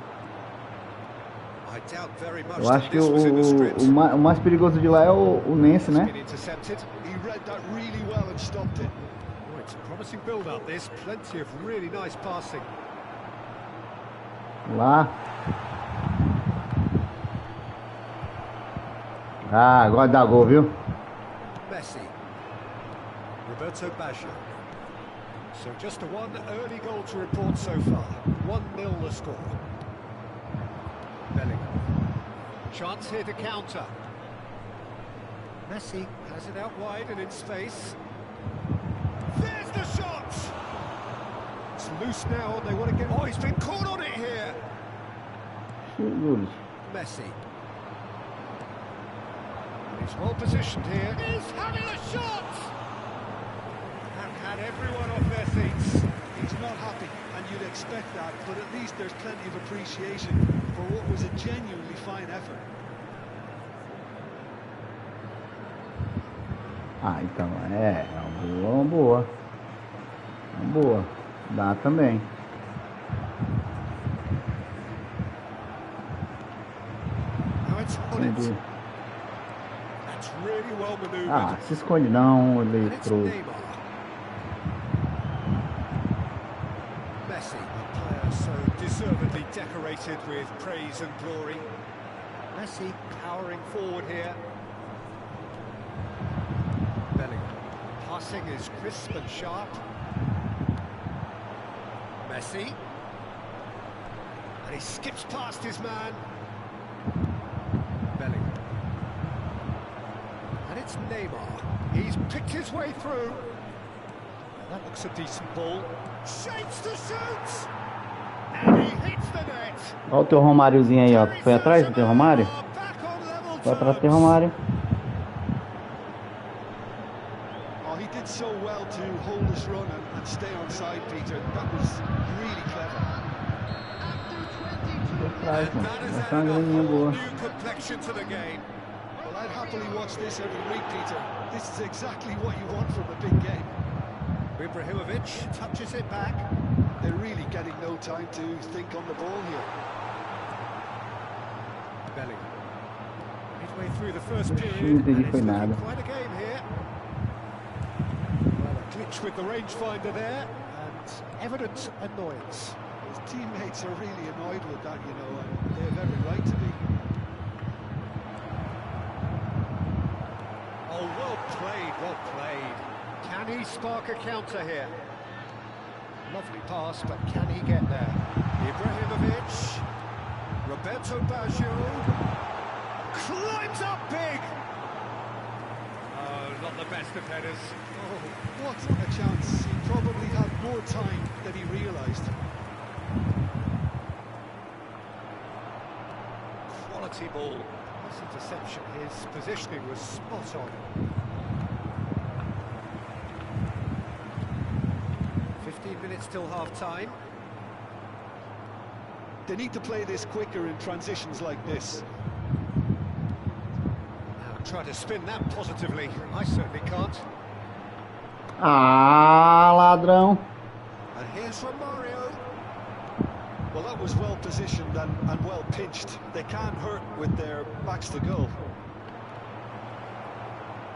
Speaker 2: I doubt very much
Speaker 1: eu acho
Speaker 2: that
Speaker 1: que
Speaker 2: this was in the script.
Speaker 1: o mais perigoso de lá é o Nancy, né?
Speaker 2: Been intercepted.
Speaker 6: He read that really well and stopped it.
Speaker 2: Oh, it's a promising build-up. There's plenty of really nice passing.
Speaker 1: Lá. Ah, agora dá gol, viu?
Speaker 2: Messi. Roberto Baggio. So just a one early goal to report so far. 1-0 the score. Bellingham. Chance here to counter. Messi has it out wide and in space. There's the shot! It's loose now and they want to get... Oh, he's been caught on it here!
Speaker 1: Jesus.
Speaker 2: Messi. He's well positioned here. He's having a shot! And had everyone off their seats.
Speaker 6: He's not happy, and you'd expect that, but at least there's plenty of appreciation for what was a genuinely fine effort.
Speaker 1: Ah, então é uma boa. Uma boa. Dá também.
Speaker 2: Now it's on it. That's really well maneuvered.
Speaker 1: Ah, se esconde não, ele
Speaker 2: And it's
Speaker 1: trouxe.
Speaker 2: Neymar. Messi, a player so deservedly decorated with praise and glory. Messi powering forward here. Bellingham. Passing is crisp and sharp. Messi. And he skips past his man. Bellingham. And it's Neymar. He's picked his way through. That looks a decent ball. Shapes to shoot! And he hits the net.
Speaker 1: Olha o teu Romáriozinho aí, ó. Foi atrás do teu Romário?
Speaker 2: Back on level
Speaker 1: Foi atrás do teu
Speaker 2: terms.
Speaker 1: Romário.
Speaker 6: Oh, he did so well to hold his run and stay on side, Peter. That was really clever.
Speaker 1: Atrás,
Speaker 2: And
Speaker 1: mano.
Speaker 2: that has
Speaker 1: Essa é uma
Speaker 2: added a
Speaker 1: graninha
Speaker 2: whole
Speaker 1: boa.
Speaker 2: new complexion to the game.
Speaker 6: Well, I'd happily watch this every week, Peter. This is exactly what you want from a big game.
Speaker 2: Ibrahimovic touches it back.
Speaker 6: They're really getting no time to think on the ball here.
Speaker 2: Bellingham. Midway through the first
Speaker 1: Não
Speaker 2: period, and
Speaker 1: entendi,
Speaker 2: it's
Speaker 1: foi
Speaker 2: looking
Speaker 1: nada.
Speaker 2: quite a game here. Well, a glitch with the rangefinder there, and evident annoyance.
Speaker 6: His teammates are really annoyed with that, you know, and they have every right to be.
Speaker 2: Oh, well played, well played. Can he spark a counter here? Lovely pass, but can he get there? Ibrahimovic. Roberto Baggio. Climbs up big! Oh, not the best of headers.
Speaker 6: Oh, what a chance. He probably had more time than he realised.
Speaker 2: Quality ball. This interception, his positioning was spot on. 15 minutes till half-time.
Speaker 6: They need to play this quicker in transitions like this.
Speaker 2: Now try to spin that positively. I certainly can't.
Speaker 1: Ah, ladrão.
Speaker 2: And here's Romario.
Speaker 6: Well, that was well positioned and well pinched. They can't hurt with their backs to goal.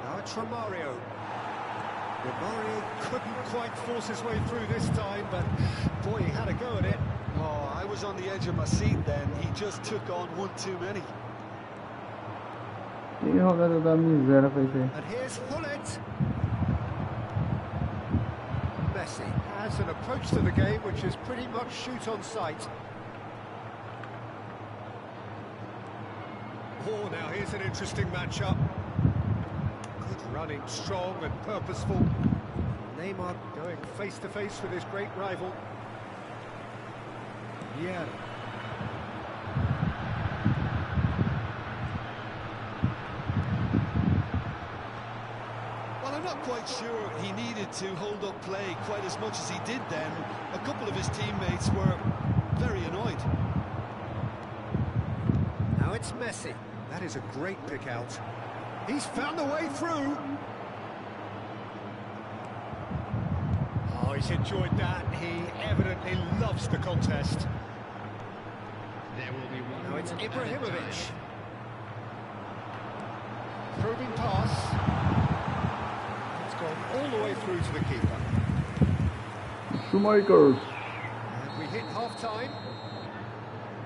Speaker 2: Now it's Romario. Romario couldn't quite force his way through this time, but boy, he had a go at it.
Speaker 6: Oh, I was on the edge of my seat then. He just took on one too many.
Speaker 1: Que jogada da miséria foi isso aí.
Speaker 2: And here's Hullet. Messi has an approach to the game which is pretty much shoot on sight. Oh, now here's an interesting matchup. Good running, strong and purposeful. Neymar going face to face with his great rival. Yeah.
Speaker 6: Well, an not quite sure he needed to hold up play quite as much as he did then. A couple of his teammates were very annoyed.
Speaker 2: Now it's Messi. That is a great pick out. He's found the way through. Oh, he's enjoyed that. He evidently loves the contest.
Speaker 5: There will be one.
Speaker 2: Now it's Ibrahimovic. Probing pass. It's gone all the way through to the keeper.
Speaker 1: Shoemakers.
Speaker 2: And we hit half-time.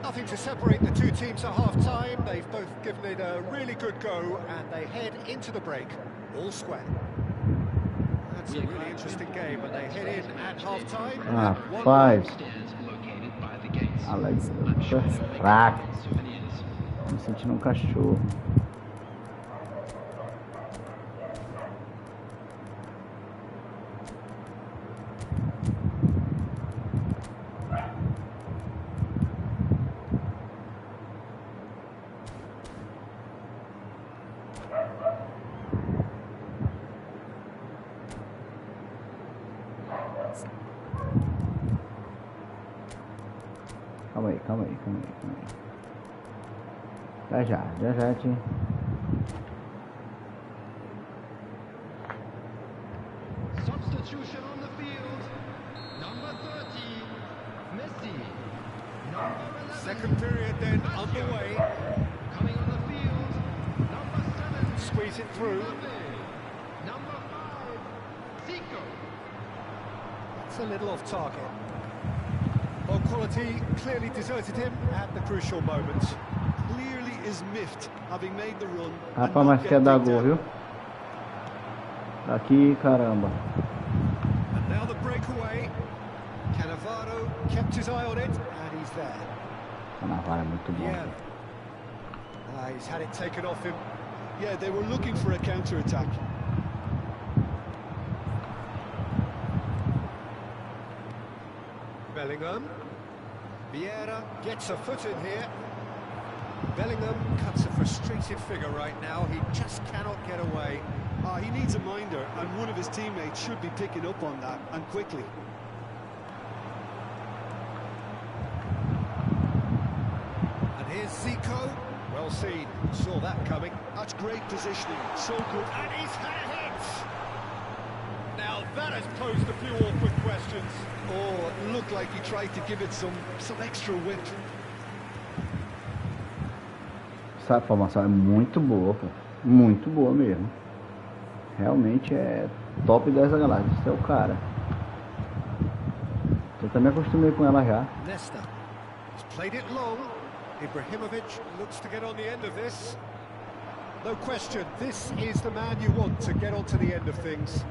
Speaker 2: Nothing to separate the two teams at half-time. They've both given it a really good go, and they head into the break all square. That's a really interesting game, and they head in at half-time.
Speaker 1: Ah, 5. Alex, fraco. Me sentindo um cachorro. Calma aí. Já, tio.
Speaker 7: Substitution on the field. Number 30, Messi. Number 11.
Speaker 2: Second period then underway.
Speaker 7: Coming on the field. Number 7.
Speaker 2: Squeeze it through.
Speaker 7: Number 5, Zico.
Speaker 2: It's a little off target. Well, quality clearly deserted him at the crucial moment.
Speaker 6: Clearly is miffed, having made the run.
Speaker 1: Rapaz, mas quer dar gol, viu? Aqui, caramba.
Speaker 2: And now the breakaway. Cannavaro kept his eye on it, and he's there.
Speaker 1: Cannavaro é muito bom.
Speaker 2: Yeah. He's had it taken off him.
Speaker 6: Yeah, they were looking for a counter-attack.
Speaker 2: Bellingham. Vieira gets a foot in here. Bellingham cuts a frustrated figure right now. He just cannot get away.
Speaker 6: He needs a minder, and one of his teammates should be picking up on that, and quickly.
Speaker 2: And here's Zico. Well seen. Saw that coming.
Speaker 6: That's great positioning. So good.
Speaker 2: And he's had a hit. Now that has posed a few awkward questions.
Speaker 6: Oh, it looked like he tried to give it some extra whip.
Speaker 1: Essa formação é muito boa, pô. Muito boa mesmo. Realmente é top 10 da galáxia. Esse é o cara. Eu também acostumei com ela já.
Speaker 2: Nesta has played it long. Ibrahimovic looks to get on the end of this. No question, this is the man you want to get onto the end of things.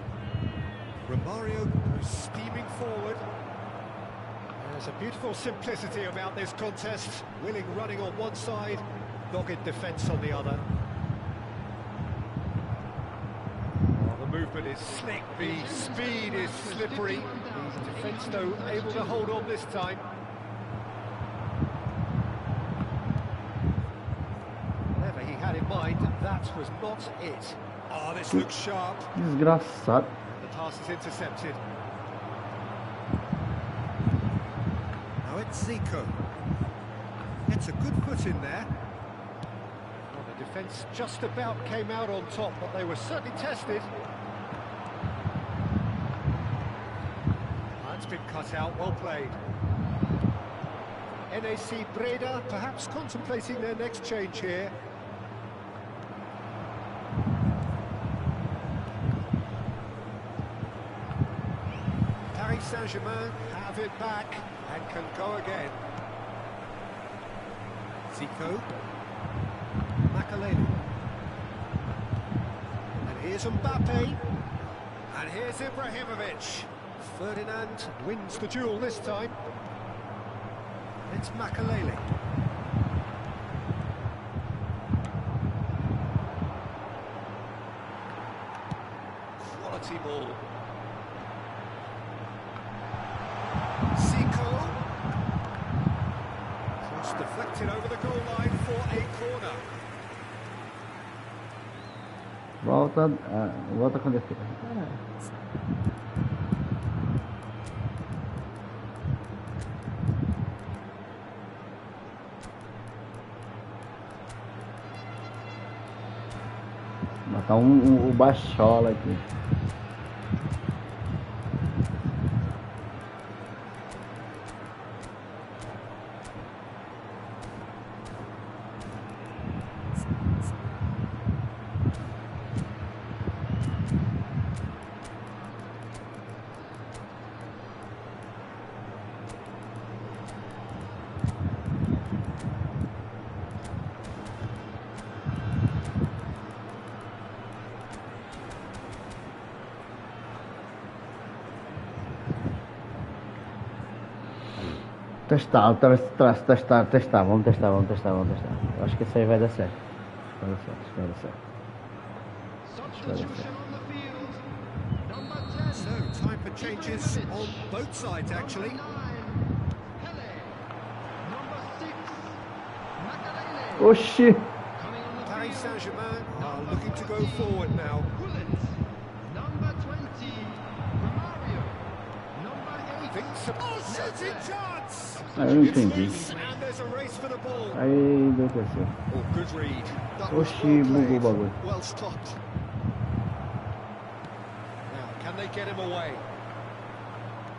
Speaker 2: Romario goes steaming forward. There's a beautiful simplicity about this contest. Willing running on one side, dogged defence on the other. Oh, the movement is slick, the speed is slippery. The defence, though, able to hold on this time. Whatever he had in mind, that was not it. Oh, this looks sharp.
Speaker 1: Desgraçado.
Speaker 2: The pass is intercepted. Now it's Zico. Gets a good foot in there. Well, the defence just about came out on top, but they were certainly tested. That's been cut out, well played. NAC Breda perhaps contemplating their next change here. Paris Saint-Germain have it back and can go again. Zico. Makaleli. And here's Mbappe. And here's Ibrahimovic. Ferdinand wins the duel this time. It's Makaleli. Quality ball. Zico. Cross deflected over the goal line for a corner.
Speaker 1: Volta com defesa. Botar o bachola aqui. Testar. Vamos testar. Eu acho que isso aí vai dar certo. Vai dar certo.
Speaker 7: Substitution on the field. Number 10.
Speaker 2: So, time for changes on both sides, actually.
Speaker 7: Number 9, Pele. Number 6, Makalele.
Speaker 1: Oxi!
Speaker 7: Coming on the
Speaker 2: Paris
Speaker 7: field.
Speaker 2: Saint-Germain are looking to go forward now.
Speaker 7: Bullet. Number 20, Romario. Number 8.
Speaker 2: Thinks oh, shooting chance!
Speaker 1: Eu não
Speaker 2: It's
Speaker 1: entendi.
Speaker 2: loose, and there's a race for the ball.
Speaker 1: Aí deu terceiro.
Speaker 2: Oh, good read.
Speaker 6: That was
Speaker 1: Oxi,
Speaker 6: well
Speaker 1: bugou o
Speaker 6: played,
Speaker 1: bagulho.
Speaker 6: well stopped.
Speaker 2: Now, can they get him away?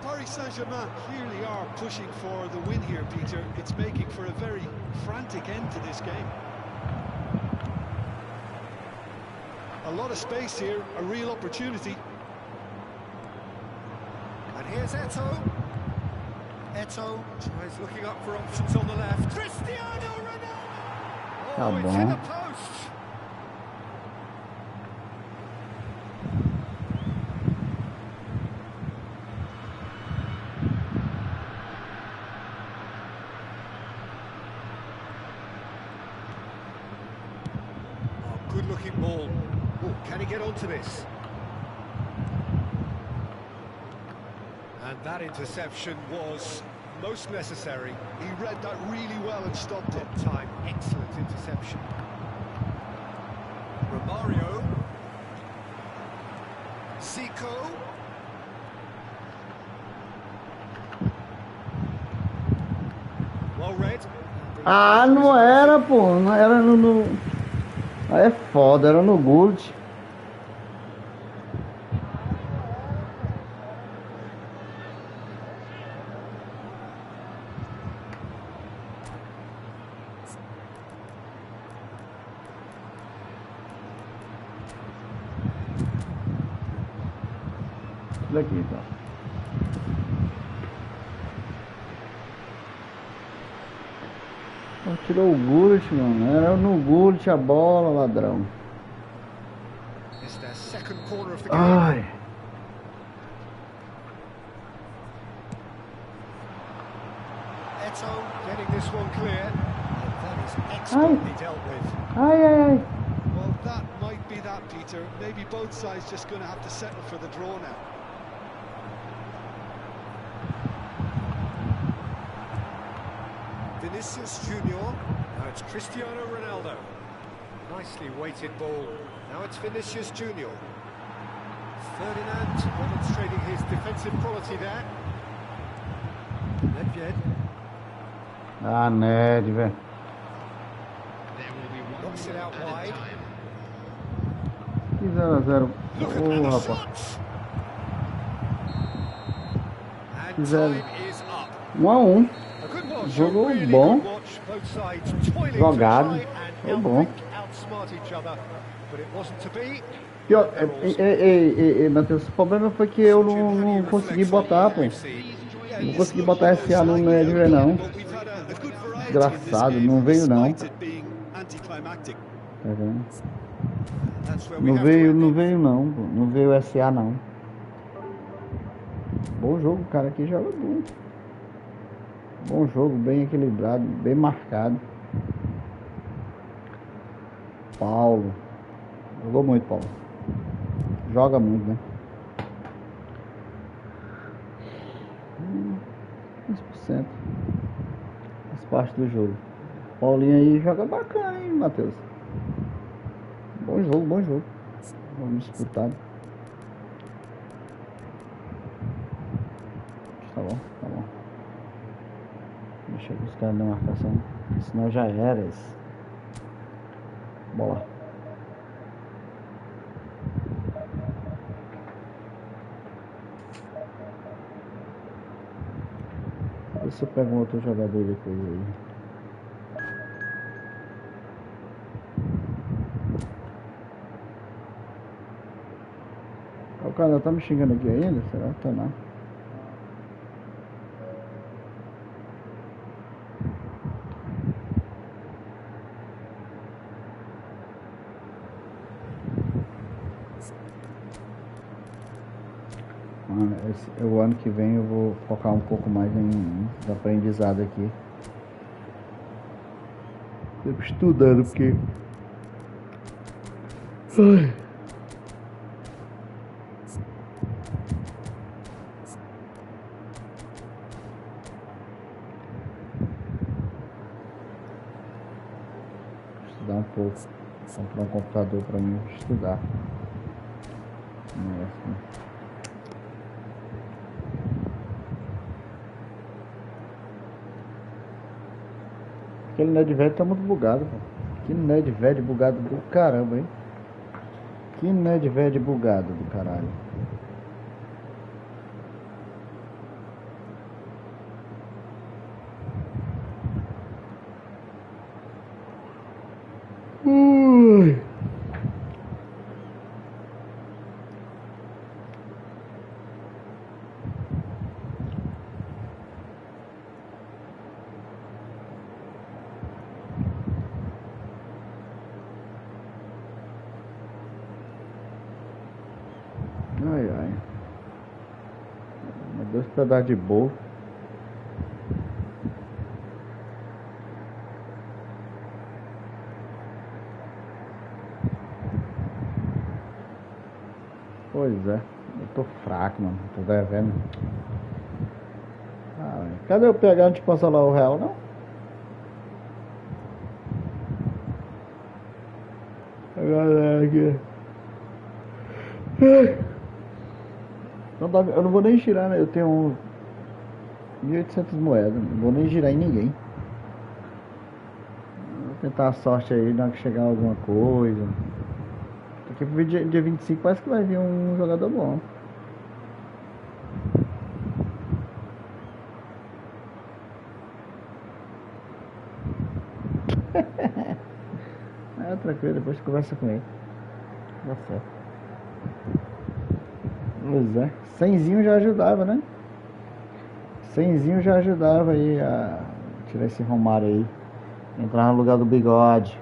Speaker 6: Paris Saint-Germain clearly are pushing for the win here, Peter. It's making for a very frantic end to this game. A lot of space here, a real opportunity.
Speaker 2: And here's Eto'o. Eto'o tries looking up for options on the left. Cristiano Ronaldo!
Speaker 1: Tá
Speaker 2: Oh, it's
Speaker 1: bom.
Speaker 2: in the post. Oh, good looking ball. Oh, can he get onto this? And that interception was most necessary.
Speaker 6: He read that really well and stopped it.
Speaker 2: Time, excellent interception. Romario. Zico. Well read.
Speaker 1: Ah, não era, pô. Não era no... Aí é foda, era no Gullit. Daqui, então. Tirou o Gullit, mano. Era no Gullit a bola, ladrão.
Speaker 2: It's their second corner of the game.
Speaker 1: Ai.
Speaker 2: Eto'o getting this one clear. And that is expertly dealt with.
Speaker 1: Ai.
Speaker 6: Well, that might be that, Peter. Maybe both sides just going to have to settle for the draw now.
Speaker 2: Vinicius Junior. Now it's Cristiano Ronaldo. Nicely weighted ball. Now it's Vinicius Junior. Ferdinand demonstrating his defensive quality there. Nedved
Speaker 1: Ah, Ned, velho.
Speaker 7: There will be one
Speaker 2: knocks it out
Speaker 7: minute
Speaker 2: wide.
Speaker 7: added time.
Speaker 1: Que 0x0.
Speaker 2: Look at
Speaker 1: Ô,
Speaker 2: the
Speaker 1: rapaz.
Speaker 2: shots. And
Speaker 1: Zero.
Speaker 2: time is up.
Speaker 1: 1x1.
Speaker 2: A good watch,
Speaker 1: Jogo
Speaker 2: a really
Speaker 1: bom.
Speaker 2: good watch. Both sides toiling
Speaker 1: Jogado.
Speaker 2: to try
Speaker 1: Foi
Speaker 2: and
Speaker 1: bom.
Speaker 2: outsmart each other, but it wasn't to be.
Speaker 1: Pior, Matheus, o problema foi que eu não consegui botar, pô. Não consegui botar SA no Nedved, não.
Speaker 6: But we've had a good variety in this
Speaker 1: Desgraçado,
Speaker 6: game,
Speaker 1: não veio, não.
Speaker 6: despite it being anticlimactic.
Speaker 1: Tá vendo?
Speaker 2: That's where we
Speaker 1: Não
Speaker 2: have to
Speaker 1: veio,
Speaker 2: end
Speaker 1: não
Speaker 2: it.
Speaker 1: veio, não. Pô. Não veio SA, não. Bom jogo, o cara aqui joga bom. Bom jogo, bem equilibrado, bem marcado. Paulo. Jogou muito, Paulo. Joga muito, né? 15%. Faz parte do jogo. Paulinho aí joga bacana, hein, Matheus? Bom jogo, bom jogo. Vamos disputar. Tá bom, tá bom. Deixa eu buscar na marcação, senão já era esse. Bola. Vê se eu pego um outro jogador depois aí. O cara tá me xingando aqui ainda? Será que tá não? Mano, o ano que vem eu vou focar um pouco mais em aprendizado aqui. Sempre estudando, porque... Ai. Estudar um pouco. Comprar um computador pra mim estudar. Aquele Ned velho tá muito bugado, pô. Que Ned velho bugado do caramba, hein? Que Ned velho bugado do caralho. Ai, ai. Meu Deus, pedaço de bolo. Pois é, eu tô fraco, mano. Tô devendo. Ah, cadê eu pegar antes de passar lá o real, não? A galera aqui. Eu não vou nem girar, né? Eu tenho 1.800 moedas. Não vou nem girar em ninguém. Vou tentar a sorte aí, na hora que chegar alguma coisa. Porque pro dia 25 parece que vai vir um jogador bom. É tranquilo, depois você conversa com ele. Tá certo. Pois é. 100zinho já ajudava, né? 100zinho já ajudava aí a tirar esse Romário aí. Entrar no lugar do bigode.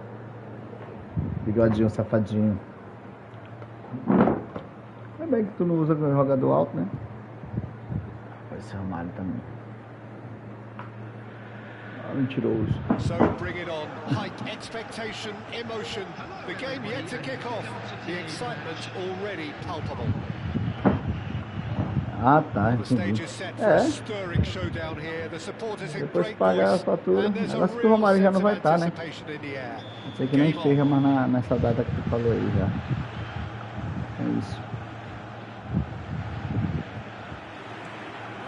Speaker 1: Bigodinho, safadinho. É bem que tu não usa jogador alto, né? Esse Romário também. Mentiroso.
Speaker 2: So bring it on. Height, expectation, emotion. The game yet to kick off. The excitement already palpable.
Speaker 1: Ah, tá,
Speaker 2: The stage
Speaker 1: entendi.
Speaker 2: is set for a stirring showdown here. The supporters in
Speaker 1: Depois de
Speaker 2: great
Speaker 1: pagar a
Speaker 2: voice.
Speaker 1: fatura,
Speaker 2: And there's a
Speaker 1: negócio que o
Speaker 2: real
Speaker 1: Romário já
Speaker 2: sense
Speaker 1: não vai
Speaker 2: of
Speaker 1: estar, né?
Speaker 2: anticipation in the air.
Speaker 1: Não sei que nem
Speaker 2: Game on.
Speaker 1: esteja, mas nessa data que tu falou aí já. É isso.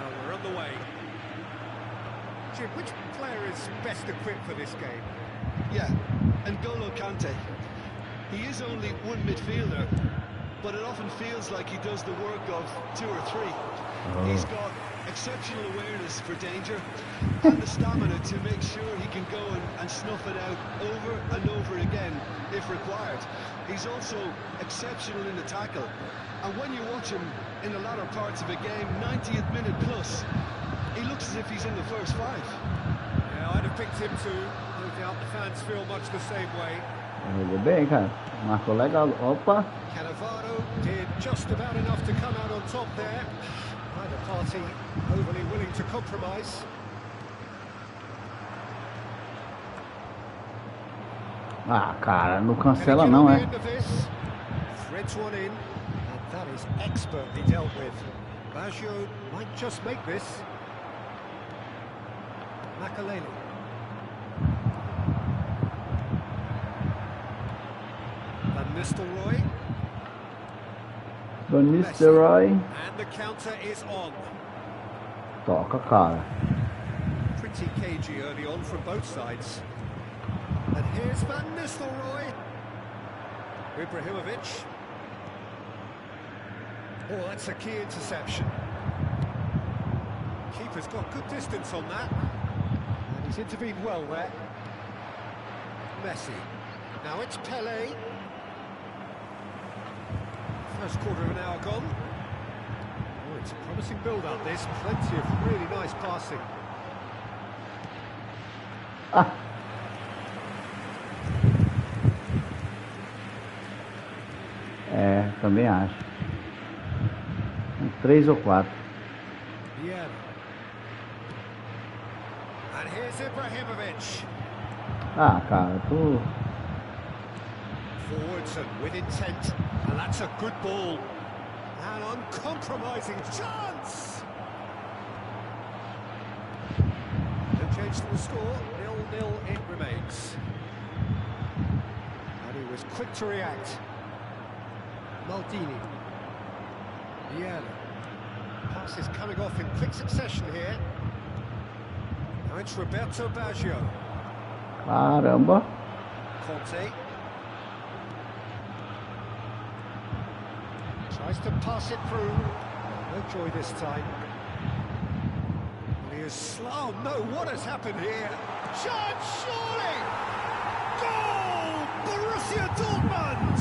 Speaker 2: Well, we're on the way. Jim, which player is best equipped for this game?
Speaker 6: Yeah, N'Golo Kante. He is only one midfielder, but it often feels like he does the work of two or three. He's got exceptional awareness for danger and the stamina to make sure he can go and snuff it out over and over again if required. He's also exceptional in the tackle, and when you watch him in the latter parts of a game, 90th minute plus, he looks as if he's in the first five.
Speaker 2: Yeah, I'd have picked him too. No doubt the fans feel much the same way.
Speaker 1: Jogou bem, cara. Marcou legal. Opa!
Speaker 2: Cannavaro did just about enough to come out on top there. Neither party overly willing to compromise.
Speaker 1: Ah, cara, não cancela não, é?
Speaker 2: Threads one in, and that is expertly dealt with. Baggio might just make this. Makaleli. Van Nistelrooy.
Speaker 1: Van Nistelrooy.
Speaker 2: And the counter is on.
Speaker 1: Toca, cara.
Speaker 2: Pretty cagey early on from both sides. And here's Van Nistelrooy. Ibrahimovic. Oh, that's a key interception. Keeper's got good distance on that. And he's intervened well there. Messi. Now it's Pelé. First quarter of an hour gone. Oh, it's a promising build-up, this. Plenty of really nice passing.
Speaker 1: Ah. É, também acho. 3 ou 4.
Speaker 2: Yeah. And here's Ibrahimovic.
Speaker 1: Ah, cara, tu...
Speaker 2: Forwards and with intent. And that's a good ball. An uncompromising chance. No change to the score. 0-0 it remains. And he was quick to react. Maldini. Yeah. Pass is coming off in quick succession here. Now it's Roberto Baggio.
Speaker 1: Caramba.
Speaker 2: Conte. Tries to pass it through. No joy this time. And he is slow. Oh no, what has happened here? Chance, surely! Goal! Borussia Dortmund!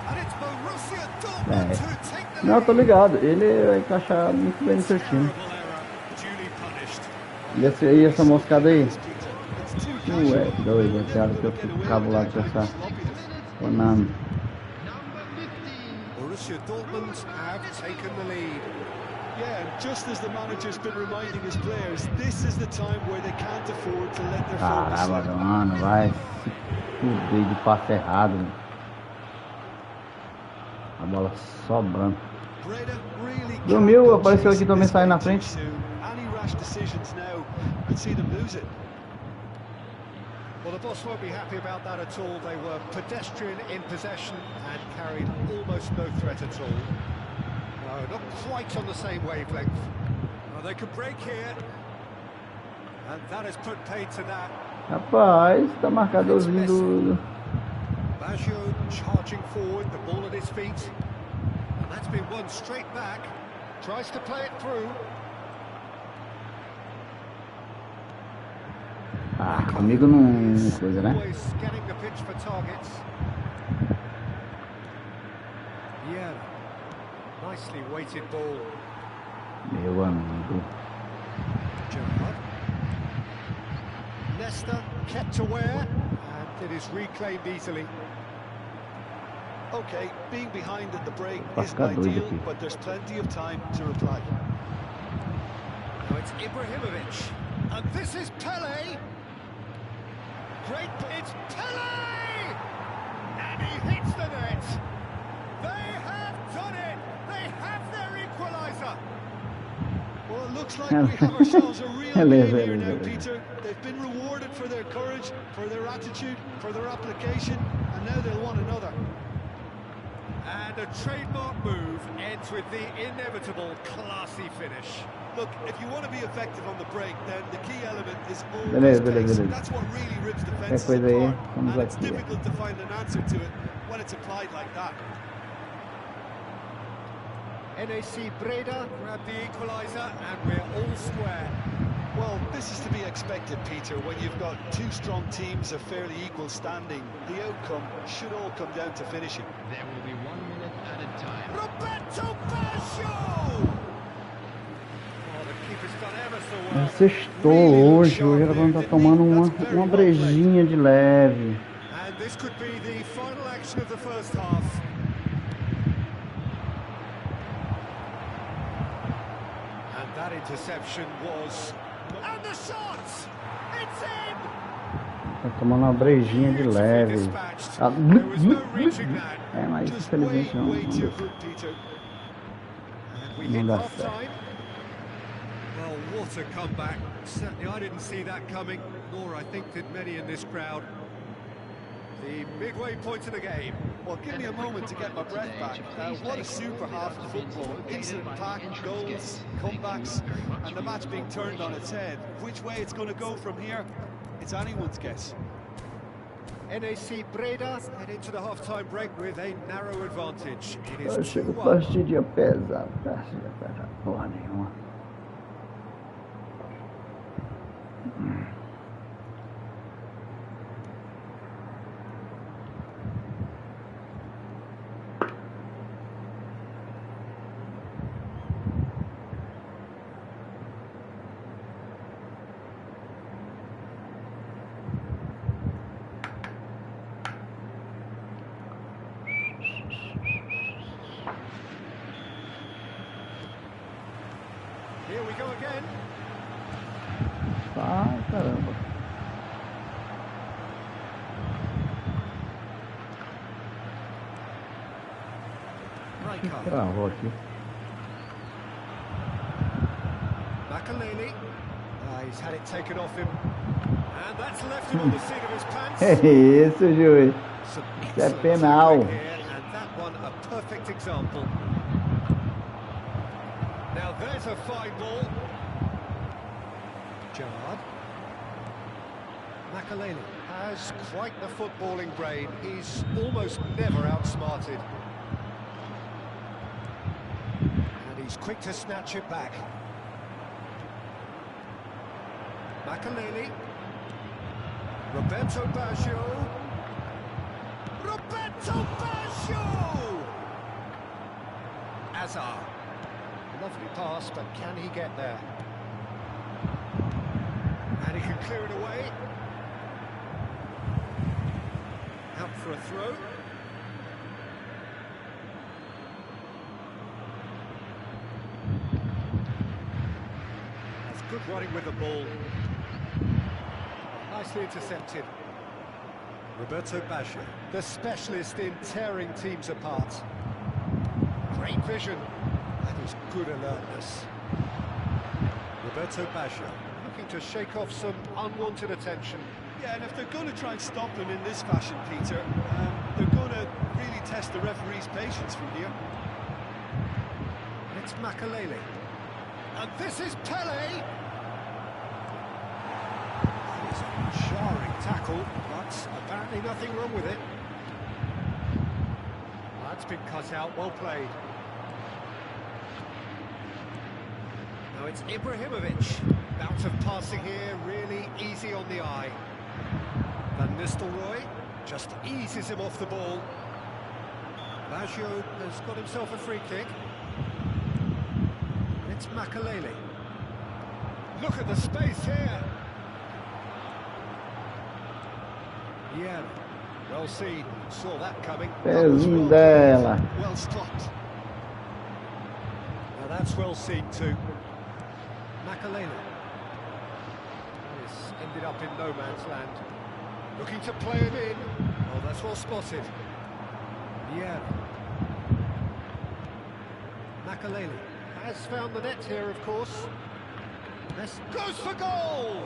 Speaker 2: And it's Borussia Dortmund who take the lead.
Speaker 1: Não, tô ligado. Ele vai encaixar muito bem no seu time. E essa moscada aí? Ué, doido, é claro que eu fico cabulado com essa Konami.
Speaker 2: Borussia Dortmund have taken the lead.
Speaker 6: Yeah, and just as the manager's been reminding his players, this is the time where they can't afford to let their focus slip.
Speaker 1: Caramba, mano, vai se fuder de passe errado. Mano. A bola sobrando. Dormiu, apareceu aqui também, saiu na frente.
Speaker 2: Well, the boss won't be happy about that at all. They were pedestrian in possession and carried almost no threat at all. No, not quite on the same wavelength. Well, they could break here. And that has put paid to that.
Speaker 1: Rapaz, tá marcadorzinho do...
Speaker 2: Baggio charging forward, the ball at his feet. And that's been won straight back. Tries to play it through.
Speaker 1: Ah, comigo não coisa, né?
Speaker 2: Always scanning the pitch for targets. Yeah. Nicely weighted ball.
Speaker 1: Meu amigo.
Speaker 2: Gerrard. Nesta kept aware, and it is reclaimed easily.
Speaker 6: Okay, being behind at the break isn't ideal, but there's plenty of time to reply.
Speaker 2: Now it's Ibrahimovic, and this is Pelé. Great, it's Pelé! And he hits the net. They have done it. They have their equaliser.
Speaker 6: Well, it looks like we have ourselves a real game here now, Peter. They've been rewarded for their courage, for their attitude, for their application, and now they'll want another.
Speaker 2: And a trademark move ends with the inevitable classy finish.
Speaker 6: Look, if you want to be effective on the break, then the key element is always pace. That's what really rips defenses apart, and it's difficult to find an answer to it when it's applied like that.
Speaker 2: NAC Breda grabbed the equaliser, and we're all square.
Speaker 6: Well, this is to be expected, Peter. When you've got two strong teams of fairly equal standing, the outcome should all come down to finishing.
Speaker 7: There will be 1 minute at a time.
Speaker 2: Roberto Baggio! Oh, the keeper's done ever so well.
Speaker 1: Sextou hoje, o Gervão tá tomando uma brejinha de leve.
Speaker 2: And this could be the final action of the first half. And that interception was... And the shot! It's in!
Speaker 1: Tá tomando uma brejinha de leve. Ah, é, mas infelizmente não dá certo.
Speaker 2: Well, what a comeback. Certainly I didn't see that coming, nor I think did many in this crowd. The midway point of the game.
Speaker 6: Well, give me a moment to get my breath back. What a super half of football. Instant-packed goals, comebacks, and the match being turned on its head. Which way it's going to go from here, it's anyone's guess.
Speaker 2: NAC Breda head into the half-time break with a narrow advantage. It is
Speaker 1: Achei que
Speaker 2: 2-1.
Speaker 1: partidinha pesada. Partidinha pesada porra nenhuma.
Speaker 2: Here we go again.
Speaker 1: Ai, caramba. Travou aqui.
Speaker 2: Makaleli. He's had it taken off him. And that's left him on the seat of his pants.
Speaker 1: É isso, juiz.
Speaker 2: Some
Speaker 1: Isso é
Speaker 2: excellent
Speaker 1: penal.
Speaker 2: tackling here, and that one a perfect example. Now there's a fine ball. Gerrard. Makaleli has quite the footballing brain. He's almost never outsmarted. And he's quick to snatch it back. Makaleli. Roberto Baggio. Roberto Baggio! Azar. Lovely pass, but can he get there? And he can clear it away. Out for a throw. That's good running with the ball. Nicely intercepted. Roberto Baggio, the specialist in tearing teams apart. Great vision. That is good alertness. Roberto Baggio, looking to shake off some unwanted attention.
Speaker 6: Yeah, and if they're going to try and stop them in this fashion, Peter, they're going to really test the referee's patience from here.
Speaker 2: It's Makaleli. And this is Pele! That is a jarring tackle, but apparently nothing wrong with it. That's been cut out, well played. Now it's Ibrahimovic. Bout of passing here, really easy on the eye. Van Nistelrooy just eases him off the ball. Baggio has got himself a free kick. It's Makaleli. Look at the space here. Yeah, well seen. Saw that coming.
Speaker 1: Pezinho dela.
Speaker 6: Well stopped.
Speaker 2: Now that's well seen too. Makaleli. This ended up in no man's land. Looking to play him in. Oh, that's well spotted. Yeah. Makaleli has found the net here, of course. This goes for goal!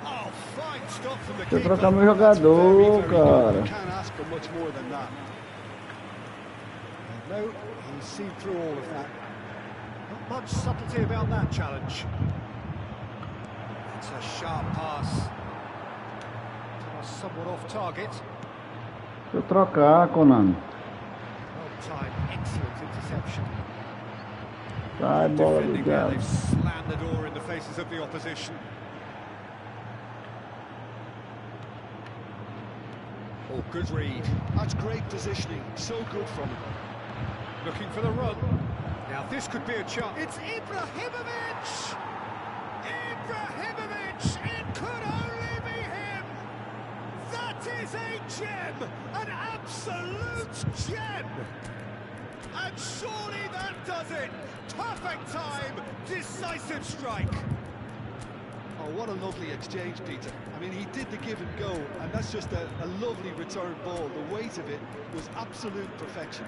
Speaker 2: Oh, fine stop from the
Speaker 1: Deixa eu
Speaker 2: keeper.
Speaker 1: trocar meu
Speaker 6: That's very,
Speaker 1: jogador,
Speaker 6: very good. You
Speaker 1: cara.
Speaker 6: can't ask for much more than that.
Speaker 2: No, he's seen through all of that. Not much subtlety about that challenge. It's a sharp pass. Somewhat off target.
Speaker 1: Deixa eu trocar, Conan.
Speaker 2: Well time, excellent interception.
Speaker 1: Sai, bola
Speaker 2: Defending now,
Speaker 1: ligada.
Speaker 2: they've slammed the door in the faces of the opposition. Oh, good read.
Speaker 6: That's great positioning. So good from him.
Speaker 2: Looking for the run. Now this could be a chance. It's Ibrahimovic! Ibrahimovic! It could only be him! That is a gem! An absolute gem! And surely that does it! Perfect time! Decisive strike!
Speaker 6: Oh, what a lovely exchange, Peter. I mean, he did the give and go, and that's just a lovely return ball. The weight of it was absolute perfection.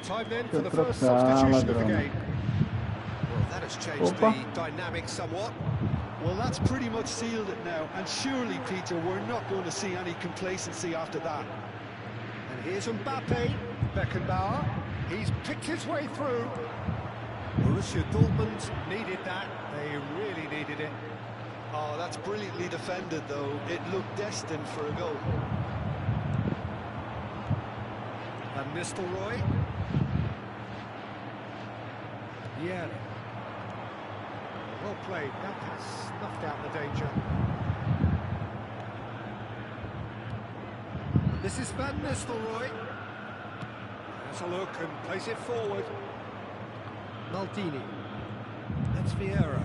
Speaker 2: Time then
Speaker 1: Deixa
Speaker 2: for
Speaker 1: eu
Speaker 2: the first
Speaker 1: trocar,
Speaker 2: substitution of the
Speaker 1: ladrão.
Speaker 2: game. Well, that has changed
Speaker 1: Opa.
Speaker 2: the dynamic somewhat.
Speaker 6: Well, that's pretty much sealed it now, and surely, Peter, we're not going to see any complacency after that.
Speaker 2: And here's Mbappe, Beckenbauer. He's picked his way through. Borussia Dortmund needed that. They really needed it.
Speaker 6: Oh, that's brilliantly defended, though. It looked destined for a goal.
Speaker 2: Van Nistelrooy. Yeah. Well played. That has snuffed out the danger. This is Van Nistelrooy. Has a look and plays it forward. Maldini. That's Vieira.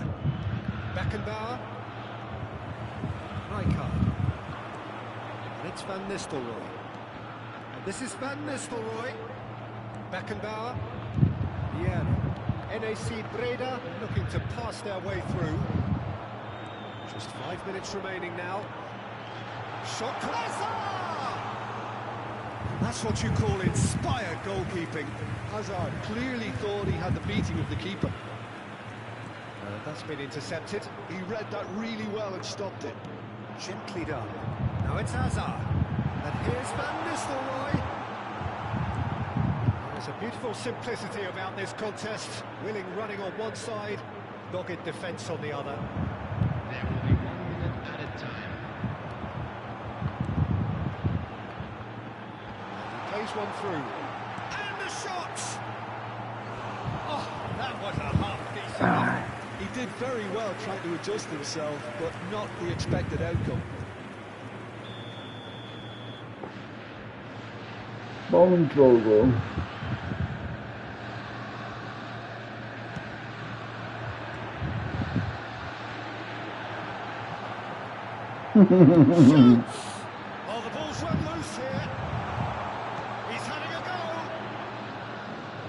Speaker 2: Beckenbauer. Rijkaard. And it's Van Nistelrooy. And this is Van Nistelrooy. Beckenbauer. Vieira. NAC Breda looking to pass their way through. Just 5 minutes remaining now. Shot That's what you call inspired goalkeeping.
Speaker 6: Hazard clearly thought he had the beating of the keeper.
Speaker 2: That's been intercepted.
Speaker 6: He read that really well and stopped it.
Speaker 2: Gently done. Now it's Hazard. And here's Van Nistelrooy. There's a beautiful simplicity about this contest. Willing running on one side, dogged defence on the other.
Speaker 7: There will be 1 minute added time.
Speaker 2: He plays one through. And the shot! Oh, that was a half-decent.
Speaker 6: He did very well trying to adjust himself, but not the expected outcome.
Speaker 1: Bom jogo.
Speaker 2: Oh, the ball's run loose here. He's having a go.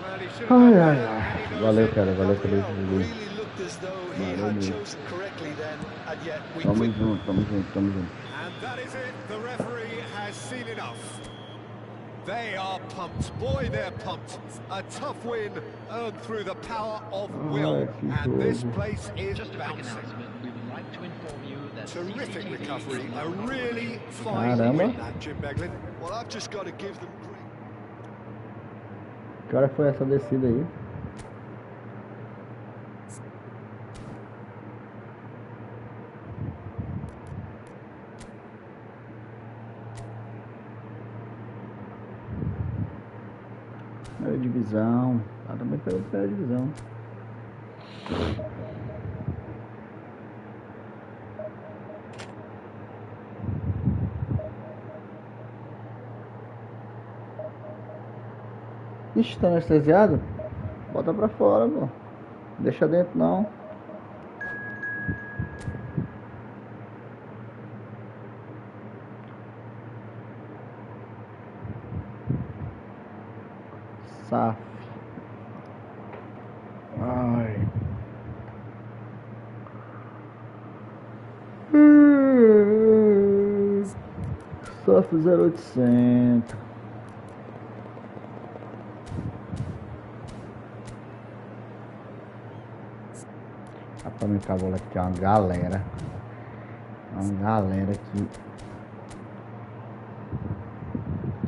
Speaker 2: Well, he should have
Speaker 1: Ai,
Speaker 2: done
Speaker 1: ai,
Speaker 2: better,
Speaker 1: ai.
Speaker 2: and he knows
Speaker 1: Valeu,
Speaker 2: it.
Speaker 1: cara. Valeu,
Speaker 6: Gabriel
Speaker 1: valeu.
Speaker 6: really looked as though he had chosen correctly then, and yet we
Speaker 1: Tamo
Speaker 6: quick...
Speaker 1: junto, tamo junto, tamo junto.
Speaker 2: And that is it. The referee has seen enough. They are pumped. Boy, they're pumped. A tough win earned through the power of will.
Speaker 1: que
Speaker 2: And this
Speaker 1: jogo.
Speaker 2: place is
Speaker 7: Just a quick
Speaker 2: bouncing.
Speaker 7: announcement. We would like to inform you that
Speaker 2: Terrific
Speaker 7: CCTV
Speaker 2: recovery.
Speaker 7: will
Speaker 2: A
Speaker 7: now
Speaker 2: really fine
Speaker 1: Caramba.
Speaker 2: win, that, Jim Beglin.
Speaker 6: Well, I've just got to give them credit.
Speaker 1: Que hora foi essa descida aí? Primeira divisão. Ah, também pegou a primeira divisão. Ixi, tá anestesiado? Bota pra fora, pô. Deixa dentro não. Saf. Ai. Saf 0800. Rapaz, me cavou aqui, tem uma galera. Uma galera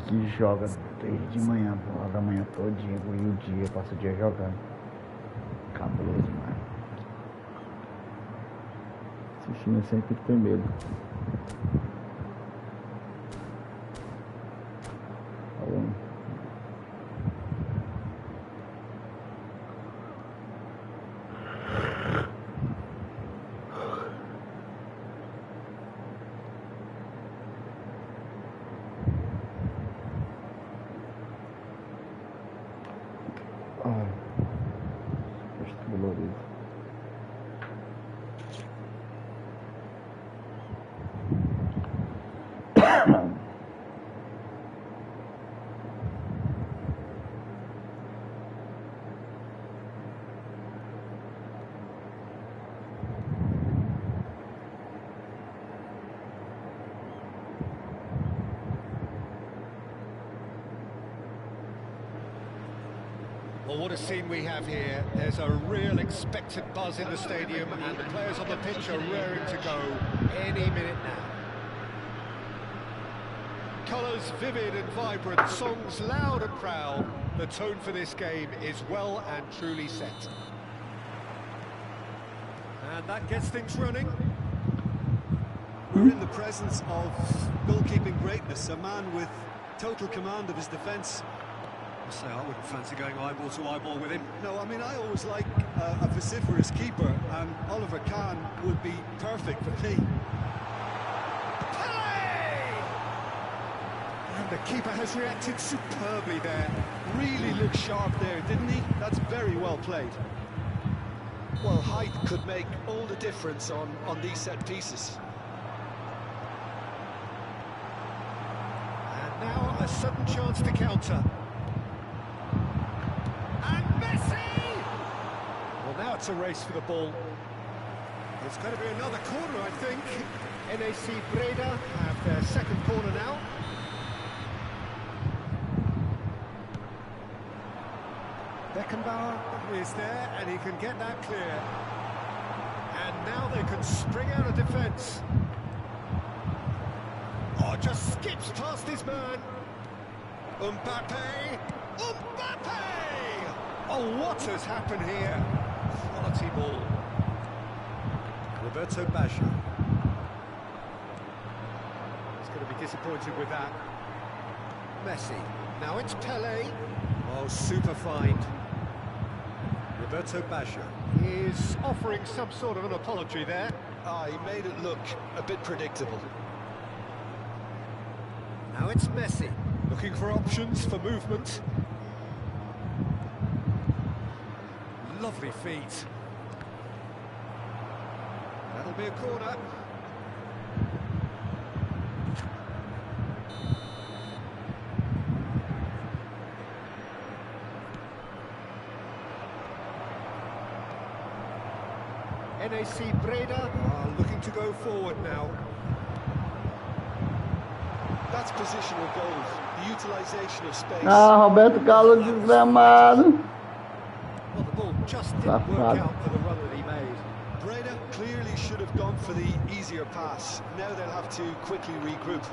Speaker 1: que joga desde de manhã, por da manhã todinho, e o dia, passa o dia jogando. Cabuloso, mano. Assistindo sempre tem medo. Falando. Ai, rosto dolorido.
Speaker 2: Well, what a scene we have here. There's a real expected buzz in the stadium, and the players on the pitch are raring to go any minute now. Colours vivid and vibrant, songs loud and proud. The tone for this game is well and truly set. And that gets things running.
Speaker 6: We're in the presence of goalkeeping greatness, a man with total command of his defence.
Speaker 4: I say I wouldn't fancy going eyeball to eyeball with him.
Speaker 6: No, I mean, I always like a vociferous keeper, and Oliver Kahn would be perfect for me.
Speaker 2: And the keeper has reacted superbly there.
Speaker 6: Really looked sharp there, didn't he? That's very well played. Well, height could make all the difference on these set pieces.
Speaker 2: And now a sudden chance to counter. And Messi! Well, now it's a race for the ball. It's going to be another corner, I think. NAC Breda have their second corner now. Beckenbauer is there, and he can get that clear. And now they can spring out of defence. Oh, just skips past his man. Mbappe! Mbappe! Oh, what has happened here? Quality ball. Roberto Baggio. He's going to be disappointed with that. Messi. Now it's Pelé. Oh, super find. Roberto Baggio is offering some sort of an apology there.
Speaker 6: He made it look a bit predictable.
Speaker 2: Now it's Messi, looking for options for movement. Lovely feet. That'll be a corner. NAC Breda are looking to go forward now.
Speaker 6: That's positional goals, the utilisation of space.
Speaker 1: Roberto Carlos desgramado.
Speaker 2: Well, the ball just didn't work out for the run that he made.
Speaker 6: Breda clearly should have gone for the easier pass. Now they'll have to quickly regroup.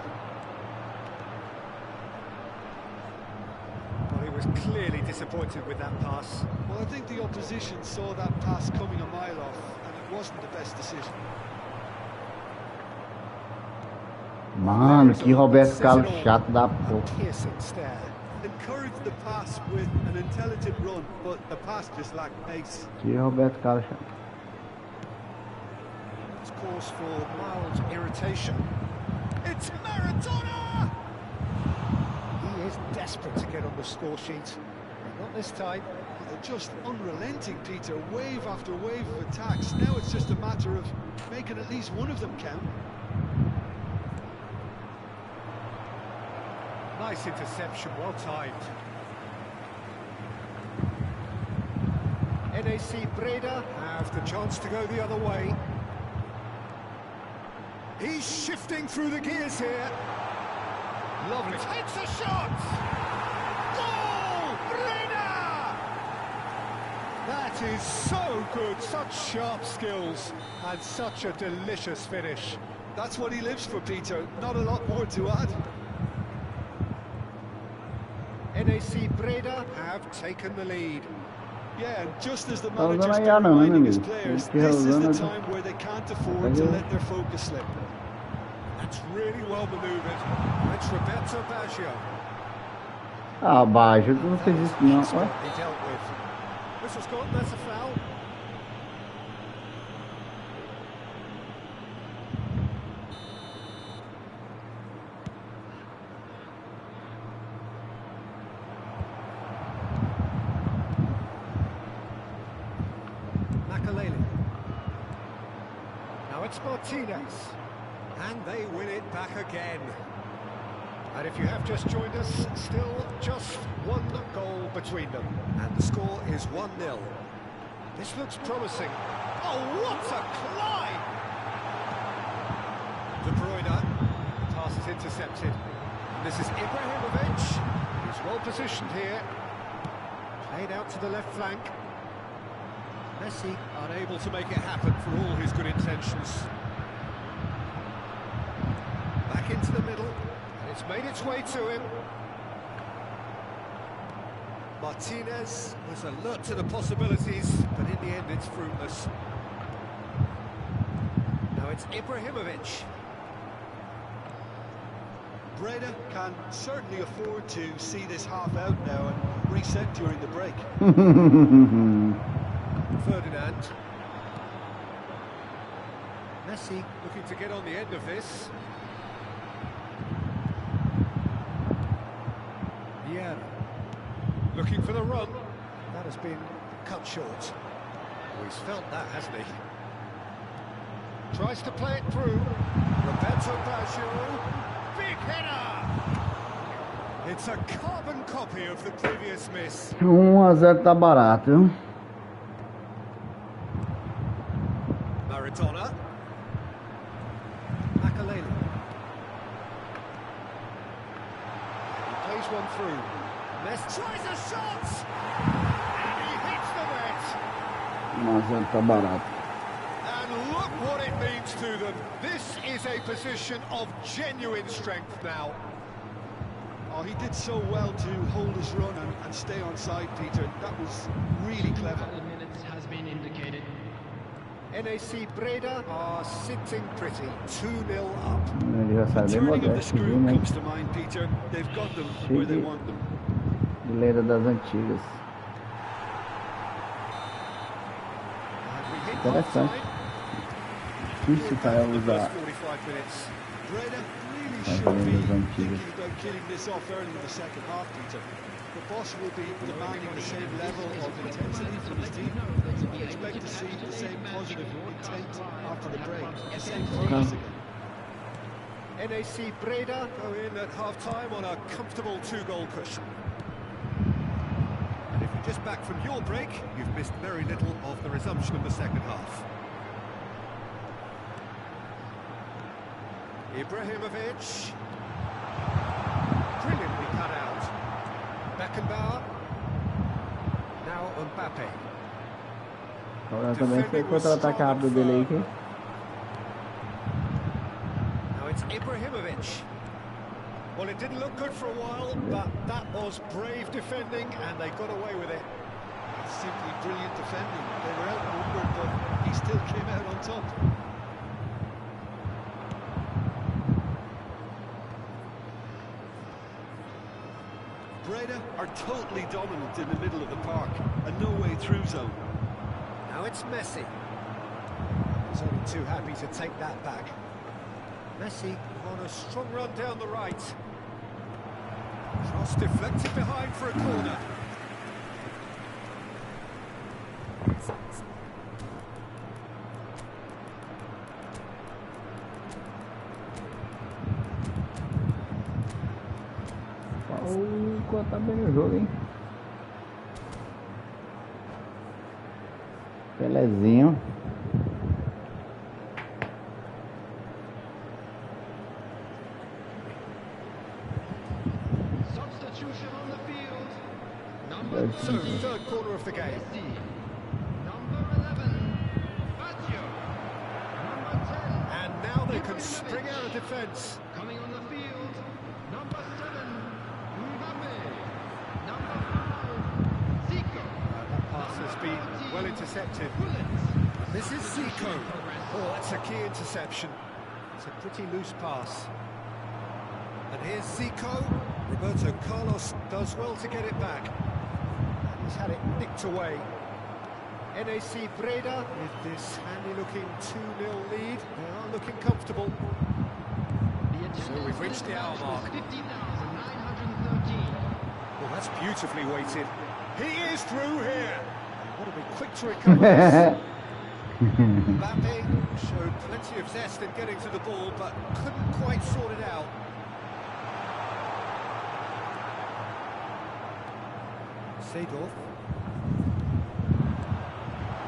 Speaker 2: Well, he was clearly disappointed with that pass.
Speaker 6: Well, I think the opposition saw that pass coming a mile off, and it wasn't the best decision.
Speaker 1: Mano, que Roberto Carlos chato da porra.
Speaker 2: Piercing stare.
Speaker 6: Encouraged the pass with an intelligent run, but the pass just lacked pace.
Speaker 1: Que Roberto Carlos chato.
Speaker 2: It's cause for mild irritation. It's Maradona! He is desperate to get on the score sheet. Not this time.
Speaker 6: They're just unrelenting, Peter. Wave after wave of attacks. Now it's just a matter of making at least one of them count.
Speaker 2: Nice interception, well timed. NAC Breda have the chance to go the other way. He's shifting through the gears here. Lovely. Takes a shot! Goal! Breda! That is so good. Such sharp skills and such a delicious finish.
Speaker 6: That's what he lives for, Peter. Not a lot more to add.
Speaker 2: NAC Breda have taken the lead.
Speaker 6: Yeah, and just as the manager's reminding his players, this is the time where they can't afford to let their focus slip.
Speaker 2: That's really well manoeuvred. It's Roberto Baggio.
Speaker 1: Ah, Baggio, tu não fez isso não.
Speaker 2: He dealt with. Whistle's gone, that's a foul. Now it's Martinez, and they win it back again. And if you have just joined us, still just one goal between them, and the score is 1-0. This looks promising. Oh, what a climb! De Bruyne, the pass is intercepted. And this is Ibrahimovic, who's well positioned here. Played out to the left flank. Messi unable to make it happen for all his good intentions. Back into the middle, and it's made its way to him. Martinez was alert to the possibilities, but in the end it's fruitless. Now it's Ibrahimovic.
Speaker 6: Breda can certainly afford to see this half out now and reset during the break.
Speaker 2: Ferdinand. Messi looking to get on the end of this. Vieira looking for the run. That has been cut short. Oh, he's felt that, hasn't he? Tries to play it through. Roberto Baggio. Big header! It's a carbon copy of the previous miss.
Speaker 1: 1-0 tá barato, viu?
Speaker 2: Maradona. Makaleli. He plays one through. Messi tries a shot! And he hits the net!
Speaker 1: 1-0 tá barato.
Speaker 2: And look what it means to them. This is a position of genuine strength now.
Speaker 6: Oh, he did so well to hold his run and stay on side, Peter. That was really clever.
Speaker 7: Minutes has been indicated.
Speaker 2: NAC Breda are sitting pretty, 2-0 up.
Speaker 1: Ele já sabe bem
Speaker 6: Turning of the
Speaker 1: modesto, viu,
Speaker 6: screw
Speaker 1: né?
Speaker 6: comes to mind, Peter. They've got them where they want them.
Speaker 1: De lenda das antigas. Interessante. Difícil para usar
Speaker 6: Breda really
Speaker 1: as
Speaker 6: should be
Speaker 1: lendas
Speaker 6: thinking
Speaker 1: antigas.
Speaker 6: about killing this off early in the second half, Peter. The boss will be demanding the same level of intensity from his team. We expect to see the same positive intent after the break, the same focus again.
Speaker 2: NAC Breda go in at half-time on a comfortable 2-goal cushion. And if you're just back from your break, you've missed very little of the resumption of the second half. Ibrahimovic. Brilliantly cut out. Beckenbauer. Now Mbappe.
Speaker 1: Agora também foi contra-ataque rápido dele aí, que
Speaker 2: Now it's Ibrahimovic. Well, it didn't look good for a while, but that was brave defending, and they got away with it.
Speaker 6: Simply brilliant defending. They were outnumbered, but he still came out on top. Breda are totally dominant in the middle of the park, a no-way through zone.
Speaker 2: Now it's Messi. He's only too happy to take that back. Messi on a strong run down the right. Cross deflected behind for a corner.
Speaker 1: tá bem no jogo, hein? Pelezinho.
Speaker 7: Substitution on the field.
Speaker 2: So, third quarter of the game.
Speaker 7: Number 11, Baggio. Number 10.
Speaker 2: And now they can spring out of defence.
Speaker 7: Coming on the field, number 7, Mbappe. Number 5, Zico.
Speaker 2: That pass has been well intercepted. This is Zico. Oh, that's a key interception. It's a pretty loose pass. And here's Zico. Roberto Carlos does well to get it back. And he's had it nicked away. NAC Breda with this handy-looking 2-0 lead. They are looking comfortable. So we've reached the hour mark.
Speaker 7: 50,913.
Speaker 2: Well, that's beautifully weighted. He is through here. What to be quick to recover this. Mbappe showed plenty of zest in getting to the ball, but couldn't quite sort it out. Seedorf.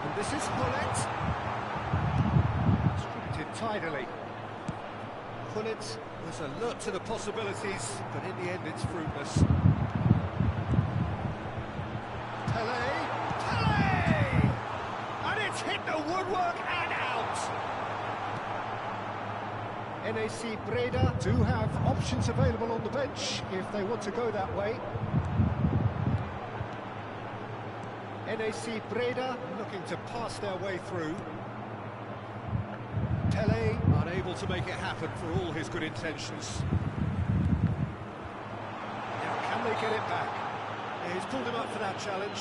Speaker 2: And this is Hullet. Distributed tidily. Hullet was alert to the possibilities, but in the end it's fruitless. NAC Breda do have options available on the bench if they want to go that way. NAC Breda looking to pass their way through. Pele unable to make it happen for all his good intentions. Now can they get it back? Yeah, he's pulled him up for that challenge.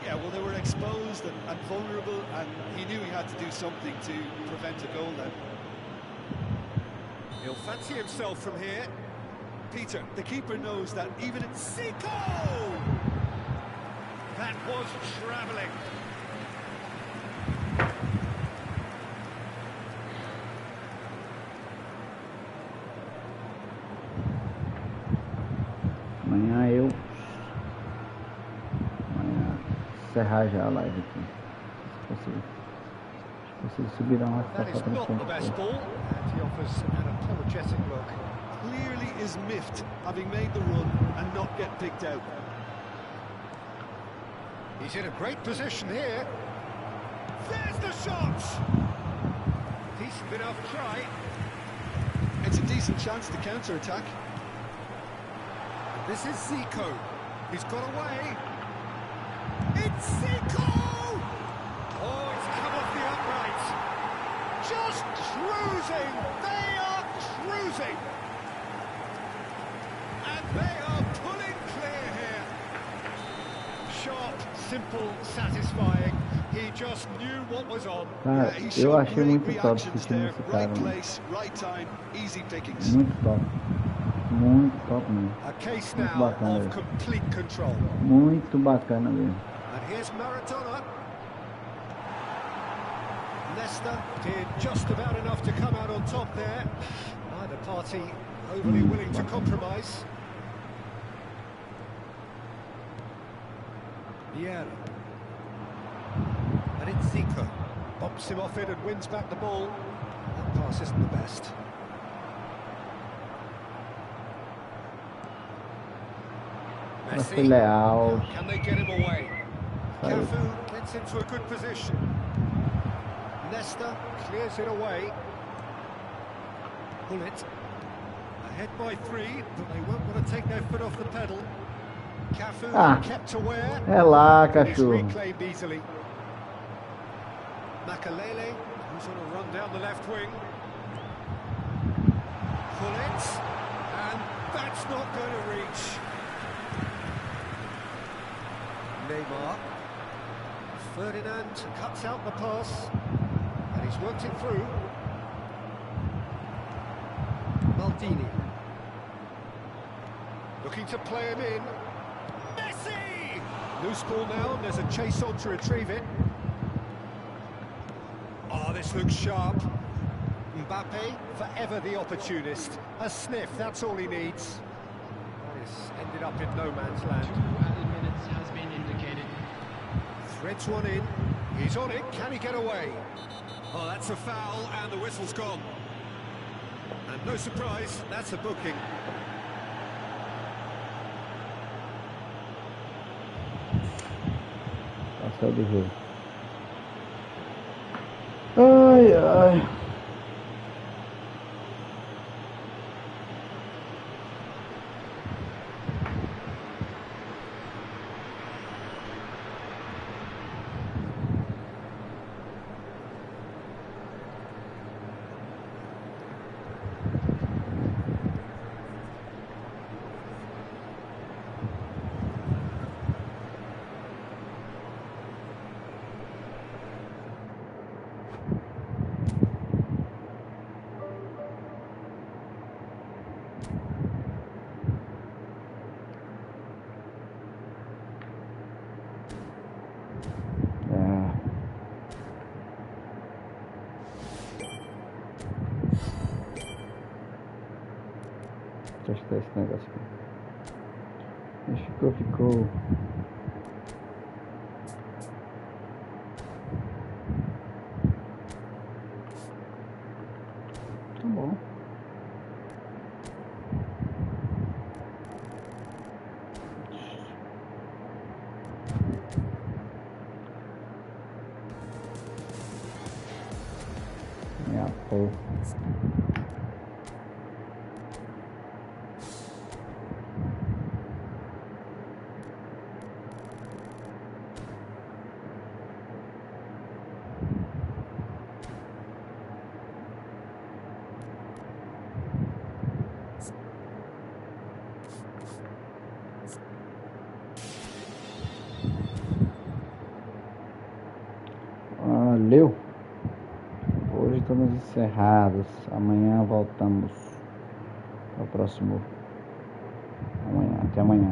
Speaker 6: Yeah, well, they were exposed and vulnerable, and he knew he had to do something to prevent a goal then.
Speaker 2: He'll fancy himself from here.
Speaker 6: Peter, the keeper knows that even at
Speaker 2: Zico! That was travelling.
Speaker 1: Amanhã encerrar já a live aqui. Se consigo subir uma
Speaker 2: That is not the best ball, and he offers an apologetic look.
Speaker 6: clearly is miffed, having made the run and not get picked out.
Speaker 2: He's in a great position here. There's the shot! Decent enough try.
Speaker 6: It's a decent chance to counter-attack.
Speaker 2: This is Zico. He's got away. It's Zico! Oh, it's come off the upright. Just cruising. They are cruising. And they are pulling clear here. Sharp, simple, satisfying. He just knew what was on.
Speaker 1: Cara,
Speaker 6: He
Speaker 1: eu
Speaker 6: showed
Speaker 1: achei
Speaker 6: great
Speaker 1: muito top esse
Speaker 6: reactions
Speaker 1: time
Speaker 6: there.
Speaker 1: desse cara,
Speaker 6: Right
Speaker 1: mano.
Speaker 6: place, right time, easy pickings.
Speaker 1: Muito top. Muito top mesmo.
Speaker 2: A case
Speaker 1: Muito
Speaker 2: now
Speaker 1: bacana.
Speaker 2: of complete control.
Speaker 1: Muito bacana mesmo.
Speaker 2: And here's Maradona. Leicester did just about enough to come out on top there. Neither party overly willing to compromise. Vieira. And it's Zico. Bumps him off it and wins back the ball. That pass isn't the best.
Speaker 1: Foi leal.
Speaker 2: Can they get him away?
Speaker 1: Saiu.
Speaker 2: Cafu gets into a good position. Leicester clears it away. Pull it. Ahead by 3, but they won't want to take their foot off the pedal. Cafu kept aware.
Speaker 1: É lá,
Speaker 2: It's
Speaker 1: cachorro.
Speaker 2: reclaimed easily. Makalele, who's on a run down the left wing. Pull it. And that's not going to reach. Neymar. Ferdinand cuts out the pass. And he's worked it through. Maldini. Looking to play him in. Messi! Loose ball now, and there's a chase on to retrieve it. Oh, this looks sharp. Mbappe, forever the opportunist. A sniff, that's all he needs. This ended up in no man's land.
Speaker 7: 2 added minutes has been indicated.
Speaker 2: Threads one in. He's on it. Can he get away? Oh, that's a foul, and the whistle's gone. And no surprise, that's a booking.
Speaker 1: Passou do jogo. Ai, ai. Deixa eu testar esse negócio aqui. Ficou. Tá bom. Minha porra. Valeu. Hoje estamos encerrados. Amanhã voltamos ao próximo. Até amanhã.